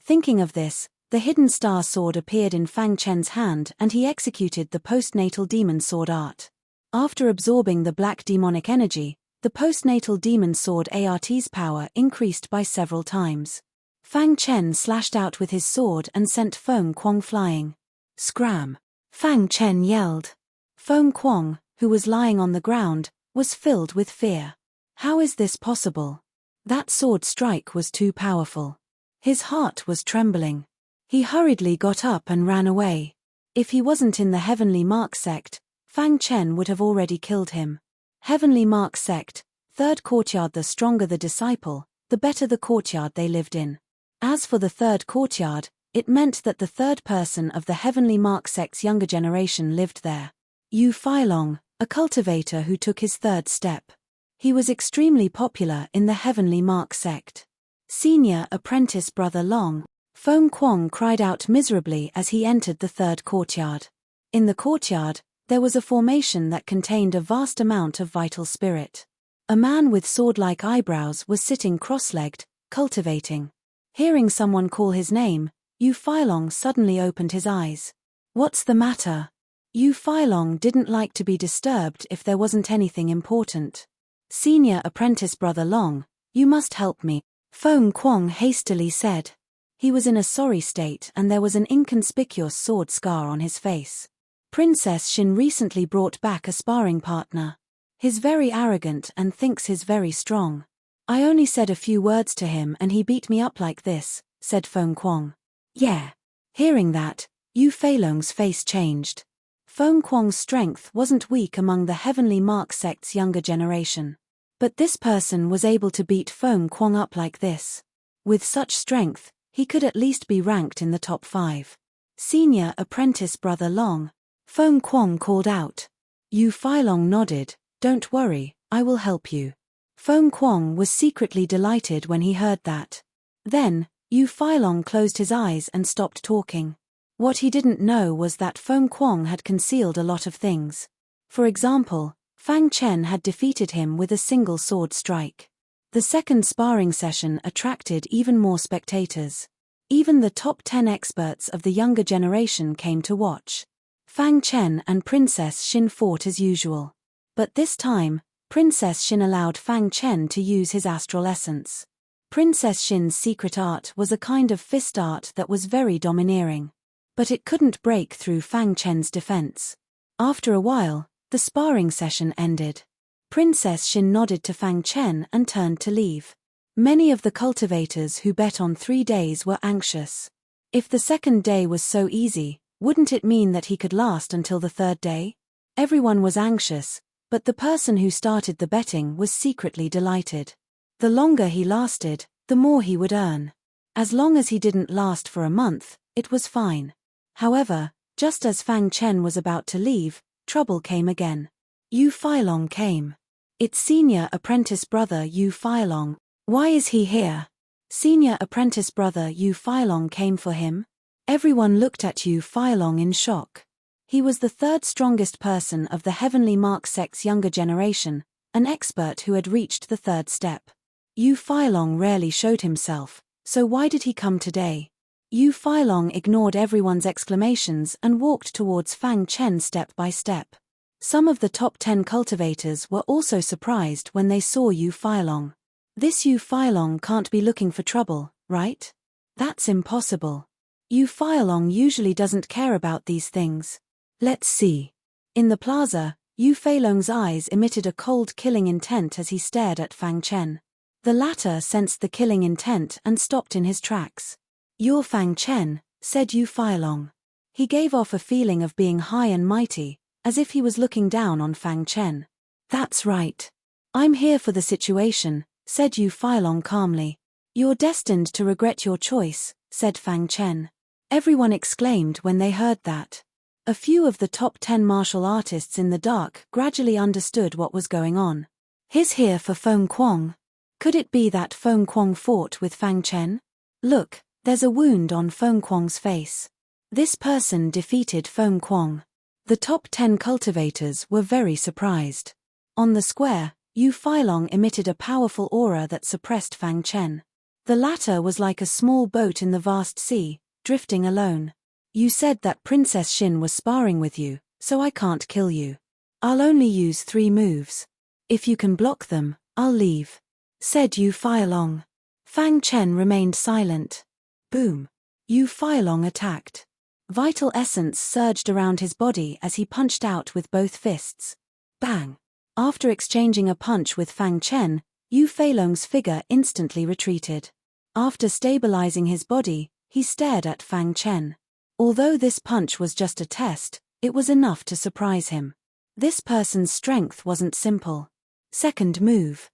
Thinking of this, the hidden star sword appeared in Fang Chen's hand and he executed the postnatal demon sword art. After absorbing the black demonic energy, the postnatal demon sword art's power increased by several times. Fang Chen slashed out with his sword and sent Feng Kuang flying. Scram! Fang Chen yelled. Feng Kuang, who was lying on the ground, was filled with fear. How is this possible? That sword strike was too powerful. His heart was trembling. He hurriedly got up and ran away. If he wasn't in the Heavenly Mark sect, Fang Chen would have already killed him. Heavenly Mark sect, third courtyard. The stronger the disciple, the better the courtyard they lived in. As for the third courtyard, it meant that the third person of the Heavenly Mark sect's younger generation lived there. Yu Feilong, a cultivator who took his third step. He was extremely popular in the Heavenly Mark sect. Senior apprentice Brother Long. Feng Kuang cried out miserably as he entered the third courtyard. In the courtyard, there was a formation that contained a vast amount of vital spirit. A man with sword-like eyebrows was sitting cross-legged, cultivating. Hearing someone call his name, Yu Feilong suddenly opened his eyes. "What's the matter?" Yu Feilong didn't like to be disturbed if there wasn't anything important. "Senior apprentice Brother Long, you must help me," Feng Kuang hastily said. He was in a sorry state and there was an inconspicuous sword scar on his face. Princess Shin recently brought back a sparring partner. He's very arrogant and thinks he's very strong. "I only said a few words to him and he beat me up like this," said Feng Kuang. "Yeah." Hearing that, Yu Feilong's face changed. Feng Kuang's strength wasn't weak among the heavenly mark sect's younger generation. But this person was able to beat Feng Kuang up like this. With such strength, he could at least be ranked in the top 5. Senior apprentice Brother Long. Feng Kuang called out. Yu Feilong nodded. Don't worry, I will help you. Feng Kuang was secretly delighted when he heard that. Then, Yu Feilong closed his eyes and stopped talking. What he didn't know was that Feng Kuang had concealed a lot of things. For example, Fang Chen had defeated him with a single sword strike. The second sparring session attracted even more spectators. Even the top 10 experts of the younger generation came to watch. Fang Chen and Princess Xin fought as usual. But this time, Princess Xin allowed Fang Chen to use his astral essence. Princess Xin's secret art was a kind of fist art that was very domineering. But it couldn't break through Fang Chen's defense. After a while, the sparring session ended. Princess Xin nodded to Fang Chen and turned to leave. Many of the cultivators who bet on 3 days were anxious. If the second day was so easy, wouldn't it mean that he could last until the third day? Everyone was anxious, but the person who started the betting was secretly delighted. The longer he lasted, the more he would earn. As long as he didn't last for a month, it was fine. However, just as Fang Chen was about to leave, trouble came again. Yu Feilong came. It's senior apprentice brother Yu Feilong. Why is he here? Senior apprentice brother Yu Feilong came for him. Everyone looked at Yu Feilong in shock. He was the third strongest person of the heavenly mark sect's younger generation, an expert who had reached the third step. Yu Feilong rarely showed himself, so why did he come today? Yu Feilong ignored everyone's exclamations and walked towards Fang Chen step by step. Some of the top 10 cultivators were also surprised when they saw Yu Feilong. This Yu Feilong can't be looking for trouble, right? That's impossible. Yu Feilong usually doesn't care about these things. Let's see. In the plaza, Yu Feilong's eyes emitted a cold killing intent as he stared at Fang Chen. The latter sensed the killing intent and stopped in his tracks. You're Fang Chen, said Yu Feilong. He gave off a feeling of being high and mighty, as if he was looking down on Fang Chen. That's right. I'm here for the situation, said Yu Feilong calmly. You're destined to regret your choice, said Fang Chen. Everyone exclaimed when they heard that. A few of the top 10 martial artists in the dark gradually understood what was going on. He's here for Feng Kuang. Could it be that Feng Kuang fought with Fang Chen? Look, there's a wound on Feng Kuang's face. This person defeated Feng Kuang. The top 10 cultivators were very surprised. On the square, Yu Feilong emitted a powerful aura that suppressed Fang Chen. The latter was like a small boat in the vast sea, drifting alone. You said that Princess Xin was sparring with you, so I can't kill you. I'll only use 3 moves. If you can block them, I'll leave, said Yu Feilong. Fang Chen remained silent. Boom. Yu Feilong attacked. Vital essence surged around his body as he punched out with both fists. Bang. After exchanging a punch with Fang Chen, Yu Feilong's figure instantly retreated. After stabilizing his body, he stared at Fang Chen. Although this punch was just a test, it was enough to surprise him. This person's strength wasn't simple. Second move.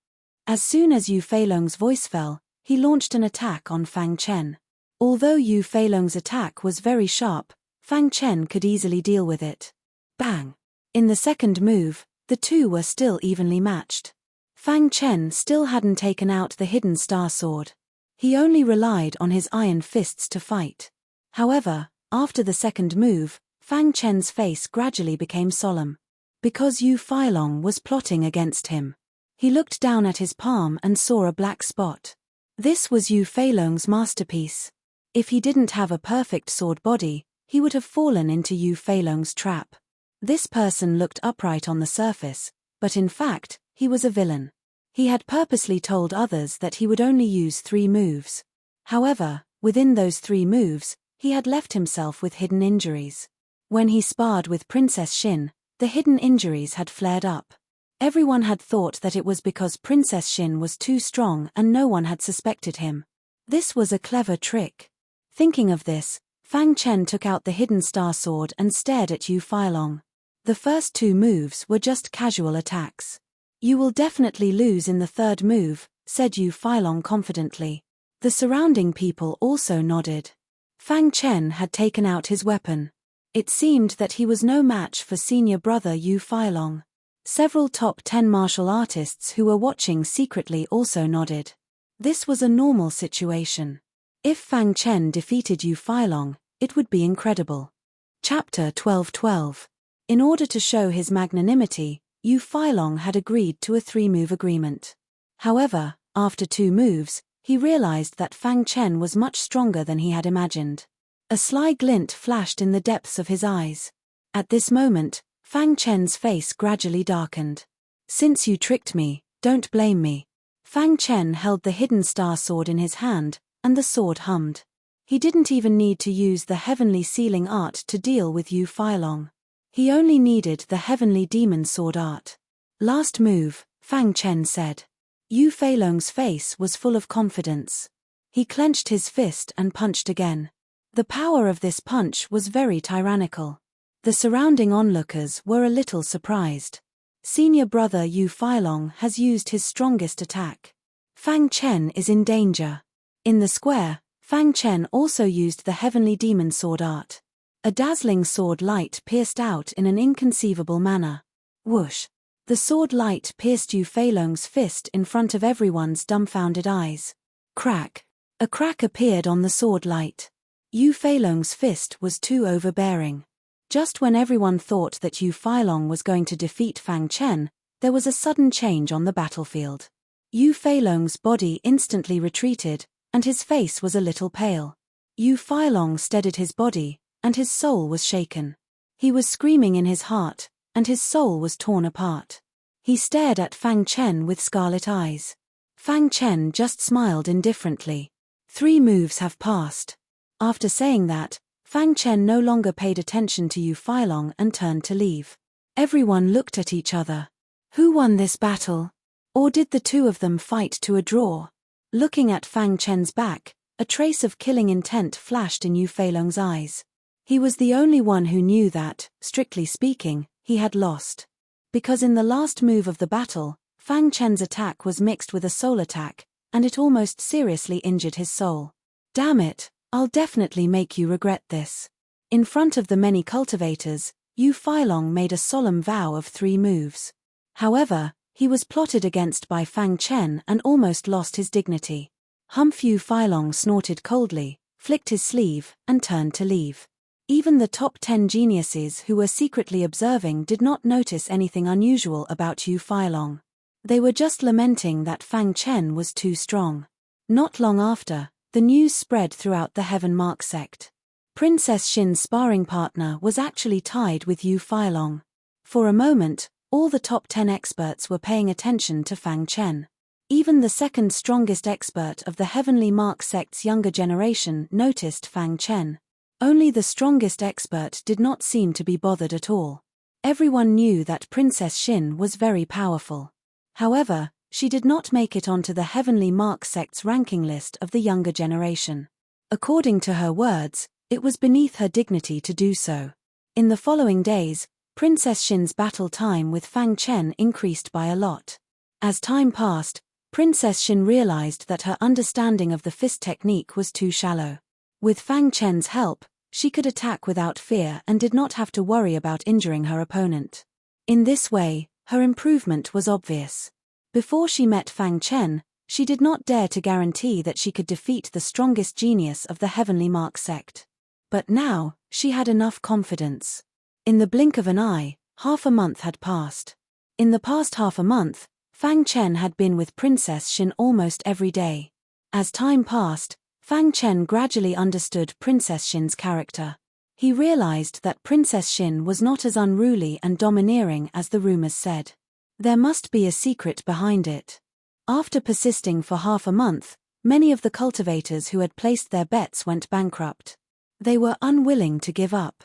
As soon as Yu Feilong's voice fell, he launched an attack on Fang Chen. Although Yu Feilong's attack was very sharp, Fang Chen could easily deal with it. Bang! In the second move, the two were still evenly matched. Fang Chen still hadn't taken out the hidden star sword. He only relied on his iron fists to fight. However, after the second move, Fang Chen's face gradually became solemn. Because Yu Feilong was plotting against him. He looked down at his palm and saw a black spot. This was Yu Feilong's masterpiece. If he didn't have a perfect sword body, he would have fallen into Yu Feilong's trap. This person looked upright on the surface, but in fact, he was a villain. He had purposely told others that he would only use 3 moves. However, within those 3 moves, he had left himself with hidden injuries. When he sparred with Princess Xin, the hidden injuries had flared up. Everyone had thought that it was because Princess Xin was too strong and no one had suspected him. This was a clever trick. Thinking of this, Fang Chen took out the hidden star sword and stared at Yu Feilong. The first 2 moves were just casual attacks. "You will definitely lose in the 3rd move," said Yu Feilong confidently. The surrounding people also nodded. Fang Chen had taken out his weapon. It seemed that he was no match for senior brother Yu Feilong. Several top 10 martial artists who were watching secretly also nodded. This was a normal situation. If Fang Chen defeated Yu Feilong, it would be incredible. Chapter 12:12. In order to show his magnanimity, Yu Feilong had agreed to a 3-move agreement. However, after 2 moves, he realized that Fang Chen was much stronger than he had imagined. A sly glint flashed in the depths of his eyes. At this moment, Fang Chen's face gradually darkened. "Since you tricked me, don't blame me." Fang Chen held the hidden star sword in his hand, and the sword hummed. He didn't even need to use the heavenly sealing art to deal with Yu Feilong. He only needed the heavenly demon sword art. "Last move," Fang Chen said. Yu Feilong's face was full of confidence. He clenched his fist and punched again. The power of this punch was very tyrannical. The surrounding onlookers were a little surprised. Senior brother Yu Feilong has used his strongest attack. Fang Chen is in danger. In the square, Fang Chen also used the heavenly demon sword art. A dazzling sword light pierced out in an inconceivable manner. Whoosh! The sword light pierced Yu Feilong's fist in front of everyone's dumbfounded eyes. Crack! A crack appeared on the sword light. Yu Feilong's fist was too overbearing. Just when everyone thought that Yu Feilong was going to defeat Fang Chen, there was a sudden change on the battlefield. Yu Feilong's body instantly retreated, and his face was a little pale. Yu Feilong steadied his body, and his soul was shaken. He was screaming in his heart, and his soul was torn apart. He stared at Fang Chen with scarlet eyes. Fang Chen just smiled indifferently. 3 moves have passed. After saying that, Fang Chen no longer paid attention to Yu Feilong and turned to leave. Everyone looked at each other. Who won this battle? Or did the 2 of them fight to a draw? Looking at Fang Chen's back, a trace of killing intent flashed in Yu Feilong's eyes. He was the only one who knew that, strictly speaking, he had lost. Because in the last move of the battle, Fang Chen's attack was mixed with a soul attack, and it almost seriously injured his soul. "Damn it, I'll definitely make you regret this." In front of the many cultivators, Yu Feilong made a solemn vow of 3 moves. However, he was plotted against by Fang Chen and almost lost his dignity. Humph! Yu Feilong snorted coldly, flicked his sleeve, and turned to leave. Even the top 10 geniuses who were secretly observing did not notice anything unusual about Yu Feilong. They were just lamenting that Fang Chen was too strong. Not long after, the news spread throughout the Heaven Mark sect. Princess Xin's sparring partner was actually tied with Yu Feilong. For a moment, all the top 10 experts were paying attention to Fang Chen. Even the second strongest expert of the Heavenly Mark sect's younger generation noticed Fang Chen. Only the strongest expert did not seem to be bothered at all. Everyone knew that Princess Xin was very powerful. However, she did not make it onto the Heavenly Mark sect's ranking list of the younger generation. According to her words, it was beneath her dignity to do so. In the following days, Princess Xin's battle time with Fang Chen increased by a lot. As time passed, Princess Xin realized that her understanding of the fist technique was too shallow. With Fang Chen's help, she could attack without fear and did not have to worry about injuring her opponent. In this way, her improvement was obvious. Before she met Fang Chen, she did not dare to guarantee that she could defeat the strongest genius of the Heavenly Mark sect. But now, she had enough confidence. In the blink of an eye, half a month had passed. In the past half a month, Fang Chen had been with Princess Xin almost every day. As time passed, Fang Chen gradually understood Princess Xin's character. He realized that Princess Xin was not as unruly and domineering as the rumors said. There must be a secret behind it. After persisting for half a month, many of the cultivators who had placed their bets went bankrupt. They were unwilling to give up.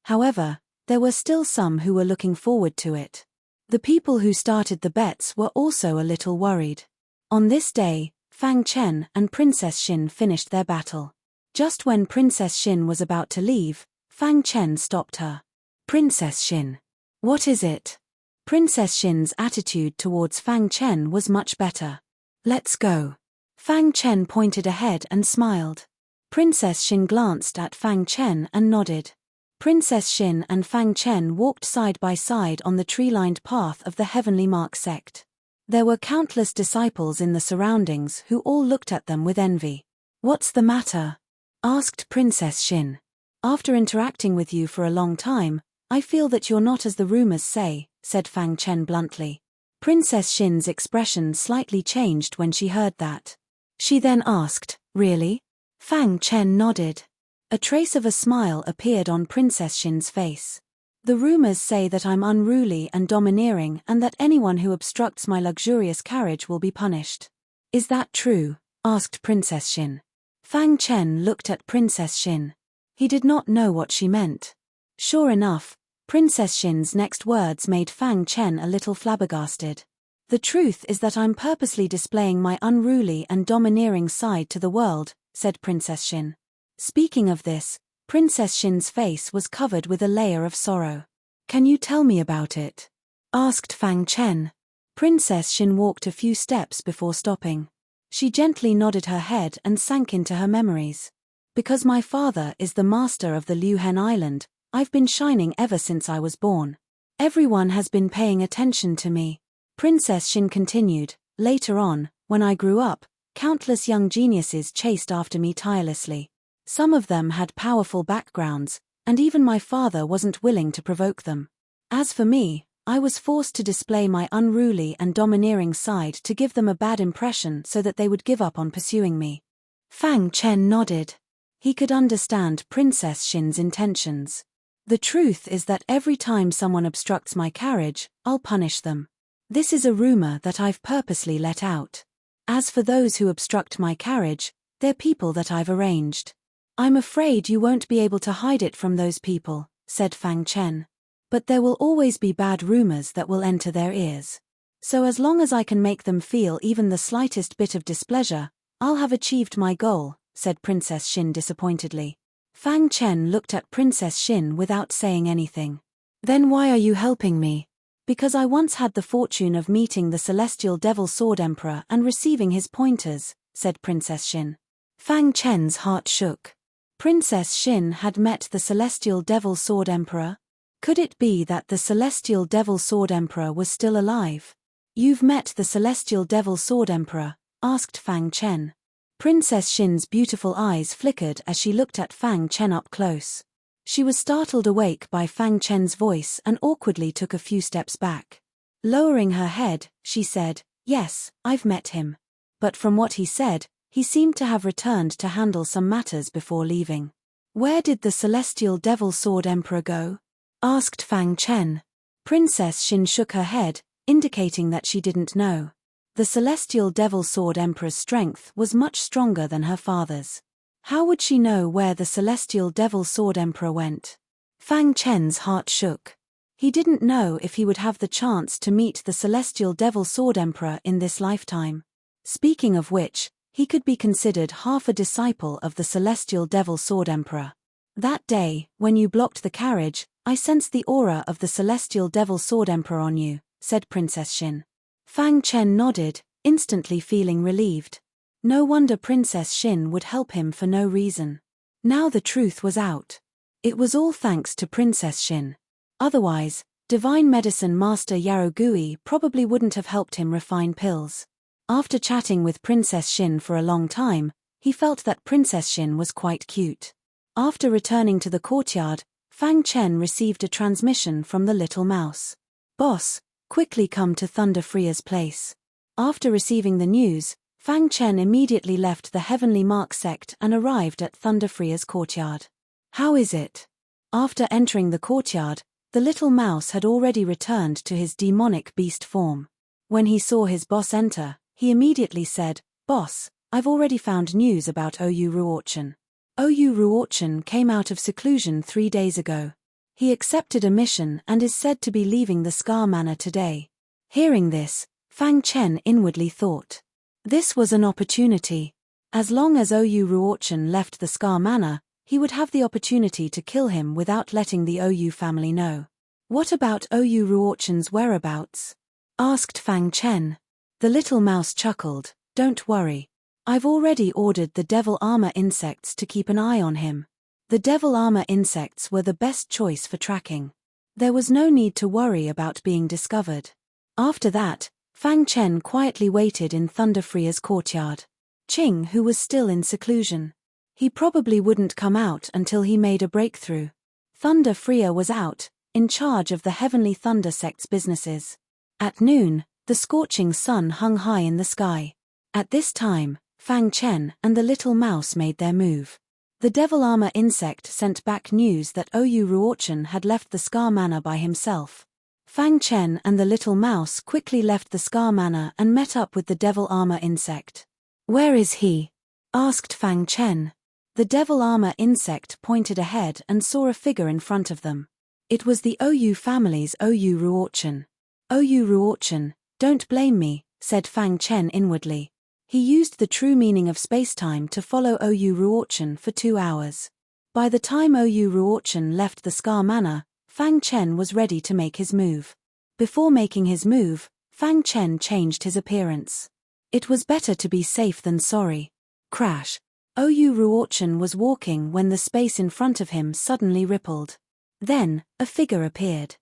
However, there were still some who were looking forward to it. The people who started the bets were also a little worried. On this day, Fang Chen and Princess Xin finished their battle. Just when Princess Xin was about to leave, Fang Chen stopped her. "Princess Xin, What is it? Princess Shin's attitude towards Fang Chen was much better. Let's go. Fang Chen pointed ahead and smiled. Princess Shin glanced at Fang Chen and nodded. Princess Shin and Fang Chen walked side by side on the tree-lined path of the Heavenly Mark sect. There were countless disciples in the surroundings who all looked at them with envy. What's the matter? Asked Princess Shin. After interacting with you for a long time, I feel that you're not as the rumors say, said Fang Chen bluntly. Princess Shin's expression slightly changed when she heard that. She then asked, really? Fang Chen nodded. A trace of a smile appeared on Princess Shin's face. The rumors say that I'm unruly and domineering and that anyone who obstructs my luxurious carriage will be punished. Is that true? Asked Princess Shin. Fang Chen looked at Princess Shin. He did not know what she meant. Sure enough, Princess Shin's next words made Fang Chen a little flabbergasted. The truth is that I'm purposely displaying my unruly and domineering side to the world, said Princess Shin. Speaking of this, Princess Shin's face was covered with a layer of sorrow. Can you tell me about it? Asked Fang Chen. Princess Shin walked a few steps before stopping. She gently nodded her head and sank into her memories. Because my father is the master of the Liuhen Island, I've been shining ever since I was born. Everyone has been paying attention to me. Princess Shin continued, later on, when I grew up, countless young geniuses chased after me tirelessly. Some of them had powerful backgrounds, and even my father wasn't willing to provoke them. As for me, I was forced to display my unruly and domineering side to give them a bad impression so that they would give up on pursuing me. Fang Chen nodded. He could understand Princess Shin's intentions. The truth is that every time someone obstructs my carriage, I'll punish them. This is a rumor that I've purposely let out. As for those who obstruct my carriage, they're people that I've arranged. I'm afraid you won't be able to hide it from those people, said Fang Chen. But there will always be bad rumors that will enter their ears. So as long as I can make them feel even the slightest bit of displeasure, I'll have achieved my goal, said Princess Shin disappointedly. Fang Chen looked at Princess Shin without saying anything. Then why are you helping me? Because I once had the fortune of meeting the Celestial Devil Sword Emperor and receiving his pointers, said Princess Shin. Fang Chen's heart shook. Princess Shin had met the Celestial Devil Sword Emperor? Could it be that the Celestial Devil Sword Emperor was still alive? You've met the Celestial Devil Sword Emperor? Asked Fang Chen. Princess Shin's beautiful eyes flickered as she looked at Fang Chen up close. She was startled awake by Fang Chen's voice and awkwardly took a few steps back. Lowering her head, she said, yes, I've met him. But from what he said, he seemed to have returned to handle some matters before leaving. Where did the Celestial Devil Sword Emperor go? Asked Fang Chen. Princess Shin shook her head, indicating that she didn't know. The Celestial Devil Sword Emperor's strength was much stronger than her father's. How would she know where the Celestial Devil Sword Emperor went? Fang Chen's heart shook. He didn't know if he would have the chance to meet the Celestial Devil Sword Emperor in this lifetime. Speaking of which, he could be considered half a disciple of the Celestial Devil Sword Emperor. That day, when you blocked the carriage, I sensed the aura of the Celestial Devil Sword Emperor on you, said Princess Shin. Fang Chen nodded, instantly feeling relieved. No wonder Princess Shin would help him for no reason. Now the truth was out. It was all thanks to Princess Shin. Otherwise, Divine Medicine Master Yarogui probably wouldn't have helped him refine pills. After chatting with Princess Shin for a long time, he felt that Princess Shin was quite cute. After returning to the courtyard, Fang Chen received a transmission from the little mouse. Boss, quickly come to Thunder Freya's place. After receiving the news, Fang Chen immediately left the Heavenly Mark sect and arrived at Thunder Freya's courtyard. How is it? After entering the courtyard, the little mouse had already returned to his demonic beast form. When he saw his boss enter, he immediately said, Boss, I've already found news about Oyu Ruorchen. Oyu Ruorchen came out of seclusion 3 days ago. He accepted a mission and is said to be leaving the Scar Manor today. Hearing this, Fang Chen inwardly thought. This was an opportunity. As long as Oyu Ruorchen left the Scar Manor, he would have the opportunity to kill him without letting the Oyu family know. What about Oyu Ruochen's whereabouts? Asked Fang Chen. The little mouse chuckled. Don't worry. I've already ordered the devil armor insects to keep an eye on him. The devil armor insects were the best choice for tracking. There was no need to worry about being discovered. After that, Fang Chen quietly waited in Thunder Freya's courtyard. Qing, who was still in seclusion. He probably wouldn't come out until he made a breakthrough. Thunder Freya was out, in charge of the Heavenly Thunder sect's businesses. At noon, the scorching sun hung high in the sky. At this time, Fang Chen and the little mouse made their move. The devil armor insect sent back news that Oyu Ruochen had left the Scar Manor by himself. Fang Chen and the little mouse quickly left the Scar Manor and met up with the devil armor insect. Where is he? Asked Fang Chen. The devil armor insect pointed ahead and saw a figure in front of them. It was the Oyu family's Oyu Ruochen. Oyu Ruochen, don't blame me, said Fang Chen inwardly. He used the true meaning of spacetime to follow Oyu Ruochen for 2 hours. By the time Oyu Ruochen left the Scar Manor, Fang Chen was ready to make his move. Before making his move, Fang Chen changed his appearance. It was better to be safe than sorry. Crash. Oyu Ruochen was walking when the space in front of him suddenly rippled. Then, a figure appeared.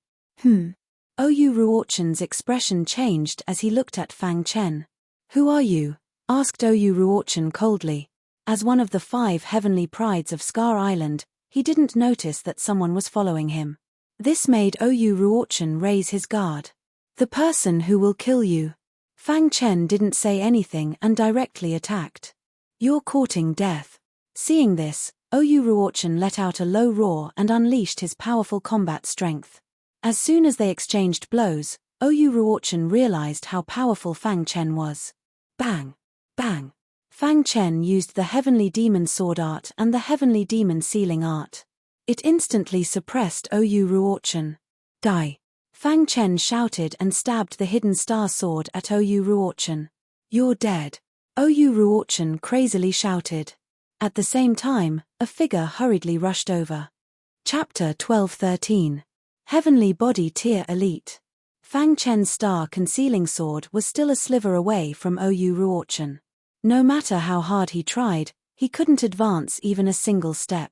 Oyu Ruochen's expression changed as he looked at Fang Chen. Who are you? Asked Oyu Ruochen coldly. As one of the 5 heavenly prides of Scar Island, he didn't notice that someone was following him. This made Oyu Ruochen raise his guard. The person who will kill you. Fang Chen didn't say anything and directly attacked. You're courting death. Seeing this, Oyu Ruochen let out a low roar and unleashed his powerful combat strength. As soon as they exchanged blows, Oyu Ruochen realized how powerful Fang Chen was. Bang! Bang! Fang Chen used the Heavenly Demon Sword Art and the Heavenly Demon Sealing Art. It instantly suppressed Oyu Ruochen. Die! Fang Chen shouted and stabbed the Hidden Star Sword at Oyu Ruochen. You're dead! Oyu Ruochen crazily shouted. At the same time, a figure hurriedly rushed over. Chapter 12-13. Heavenly Body Tier Elite. Fang Chen's star concealing sword was still a sliver away from Oyu Ruochen. No matter how hard he tried, he couldn't advance even a single step.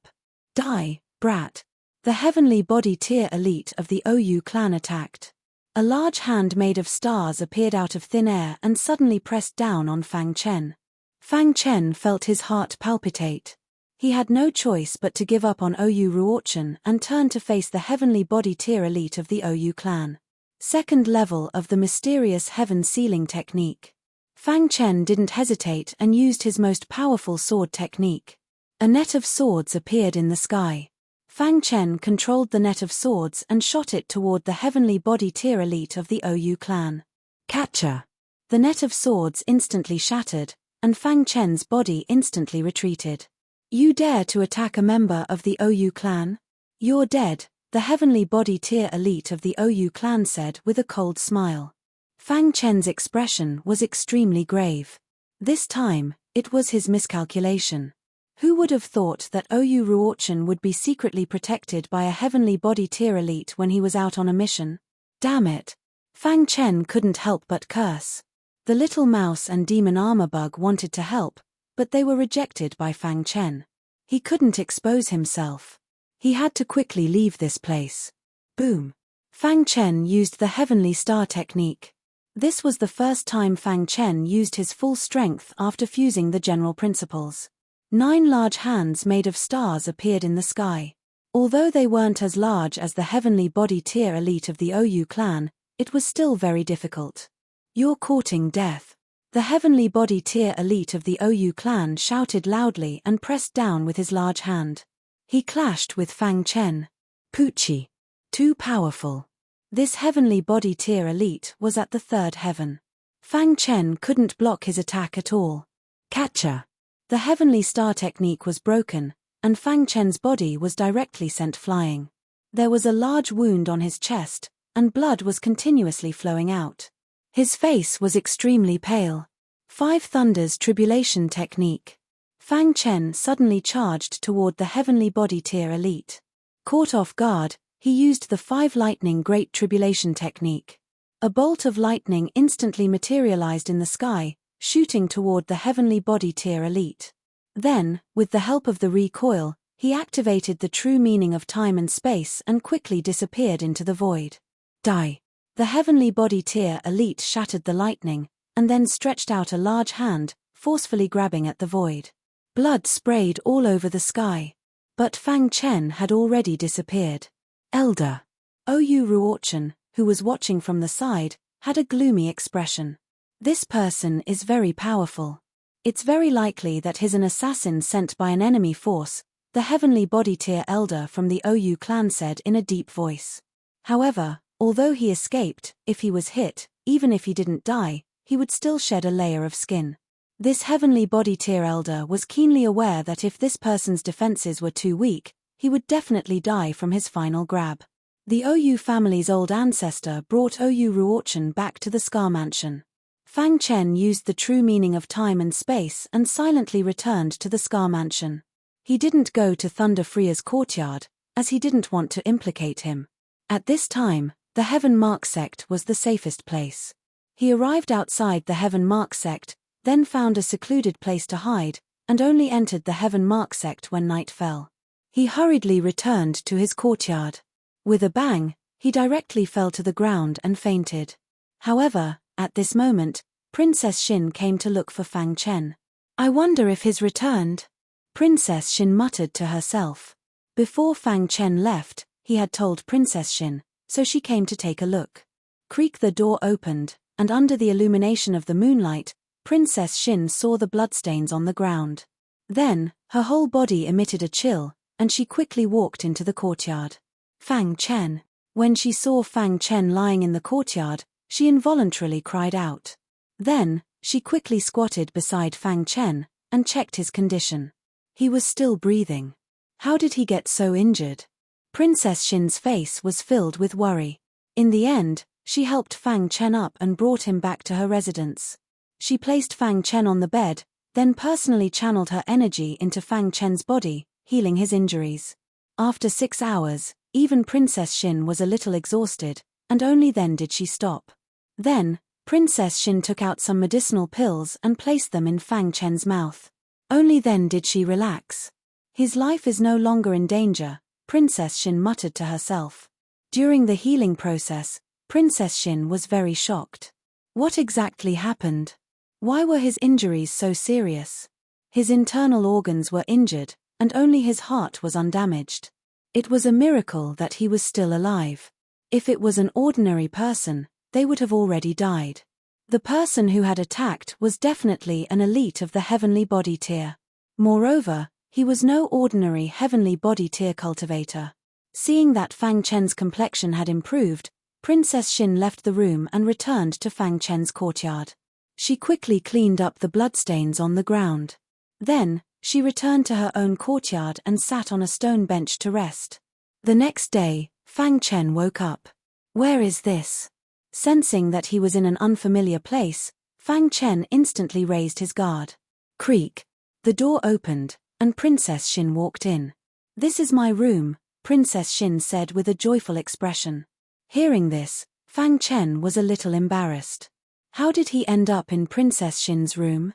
Die, brat! The Heavenly Body Tier Elite of the Oyu clan attacked. A large hand made of stars appeared out of thin air and suddenly pressed down on Fang Chen. Fang Chen felt his heart palpitate. He had no choice but to give up on Oyu Ruochen and turn to face the Heavenly Body Tier Elite of the Oyu clan. Second level of the mysterious heaven sealing technique. Fang Chen didn't hesitate and used his most powerful sword technique. A net of swords appeared in the sky. Fang Chen controlled the net of swords and shot it toward the Heavenly Body Tier Elite of the Oyu clan. Catcher! The net of swords instantly shattered, and Fang Chen's body instantly retreated. You dare to attack a member of the Oyu clan? You're dead, the Heavenly Body Tier Elite of the Oyu clan said with a cold smile. Fang Chen's expression was extremely grave. This time, it was his miscalculation. Who would have thought that Oyu Ruochen would be secretly protected by a Heavenly Body Tier Elite when he was out on a mission? Damn it! Fang Chen couldn't help but curse. The little mouse and demon armor bug wanted to help, but they were rejected by Fang Chen. He couldn't expose himself. He had to quickly leave this place. Boom! Fang Chen used the Heavenly Star technique. This was the first time Fang Chen used his full strength after fusing the general principles. 9 large hands made of stars appeared in the sky. Although they weren't as large as the Heavenly Body Tier Elite of the Oyu clan, it was still very difficult. You're courting death. The Heavenly Body Tier Elite of the Oyu clan shouted loudly and pressed down with his large hand. He clashed with Fang Chen. Poochie. Too powerful. This Heavenly Body Tier Elite was at the 3rd heaven. Fang Chen couldn't block his attack at all. Catcher. The Heavenly Star technique was broken, and Fang Chen's body was directly sent flying. There was a large wound on his chest, and blood was continuously flowing out. His face was extremely pale. 5 Thunders Tribulation Technique. Fang Chen suddenly charged toward the Heavenly Body Tier Elite. Caught off guard, He used the 5 lightning Great Tribulation technique. A bolt of lightning instantly materialized in the sky, shooting toward the heavenly body tier elite. Then, with the help of the recoil, he activated the true meaning of time and space and quickly disappeared into the void. Die. The heavenly body tier elite shattered the lightning, and then stretched out a large hand, forcefully grabbing at the void. Blood sprayed all over the sky. But Fang Chen had already disappeared. Elder Oyu Ruochen, who was watching from the side, had a gloomy expression. This person is very powerful. It's very likely that he's an assassin sent by an enemy force, the heavenly body tier elder from the Oyu clan said in a deep voice. However, although he escaped, if he was hit, even if he didn't die, he would still shed a layer of skin. This heavenly body tier elder was keenly aware that if this person's defenses were too weak, he would definitely die from his final grab. The Oyu family's old ancestor brought Oyu Ruochen back to the Scar Mansion. Fang Chen used the true meaning of time and space and silently returned to the Scar Mansion. He didn't go to Thunder Freya's courtyard, as he didn't want to implicate him. At this time, the Heaven Mark sect was the safest place. He arrived outside the Heaven Mark sect, then found a secluded place to hide, and only entered the Heaven Mark sect when night fell. He hurriedly returned to his courtyard. With a bang, he directly fell to the ground and fainted. However, at this moment, Princess Xin came to look for Fang Chen. I wonder if he's returned. Princess Xin muttered to herself. Before Fang Chen left, he had told Princess Xin, so she came to take a look. Creak, the door opened, and under the illumination of the moonlight, Princess Xin saw the bloodstains on the ground. Then, her whole body emitted a chill, and she quickly walked into the courtyard. Fang Chen. When she saw Fang Chen lying in the courtyard, she involuntarily cried out. Then, she quickly squatted beside Fang Chen, and checked his condition. He was still breathing. How did he get so injured? Princess Xin's face was filled with worry. In the end, she helped Fang Chen up and brought him back to her residence. She placed Fang Chen on the bed, then personally channeled her energy into Fang Chen's body, healing his injuries. After 6 hours, even Princess Xin was a little exhausted, and only then did she stop. Then, Princess Xin took out some medicinal pills and placed them in Fang Chen's mouth. Only then did she relax. His life is no longer in danger, Princess Xin muttered to herself. During the healing process, Princess Xin was very shocked. What exactly happened? Why were his injuries so serious? His internal organs were injured, and only his heart was undamaged. It was a miracle that he was still alive. If it was an ordinary person, they would have already died. The person who had attacked was definitely an elite of the heavenly body tier. Moreover, he was no ordinary heavenly body tier cultivator. Seeing that Fang Chen's complexion had improved, Princess Xin left the room and returned to Fang Chen's courtyard. She quickly cleaned up the bloodstains on the ground. Then, she returned to her own courtyard and sat on a stone bench to rest. The next day, Fang Chen woke up. Where is this? Sensing that he was in an unfamiliar place, Fang Chen instantly raised his guard. Creak. The door opened, and Princess Xin walked in. This is my room, Princess Xin said with a joyful expression. Hearing this, Fang Chen was a little embarrassed. How did he end up in Princess Xin's room?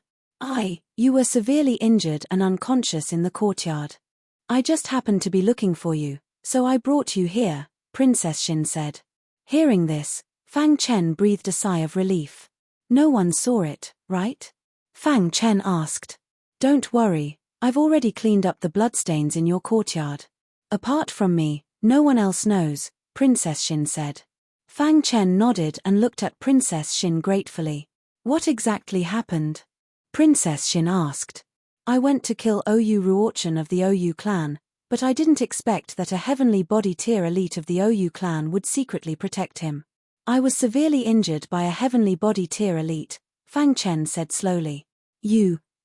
You were severely injured and unconscious in the courtyard. I just happened to be looking for you, so I brought you here, Princess Xin said. Hearing this, Fang Chen breathed a sigh of relief. No one saw it, right? Fang Chen asked. Don't worry, I've already cleaned up the bloodstains in your courtyard. Apart from me, no one else knows, Princess Xin said. Fang Chen nodded and looked at Princess Xin gratefully. What exactly happened? Princess Xin asked. I went to kill Oyu Ruochen of the Oyu clan, but I didn't expect that a heavenly body tier elite of the Oyu clan would secretly protect him. I was severely injured by a heavenly body tier elite, Fang Chen said slowly.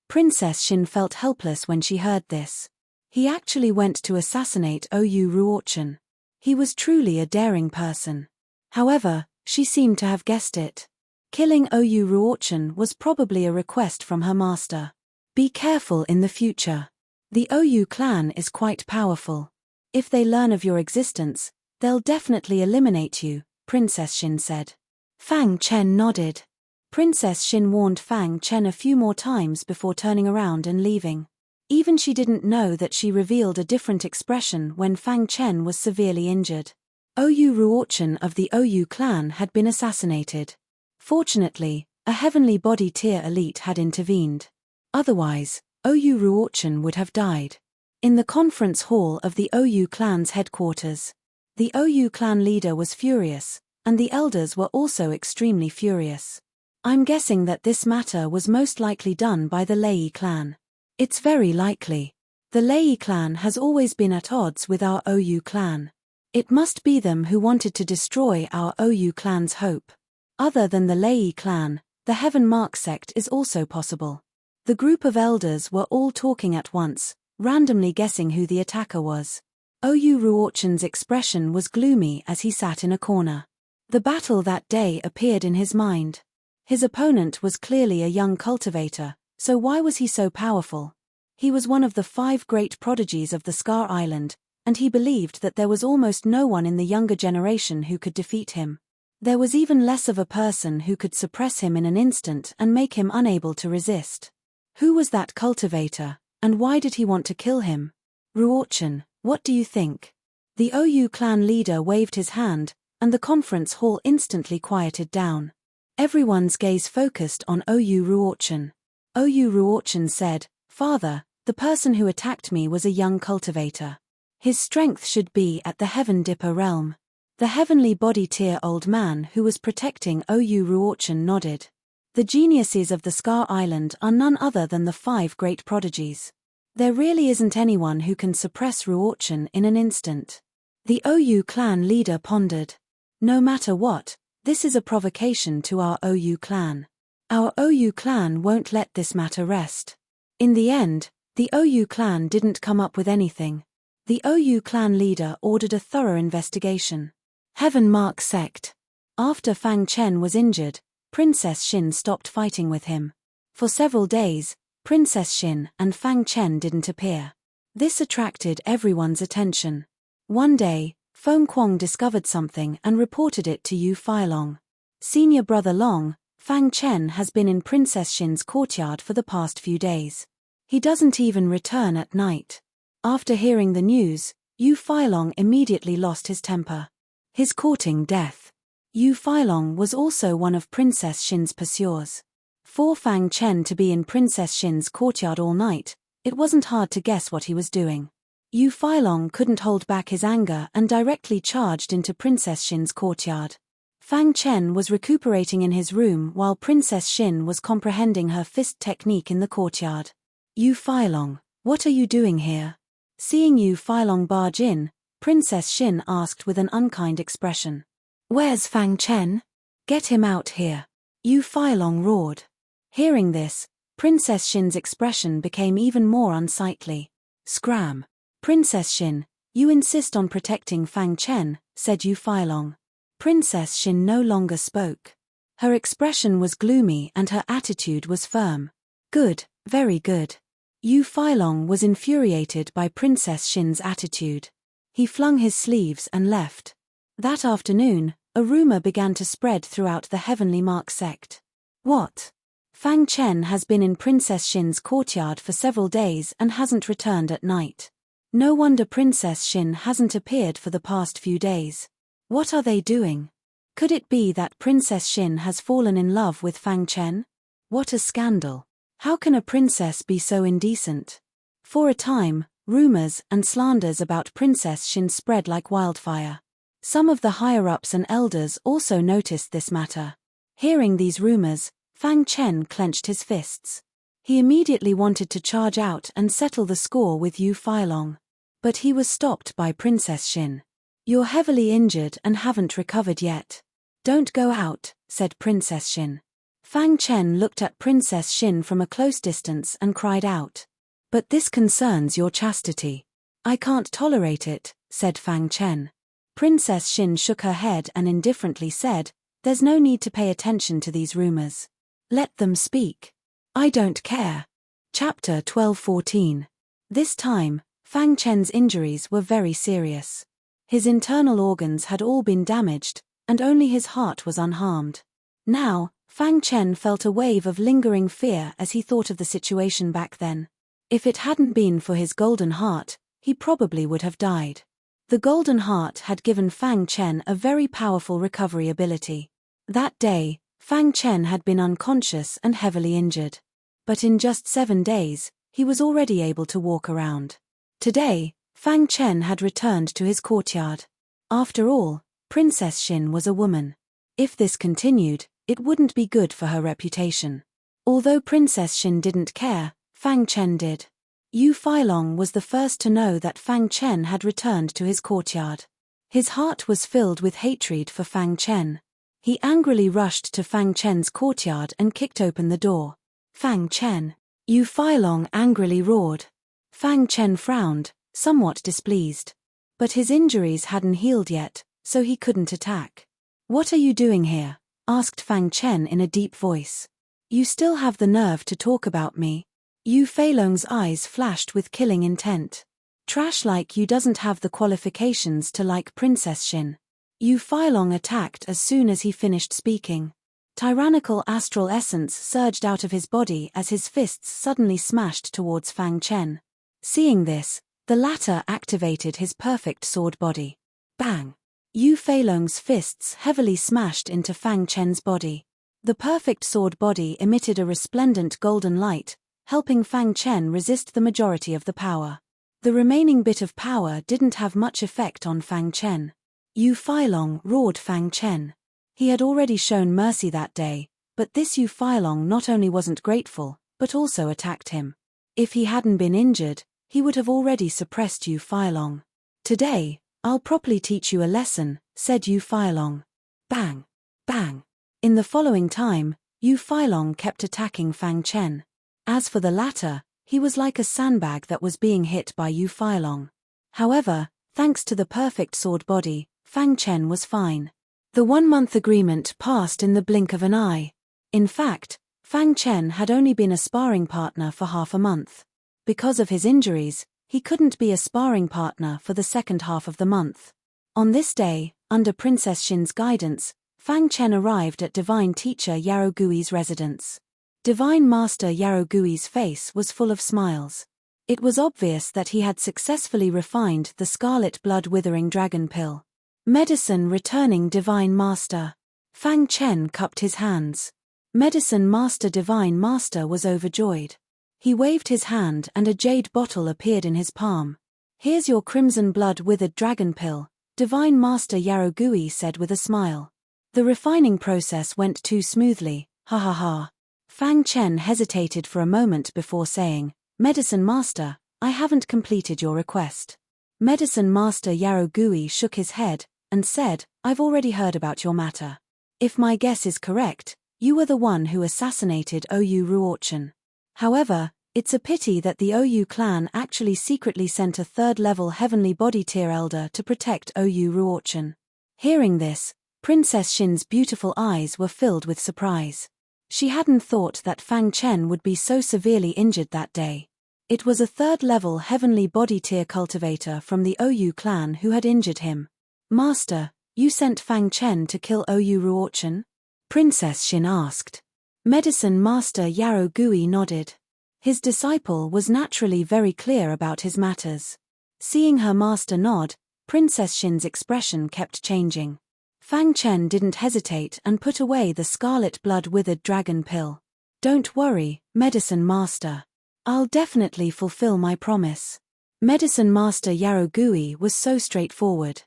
Princess Xin felt helpless when she heard this. He actually went to assassinate Oyu Ruochen. He was truly a daring person. However, she seemed to have guessed it. Killing Oyu Ruochen was probably a request from her master. Be careful in the future. The Oyu clan is quite powerful. If they learn of your existence, They'll definitely eliminate you, Princess Xin said. Fang Chen nodded. Princess Xin warned Fang Chen a few more times before turning around and leaving. Even she didn't know that she revealed a different expression when Fang Chen was severely injured. Oyu Ruochen of the Oyu clan had been assassinated. Fortunately, a heavenly body tier elite had intervened. Otherwise, Oyu Ruochen would have died. In the conference hall of the Oyu clan's headquarters, the Oyu clan leader was furious, and the elders were also extremely furious. I'm guessing that this matter was most likely done by the Lei clan. It's very likely. The Lei clan has always been at odds with our Oyu clan. It must be them who wanted to destroy our Oyu clan's hope. Other than the Lei clan, the Heaven Mark sect is also possible. The group of elders were all talking at once, randomly guessing who the attacker was. Oyu Ruochen's expression was gloomy as he sat in a corner. The battle that day appeared in his mind. His opponent was clearly a young cultivator, so why was he so powerful? He was one of the 5 great prodigies of the Scar Island, and he believed that there was almost no one in the younger generation who could defeat him. There was even less of a person who could suppress him in an instant and make him unable to resist. Who was that cultivator, and why did he want to kill him? Ruochen, what do you think? The Oyu clan leader waved his hand, and the conference hall instantly quieted down. Everyone's gaze focused on Oyu Ruochen. Oyu Ruochen said, "Father, the person who attacked me was a young cultivator. His strength should be at the Heaven Dipper realm." The heavenly body tier old man who was protecting Oyu Ruochen nodded. The geniuses of the Scar Island are none other than the 5 great prodigies. There really isn't anyone who can suppress Ruochen in an instant. The Oyu clan leader pondered. No matter what, this is a provocation to our Oyu clan. Our Oyu clan won't let this matter rest. In the end, the Oyu clan didn't come up with anything. The Oyu clan leader ordered a thorough investigation. Heaven Mark sect. After Fang Chen was injured, Princess Xin stopped fighting with him. For several days, Princess Xin and Fang Chen didn't appear. This attracted everyone's attention. One day, Feng Kuang discovered something and reported it to Yu Feilong. Senior brother Long, Fang Chen has been in Princess Xin's courtyard for the past few days. He doesn't even return at night. After hearing the news, Yu Feilong immediately lost his temper. His courting death. Yu Feilong was also one of Princess Xin's pursuers. For Fang Chen to be in Princess Xin's courtyard all night, it wasn't hard to guess what he was doing. Yu Feilong couldn't hold back his anger and directly charged into Princess Xin's courtyard. Fang Chen was recuperating in his room while Princess Xin was comprehending her fist technique in the courtyard. Yu Feilong, what are you doing here? Seeing Yu Feilong barge in, Princess Xin asked with an unkind expression. Where's Fang Chen? Get him out here. Yu Feilong roared. Hearing this, Princess Xin's expression became even more unsightly. Scram. Princess Xin, you insist on protecting Fang Chen, said Yu Feilong. Princess Xin no longer spoke. Her expression was gloomy and her attitude was firm. Good, very good. Yu Feilong was infuriated by Princess Xin's attitude. He flung his sleeves and left. That afternoon, a rumor began to spread throughout the Heavenly Mark sect. What? Fang Chen has been in Princess Xin's courtyard for several days and hasn't returned at night. No wonder Princess Xin hasn't appeared for the past few days. What are they doing? Could it be that Princess Xin has fallen in love with Fang Chen? What a scandal. How can a princess be so indecent? For a time, rumors and slanders about Princess Xin spread like wildfire. Some of the higher-ups and elders also noticed this matter. Hearing these rumors, Fang Chen clenched his fists. He immediately wanted to charge out and settle the score with Yu Feilong. But he was stopped by Princess Xin. You're heavily injured and haven't recovered yet. Don't go out, said Princess Xin. Fang Chen looked at Princess Xin from a close distance and cried out. But this concerns your chastity. I can't tolerate it, said Fang Chen. Princess Xin shook her head and indifferently said, there's no need to pay attention to these rumors. Let them speak. I don't care. Chapter 12:14. This time, Fang Chen's injuries were very serious. His internal organs had all been damaged, and only his heart was unharmed. Now, Fang Chen felt a wave of lingering fear as he thought of the situation back then. If it hadn't been for his golden heart, he probably would have died. The golden heart had given Fang Chen a very powerful recovery ability. That day, Fang Chen had been unconscious and heavily injured. But in just 7 days, he was already able to walk around. Today, Fang Chen had returned to his courtyard. After all, Princess Xin was a woman. If this continued, it wouldn't be good for her reputation. Although Princess Xin didn't care, Fang Chen did. Yu Feilong was the first to know that Fang Chen had returned to his courtyard. His heart was filled with hatred for Fang Chen. He angrily rushed to Fang Chen's courtyard and kicked open the door. Fang Chen! Yu Feilong angrily roared. Fang Chen frowned, somewhat displeased. But his injuries hadn't healed yet, so he couldn't attack. "What are you doing here?" asked Fang Chen in a deep voice. "You still have the nerve to talk about me?" Yu Feilong's eyes flashed with killing intent. "Trash like you doesn't have the qualifications to like Princess Xin." Yu Feilong attacked as soon as he finished speaking. Tyrannical astral essence surged out of his body as his fists suddenly smashed towards Fang Chen. Seeing this, the latter activated his perfect sword body. Bang! Yu Feilong's fists heavily smashed into Fang Chen's body. The perfect sword body emitted a resplendent golden light, helping Fang Chen resist the majority of the power. The remaining bit of power didn't have much effect on Fang Chen. Yu Feilong roared Fang Chen. He had already shown mercy that day, but this Yu Feilong not only wasn't grateful, but also attacked him. If he hadn't been injured, he would have already suppressed Yu Feilong. "Today, I'll properly teach you a lesson," said Yu Feilong. Bang! Bang! In the following time, Yu Feilong kept attacking Fang Chen. As for the latter, he was like a sandbag that was being hit by Yu Feilong. However, thanks to the perfect sword body, Fang Chen was fine. The 1-month agreement passed in the blink of an eye. In fact, Fang Chen had only been a sparring partner for half a month. Because of his injuries, he couldn't be a sparring partner for the second half of the month. On this day, under Princess Xin's guidance, Fang Chen arrived at Divine Teacher Yarogui's residence. Divine Master Yarogui's face was full of smiles. It was obvious that he had successfully refined the scarlet blood-withering dragon pill. "Medicine returning Divine Master." Fang Chen cupped his hands. Medicine Master Divine Master was overjoyed. He waved his hand and a jade bottle appeared in his palm. "Here's your crimson blood-withered dragon pill," Divine Master Yarogui said with a smile. The refining process went too smoothly, ha ha ha. Fang Chen hesitated for a moment before saying, "Medicine Master, I haven't completed your request." Medicine Master Yarogui shook his head and said, "I've already heard about your matter. If my guess is correct, you were the one who assassinated Oyu Ruochen. However, it's a pity that the Oyu clan actually secretly sent a 3rd-level heavenly body tier elder to protect Oyu Ruochen." Hearing this, Princess Xin's beautiful eyes were filled with surprise. She hadn't thought that Fang Chen would be so severely injured that day. It was a 3rd-level heavenly body tier cultivator from the Oyu clan who had injured him. "Master, you sent Fang Chen to kill Oyu Ruochen?" Princess Xin asked. Medicine Master Yarogui nodded. His disciple was naturally very clear about his matters. Seeing her master nod, Princess Xin's expression kept changing. Fang Chen didn't hesitate and put away the scarlet blood-withered dragon pill. "Don't worry, Medicine Master. I'll definitely fulfill my promise." Medicine Master Yarogui was so straightforward.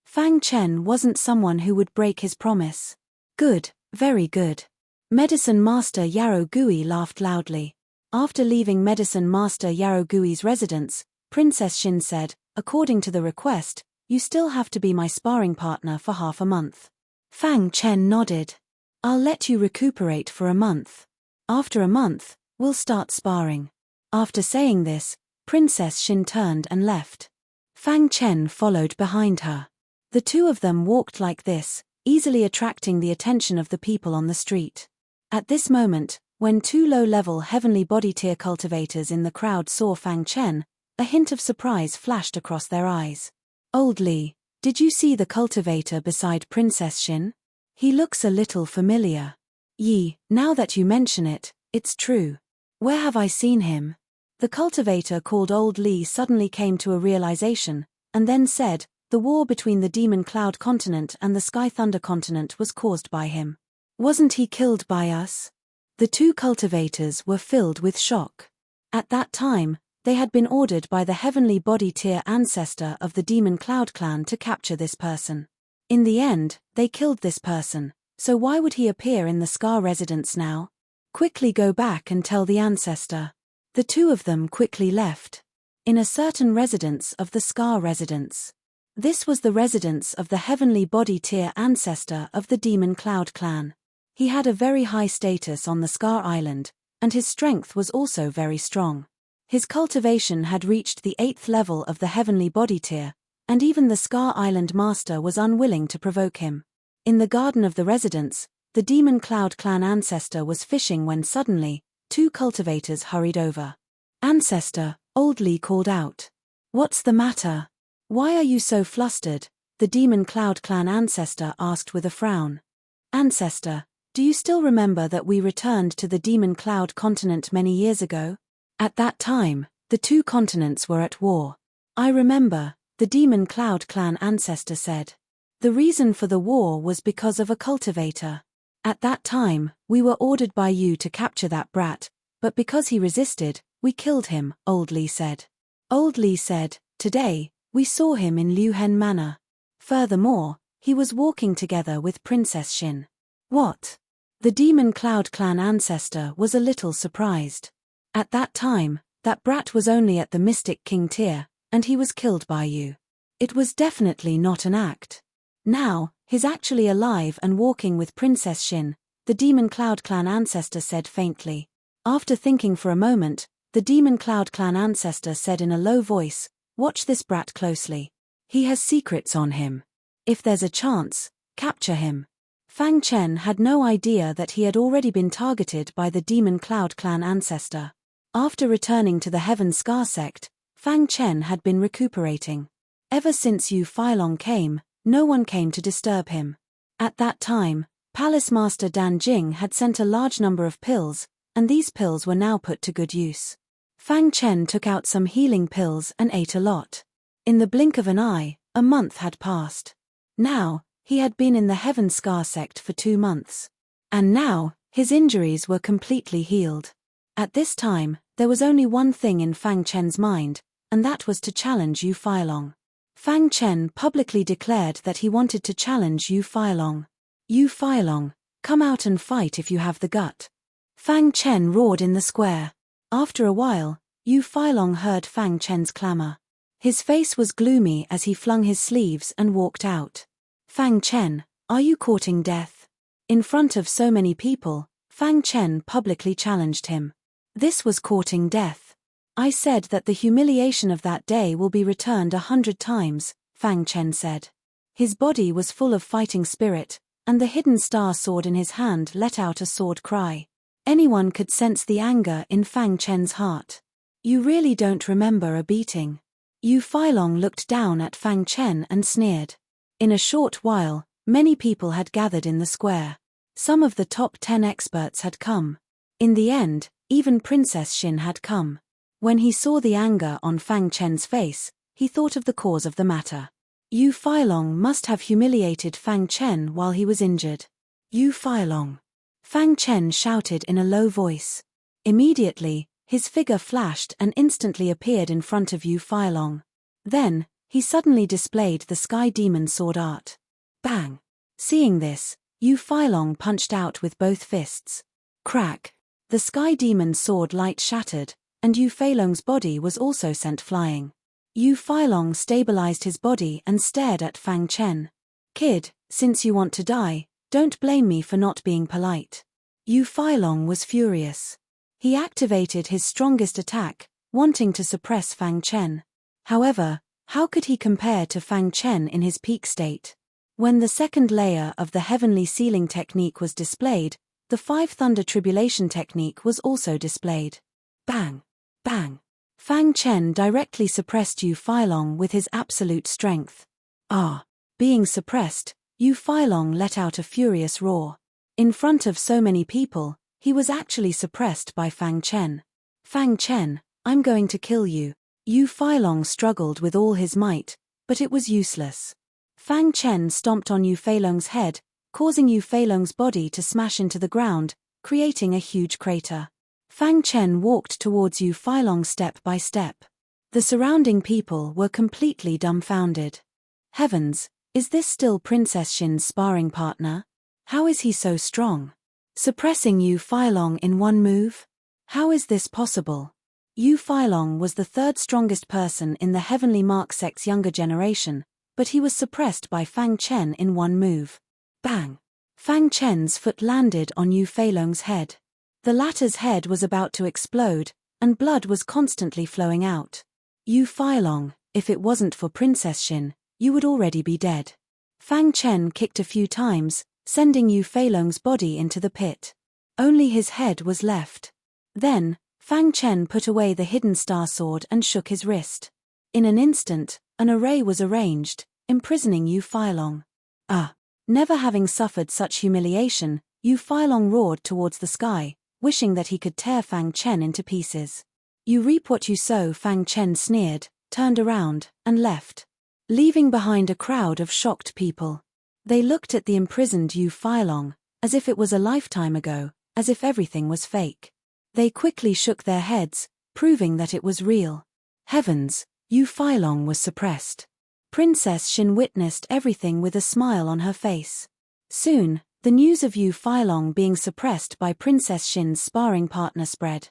Fang Chen wasn't someone who would break his promise. "Good, very good." Medicine Master Yarogui laughed loudly. After leaving Medicine Master Yarogui's residence, Princess Xin said, "According to the request, you still have to be my sparring partner for half a month." Fang Chen nodded. "I'll let you recuperate for a month. After a month, we'll start sparring." After saying this, Princess Xin turned and left. Fang Chen followed behind her. The two of them walked like this, easily attracting the attention of the people on the street. At this moment, when 2 low-level heavenly body tier cultivators in the crowd saw Fang Chen, a hint of surprise flashed across their eyes. "Old Li, Did you see the cultivator beside Princess Xin? He looks a little familiar. Yi, now that you mention it, it's true. Where have I seen him? The cultivator called Old Li suddenly came to a realization, and then said, the war between the Demon Cloud Continent and the Sky Thunder Continent was caused by him. Wasn't he killed by us? The two cultivators were filled with shock. At that time, they had been ordered by the heavenly body tier ancestor of the Demon Cloud clan to capture this person. In the end, they killed this person, so why would he appear in the Scar residence now? Quickly go back and tell the ancestor. The two of them quickly left. In a certain residence of the Scar residence. This was the residence of the heavenly body tier ancestor of the Demon Cloud clan. He had a very high status on the Scar Island, and his strength was also very strong. His cultivation had reached the 8th level of the heavenly body tier, and even the Scar Island master was unwilling to provoke him. In the garden of the residence, the Demon Cloud clan ancestor was fishing when suddenly, two cultivators hurried over. Ancestor, Old Li called out. What's the matter? Why are you so flustered? The Demon Cloud clan ancestor asked with a frown. Ancestor, do you still remember that we returned to the Demon Cloud continent many years ago? At that time, the two continents were at war. I remember, the Demon Cloud clan ancestor said. The reason for the war was because of a cultivator. At that time, we were ordered by you to capture that brat, but because he resisted, we killed him, Old Li said. Old Li said, today, we saw him in Liuhen Manor. Furthermore, he was walking together with Princess Xin. What? The Demon Cloud clan ancestor was a little surprised. At that time, that brat was only at the Mystic King tier, and he was killed by you. It was definitely not an act. Now, he's actually alive and walking with Princess Xin, the Demon Cloud clan ancestor said faintly. After thinking for a moment, the Demon Cloud clan ancestor said in a low voice, watch this brat closely. He has secrets on him. If there's a chance, capture him. Fang Chen had no idea that he had already been targeted by the Demon Cloud clan ancestor. After returning to the Heaven Scar sect, Fang Chen had been recuperating. Ever since Yu Filong came, no one came to disturb him. At that time, Palace Master Dan Jing had sent a large number of pills, and these pills were now put to good use. Fang Chen took out some healing pills and ate a lot. In the blink of an eye, a month had passed. Now, he had been in the Heaven Scar sect for 2 months. And now, his injuries were completely healed. At this time, there was only one thing in Fang Chen's mind, and that was to challenge Yu Filong. Fang Chen publicly declared that he wanted to challenge Yu Filong. Yu Filong, come out and fight if you have the gut. Fang Chen roared in the square. After a while, Yu Filong heard Fang Chen's clamor. His face was gloomy as he flung his sleeves and walked out. Fang Chen, are you courting death? In front of so many people, Fang Chen publicly challenged him. This was courting death. I said that the humiliation of that day will be returned 100 times, Fang Chen said. His body was full of fighting spirit, and the hidden star sword in his hand let out a sword cry. Anyone could sense the anger in Fang Chen's heart. You really don't remember a beating. Yu Filong looked down at Fang Chen and sneered. In a short while, many people had gathered in the square. Some of the top 10 experts had come. In the end, even Princess Xin had come. When he saw the anger on Fang Chen's face, he thought of the cause of the matter. Yu Filong must have humiliated Fang Chen while he was injured. Yu Filong. Fang Chen shouted in a low voice. Immediately, his figure flashed and instantly appeared in front of Yu Filong. Then, he suddenly displayed the Sky Demon sword art. Bang! Seeing this, Yu Filong punched out with both fists. Crack! The Sky Demon sword light shattered, and Yu Filong's body was also sent flying. Yu Filong stabilized his body and stared at Fang Chen. Kid, since you want to die, don't blame me for not being polite. Yu Filong was furious. He activated his strongest attack, wanting to suppress Fang Chen. However, how could he compare to Fang Chen in his peak state? When the second layer of the heavenly sealing technique was displayed, the 5 Thunder Tribulation technique was also displayed. Bang! Bang! Fang Chen directly suppressed Yu Filong with his absolute strength. Ah! Being suppressed, Yu Failong let out a furious roar. In front of so many people, he was actually suppressed by Fang Chen. Fang Chen, I'm going to kill you. Yu Failong struggled with all his might, but it was useless. Fang Chen stomped on Yu Failong's head, causing Yu Failong's body to smash into the ground, creating a huge crater. Fang Chen walked towards Yu Failong step by step. The surrounding people were completely dumbfounded. Heavens, is this still Princess Shin's sparring partner? How is he so strong? Suppressing Yu Failong in one move? How is this possible? Yu Failong was the third strongest person in the Heavenly Mark sect's younger generation, but he was suppressed by Fang Chen in one move. Bang! Fang Chen's foot landed on Yu Failong's head. The latter's head was about to explode, and blood was constantly flowing out. Yu Failong, if it wasn't for Princess Shin, you would already be dead. Fang Chen kicked a few times, sending Yu Failong's body into the pit. Only his head was left. Then, Fang Chen put away the hidden star sword and shook his wrist. In an instant, an array was arranged, imprisoning Yu Failong. Never having suffered such humiliation, Yu Failong roared towards the sky, wishing that he could tear Fang Chen into pieces. You reap what you sow, Fang Chen sneered, turned around, and left, leaving behind a crowd of shocked people. They looked at the imprisoned Yu Failong, as if it was a lifetime ago, as if everything was fake. They quickly shook their heads, proving that it was real. Heavens, Yu Failong was suppressed. Princess Shin witnessed everything with a smile on her face. Soon, the news of Yu Failong being suppressed by Princess Shin's sparring partner spread.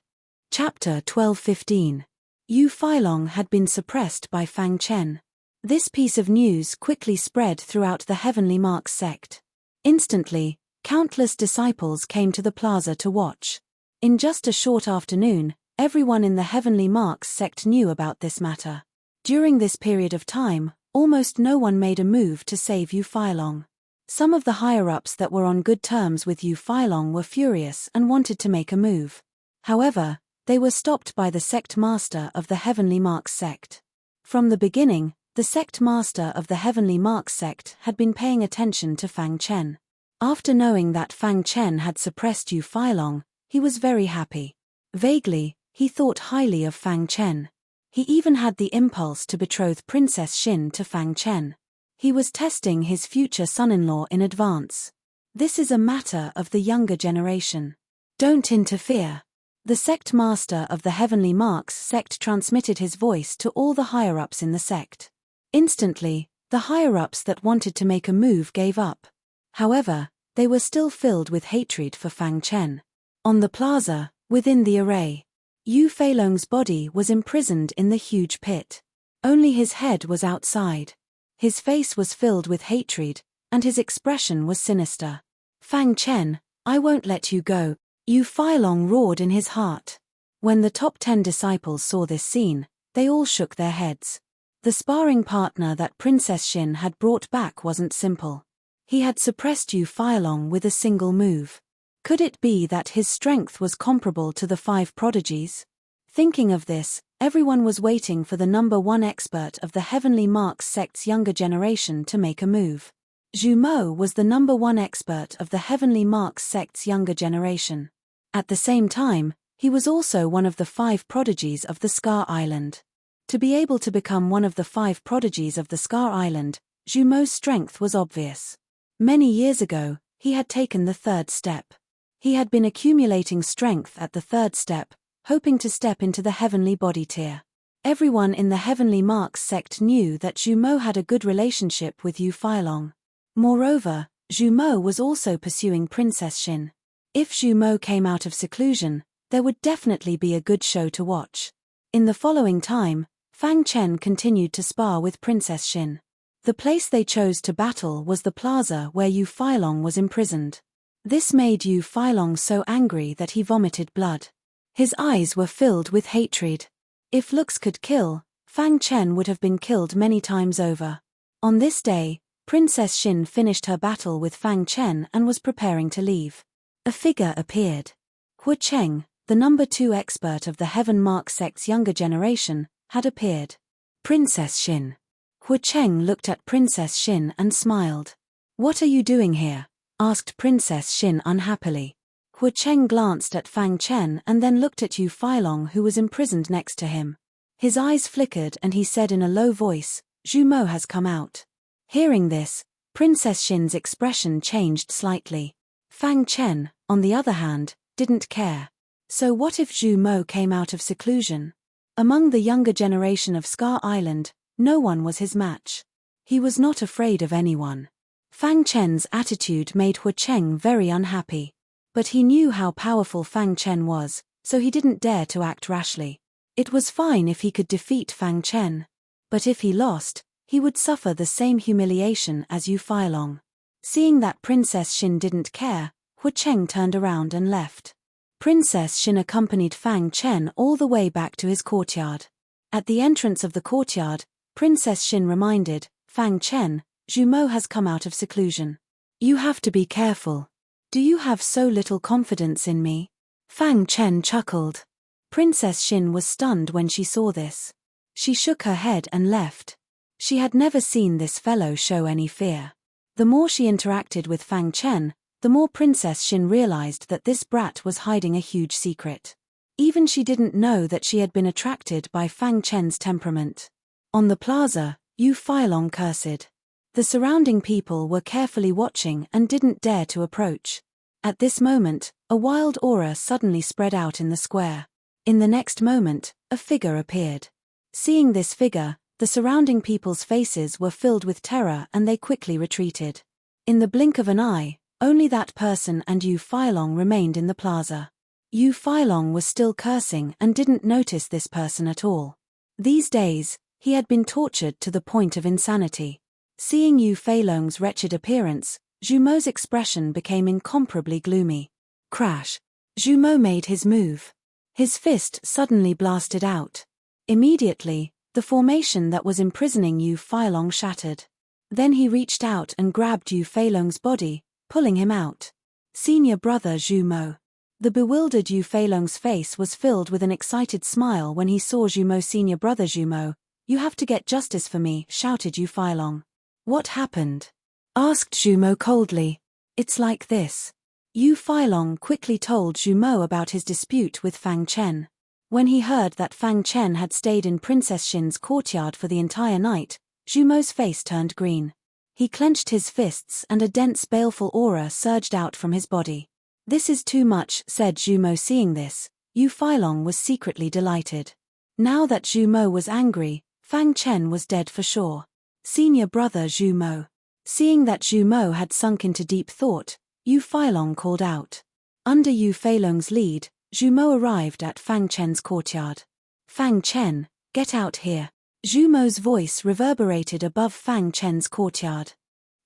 Chapter 12:15. Yu Failong had been suppressed by Fang Chen. This piece of news quickly spread throughout the Heavenly Marks sect. Instantly, countless disciples came to the plaza to watch. In just a short afternoon, everyone in the Heavenly Marks sect knew about this matter. During this period of time, almost no one made a move to save Yu Failong. Some of the higher-ups that were on good terms with Yu Failong were furious and wanted to make a move. However, they were stopped by the sect master of the Heavenly Marks sect. From the beginning, the sect master of the Heavenly Marks sect had been paying attention to Fang Chen. After knowing that Fang Chen had suppressed Yu Failong, he was very happy. Vaguely, he thought highly of Fang Chen. He even had the impulse to betroth Princess Shin to Fang Chen. He was testing his future son-in-law in advance. This is a matter of the younger generation. Don't interfere. The sect master of the Heavenly Marks sect transmitted his voice to all the higher-ups in the sect. Instantly, the higher-ups that wanted to make a move gave up. However, they were still filled with hatred for Fang Chen. On the plaza, within the array, Yu Failong's body was imprisoned in the huge pit. Only his head was outside. His face was filled with hatred, and his expression was sinister. Fang Chen, I won't let you go, Yu Failong roared in his heart. When the top 10 disciples saw this scene, they all shook their heads. The sparring partner that Princess Shin had brought back wasn't simple. He had suppressed Yu Failong with a single move. Could it be that his strength was comparable to the 5 prodigies? Thinking of this, everyone was waiting for the number 1 expert of the Heavenly Marks sect's younger generation to make a move. Zhu Mo was the number 1 expert of the Heavenly Marks sect's younger generation. At the same time, he was also one of the 5 prodigies of the Scar Island. To be able to become one of the 5 prodigies of the Scar Island, Zhu Mo's strength was obvious. Many years ago, he had taken the 3rd step. He had been accumulating strength at the 3rd step, hoping to step into the heavenly body tier. Everyone in the Heavenly Marks sect knew that Zhu Mo had a good relationship with Yu Failong. Moreover, Zhu Mo was also pursuing Princess Shin. If Zhu Mo came out of seclusion, there would definitely be a good show to watch. In the following time, Fang Chen continued to spar with Princess Shin. The place they chose to battle was the plaza where Yu Failong was imprisoned. This made Yu Failong so angry that he vomited blood. His eyes were filled with hatred. If looks could kill, Fang Chen would have been killed many times over. On this day, Princess Shin finished her battle with Fang Chen and was preparing to leave. A figure appeared. Hu Cheng, the number 2 expert of the Heaven Mark sect's younger generation, had appeared. Princess Shin. Hu Cheng looked at Princess Xin and smiled. "What are you doing here?" asked Princess Xin unhappily. Hu Cheng glanced at Fang Chen and then looked at Yu Feilong, who was imprisoned next to him. His eyes flickered and he said in a low voice, "Zhu Mo has come out." Hearing this, Princess Xin's expression changed slightly. Fang Chen, on the other hand, didn't care. So what if Zhu Mo came out of seclusion? Among the younger generation of Scar Island, no one was his match. He was not afraid of anyone. Fang Chen's attitude made Hu Cheng very unhappy. But he knew how powerful Fang Chen was, so he didn't dare to act rashly. It was fine if he could defeat Fang Chen. But if he lost, he would suffer the same humiliation as Yu Feilong. Seeing that Princess Xin didn't care, Hu Cheng turned around and left. Princess Xin accompanied Fang Chen all the way back to his courtyard. At the entrance of the courtyard, Princess Xin reminded Fang Chen, "Zhu Mo has come out of seclusion. You have to be careful. Do you have so little confidence in me?" Fang Chen chuckled. Princess Xin was stunned when she saw this. She shook her head and left. She had never seen this fellow show any fear. The more she interacted with Fang Chen, the more Princess Xin realized that this brat was hiding a huge secret. Even she didn't know that she had been attracted by Fang Chen's temperament. On the plaza, Yu Feilong cursed. The surrounding people were carefully watching and didn't dare to approach. At this moment, a wild aura suddenly spread out in the square. In the next moment, a figure appeared. Seeing this figure, the surrounding people's faces were filled with terror and they quickly retreated. In the blink of an eye, only that person and Yu Feilong remained in the plaza. Yu Feilong was still cursing and didn't notice this person at all. These days, he had been tortured to the point of insanity. Seeing Yu Feilong's wretched appearance, Zhu Mo's expression became incomparably gloomy. Crash! Zhu Mo made his move. His fist suddenly blasted out. Immediately, the formation that was imprisoning Yu Feilong shattered. Then he reached out and grabbed Yu Feilong's body, pulling him out. "Senior brother Zhu Mo." The bewildered Yu Feilong's face was filled with an excited smile when he saw Zhu Mo. "Senior brother Zhu Mo, you have to get justice for me," shouted Yu Feilong. "What happened?" asked Zhu Mo coldly. "It's like this." Yu Feilong quickly told Zhu Mo about his dispute with Fang Chen. When he heard that Fang Chen had stayed in Princess Xin's courtyard for the entire night, Zhu Mo's face turned green. He clenched his fists and a dense baleful aura surged out from his body. "This is too much," said Zhu Mo. Seeing this, Yu Feilong was secretly delighted. Now that Zhu Mo was angry, Fang Chen was dead for sure. "Senior brother Zhu Mo." Seeing that Zhu Mo had sunk into deep thought, Yu Feilong called out. Under Yu Feilong's lead, Zhu Mo arrived at Fang Chen's courtyard. "Fang Chen, get out here." Zhu Mo's voice reverberated above Fang Chen's courtyard.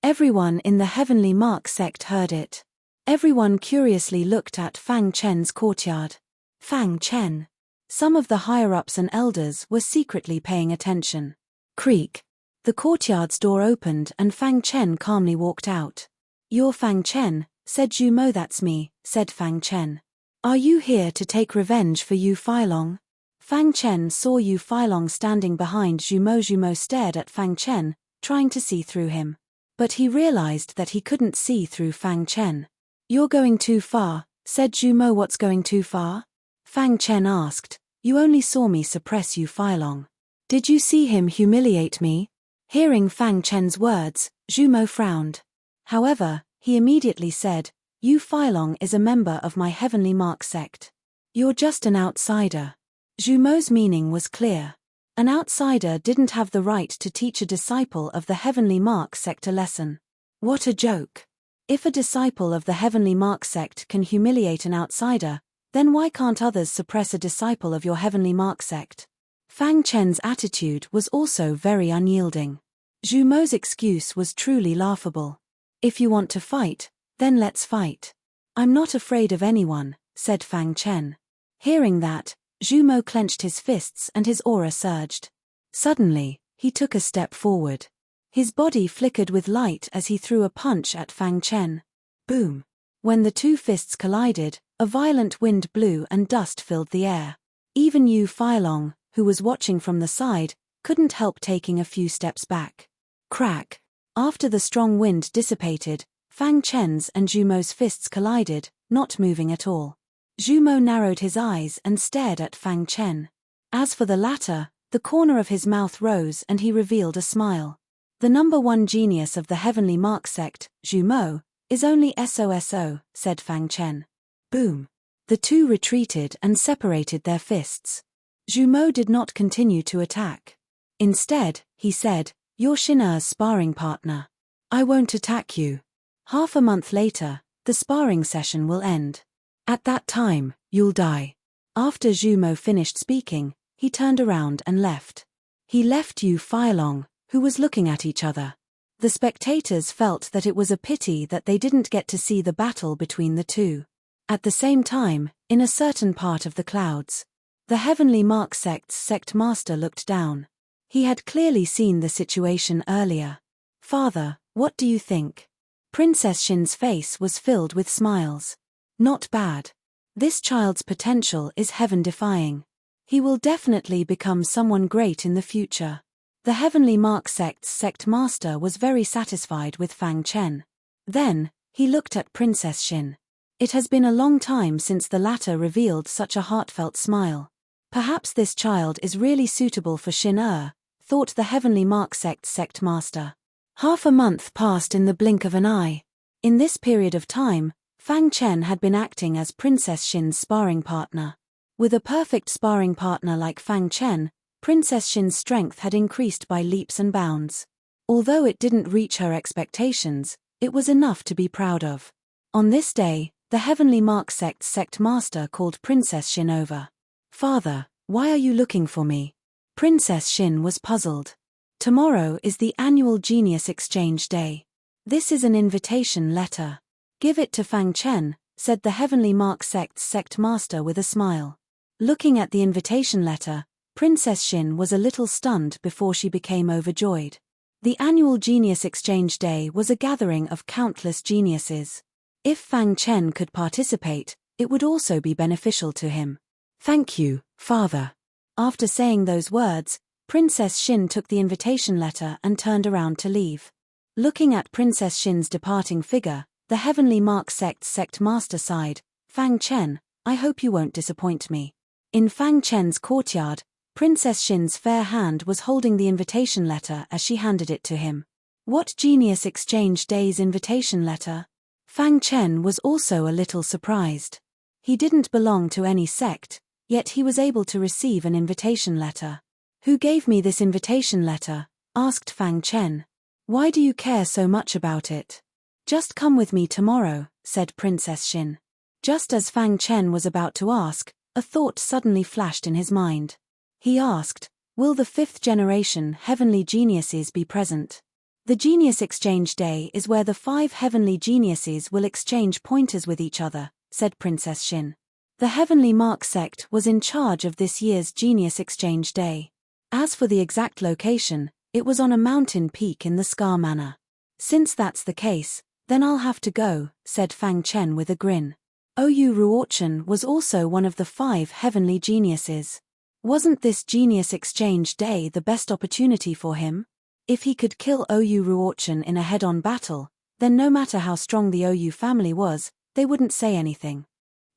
Everyone in the Heavenly Mark sect heard it. Everyone curiously looked at Fang Chen's courtyard. Fang Chen. Some of the higher-ups and elders were secretly paying attention. Creak. The courtyard's door opened and Fang Chen calmly walked out. "You're Fang Chen," said Zhu Mo. "That's me," said Fang Chen. "Are you here to take revenge for Yu Feilong?" Fang Chen saw Yu Feilong standing behind Zhu Mo. Zhu Mo stared at Fang Chen, trying to see through him. But he realized that he couldn't see through Fang Chen. "You're going too far," said Zhu Mo. "What's going too far?" Fang Chen asked. "You only saw me suppress Yu Feilong. Did you see him humiliate me?" Hearing Fang Chen's words, Zhu Mo frowned. However, he immediately said, "Yu Feilong is a member of my Heavenly Mark sect. You're just an outsider." Zhu Mo's meaning was clear. An outsider didn't have the right to teach a disciple of the Heavenly Mark sect a lesson. What a joke. If a disciple of the Heavenly Mark sect can humiliate an outsider, then why can't others suppress a disciple of your Heavenly Mark sect? Fang Chen's attitude was also very unyielding. Zhu Mo's excuse was truly laughable. "If you want to fight, then let's fight. I'm not afraid of anyone," said Fang Chen. Hearing that, Zhu Mo clenched his fists and his aura surged. Suddenly, he took a step forward. His body flickered with light as he threw a punch at Fang Chen. Boom! When the two fists collided, a violent wind blew and dust filled the air. Even Yu Feilong, who was watching from the side, couldn't help taking a few steps back. Crack! After the strong wind dissipated, Fang Chen's and Jumo's fists collided, not moving at all. Jumo narrowed his eyes and stared at Fang Chen. As for the latter, the corner of his mouth rose and he revealed a smile. The number one genius of the Heavenly Mark sect, Jumo, is only SOSO, said Fang Chen. Boom! The two retreated and separated their fists. Jumo did not continue to attack. Instead, he said, "You're Shin-Er's sparring partner. I won't attack you. Half a month later, the sparring session will end. At that time, you'll die." After Jumo finished speaking, he turned around and left. He left Yu Feilong, who was looking at each other. The spectators felt that it was a pity that they didn't get to see the battle between the two. At the same time, in a certain part of the clouds, the Heavenly Mark sect's sect master looked down. He had clearly seen the situation earlier. "Father, what do you think?" Princess Shin's face was filled with smiles. "Not bad. This child's potential is heaven-defying. He will definitely become someone great in the future." The Heavenly Mark sect's sect master was very satisfied with Fang Chen. Then, he looked at Princess Shin. It has been a long time since the latter revealed such a heartfelt smile. Perhaps this child is really suitable for Shin-Er, thought the Heavenly Mark sect's sect master. Half a month passed in the blink of an eye. In this period of time, Fang Chen had been acting as Princess Shin's sparring partner. With a perfect sparring partner like Fang Chen, Princess Shin's strength had increased by leaps and bounds. Although it didn't reach her expectations, it was enough to be proud of. On this day, the Heavenly Mark sect's sect master called Princess Shin over. "Father, why are you looking for me?" Princess Shin was puzzled. "Tomorrow is the annual Genius Exchange Day. This is an invitation letter. Give it to Fang Chen," said the Heavenly Mark sect's sect master with a smile. Looking at the invitation letter, Princess Shin was a little stunned before she became overjoyed. The annual Genius Exchange Day was a gathering of countless geniuses. If Fang Chen could participate, it would also be beneficial to him. "Thank you, Father." After saying those words, Princess Shin took the invitation letter and turned around to leave. Looking at Princess Shin's departing figure, the Heavenly Mark sect's sect master sighed, "Fang Chen, I hope you won't disappoint me." In Fang Chen's courtyard, Princess Shin's fair hand was holding the invitation letter as she handed it to him. What Genius Exchange Day's invitation letter? Fang Chen was also a little surprised. He didn't belong to any sect, yet he was able to receive an invitation letter. "Who gave me this invitation letter?" asked Fang Chen. "Why do you care so much about it?" "Just come with me tomorrow," said Princess Shin. Just as Fang Chen was about to ask, a thought suddenly flashed in his mind. He asked, "Will the fifth generation heavenly geniuses be present?" The Genius Exchange Day is where the 5 heavenly geniuses will exchange pointers with each other, said Princess Shin. The Heavenly Mark sect was in charge of this year's Genius Exchange Day. As for the exact location, it was on a mountain peak in the Scar Manor. "Since that's the case, then I'll have to go," said Fang Chen with a grin. Oyu Ruochen was also one of the 5 heavenly geniuses. Wasn't this Genius Exchange Day the best opportunity for him? If he could kill Oyu Ruochen in a head-on battle, then no matter how strong the Oyu family was, they wouldn't say anything.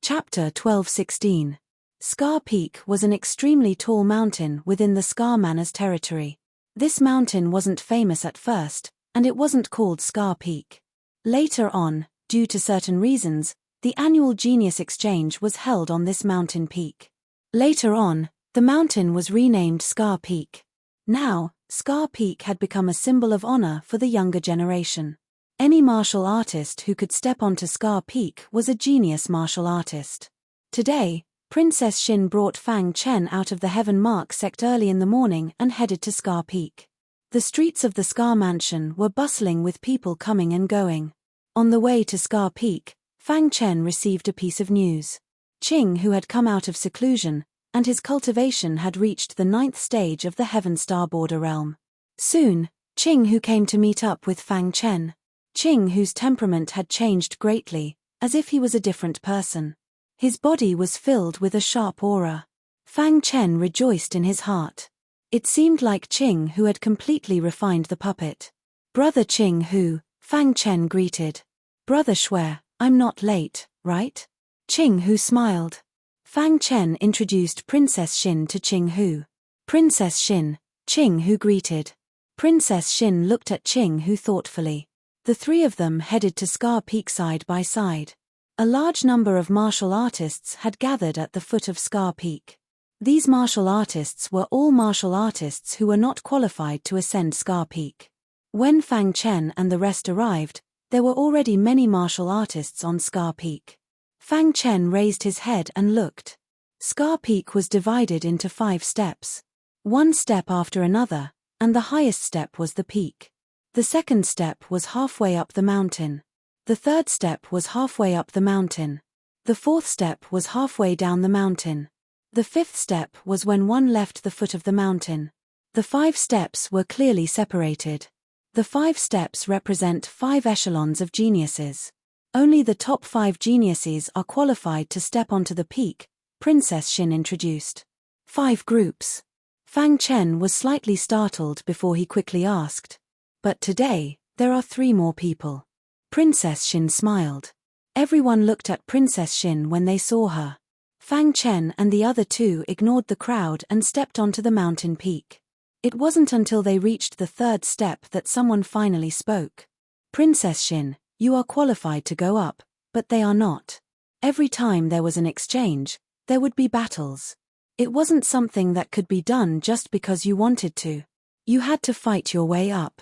Chapter 12:16. Scar Peak was an extremely tall mountain within the Scar Manor's territory. This mountain wasn't famous at first, and it wasn't called Scar Peak. Later on, due to certain reasons, the annual Genius Exchange was held on this mountain peak. Later on, the mountain was renamed Scar Peak. Now, Scar Peak had become a symbol of honor for the younger generation. Any martial artist who could step onto Scar Peak was a genius martial artist. Today, Princess Shin brought Fang Chen out of the Heaven Mark sect early in the morning and headed to Scar Peak. The streets of the Scar Mansion were bustling with people coming and going. On the way to Scar Peak, Fang Chen received a piece of news. Qing, who had come out of seclusion, and his cultivation had reached the 9th stage of the Heaven Star Border realm. Soon, Qing, who came to meet up with Fang Chen. Qing, whose temperament had changed greatly, as if he was a different person. His body was filled with a sharp aura. Fang Chen rejoiced in his heart. It seemed like Qing Hu had completely refined the puppet. Brother Qing Hu, Fang Chen greeted. Brother Shui, I'm not late, right? Qing Hu smiled. Fang Chen introduced Princess Xin to Qing Hu. Princess Xin, Qing Hu greeted. Princess Xin looked at Qing Hu thoughtfully. The three of them headed to Scar Peak side by side. A large number of martial artists had gathered at the foot of Scar Peak. These martial artists were all martial artists who were not qualified to ascend Scar Peak. When Fang Chen and the rest arrived, there were already many martial artists on Scar Peak. Fang Chen raised his head and looked. Scar Peak was divided into 5 steps. One step after another, and the highest step was the peak. The second step was halfway up the mountain. The third step was halfway up the mountain. The fourth step was halfway down the mountain. The fifth step was when one left the foot of the mountain. The 5 steps were clearly separated. The 5 steps represent 5 echelons of geniuses. Only the top 5 geniuses are qualified to step onto the peak, Princess Xin introduced. 5 groups. Fang Chen was slightly startled before he quickly asked. But today, there are 3 more people. Princess Xin smiled. Everyone looked at Princess Xin when they saw her. Fang Chen and the other 2 ignored the crowd and stepped onto the mountain peak. It wasn't until they reached the 3rd step that someone finally spoke. Princess Xin, you are qualified to go up, but they are not. Every time there was an exchange, there would be battles. It wasn't something that could be done just because you wanted to. You had to fight your way up.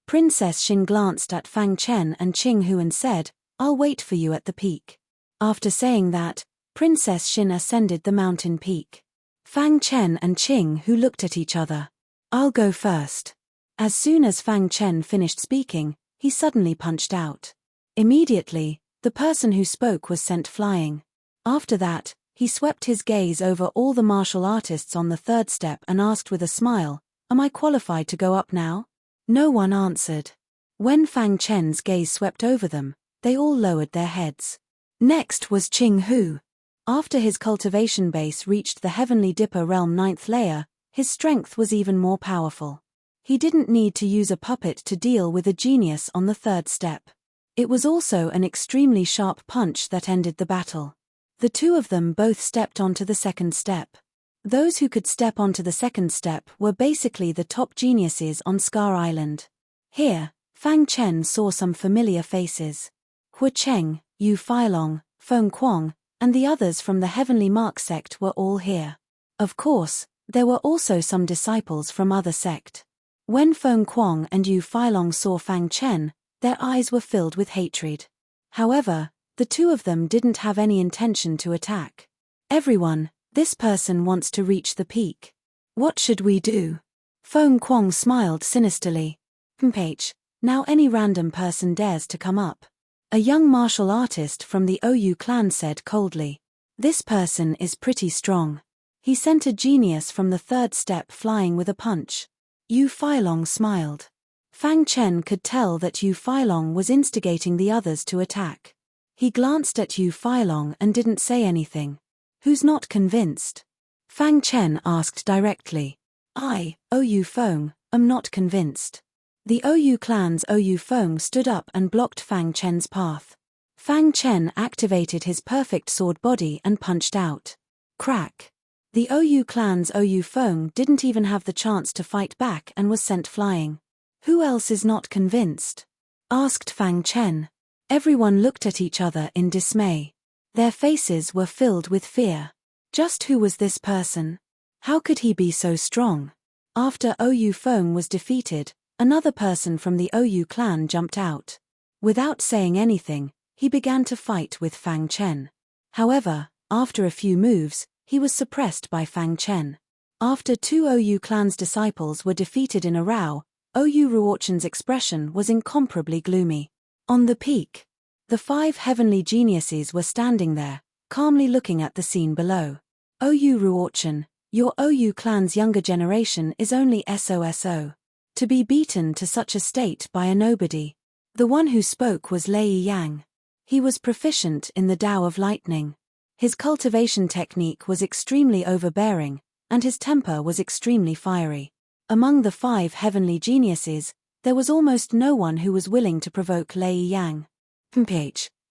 Princess Xin glanced at Fang Chen and Qing Hu and said, I'll wait for you at the peak. After saying that, Princess Xin ascended the mountain peak. Fang Chen and Qing Hu looked at each other. I'll go first. As soon as Fang Chen finished speaking, he suddenly punched out. Immediately, the person who spoke was sent flying. After that, he swept his gaze over all the martial artists on the 3rd step and asked with a smile, Am I qualified to go up now? No one answered. When Fang Chen's gaze swept over them, they all lowered their heads. Next was Qing Hu. After his cultivation base reached the Heavenly Dipper Realm 9th layer, his strength was even more powerful. He didn't need to use a puppet to deal with a genius on the 3rd step. It was also an extremely sharp punch that ended the battle. The 2 of them both stepped onto the 2nd step. Those who could step onto the 2nd step were basically the top geniuses on Scar Island. Here, Fang Chen saw some familiar faces. Hu Cheng, Yu Feilong, Feng Kuang, and the others from the Heavenly Mark sect were all here. Of course, there were also some disciples from other sect. When Feng Kuang and Yu Feilong saw Fang Chen, their eyes were filled with hatred. However, the 2 of them didn't have any intention to attack. Everyone, this person wants to reach the peak. What should we do? Feng Kuang smiled sinisterly. H. Now any random person dares to come up. A young martial artist from the OU clan said coldly. This person is pretty strong. He sent a genius from the 3rd step flying with a punch. Yu Feilong smiled. Fang Chen could tell that Yu Feilong was instigating the others to attack. He glanced at Yu Feilong and didn't say anything. Who's not convinced? Fang Chen asked directly. I, OU Feng, am not convinced. The OU clan's OU Feng stood up and blocked Fang Chen's path. Fang Chen activated his perfect sword body and punched out. Crack. The OU clan's OU Feng didn't even have the chance to fight back and was sent flying. Who else is not convinced? Asked Fang Chen. Everyone looked at each other in dismay. Their faces were filled with fear. Just who was this person? How could he be so strong? After OU Feng was defeated, another person from the OU clan jumped out. Without saying anything, he began to fight with Fang Chen. However, after a few moves, he was suppressed by Fang Chen. After 2 OU clan's disciples were defeated in a row, OU Ruochen's expression was incomparably gloomy. On the peak, the 5 heavenly geniuses were standing there, calmly looking at the scene below. OU Ruochen, your OU clan's younger generation is only SOSO. To be beaten to such a state by a nobody. The one who spoke was Lei Yang. He was proficient in the Tao of Lightning. His cultivation technique was extremely overbearing, and his temper was extremely fiery. Among the 5 heavenly geniuses, there was almost no one who was willing to provoke Lei Yang.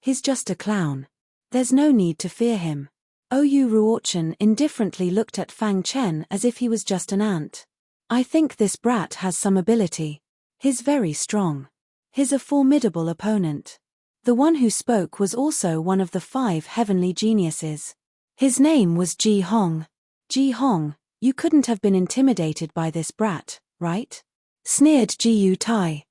He's just a clown. There's no need to fear him. Oyu Ruochen indifferently looked at Fang Chen as if he was just an ant. I think this brat has some ability. He's very strong. He's a formidable opponent. The one who spoke was also one of the 5 heavenly geniuses. His name was Ji Hong. Ji Hong, you couldn't have been intimidated by this brat, right? Sneered Ji Yu Tai.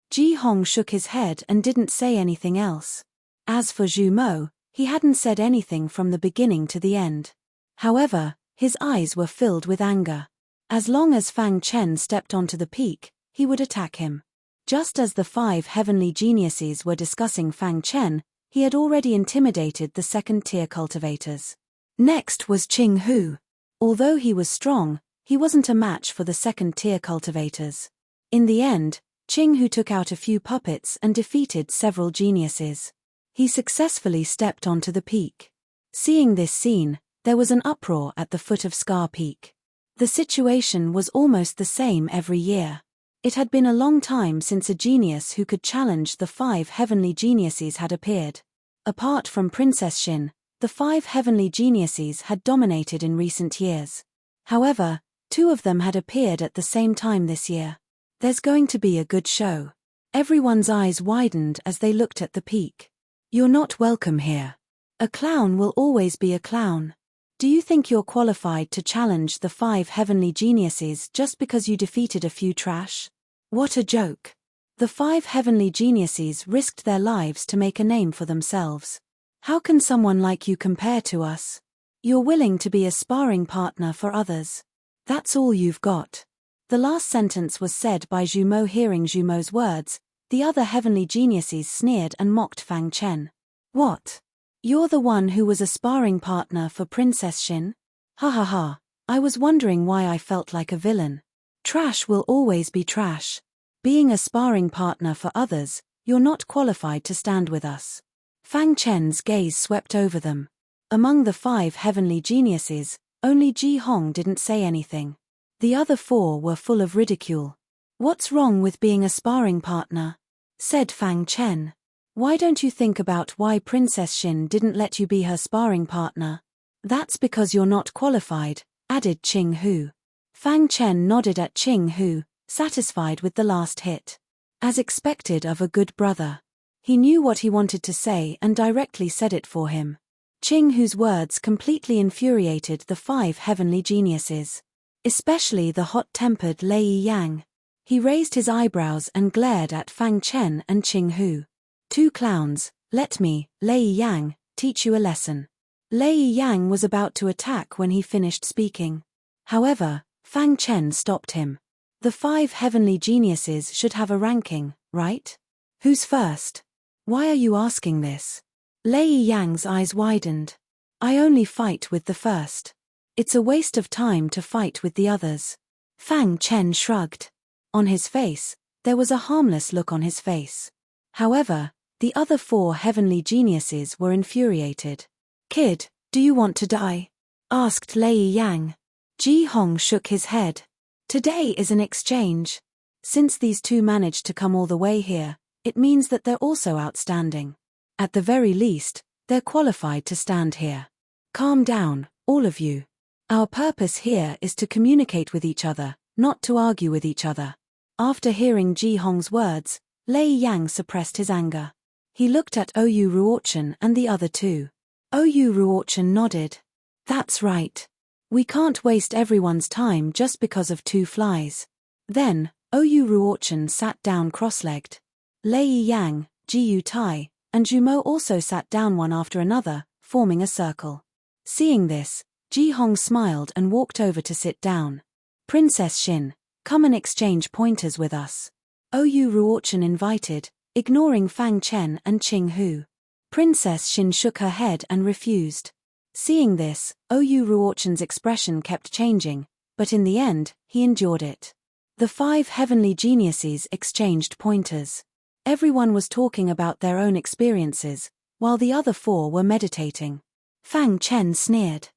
Ji Hong shook his head and didn't say anything else. As for Zhu Mo, he hadn't said anything from the beginning to the end. However, his eyes were filled with anger. As long as Fang Chen stepped onto the peak, he would attack him. Just as the 5 heavenly geniuses were discussing Fang Chen, he had already intimidated the second-tier cultivators. Next was Qing Hu. Although he was strong, he wasn't a match for the second-tier cultivators. In the end, Qing Hu took out a few puppets and defeated several geniuses. He successfully stepped onto the peak. Seeing this scene, there was an uproar at the foot of Scar Peak. The situation was almost the same every year. It had been a long time since a genius who could challenge the 5 heavenly geniuses had appeared. Apart from Princess Xin, the 5 heavenly geniuses had dominated in recent years. However, 2 of them had appeared at the same time this year. There's going to be a good show. Everyone's eyes widened as they looked at the peak. You're not welcome here. A clown will always be a clown. Do you think you're qualified to challenge the 5 heavenly geniuses just because you defeated a few trash? What a joke. The 5 heavenly geniuses risked their lives to make a name for themselves. How can someone like you compare to us? You're willing to be a sparring partner for others. That's all you've got. The last sentence was said by Zhu Mo. Hearing Zhu Mo's words, the other heavenly geniuses sneered and mocked Fang Chen. What? You're the one who was a sparring partner for Princess Xin? Ha ha ha, I was wondering why I felt like a villain. Trash will always be trash. Being a sparring partner for others, you're not qualified to stand with us. Fang Chen's gaze swept over them. Among the 5 heavenly geniuses, only Ji Hong didn't say anything. The other 4 were full of ridicule. What's wrong with being a sparring partner? Said Fang Chen. Why don't you think about why Princess Xin didn't let you be her sparring partner? That's because you're not qualified, added Qing Hu. Fang Chen nodded at Qing Hu, satisfied with the last hit. As expected of a good brother. He knew what he wanted to say and directly said it for him. Qing Hu's words completely infuriated the 5 heavenly geniuses. Especially the hot-tempered Lei Yang. He raised his eyebrows and glared at Fang Chen and Qing Hu. 2 clowns, let me, Lei Yang, teach you a lesson. Lei Yang was about to attack when he finished speaking. However, Fang Chen stopped him. The 5 heavenly geniuses should have a ranking, right? Who's first? Why are you asking this? Lei Yang's eyes widened. I only fight with the first. It's a waste of time to fight with the others. Fang Chen shrugged. On his face, there was a harmless look on his face. However, the other 4 heavenly geniuses were infuriated. Kid, do you want to die? Asked Lei Yang. Ji Hong shook his head. Today is an exchange. Since these 2 managed to come all the way here, it means that they're also outstanding. At the very least, they're qualified to stand here. Calm down, all of you. Our purpose here is to communicate with each other, not to argue with each other. After hearing Ji Hong's words, Lei Yang suppressed his anger. He looked at Oyu Ruochen and the other 2. Oyu Ruochen nodded. That's right. We can't waste everyone's time just because of 2 flies. Then, Oyu Ruochen sat down cross-legged. Lei Yang, Ji Yu Tai, and Zhu Mo also sat down one after another, forming a circle. Seeing this, Ji Hong smiled and walked over to sit down. Princess Xin, come and exchange pointers with us. Oyu Ruochen invited, ignoring Fang Chen and Qing Hu. Princess Xin shook her head and refused. Seeing this, Oyu Ruochen's expression kept changing, but in the end, he endured it. The 5 heavenly geniuses exchanged pointers. Everyone was talking about their own experiences, while the other 4 were meditating. Fang Chen sneered.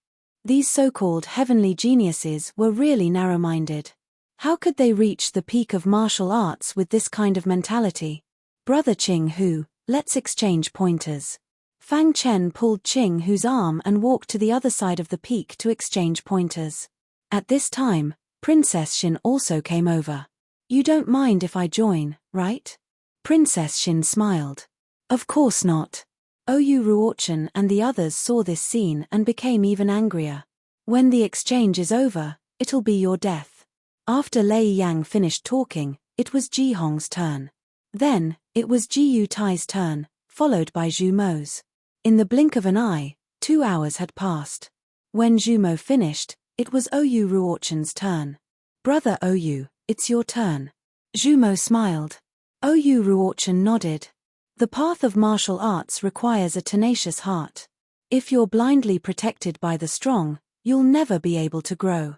These so-called heavenly geniuses were really narrow-minded. How could they reach the peak of martial arts with this kind of mentality? Brother Qing Hu, let's exchange pointers. Fang Chen pulled Qing Hu's arm and walked to the other side of the peak to exchange pointers. At this time, Princess Xin also came over. You don't mind if I join, right? Princess Xin smiled. Of course not. Oyu Ruochen and the others saw this scene and became even angrier. When the exchange is over, it'll be your death. After Lei Yang finished talking, it was Ji Hong's turn. Then, it was Ji Yu Tai's turn, followed by Zhu Mo's. In the blink of an eye, 2 hours had passed. When Zhu Mo finished, it was Oyu Ruochen's turn. Brother Oyu, it's your turn. Zhu Mo smiled. Oyu Ruochen nodded. The path of martial arts requires a tenacious heart. If you're blindly protected by the strong, you'll never be able to grow.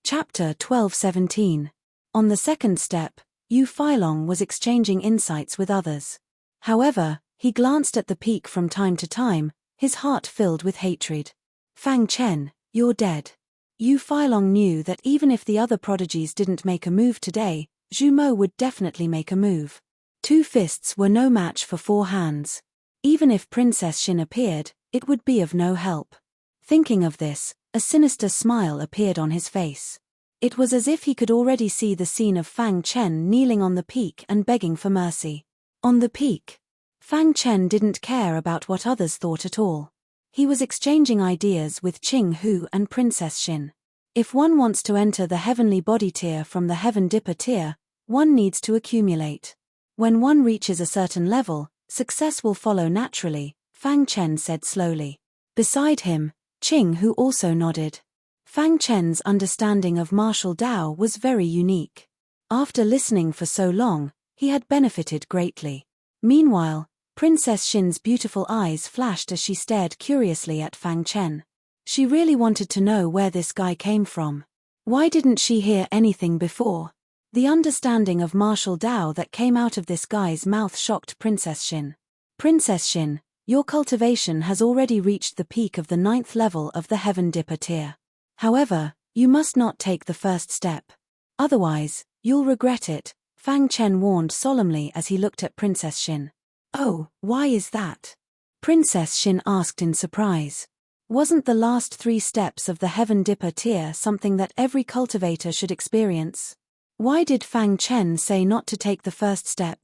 Chapter 12:17. On the second step, Yu Feilong was exchanging insights with others. However, he glanced at the peak from time to time, his heart filled with hatred. Fang Chen, you're dead. Yu Feilong knew that even if the other prodigies didn't make a move today, Zhu Mo would definitely make a move. 2 fists were no match for 4 hands. Even if Princess Xin appeared, it would be of no help. Thinking of this, a sinister smile appeared on his face. It was as if he could already see the scene of Fang Chen kneeling on the peak and begging for mercy. On the peak, Fang Chen didn't care about what others thought at all. He was exchanging ideas with Qing Hu and Princess Xin. If one wants to enter the heavenly body tier from the heaven dipper tier, one needs to accumulate. When one reaches a certain level, success will follow naturally, Fang Chen said slowly. Beside him, Qing Hu also nodded. Fang Chen's understanding of martial Dao was very unique. After listening for so long, he had benefited greatly. Meanwhile, Princess Xin's beautiful eyes flashed as she stared curiously at Fang Chen. She really wanted to know where this guy came from. Why didn't she hear anything before? The understanding of martial Dao that came out of this guy's mouth shocked Princess Xin. Princess Xin, your cultivation has already reached the peak of the 9th level of the Heaven Dipper tier. However, you must not take the first step. Otherwise, you'll regret it, Fang Chen warned solemnly as he looked at Princess Xin. Oh, why is that? Princess Xin asked in surprise. Wasn't the last 3 steps of the Heaven Dipper tier something that every cultivator should experience? Why did Fang Chen say not to take the first step?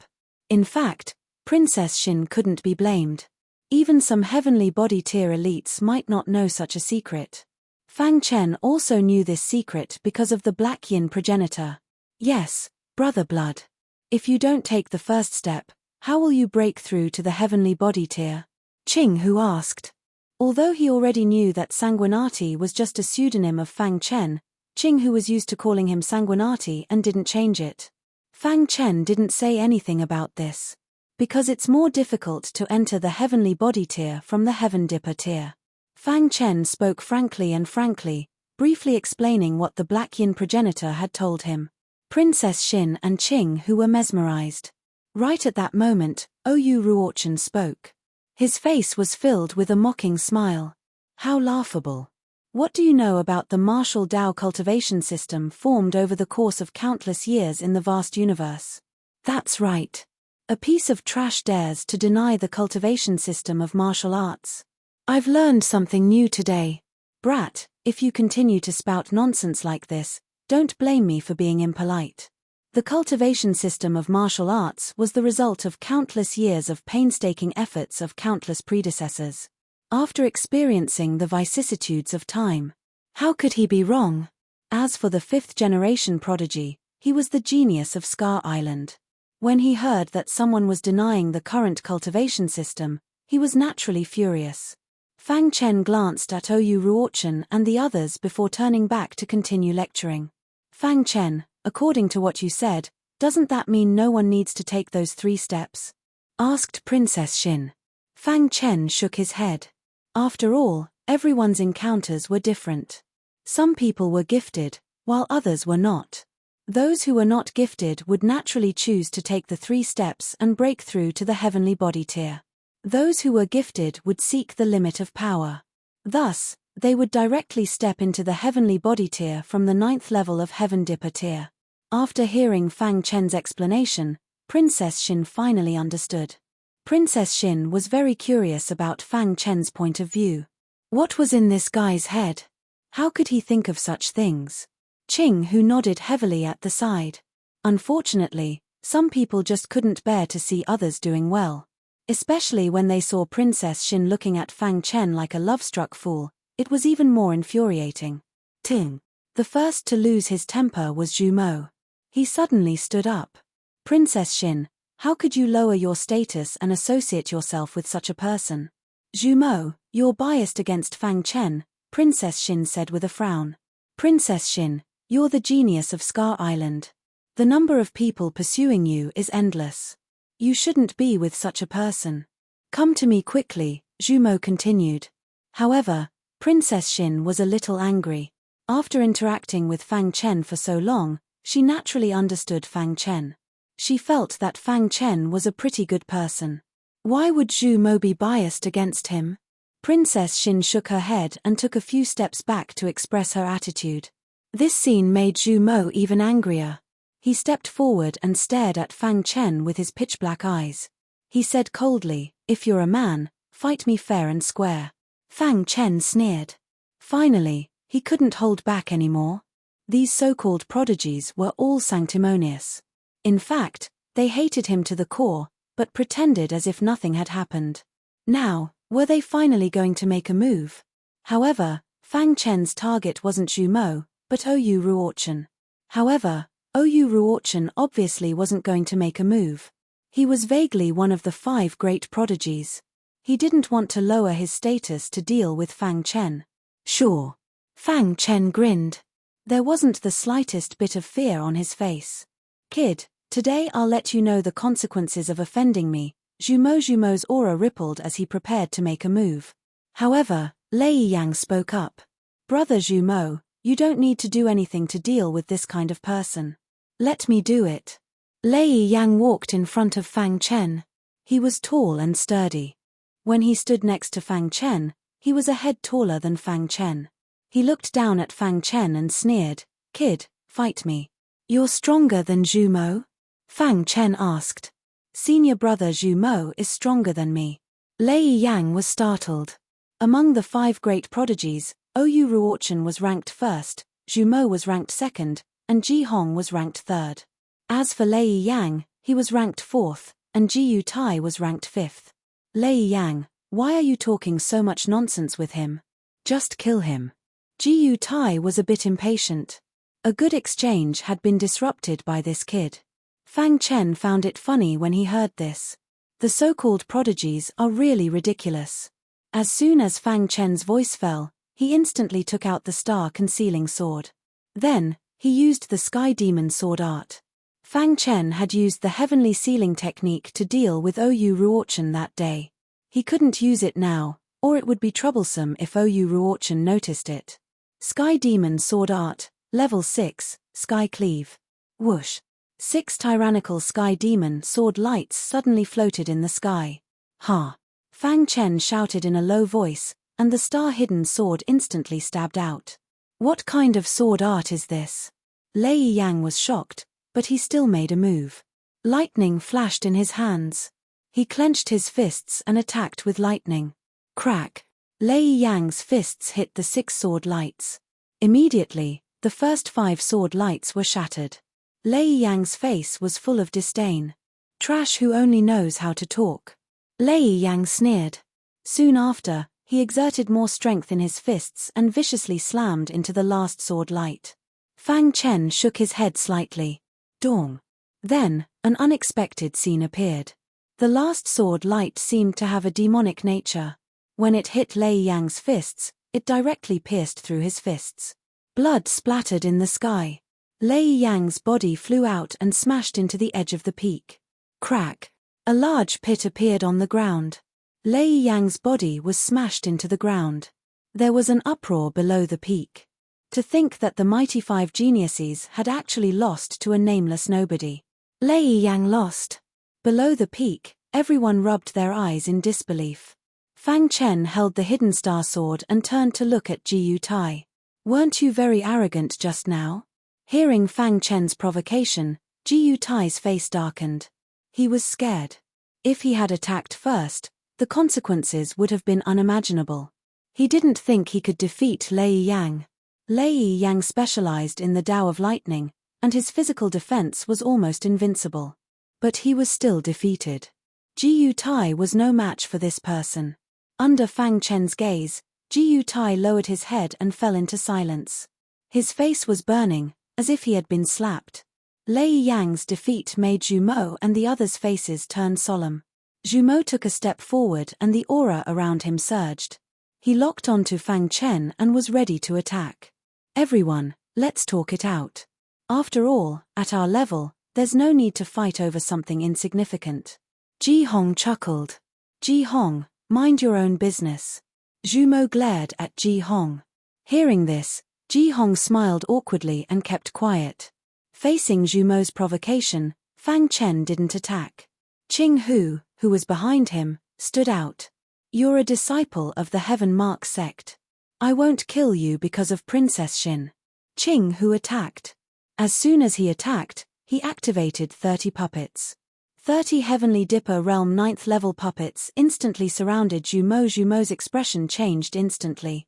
In fact, Princess Xin couldn't be blamed. Even some heavenly body tier elites might not know such a secret. Fang Chen also knew this secret because of the Black Yin progenitor. Yes, brother blood. If you don't take the first step, how will you break through to the heavenly body tier? Qing Hu asked. Although he already knew that Sanguinati was just a pseudonym of Fang Chen, Qing Hu was used to calling him Sanguinati and didn't change it. Fang Chen didn't say anything about this. Because it's more difficult to enter the heavenly body tier from the Heaven Dipper tier. Fang Chen spoke frankly, briefly explaining what the Black Yin progenitor had told him. Princess Xin and Qing Hu were mesmerized. Right at that moment, Oyu Ruochen spoke. His face was filled with a mocking smile. How laughable. What do you know about the martial Dao cultivation system formed over the course of countless years in the vast universe? That's right. A piece of trash dares to deny the cultivation system of martial arts. I've learned something new today. Brat, if you continue to spout nonsense like this, don't blame me for being impolite. The cultivation system of martial arts was the result of countless years of painstaking efforts of countless predecessors. After experiencing the vicissitudes of time, how could he be wrong? As for the 5th-generation prodigy, he was the genius of Scar Island. When he heard that someone was denying the current cultivation system, he was naturally furious. Fang Chen glanced at Oyu Ruochen and the others before turning back to continue lecturing. Fang Chen, according to what you said, doesn't that mean no one needs to take those 3 steps? Asked Princess Xin. Fang Chen shook his head. After all, everyone's encounters were different. Some people were gifted, while others were not. Those who were not gifted would naturally choose to take the 3 steps and break through to the heavenly body tier. Those who were gifted would seek the limit of power. Thus, they would directly step into the heavenly body tier from the 9th level of Heaven Dipper tier. After hearing Fang Chen's explanation, Princess Xin finally understood. Princess Xin was very curious about Fang Chen's point of view. What was in this guy's head? How could he think of such things? Qing, who nodded heavily at the side. Unfortunately, some people just couldn't bear to see others doing well. Especially when they saw Princess Xin looking at Fang Chen like a love-struck fool, it was even more infuriating. Ting. The first to lose his temper was Zhu Mo. He suddenly stood up. Princess Xin, how could you lower your status and associate yourself with such a person? Zhu Mo, you're biased against Fang Chen, Princess Xin said with a frown. Princess Xin, you're the genius of Scar Island. The number of people pursuing you is endless. You shouldn't be with such a person. Come to me quickly, Zhu Mo continued. However, Princess Xin was a little angry. After interacting with Fang Chen for so long, she naturally understood Fang Chen. She felt that Fang Chen was a pretty good person. Why would Zhu Mo be biased against him? Princess Xin shook her head and took a few steps back to express her attitude. This scene made Zhu Mo even angrier. He stepped forward and stared at Fang Chen with his pitch-black eyes. He said coldly, "If you're a man, fight me fair and square." Fang Chen sneered. Finally, he couldn't hold back anymore. These so-called prodigies were all sanctimonious. In fact, they hated him to the core, but pretended as if nothing had happened. Now, were they finally going to make a move? However, Fang Chen's target wasn't Zhu Mo, but Oyu Ruochen. However, Oyu Ruochen obviously wasn't going to make a move. He was vaguely one of the 5 great prodigies. He didn't want to lower his status to deal with Fang Chen. Sure. Fang Chen grinned. There wasn't the slightest bit of fear on his face. Kid, today I'll let you know the consequences of offending me. Zhu Mo's aura rippled as he prepared to make a move. However, Lei Yang spoke up. Brother Zhu Mo, you don't need to do anything to deal with this kind of person. Let me do it. Lei Yang walked in front of Fang Chen. He was tall and sturdy. When he stood next to Fang Chen, he was a head taller than Fang Chen. He looked down at Fang Chen and sneered, "Kid, fight me." "You're stronger than Zhu Mo?" Fang Chen asked. "Senior brother Zhu Mo is stronger than me." Lei Yang was startled. Among the 5 great prodigies, Oyu Ruochen was ranked first, Zhu Mo was ranked second, and Ji Hong was ranked third. As for Lei Yang, he was ranked 4th, and Ji Yu Tai was ranked 5th. Lei Yang, why are you talking so much nonsense with him? Just kill him. Ji Yu Tai was a bit impatient. A good exchange had been disrupted by this kid. Fang Chen found it funny when he heard this. The so-called prodigies are really ridiculous. As soon as Fang Chen's voice fell, he instantly took out the star-concealing sword. Then, he used the Sky Demon sword art. Fang Chen had used the heavenly sealing technique to deal with Oyu Ruochen that day. He couldn't use it now, or it would be troublesome if Oyu Ruochen noticed it. Sky Demon sword art, level 6, Sky Cleave. Whoosh. 6 tyrannical Sky Demon sword lights suddenly floated in the sky. Ha! Fang Chen shouted in a low voice, and the star-hidden sword instantly stabbed out. What kind of sword art is this? Lei Yang was shocked, but he still made a move. Lightning flashed in his hands. He clenched his fists and attacked with lightning. Crack! Lei Yang's fists hit the 6 sword lights. Immediately, the first 5 sword lights were shattered. Lei Yang's face was full of disdain. Trash who only knows how to talk. Lei Yang sneered. Soon after, he exerted more strength in his fists and viciously slammed into the last sword light. Fang Chen shook his head slightly. Dong. Then, an unexpected scene appeared. The last sword light seemed to have a demonic nature. When it hit Lei Yang's fists, it directly pierced through his fists. Blood splattered in the sky. Lei Yang's body flew out and smashed into the edge of the peak. Crack! A large pit appeared on the ground. Lei Yang's body was smashed into the ground. There was an uproar below the peak. To think that the mighty 5 geniuses had actually lost to a nameless nobody. Lei Yang lost. Below the peak, everyone rubbed their eyes in disbelief. Fang Chen held the hidden star sword and turned to look at Ji Yu Tai. "Weren't you very arrogant just now?" Hearing Fang Chen's provocation, Ji Yutai's face darkened. He was scared. If he had attacked first, the consequences would have been unimaginable. He didn't think he could defeat Lei Yang. Lei Yang specialized in the Tao of lightning, and his physical defense was almost invincible. But he was still defeated. Ji Yutai was no match for this person. Under Fang Chen's gaze, Ji Yutai lowered his head and fell into silence. His face was burning, as if he had been slapped. Lei Yang's defeat made Zhu Mo and the others' faces turn solemn. Zhu Mo took a step forward and the aura around him surged. He locked onto Fang Chen and was ready to attack. Everyone, let's talk it out. After all, at our level, there's no need to fight over something insignificant. Ji Hong chuckled. Ji Hong, mind your own business. Zhu Mo glared at Ji Hong. Hearing this, Ji Hong smiled awkwardly and kept quiet. Facing Zhu Mo's provocation, Fang Chen didn't attack. Qing Hu, who was behind him, stood out. You're a disciple of the Heaven Mark sect. I won't kill you because of Princess Xin. Qing Hu attacked. As soon as he attacked, he activated 30 puppets. 30 Heavenly Dipper Realm 9th level puppets instantly surrounded Zhu Mo. Zhu Mo's expression changed instantly.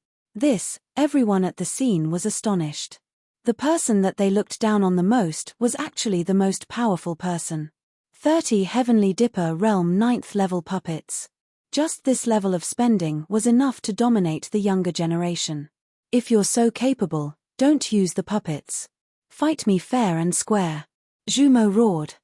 Everyone at the scene was astonished. The person that they looked down on the most was actually the most powerful person. 30 Heavenly Dipper Realm 9th level puppets. Just this level of spending was enough to dominate the younger generation. If you're so capable, don't use the puppets. Fight me fair and square. Zhu Mo roared.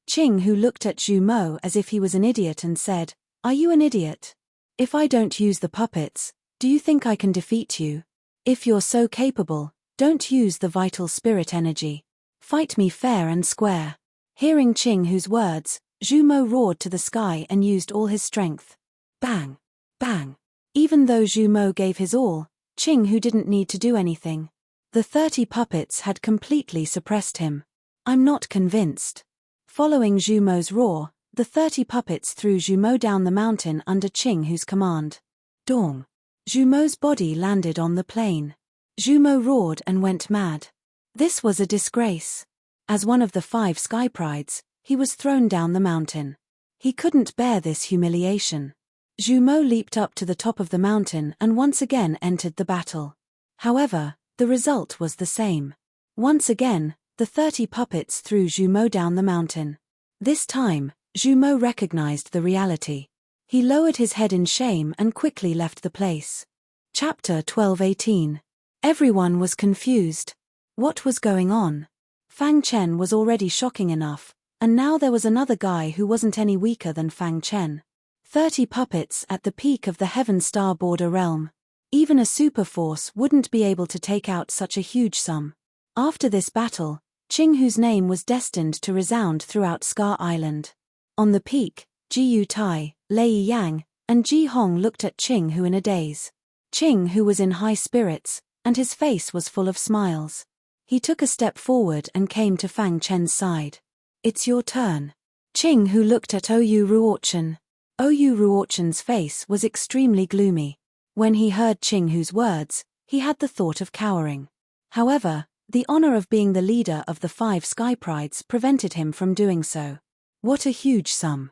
Qing Hu looked at Zhu Mo as if he was an idiot and said, Are you an idiot? If I don't use the puppets, do you think I can defeat you? If you're so capable, don't use the vital spirit energy. Fight me fair and square. Hearing Qing Hu's words, Zhu Mo roared to the sky and used all his strength. Bang! Bang! Even though Zhu Mo gave his all, Qing Hu didn't need to do anything. The 30 puppets had completely suppressed him. I'm not convinced. Following Zhu Mo's roar, the 30 puppets threw Zhu Mo down the mountain under Qing Hu's command. Dong! Zhu Mo's body landed on the plain. Zhu Mo roared and went mad. This was a disgrace. As one of the 5 sky prides, he was thrown down the mountain. He couldn't bear this humiliation. Zhu Mo leaped up to the top of the mountain and once again entered the battle. However, the result was the same. Once again, the 30 puppets threw Zhu Mo down the mountain. This time, Zhu Mo recognized the reality. He lowered his head in shame and quickly left the place. Chapter 12:18. Everyone was confused. What was going on? Fang Chen was already shocking enough, and now there was another guy who wasn't any weaker than Fang Chen. 30 puppets at the peak of the Heaven Star border realm. Even a super force wouldn't be able to take out such a huge sum. After this battle, Qing Hu's name was destined to resound throughout Scar Island. On the peak, Ji Yutai, Lei Yang, and Ji Hong looked at Qing Hu in a daze. Qing Hu was in high spirits, and his face was full of smiles. He took a step forward and came to Fang Chen's side. It's your turn. Qing Hu looked at Oyu Ruochen. Oyu Ruochen's face was extremely gloomy. When he heard Qing Hu's words, he had the thought of cowering. However, the honor of being the leader of the 5 sky prides prevented him from doing so. What a huge sum.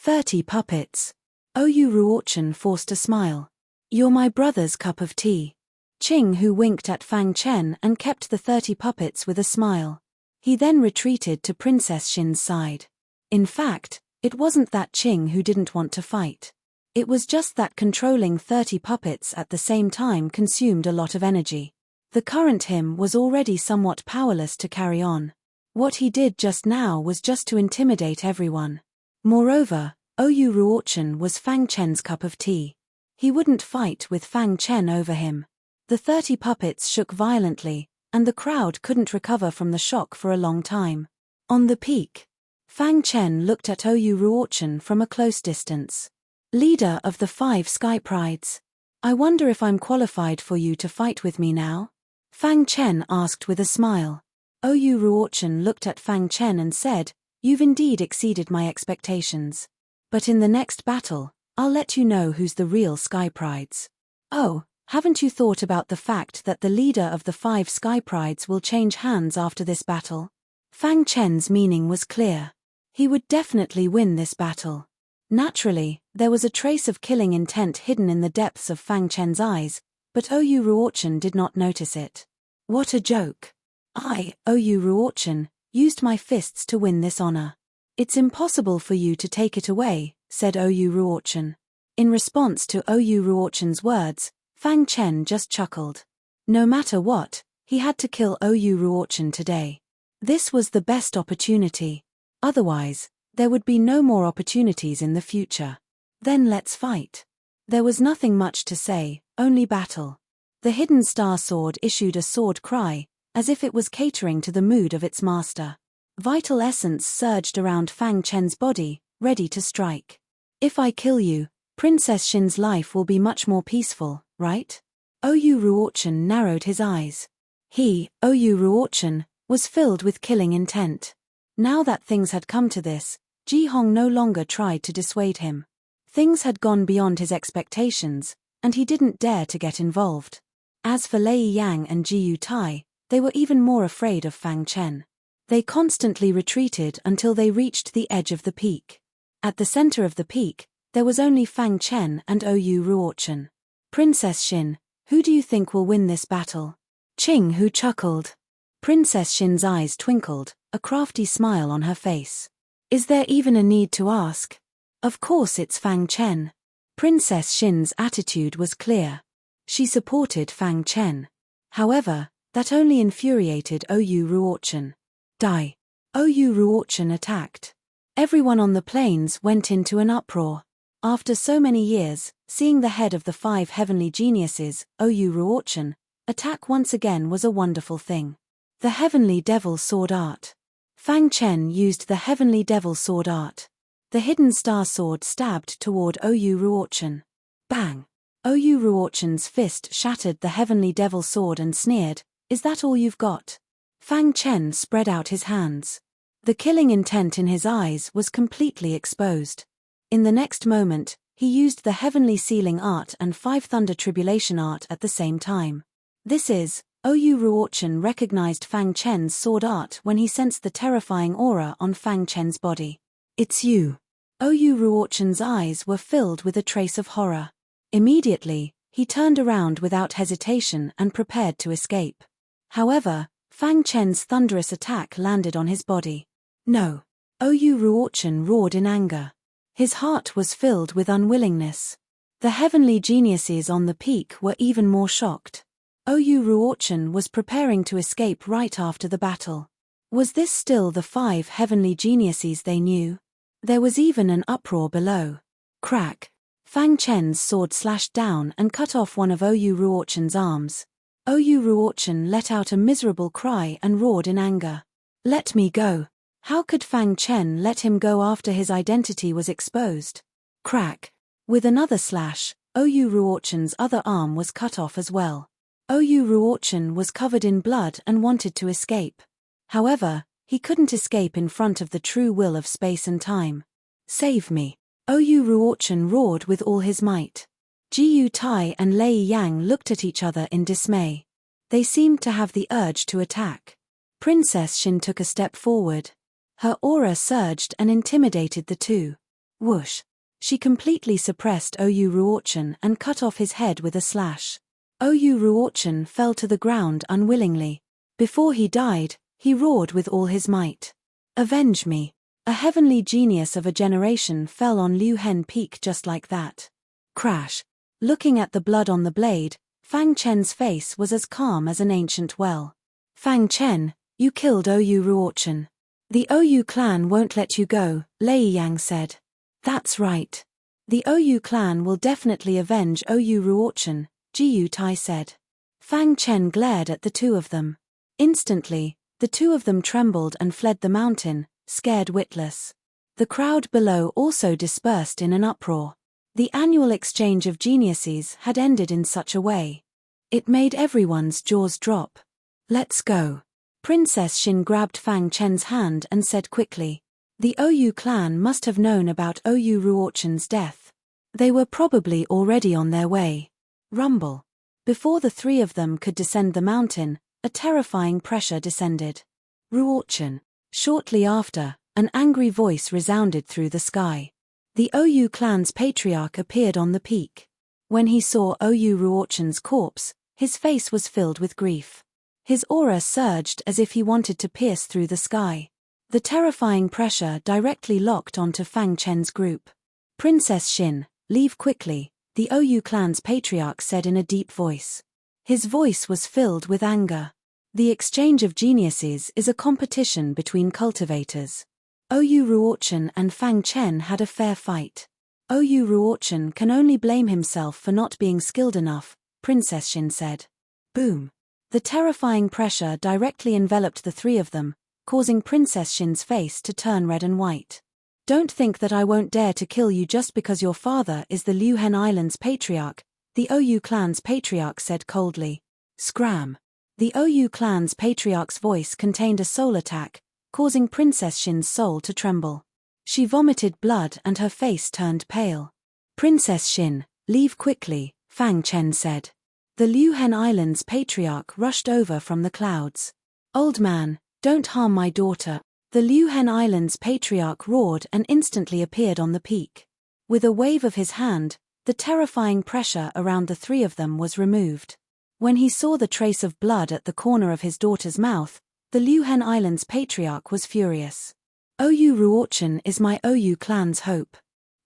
30 puppets. Oyu Ruochen forced a smile. You're my brother's cup of tea. Qing Hu winked at Fang Chen and kept the 30 puppets with a smile. He then retreated to Princess Xin's side. In fact, it wasn't that Qing Hu didn't want to fight. It was just that controlling 30 puppets at the same time consumed a lot of energy. The current him was already somewhat powerless to carry on. What he did just now was just to intimidate everyone. Moreover, Oyu Ruochen was Fang Chen's cup of tea. He wouldn't fight with Fang Chen over him. The 30 puppets shook violently, and the crowd couldn't recover from the shock for a long time. On the peak, Fang Chen looked at Oyu Ruochen from a close distance. Leader of the 5 sky prides. I wonder if I'm qualified for you to fight with me now? Fang Chen asked with a smile. Oyu Ruochen looked at Fang Chen and said, You've indeed exceeded my expectations. But in the next battle, I'll let you know who's the real sky prides. Oh, Haven't you thought about the fact that the leader of the 5 Sky Prides will change hands after this battle? Fang Chen's meaning was clear. He would definitely win this battle. Naturally, there was a trace of killing intent hidden in the depths of Fang Chen's eyes, but Oyu Ruochen did not notice it. What a joke. I, Oyu Ruochen, used my fists to win this honor. It's impossible for you to take it away, said Oyu Ruochen. In response to Oyu Ruochen's words, Fang Chen just chuckled. No matter what, he had to kill Oyu Ruochen today. This was the best opportunity. Otherwise, there would be no more opportunities in the future. Then let's fight. There was nothing much to say, only battle. The hidden star sword issued a sword cry, as if it was catering to the mood of its master. Vital essence surged around Fang Chen's body, ready to strike. If I kill you, Princess Xin's life will be much more peaceful, right? Oyu Ruochen narrowed his eyes. He, Oyu Ruochen, was filled with killing intent. Now that things had come to this, Ji Hong no longer tried to dissuade him. Things had gone beyond his expectations, and he didn't dare to get involved. As for Lei Yang and Ji Yu Tai, they were even more afraid of Fang Chen. They constantly retreated until they reached the edge of the peak. At the center of the peak, there was only Fang Chen and Oyu Ruochen. Princess Xin, who do you think will win this battle? Qing Hu chuckled. Princess Xin's eyes twinkled, a crafty smile on her face. Is there even a need to ask? Of course it's Fang Chen. Princess Xin's attitude was clear. She supported Fang Chen. However, that only infuriated Oyu Ruochen. Die. Oyu Ruochen attacked. Everyone on the plains went into an uproar. After so many years, seeing the head of the 5 heavenly geniuses, Oyu Ruochen, attack once again was a wonderful thing. The Heavenly Devil Sword Art. Fang Chen used the Heavenly Devil Sword Art. The hidden star sword stabbed toward Oyu Ruochen. Bang! Oyu Ruochen's fist shattered the Heavenly Devil Sword and sneered, "Is that all you've got?" Fang Chen spread out his hands. The killing intent in his eyes was completely exposed. In the next moment, he used the Heavenly Sealing Art and 5 Thunder Tribulation Art at the same time. This is, Oyu Ruochen recognized Fang Chen's sword art when he sensed the terrifying aura on Fang Chen's body. It's you. Oyu Ruochen's eyes were filled with a trace of horror. Immediately, he turned around without hesitation and prepared to escape. However, Fang Chen's thunderous attack landed on his body. No. Oyu Ruochen roared in anger. His heart was filled with unwillingness. The heavenly geniuses on the peak were even more shocked. Oyu Ruochen was preparing to escape right after the battle. Was this still the 5 heavenly geniuses they knew? There was even an uproar below. Crack! Fang Chen's sword slashed down and cut off one of Oyu Ruochen's arms. Oyu Ruochen let out a miserable cry and roared in anger. Let me go! How could Fang Chen let him go after his identity was exposed? Crack! With another slash, Oyu Ruochen's other arm was cut off as well. Oyu Ruochen was covered in blood and wanted to escape. However, he couldn't escape in front of the true will of space and time. Save me! Oyu Ruochen roared with all his might. Ji Yu Tai and Lei Yang looked at each other in dismay. They seemed to have the urge to attack. Princess Xin took a step forward. Her aura surged and intimidated the two. Whoosh! She completely suppressed Oyu Ruochen and cut off his head with a slash. Oyu Ruochen fell to the ground unwillingly. Before he died, he roared with all his might. Avenge me! A heavenly genius of a generation fell on Liu Hen Peak just like that. Crash! Looking at the blood on the blade, Fang Chen's face was as calm as an ancient well. Fang Chen, you killed Oyu Ruochen. The Oyu clan won't let you go, Lei Yang said. That's right. The Oyu clan will definitely avenge Oyu Ruochen, Ji Yu Tai said. Fang Chen glared at the two of them. Instantly, the two of them trembled and fled the mountain, scared witless. The crowd below also dispersed in an uproar. The annual exchange of geniuses had ended in such a way. It made everyone's jaws drop. Let's go. Princess Xin grabbed Fang Chen's hand and said quickly. The Oyu clan must have known about Oyu Ruochen's death. They were probably already on their way. Rumble. Before the three of them could descend the mountain, a terrifying pressure descended. Ruochen. Shortly after, an angry voice resounded through the sky. The Oyu clan's patriarch appeared on the peak. When he saw Oyu Ruochen's corpse, his face was filled with grief. His aura surged as if he wanted to pierce through the sky. The terrifying pressure directly locked onto Fang Chen's group. Princess Xin, leave quickly, the Oyu clan's patriarch said in a deep voice. His voice was filled with anger. The exchange of geniuses is a competition between cultivators. Oyu Ruochen and Fang Chen had a fair fight. Oyu Ruochen can only blame himself for not being skilled enough, Princess Xin said. Boom. The terrifying pressure directly enveloped the three of them, causing Princess Xin's face to turn red and white. Don't think that I won't dare to kill you just because your father is the Liuhen Island's patriarch, the Oyu clan's patriarch said coldly. Scram. The Oyu clan's patriarch's voice contained a soul attack, causing Princess Xin's soul to tremble. She vomited blood and her face turned pale. Princess Xin, leave quickly, Fang Chen said. The Liuhen Island's patriarch rushed over from the clouds. Old man, don't harm my daughter. The Liuhen Island's patriarch roared and instantly appeared on the peak. With a wave of his hand, the terrifying pressure around the three of them was removed. When he saw the trace of blood at the corner of his daughter's mouth, the Liuhen Island's patriarch was furious. Oyu Ruochen is my Oyu clan's hope.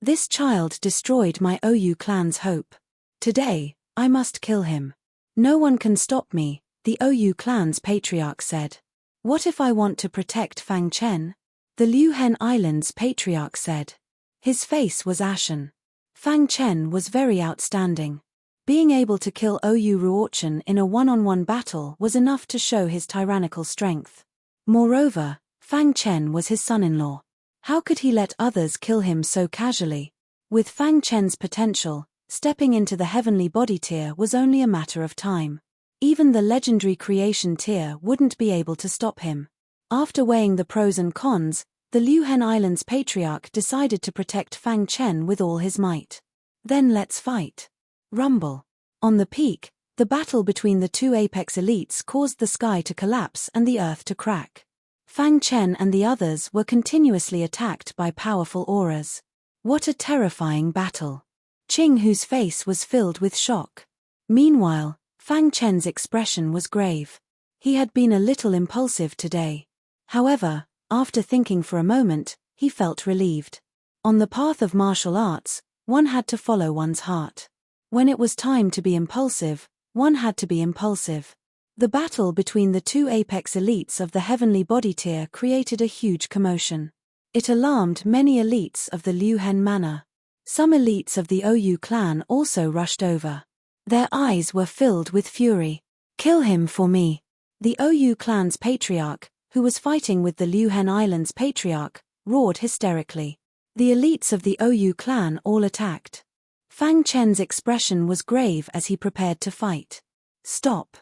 This child destroyed my Oyu clan's hope. Today, I must kill him. No one can stop me, the Oyu clan's patriarch said. What if I want to protect Fang Chen? The Liuhen Island's patriarch said. His face was ashen. Fang Chen was very outstanding. Being able to kill Oyu Ruochen in a one-on-one battle was enough to show his tyrannical strength. Moreover, Fang Chen was his son-in-law. How could he let others kill him so casually? With Fang Chen's potential, stepping into the heavenly body tier was only a matter of time. Even the legendary creation tier wouldn't be able to stop him. After weighing the pros and cons, the Liuhen Island's patriarch decided to protect Fang Chen with all his might. Then let's fight. Rumble. On the peak, the battle between the two apex elites caused the sky to collapse and the earth to crack. Fang Chen and the others were continuously attacked by powerful auras. What a terrifying battle. Qing Hu's face was filled with shock. Meanwhile, Fang Chen's expression was grave. He had been a little impulsive today. However, after thinking for a moment, he felt relieved. On the path of martial arts, one had to follow one's heart. When it was time to be impulsive, one had to be impulsive. The battle between the two apex elites of the heavenly body tier created a huge commotion. It alarmed many elites of the Liuhen manor. Some elites of the Oyu clan also rushed over. Their eyes were filled with fury. Kill him for me. The Oyu clan's patriarch, who was fighting with the Liuhen Island's patriarch, roared hysterically. The elites of the Oyu clan all attacked. Fang Chen's expression was grave as he prepared to fight. Stop.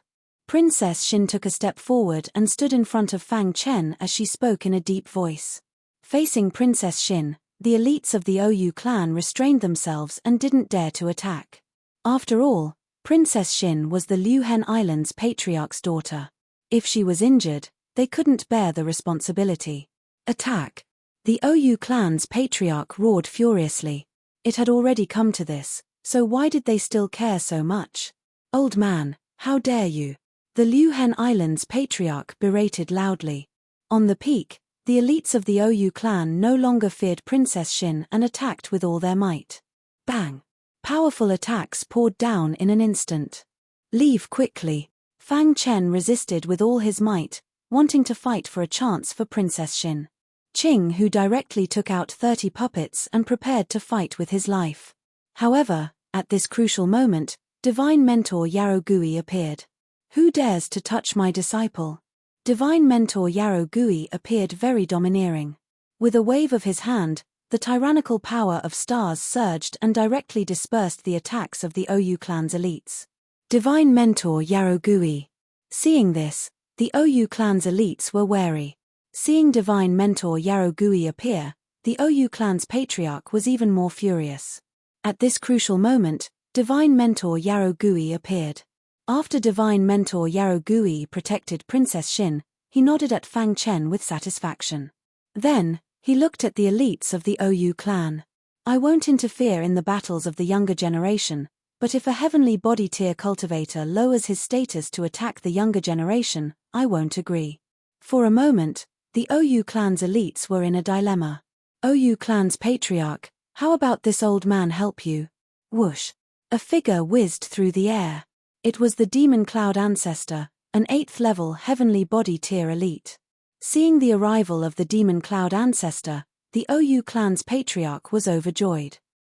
Princess Xin took a step forward and stood in front of Fang Chen as she spoke in a deep voice. Facing Princess Xin, the elites of the Oyu clan restrained themselves and didn't dare to attack. After all, Princess Xin was the Liuhen Island's patriarch's daughter. If she was injured, they couldn't bear the responsibility. Attack. The Oyu clan's patriarch roared furiously. It had already come to this, so why did they still care so much? Old man, how dare you? The Liuhen Island's patriarch berated loudly. On the peak, the elites of the Oyu clan no longer feared Princess Xin and attacked with all their might. Bang! Powerful attacks poured down in an instant. Leave quickly. Fang Chen resisted with all his might, wanting to fight for a chance for Princess Xin. Qing Hu directly took out 30 puppets and prepared to fight with his life. However, at this crucial moment, Divine Mentor Yarrow Gui appeared. Who dares to touch my disciple? Divine Mentor Yarrow Gui appeared very domineering. With a wave of his hand, the tyrannical power of stars surged and directly dispersed the attacks of the Oyu clan's elites. Divine Mentor Yarrow Gui. Seeing this, the Oyu clan's elites were wary. Seeing Divine Mentor Yarrow Gui appear, the Oyu clan's patriarch was even more furious. At this crucial moment, Divine Mentor Yarrow Gui appeared. After divine mentor Yarrow Gui protected Princess Xin, he nodded at Fang Chen with satisfaction. Then, he looked at the elites of the OU clan. I won't interfere in the battles of the younger generation, but if a heavenly body tier cultivator lowers his status to attack the younger generation, I won't agree. For a moment, the OU clan's elites were in a dilemma. OU clan's patriarch, how about this old man help you? Whoosh! A figure whizzed through the air. It was the Demon Cloud Ancestor, an 8th level heavenly body tier elite. Seeing the arrival of the Demon Cloud Ancestor, the OU clan's patriarch was overjoyed.